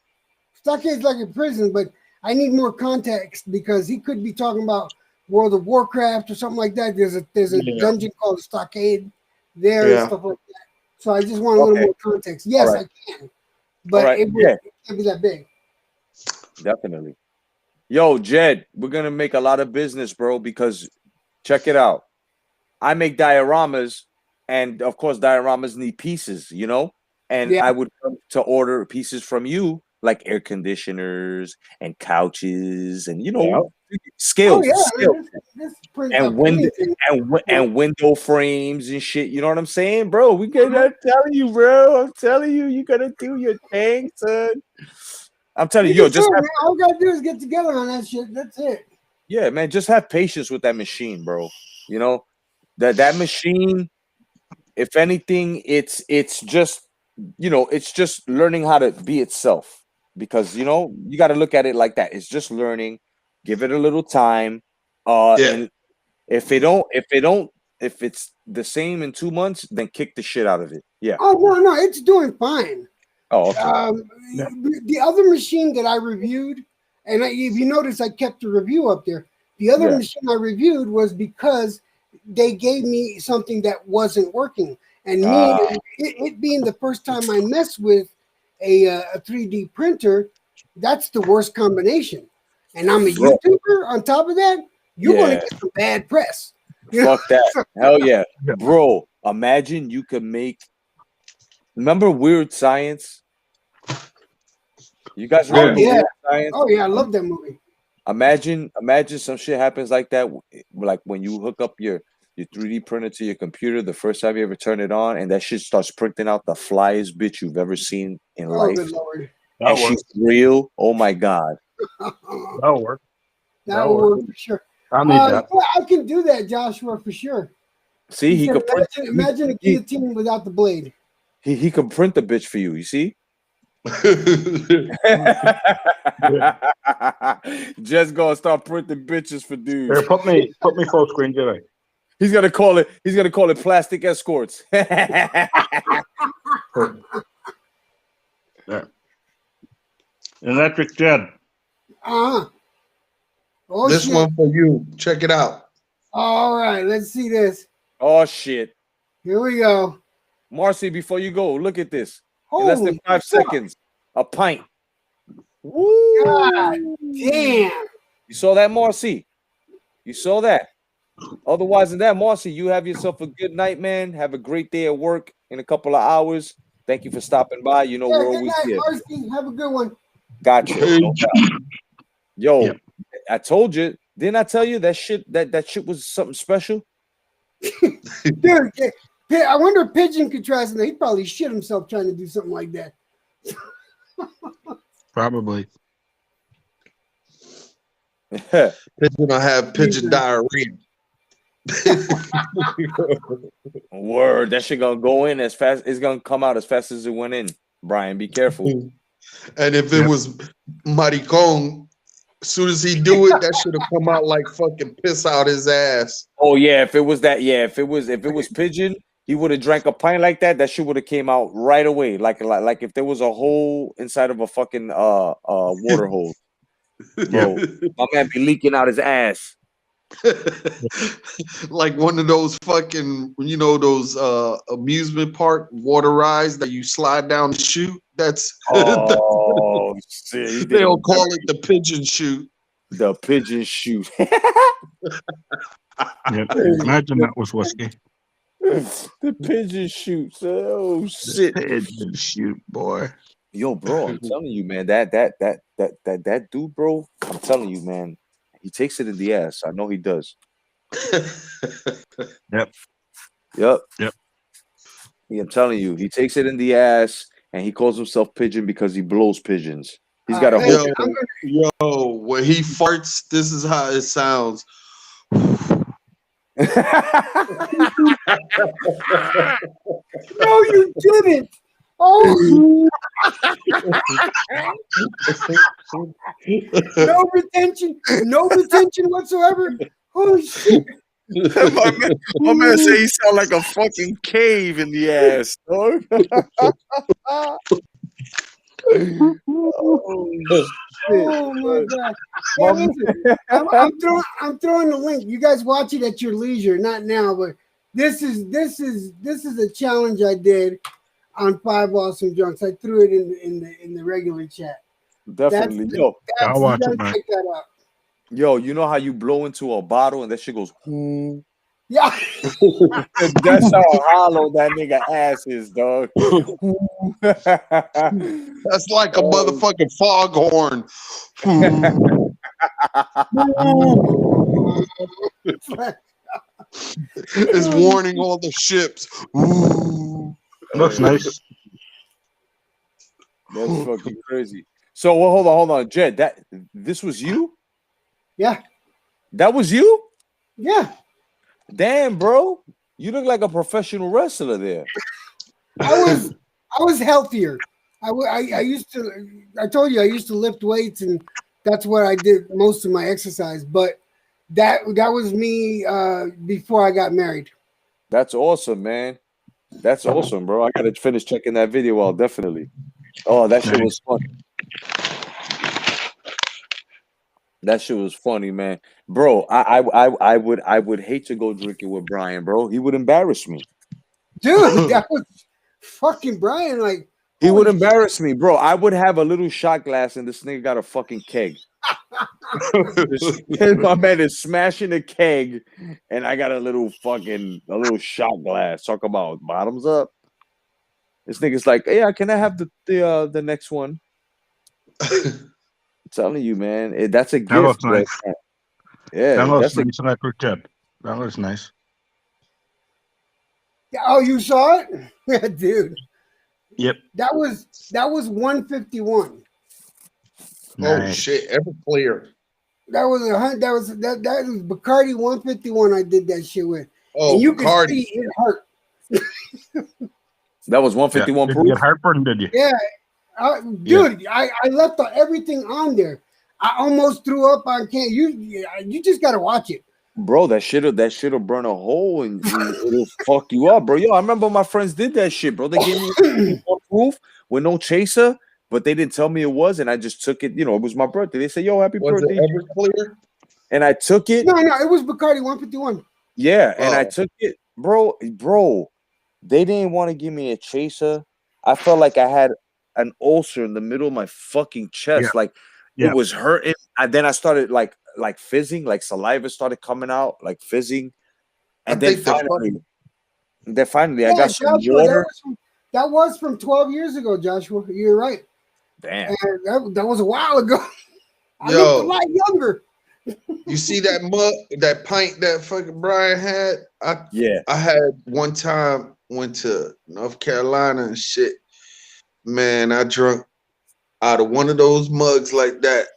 G: Stockade's like a prison, but I need more context because he could be talking about World of Warcraft or something like that. There's a dungeon called a stockade there and stuff like that. So I just want a little more context. Yes, I can, but it can't be that big.
B: Definitely. Yo, Jed, we're gonna make a lot of business, bro, because check it out. I make dioramas, and of course, dioramas need pieces, you know? And I would come to order pieces from you, like air conditioners and couches and scales, and window frames and shit. You know what I'm saying, bro? I'm telling you, bro. I'm telling you, you gotta do your thing, son. I'm telling you,
G: all we gotta do is get together on that shit. That's it.
B: Yeah, man, just have patience with that machine, bro. You know, that machine, if anything, it's just it's just learning how to be itself. Because you got to look at it like that. It's just learning. Give it a little time. And if it's the same in 2 months, then kick the shit out of it. Yeah.
G: Oh no, it's doing fine.
B: Oh, okay.
G: The other machine that I reviewed, and if you notice, I kept the review up there. The other machine I reviewed was because they gave me something that wasn't working, and it being the first time I messed with a 3D printer, that's the worst combination. And I'm a YouTuber. On top of that, you're going to get some bad press.
B: Fuck that. Hell yeah, bro. Imagine you could make. Remember Weird Science? You guys remember Weird Science?
G: Oh yeah, I love that movie.
B: Imagine some shit happens like that, like when you hook up your 3D printer to your computer the first time you ever turn it on, and that shit starts printing out the flyest bitch you've ever seen in life.
G: Good Lord.
B: And she's real. Oh my god.
F: That'll work.
G: That'll work for sure.
F: I need that.
G: Yeah, I can do that, Joshua, for sure.
B: See, he could print.
G: Imagine a guillotine without the blade.
B: He can print the bitch for you. You see? Just gonna start printing bitches for dudes.
F: Here, put me full screen, Jimmy.
B: He's gonna call it plastic escorts.
F: There. Electric Jet.
G: Oh,
E: this
G: shit.
E: one for you. Check it out.
G: All right, let's see this.
B: Oh shit.
G: Here we go.
B: Marcy, before you go, look at this.
G: Holy
B: in less than 5 seconds. A pint. Woo!
G: God damn.
B: You saw that, Marcy? You saw that? Otherwise than that, Marcy, you have yourself a good night, man. Have a great day at work in a couple of hours. Thank you for stopping by. You know we're always here.
G: Marcy. Have a good one.
B: Gotcha. Yo, I told you Didn't I tell you that shit? That shit was something special.
G: Dude, I wonder if Pigeon could try something. He'd probably shit himself trying to do something like that.
F: Probably.
E: Pigeon will have pigeon diarrhea.
B: Word, that shit gonna go in as fast. It's gonna come out as fast as it went in. Brian, be careful.
E: And if it was maricon, as soon as he do it, that should have come out like fucking piss out his ass.
B: Oh yeah, if it was that, yeah, if it was Pigeon, he would have drank a pint like that. That shit would have came out right away, like if there was a hole inside of a fucking water hole. Bro, my man be leaking out his ass.
E: Like one of those fucking, those amusement park water rides that you slide down the chute. That's
B: Shit,
E: they'll call it the pigeon chute.
B: The pigeon chute.
F: Yeah, imagine that was whiskey.
B: The pigeon chute. Oh shit.
F: Pigeon shoot, boy.
B: Yo, bro, I'm telling you, man, that dude, bro, I'm telling you, man, he takes it in the ass. I know he does.
F: Yep.
B: Yeah, I'm telling you, he takes it in the ass, and he calls himself Pigeon because he blows pigeons. He's got a whole.
E: Yo, when he farts, this is how it sounds.
G: No, you didn't. Oh, no retention whatsoever. Holy shit.
B: my man say he sound like a fucking cave in the ass, dog.
G: Oh my god! Hey, listen, I'm throwing the link. You guys watch it at your leisure, not now, but this is a challenge I did on 5 Awesome Drunks. I threw it in the regular chat.
B: Definitely,
F: I'll watch it, man.
G: Check that out.
B: Yo, you know how you blow into a bottle and that shit goes.
G: Yeah.
B: That's how hollow that nigga ass is, dog.
E: That's like a motherfucking foghorn. It's warning all the ships.
F: Looks nice.
B: That's fucking crazy. So, well, hold on, Jed. This was you?
G: Yeah.
B: That was you?
G: Yeah.
B: Damn, bro. You look like a professional wrestler there.
G: I was healthier. I used to. I told you I used to lift weights, and that's what I did most of my exercise. But that was me before I got married.
B: That's awesome, man. That's awesome, bro. I gotta finish checking that video out, definitely. Oh, that shit was fun. That shit was funny, man. Bro, I would hate to go drinking with Brian, bro. He would embarrass me.
G: Dude, that was fucking Brian. Like,
B: he would embarrass me, bro. I would have a little shot glass and this nigga got a fucking keg. My man is smashing a keg and I got a little shot glass. Talk about bottoms up. This nigga's like, yeah, can I have the next one? I'm telling you, man, that's a gift.
F: That looks nice.
B: Right? Yeah,
F: that looks nice. That looks nice.
G: Oh, you saw it? Yeah, dude.
F: Yep.
G: That was 151.
E: Oh shit! Everclear.
G: That was Bacardi 151. I did that shit with.
E: Oh,
G: and you
E: Bacardi.
G: could see it hurt.
B: That was 151
F: Did
B: proof.
F: you get heartburn? Did you?
G: Yeah. Dude, I left everything on there. I almost threw up on can. You just gotta watch it,
B: bro. That shit'll burn a hole and it'll fuck you up, bro. Yo, I remember my friends did that shit, bro. They gave me proof with no chaser, but they didn't tell me it was, and I just took it. You know, it was my birthday. They said, "Yo, happy birthday!"
E: Was it Everclear?
B: And I took it.
G: No, it was Bacardi 151.
B: Yeah, and I took it, bro. They didn't want to give me a chaser. I felt like I had an ulcer in the middle of my fucking chest. Like it was hurting. And then I started like fizzing, like saliva started coming out, like fizzing. And then finally I got some water.
G: That was from 12 years ago, Joshua. You're right.
B: Damn.
G: That was a while ago. I looked a lot younger.
E: You see that mug, that pint that fucking Brian had?
B: Yeah.
E: I had one time, went to North Carolina and shit. Man, I drunk out of one of those mugs like that.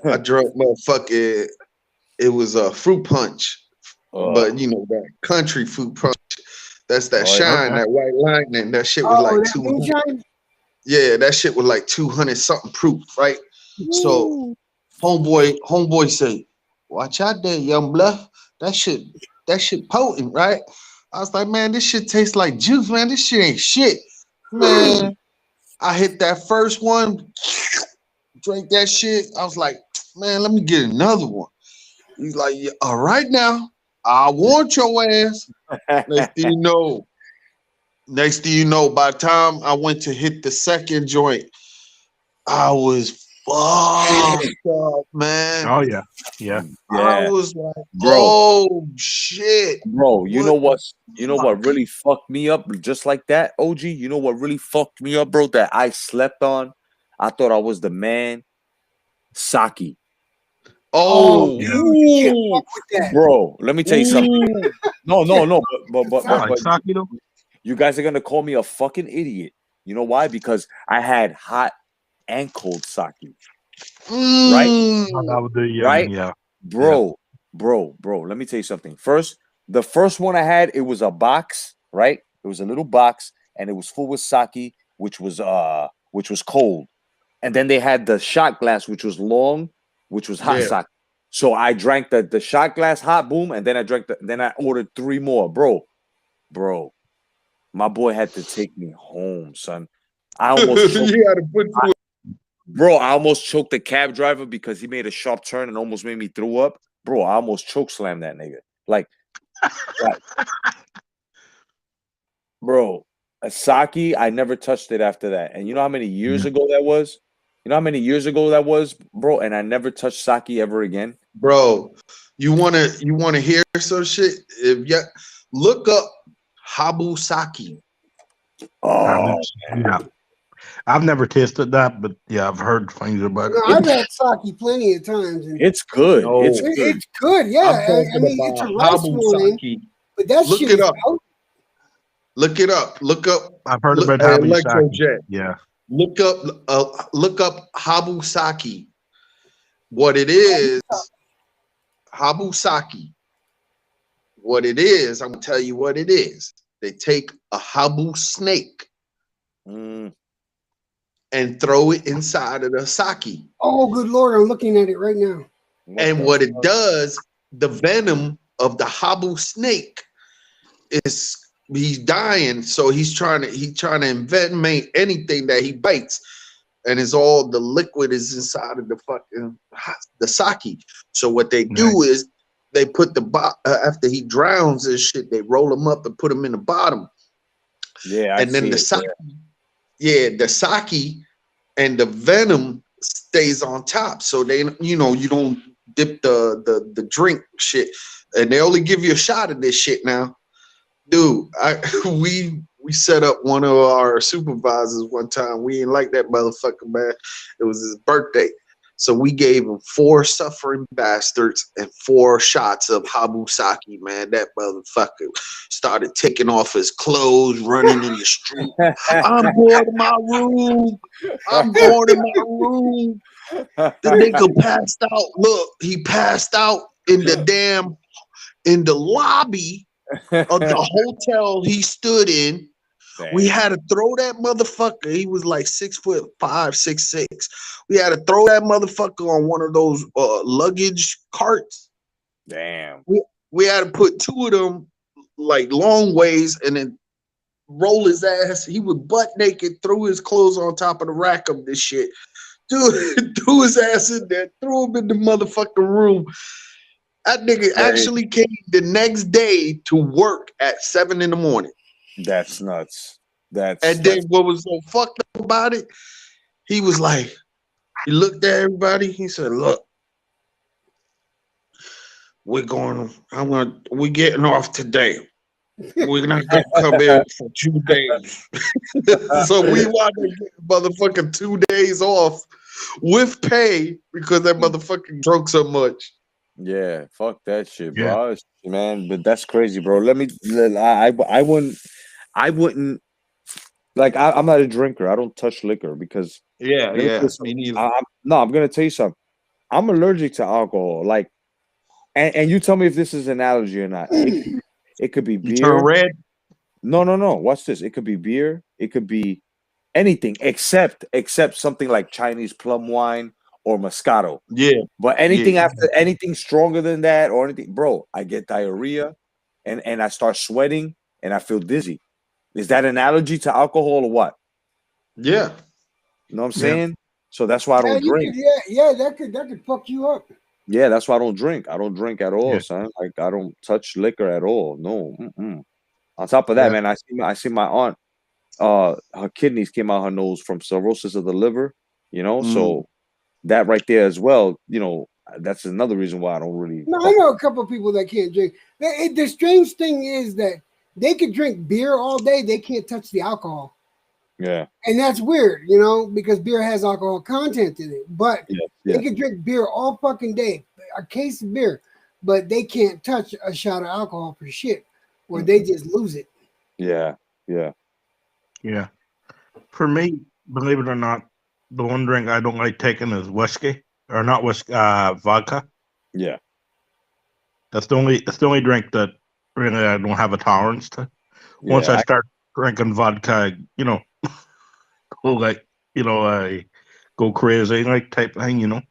E: I drunk motherfucking, it was a fruit punch, but you know that country fruit punch. That's that
B: Oh, yeah.
E: shine, that white lightning. That shit was
G: Oh,
E: like
G: that
E: 200.
G: moonshine?
E: Yeah, that shit was like 200 something proof, right? So
G: Woo.
E: homeboy say, watch out there, young bluff. That shit potent, right? I was like, man, this shit tastes like juice, man. This shit ain't shit. Man, I hit that first one, drank that shit. I was like, man, let me get another one. He's like, yeah, all right now. I want your ass. Next thing you know, by the time I went to hit the second joint, I was fucked up, man.
F: Oh yeah, yeah.
E: I
B: Yeah.
E: was like,
B: Bro.
E: oh shit.
B: Bro, you know
E: What
B: what? You know what really fucked me up just like that, OG? You know what really fucked me up, bro, that I slept on? I thought I was the man. Saki.
E: Oh,
G: Dude,
F: Yeah.
G: you can't
E: ooh,
G: fuck with that.
B: Bro, let me tell you something.
E: ooh.
B: No.
F: I like sake though.
B: You guys are gonna call me a fucking idiot. You know why? Because I had hot and cold sake. Right?
F: That would do. Yeah,
B: Right?
F: yeah.
B: Bro, let me tell you something. First, the first one I had, it was a box, right? It was a little box, and it was full with sake, which was cold. And then they had the shot glass, which was long, which was hot
E: Yeah.
B: sake. So I drank the shot glass hot, boom, and then I ordered 3 more. Bro, my boy had to take me home, son. I almost choked.
E: You had to put through
B: Bro, I almost choked the cab driver because he made a sharp turn and almost made me throw up. Bro, I almost choke slammed that nigga. Like bro, a sake, I never touched it after that. And you know how many years ago that was? You know how many years ago that was, bro? And I never touched sake ever again.
E: bro. You wanna hear some shit? If you look up Habu Sake.
B: Oh,
F: Yeah. I've never tasted that, but yeah, I've heard things about it.
G: No, I've had sake plenty of times, and
B: it's good.
E: No.
B: It's good.
G: it's good.
E: I'm
G: Yeah,
E: talking
G: I mean it's a
E: about
G: rice
E: Habu
G: wine,
E: Sake.
G: but that
E: Look
G: shit
E: it
G: is
E: up.
G: out.
E: Look it up. Look up.
F: I've heard
E: Look,
F: about Habu sake.
E: Electrojet.
F: Yeah.
E: Look up Habu Sake. What it is, Habu Sake. What it is, I'm gonna tell you what it is. They take a Habu snake
B: Mm,
E: and throw it inside of the sake.
G: Oh, good lord! I'm looking at it right now.
E: And what it does, the venom of the Habu snake is he's dying, so he's trying to envenomate anything that he bites, and it's all the liquid is inside of the fucking the sake. So what they do is they put after he drowns and shit, they roll him up and put him in the bottom.
B: Yeah,
E: and then the sake, the sake and the venom stays on top. So they, you don't dip the drink shit, and they only give you a shot of this shit now. Dude, we set up one of our supervisors one time. We didn't like that motherfucker, man. It was his birthday. So we gave him 4 suffering bastards and 4 shots of Habu Sake, man. That motherfucker started taking off his clothes, running in the street. I'm going to my room. I'm going to my room. The nigga passed out. Look, he passed out in the lobby of the hotel he stood in.
B: Damn.
E: We had to throw that motherfucker. He was like 6'5", 6'6". We had to throw that motherfucker on one of those luggage carts.
B: Damn.
E: We had to put 2 of them like long ways and then roll his ass. He was butt naked, threw his clothes on top of the rack of this shit. Dude, threw his ass in there, threw him in the motherfucking room. That nigga actually came the next day to work at 7 a.m.
B: That's nuts.
E: And then what was so fucked up about it, he was like, he looked at everybody, he said, look, we're getting off today. We're not gonna come in for 2 days. So we wanted to get motherfucking 2 days off with pay because that motherfucker drunk so much.
B: Yeah, fuck that shit,
F: Yeah.
B: bro. Man, but that's crazy, bro. I wouldn't like. I'm not a drinker. I don't touch liquor because
E: Yeah,
B: let me tell you
E: me
B: something.
E: neither.
B: No, I'm gonna tell you something. I'm allergic to alcohol. Like, and you tell me if this is an allergy or not. It could be
E: You turn
B: beer.
E: red.
B: No. Watch this. It could be beer. It could be anything except something like Chinese plum wine or Moscato.
E: Yeah,
B: But
E: yeah,
B: anything stronger than that or anything, bro, I get diarrhea and I start sweating and I feel dizzy. Is that an allergy to alcohol or what?
E: yeah.
B: You know what I'm
F: Yeah.
B: saying? So that's why I
G: Yeah,
B: don't
G: you
B: drink.
G: could. That could fuck you up.
B: Yeah, that's why I don't drink. I don't drink at all,
F: Yeah.
B: son. Like I don't touch liquor at all. No. Mm-mm. On top of that,
E: Yeah.
B: man, I see my aunt. Her kidneys came out her nose from cirrhosis of the liver. You know,
E: Mm.
B: so that right there as well. You know, that's another reason why I don't really
G: No, I
B: fuck.
G: know a couple of people that can't drink. The strange thing is that they could drink beer all day. They can't touch the alcohol.
B: Yeah,
G: And that's weird, because beer has alcohol content in it. But
B: yeah,
G: they could drink beer all fucking day, a case of beer, but they can't touch a shot of alcohol for shit, or they just lose it.
B: yeah, yeah.
F: Yeah. For me, believe it or not, the one drink I don't like taking is whiskey. Or not whiskey, vodka.
B: Yeah.
F: That's the only drink that really I don't have a tolerance to. Once
B: Yeah,
F: I start drinking vodka, go like, I go crazy like type thing, You don't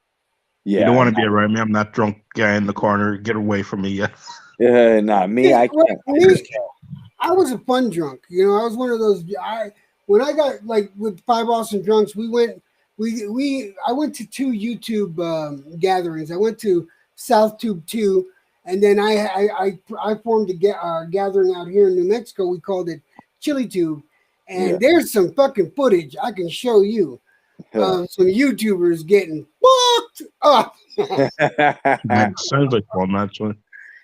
B: yeah,
F: want to be around me. I'm that drunk guy in the corner. Get away from me. Yeah.
B: yeah. Nah, me, I can't. I just
G: Me,
B: can't.
G: I was a fun drunk. I was one of those. When I got like with Five Awesome Drunks, we went. I went to two YouTube gatherings. I went to South Tube 2, and then I formed a gathering out here in New Mexico. We called it Chili Tube,
B: Yeah.
G: and there's some fucking footage I can show you. Some YouTubers getting fucked up.
F: Man, sounds like fun, actually.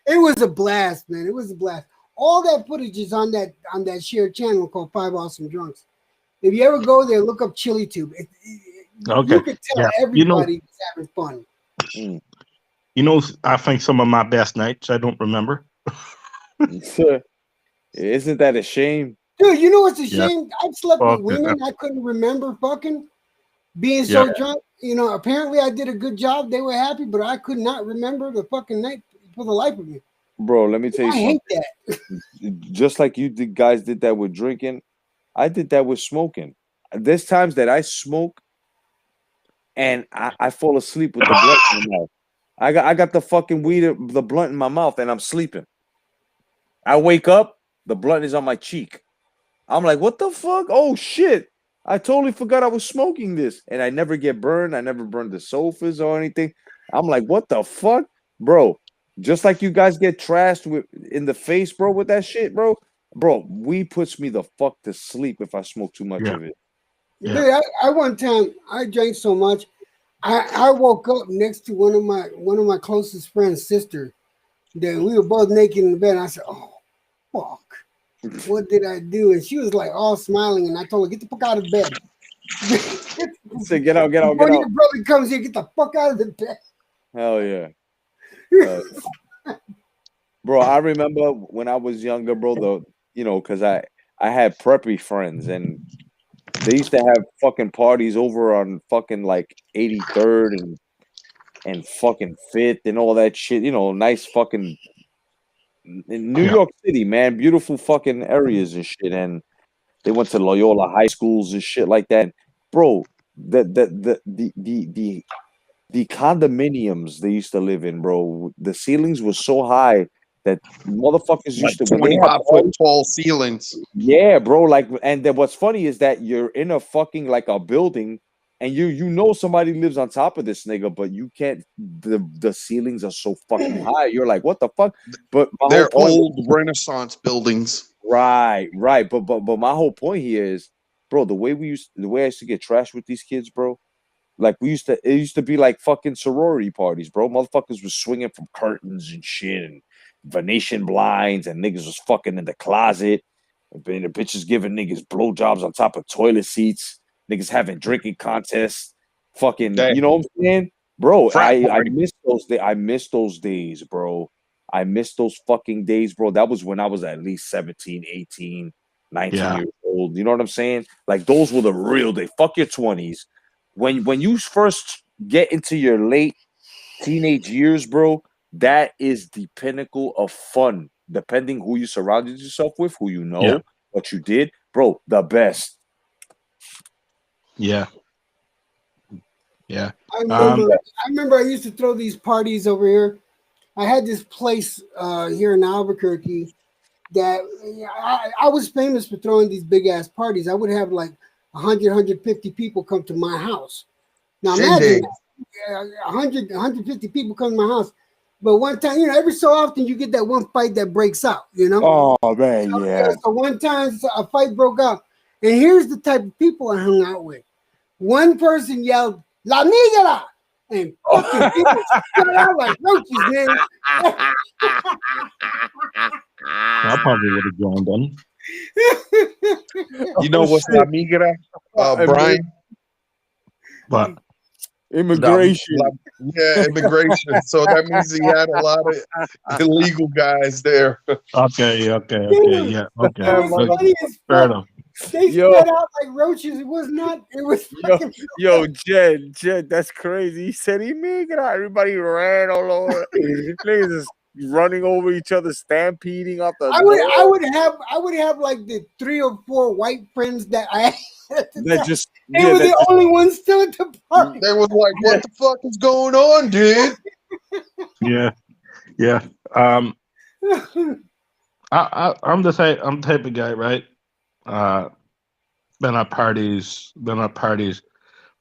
G: It was a blast, man. It was a blast. All that footage is on that shared channel called Five Awesome Drunks. If you ever go there, look up Chili Tube. You
F: Okay.
G: could tell
F: Yeah.
G: everybody was having fun.
B: Mm.
F: I think some of my best nights I don't remember.
B: Isn't that a shame?
G: Dude, you know what's a
F: Yeah.
G: shame? I've slept with
F: Fuck it.
G: women I couldn't remember fucking being
F: Yeah.
G: so drunk. Apparently I did a good job. They were happy, but I could not remember the fucking night for the life of me.
B: Bro, let me tell you
G: I hate
B: something.
G: that.
B: Just like guys did that with drinking, I did that with smoking. There's times that I smoke and I fall asleep with the blunt in my mouth. I got the fucking the blunt in my mouth, and I'm sleeping. I wake up, the blunt is on my cheek. I'm like, what the fuck? Oh shit. I totally forgot I was smoking this. And I never get burned. I never burned the sofas or anything. I'm like, what the fuck? Bro, just like you guys get trashed in the face, bro, with that shit, bro. Bro, weed puts me the fuck to sleep if I smoke too much
F: Yeah.
B: of it.
F: Yeah.
G: Dude, I one time I drank so much, I woke up next to one of my closest friends' sister. That we were both naked in the bed. And I said, "Oh, fuck, what did I do?" And she was like all smiling, and I told her, "Get the fuck out of bed."
B: Say, get out, get out,
G: Before
B: get out.
G: your brother comes here, get the fuck out of the bed.
B: Hell yeah. Bro, I remember when I was younger, bro, because I had preppy friends and they used to have fucking parties over on fucking like 83rd and fucking 5th and all that shit, nice fucking in New
F: Yeah.
B: York City, man, beautiful fucking areas and shit. And they went to Loyola high schools and shit like that. Bro, the condominiums they used to live in, bro, the ceilings were so high that motherfuckers
E: Like
B: used to when they had
E: 25-foot
B: parties.
E: tall ceilings.
B: Yeah, bro. Like, and then what's funny is that you're in a fucking like a building, and you know somebody lives on top of this nigga, but you can't. The ceilings are so fucking high. You're like, what the fuck? But my whole
E: They're
B: point,
E: old Renaissance buildings.
B: right. But my whole point here is, bro, the way I used to get trashed with these kids, bro. Like it used to be like fucking sorority parties, bro. Motherfuckers was swinging from curtains and shit and Venetian blinds, and niggas was fucking in the closet. And the bitches giving niggas blowjobs on top of toilet seats. Niggas having drinking contests. Fucking,
E: Damn.
B: you know what I'm saying? Bro,
E: Frat
B: I
E: party.
B: miss those days. I miss those days, bro. I miss those fucking days, bro. That was when I was at least 17, 18, 19
F: Yeah.
B: years old. You know what I'm saying? Like those were the real days. Fuck your 20s. When you first get into your late teenage years, bro, that is the pinnacle of fun. Depending who you surrounded yourself with, who you know,
F: Yeah.
B: what you did, bro, the best.
F: Yeah. Yeah.
G: I remember I used to throw these parties over here. I had this place here in Albuquerque that I was famous for throwing these big ass parties. I would have like 100, 150 people come to my house. Now imagine that. 100, 150 people come to my house. But one time, every so often you get that one fight that breaks out,
B: Oh man, yeah.
G: So one time a fight broke out. And here's the type of people I hung out with. One person yelled, La Migra! And fucking people stood out like roaches, man.
F: I probably would have joined in.
E: You know what's La Migra, Brian?
F: But
B: Immigration.
E: Yeah, immigration. So that means he had a lot of illegal guys there.
F: okay, yeah, okay.
G: It was funny as
F: Fair
G: fuck.
F: enough.
G: They spread out like roaches. It was not. It was fucking.
B: Jed, that's crazy. He said he made it out. Everybody ran all over. Niggas just running over each other, stampeding out the
G: I would have like the 3 or 4 white friends that I had. They were the only ones still at the party.
E: They was like, "What the fuck is going on, dude?"
F: Yeah. I'm the type of guy, right? Been at parties,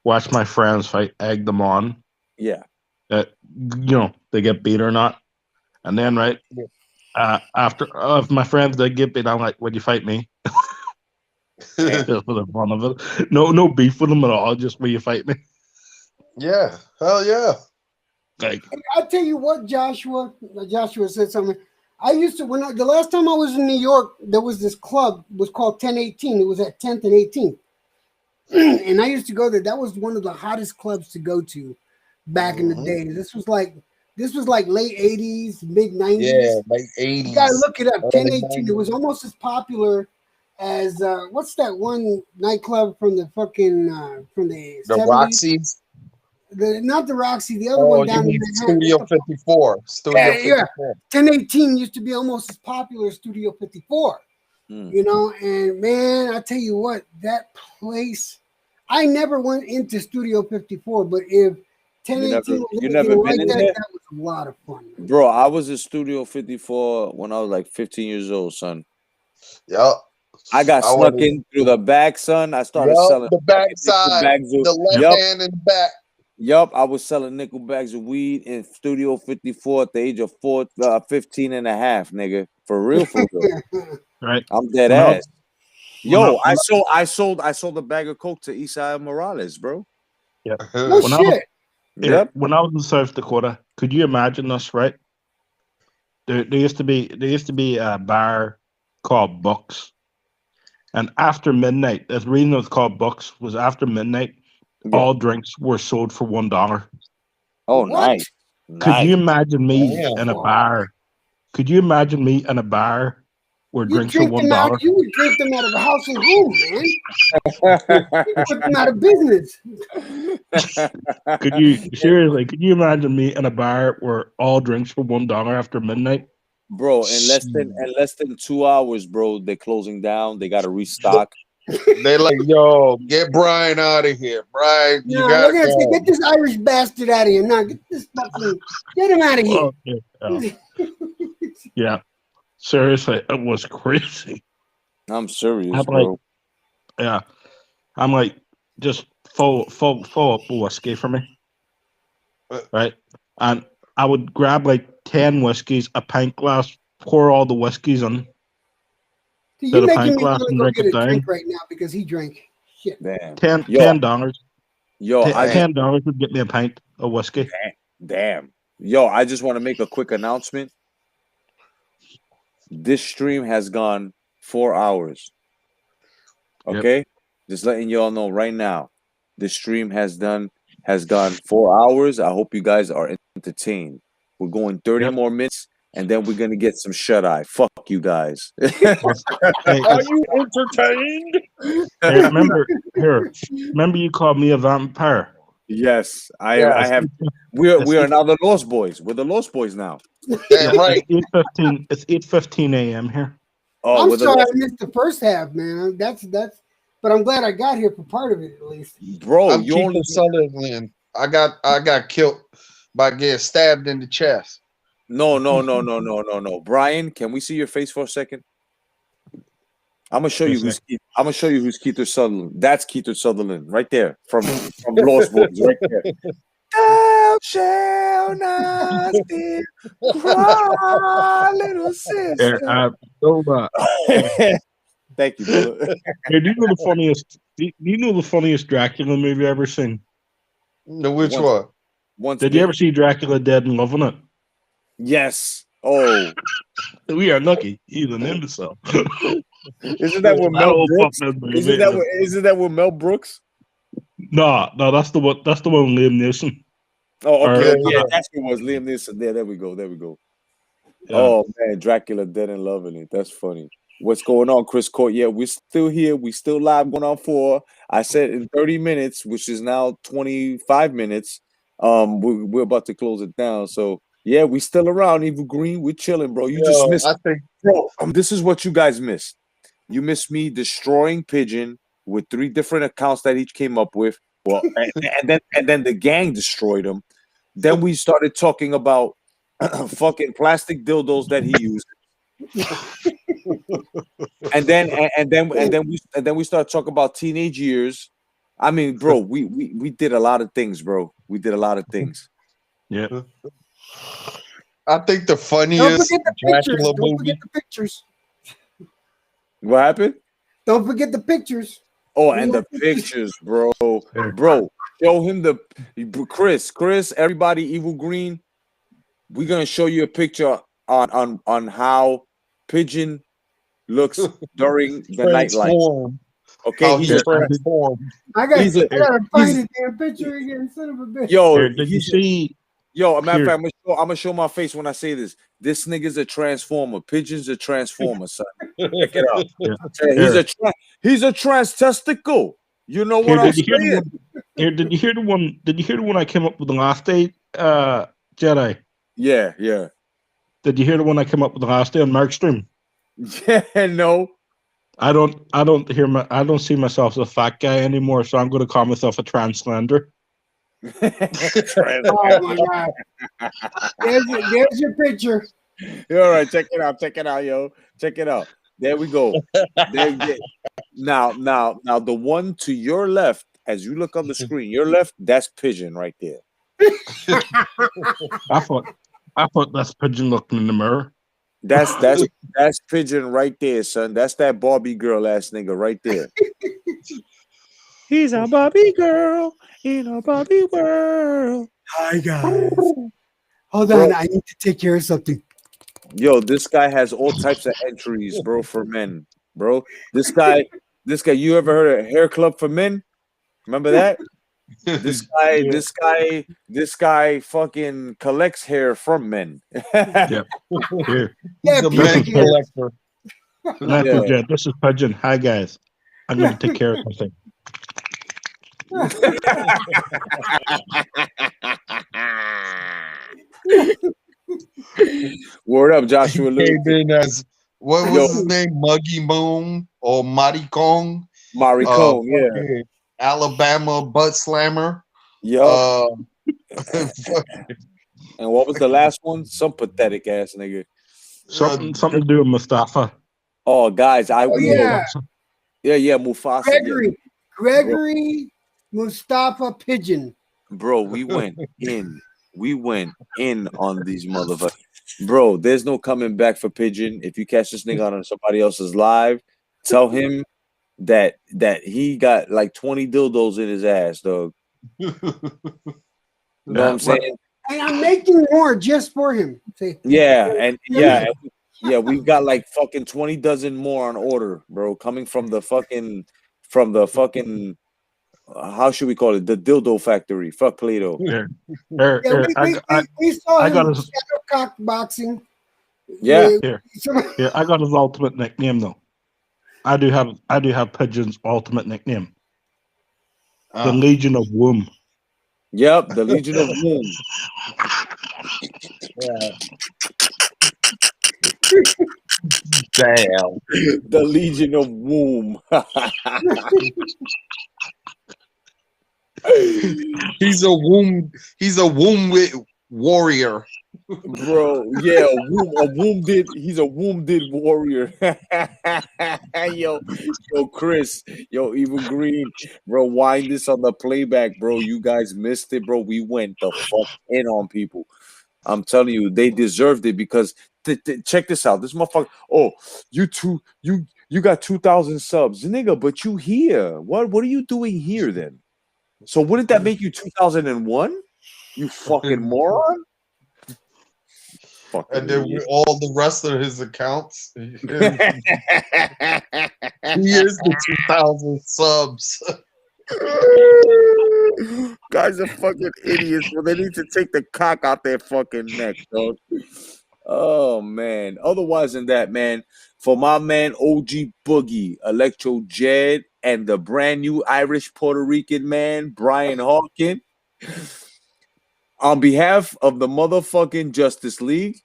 F: watch my friends fight, egg them on.
B: Yeah.
F: They get beat or not. And then, right, after if my friends they get beat, I'm like, would you fight me? Just for the fun of it. No beef with them at all, just will you fight me?
E: Yeah, hell yeah.
F: Like,
G: I'll tell you what, Joshua said something. I used to, the last time I was in New York, there was this club, it was called 1018. It was at 10th and 18th. And I used to go there. That was one of the hottest clubs to go to back in the day. This was like late 80s, mid 90s.
E: Yeah, late 80s.
G: You gotta look it up. 1018. It was almost as popular as what's that one nightclub from the fucking from the 70s?
E: Roxy?
G: Not the Roxy, the other one down in Manhattan.
E: Studio 54. Studio 54.
G: 1018 used to be almost as popular as Studio 54. And man, I tell you what, that place, I never went into Studio 54, but if 1018
B: you never been
G: like
B: in
G: that,
B: there?
G: that was a lot of fun.
B: Bro, I was in Studio 54 when I was like 15 years old, son.
E: Yep.
B: I got snuck in through the back, son. I started selling
E: the back side, the left hand in the back.
B: Yup, I was selling nickel bags of weed in Studio 54 at the age of 15 and a half, nigga. For real.
F: right.
B: I'm dead ass. I sold a bag of coke to Isaiah Morales, bro.
F: Yeah.
G: No shit.
F: When I was in South Dakota, could you imagine this, right? There used to be a bar called Bucks. And after midnight, the reason it was called Bucks was after midnight, all drinks were sold for $1.
B: Oh, nice.
F: Could you imagine me in a bar? Could you imagine me in a bar where drinks for $1?
G: You would drink them out of a house and home, man. You put them out of business.
F: Could you imagine me in a bar where all drinks for $1 after midnight?
B: Bro, in less than 2 hours, bro, they're closing down. They gotta restock.
E: They like, yo, get Brian out of here. Brian, you gotta go.
G: Get this Irish bastard out of here. No, get him out of here.
F: Yeah. Seriously, it was crazy.
B: I'm serious, bro.
F: I'm like, just full up whiskey for me. Right? And I would grab like 10 whiskeys, a pint glass, pour all the whiskeys in.
G: You're making me want to go get a drink right now because he drank. Shit.
B: Damn.
F: $10.
B: Yo,
F: $10 would get me a pint of whiskey.
B: Damn. Yo, I just want to make a quick announcement. This stream has gone 4 hours. Okay? Just letting y'all know right now. This stream has done has gone 4 hours. I hope you guys are entertained. We're going 30 more minutes, and then we're gonna get some shut eye. Fuck you guys.
F: Hey,
E: Are you entertained?
F: hey, remember you called me a vampire.
B: Yes, I
E: Yes.
B: have. We are now the Lost Boys. We're the Lost Boys now.
E: Damn right.
F: It's 8:15. It's 8:15 a.m. here.
B: Oh,
G: I'm
B: we're the
G: sorry I
B: Lost,
G: missed the first half, man. That's but I'm glad I got here for part of it at least.
B: bro.
E: I'm
B: You
E: Keith
B: only
E: Sutherland. I got killed by getting stabbed in the chest.
B: no. Brian, can we see your face for a second? I'm gonna show you who's Keith. I'm gonna show you who's Keith Sutherland. That's Keith Sutherland right there from Lost Boys right there. Thou shall not fear, cry, little sister. Thank you, brother.
F: Hey, do you know the funniest? Do you know the funniest Dracula movie I've ever seen?
E: No, which
B: Once-
E: one?
B: Once
F: Did you ever
B: bitten.
F: see Dracula Dead and Loving It?
B: Yes. Oh,
F: We are lucky. He's an imbecile.
B: isn't that with
F: I
B: Mel
F: don't
B: Brooks?
F: fuck that movie.
B: Isn't that with Mel Brooks?
F: No, that's the one. That's the one with Liam Neeson.
B: Oh, okay.
F: Or,
B: Yeah, that's who it was. Liam Neeson. There we go.
F: Yeah.
B: Oh man, Dracula Dead and Loving It. That's funny. What's going on, Chris Court? Yeah, we're still here. We still live going on for. I said in 30 minutes, which is now 25 minutes. We're about to close it down. So yeah, we still around. Evil Green, we're chilling, bro. You just missed,
E: I think
B: bro. This is what you guys missed. You missed me destroying Pigeon with 3 different accounts that each came up with. Well, and then the gang destroyed him. Then we started talking about fucking plastic dildos that he used. and then we start talking about teenage years. I mean, bro, we did a lot of things, bro. We did a lot of things.
F: Yeah.
E: I think the
G: Don't
E: funniest
G: forget the pictures.
E: Dracula
G: Don't forget
E: movie.
G: the pictures.
B: What happened?
G: Don't forget the pictures.
B: Oh, and the pictures, bro. Bro, show him the Chris, everybody, Evil Green. We're gonna show you a picture on how Pigeon looks during the nightlife.
E: Transform.
B: Okay,
E: How
B: he's
E: he
B: a
E: transformed.
G: I gotta
B: He's a-
G: find
B: he's-
G: his damn picture again, son of a bitch.
B: yo.
F: Here, did you
B: he's-
F: see?
B: Yo, a matter of
F: Here.
B: fact, I'm gonna show my face when I say this. This nigga's a transformer. Pigeon's a transformer, son. Check it out.
F: Yeah.
B: He's a trans testicle. You know
F: Here,
B: what I'm
F: did you hear the
B: saying?
F: one? Here, did you hear the one? Did you hear the one I came up with the last day, Jedi?
B: Yeah.
F: Did you hear the one I came up with the last day on Mark stream?
B: Yeah, no.
F: I don't see myself as a fat guy anymore, so I'm going to call myself a translander.
G: Oh my god. There's your picture.
B: All right, check it out, yo. Check it out. There we go. Now, the one to your left, as you look on the screen, your left, that's Pigeon right there.
F: I thought that's Pigeon looking in the mirror.
B: That's Pigeon right there, son. That's that Barbie girl ass nigga right there. He's a Barbie girl in a Barbie world.
G: Hi guys. Hold
B: Bro.
G: on, I need to take care of something.
B: Yo, this guy has all types of entries, bro, for men, bro. This guy, you ever heard of Hair Club for Men? Remember that? This guy fucking collects hair from men.
F: Yeah. Here.
G: Yeah,
E: He's a
G: beauty
E: man
G: care.
E: collector.
F: Yeah. This is Pigeon. Hi guys. I'm going to take care of something.
B: Word up, Joshua Lewis.
E: Came in as what was his name? Muggy Moon or Maricon?
B: Maricon, yeah.
E: fucking Alabama butt slammer.
B: Yup. And what was the last one? Some pathetic ass nigga.
F: Something to do with Mustafa.
B: Oh, guys,
G: Oh yeah,
B: Mufasa.
G: Gregory Mustafa Pigeon.
B: Bro, we went in. We went in on these motherfuckers. Bro, there's no coming back for Pigeon. If you catch this nigga on somebody else's live, tell him that he got like 20 dildos in his ass, dog. You know what I'm saying?
G: And I'm making more just for him. See?
B: Yeah, we've got like fucking 20 dozen more on order, bro, coming from the fucking how should we call it? The dildo factory. Fuck Plato.
F: Here,
G: Yeah, we saw
F: I got
G: him
F: his
G: shadow cock boxing.
B: Yeah.
F: here. I got his ultimate nickname though. I do have Pigeon's ultimate nickname, the Legion of Womb.
B: Yep, the Legion of Womb.
E: Damn.
B: The Legion of Womb.
E: He's a womb warrior.
B: Bro, yeah, he's a wounded warrior. yo, Chris, Evil Green, bro, wind this on the playback, bro. You guys missed it, bro. We went the fuck in on people. I'm telling you, they deserved it because check this out. This motherfucker. Oh, you got 2,000 subs, nigga, but you here. What are you doing here then? So wouldn't that make you 2001? You fucking moron. Fucking
E: And then
B: idiot.
E: with all the rest of his accounts, he is the 2,000 subs.
B: Guys are fucking idiots. Well, they need to take the cock out their fucking neck, dog. Oh man. Otherwise than that, man, for my man OG Boogie, Electro Jed, and the brand new Irish Puerto Rican man, Brian Hawkin, on behalf of the motherfucking Justice League,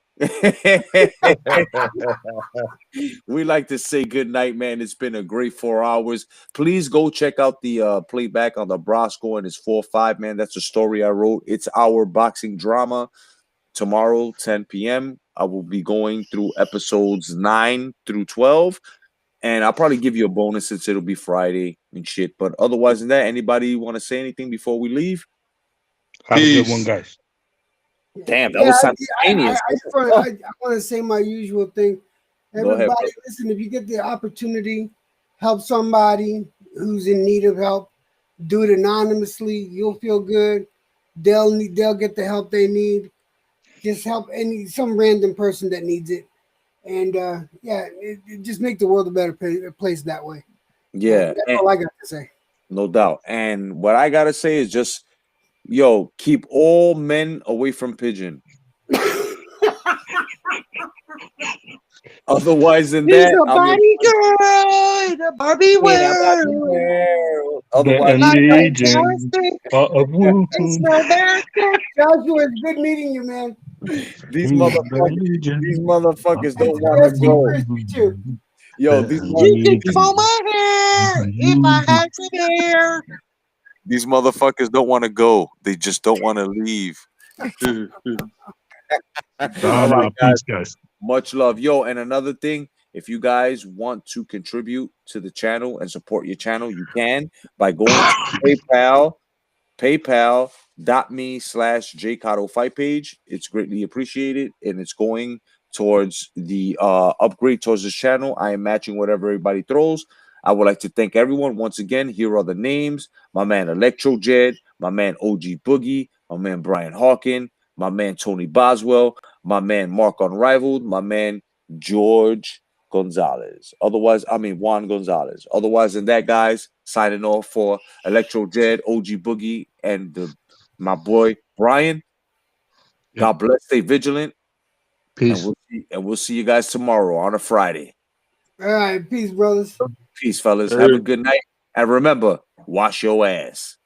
B: we like to say good night, man. It's been a great 4 hours. Please go check out the playback on the Brosco and his 4-5, man. That's a story I wrote. It's our boxing drama. Tomorrow, 10 p.m. I will be going through episodes 9 through 12. And I'll probably give you a bonus since it'll be Friday and shit. But otherwise than that, anybody want to say anything before we leave?
F: Have a good one, guys.
B: Damn, that was simultaneous.
G: I want to say my usual thing. Everybody,
B: ahead,
G: listen, if you get the opportunity, help somebody who's in need of help, do it anonymously. You'll feel good. They'll get the help they need. Just help some random person that needs it. And it just make the world a better place that way.
B: Yeah.
G: That's all I got to say.
B: No doubt. And what I gotta say is just, keep all men away from Pigeon. Otherwise than
E: He's
B: that,
E: a Barbie girl in a Barbie world.
B: Otherwise,
G: Joshua, it's good meeting you, man.
B: These motherfuckers don't want to go. Yo,
E: you can comb my hair if I had some hair.
B: These motherfuckers don't want to go. They just don't want to leave. All right, guys. Much love. Yo, and another thing, if you guys want to contribute to the channel and support your channel, you can by going to paypal.me/J Cotto Fight page. It's greatly appreciated, and it's going towards the upgrade towards this channel. I am matching whatever everybody throws. I would like to thank everyone once again. Here are the names: my man Electro Jed, my man OG Boogie, my man Brian Hawkin, my man Tony Boswell, my man Mark Unrivaled, my man George Gonzalez. Juan Gonzalez. Otherwise than that, guys, signing off for Electro Jed, OG Boogie, and my boy Brian. God bless. Stay vigilant.
F: Peace.
B: And we'll see you guys tomorrow on a Friday.
G: All right. Peace, brothers.
B: Peace, fellas. Have a good night. And remember, wash your ass.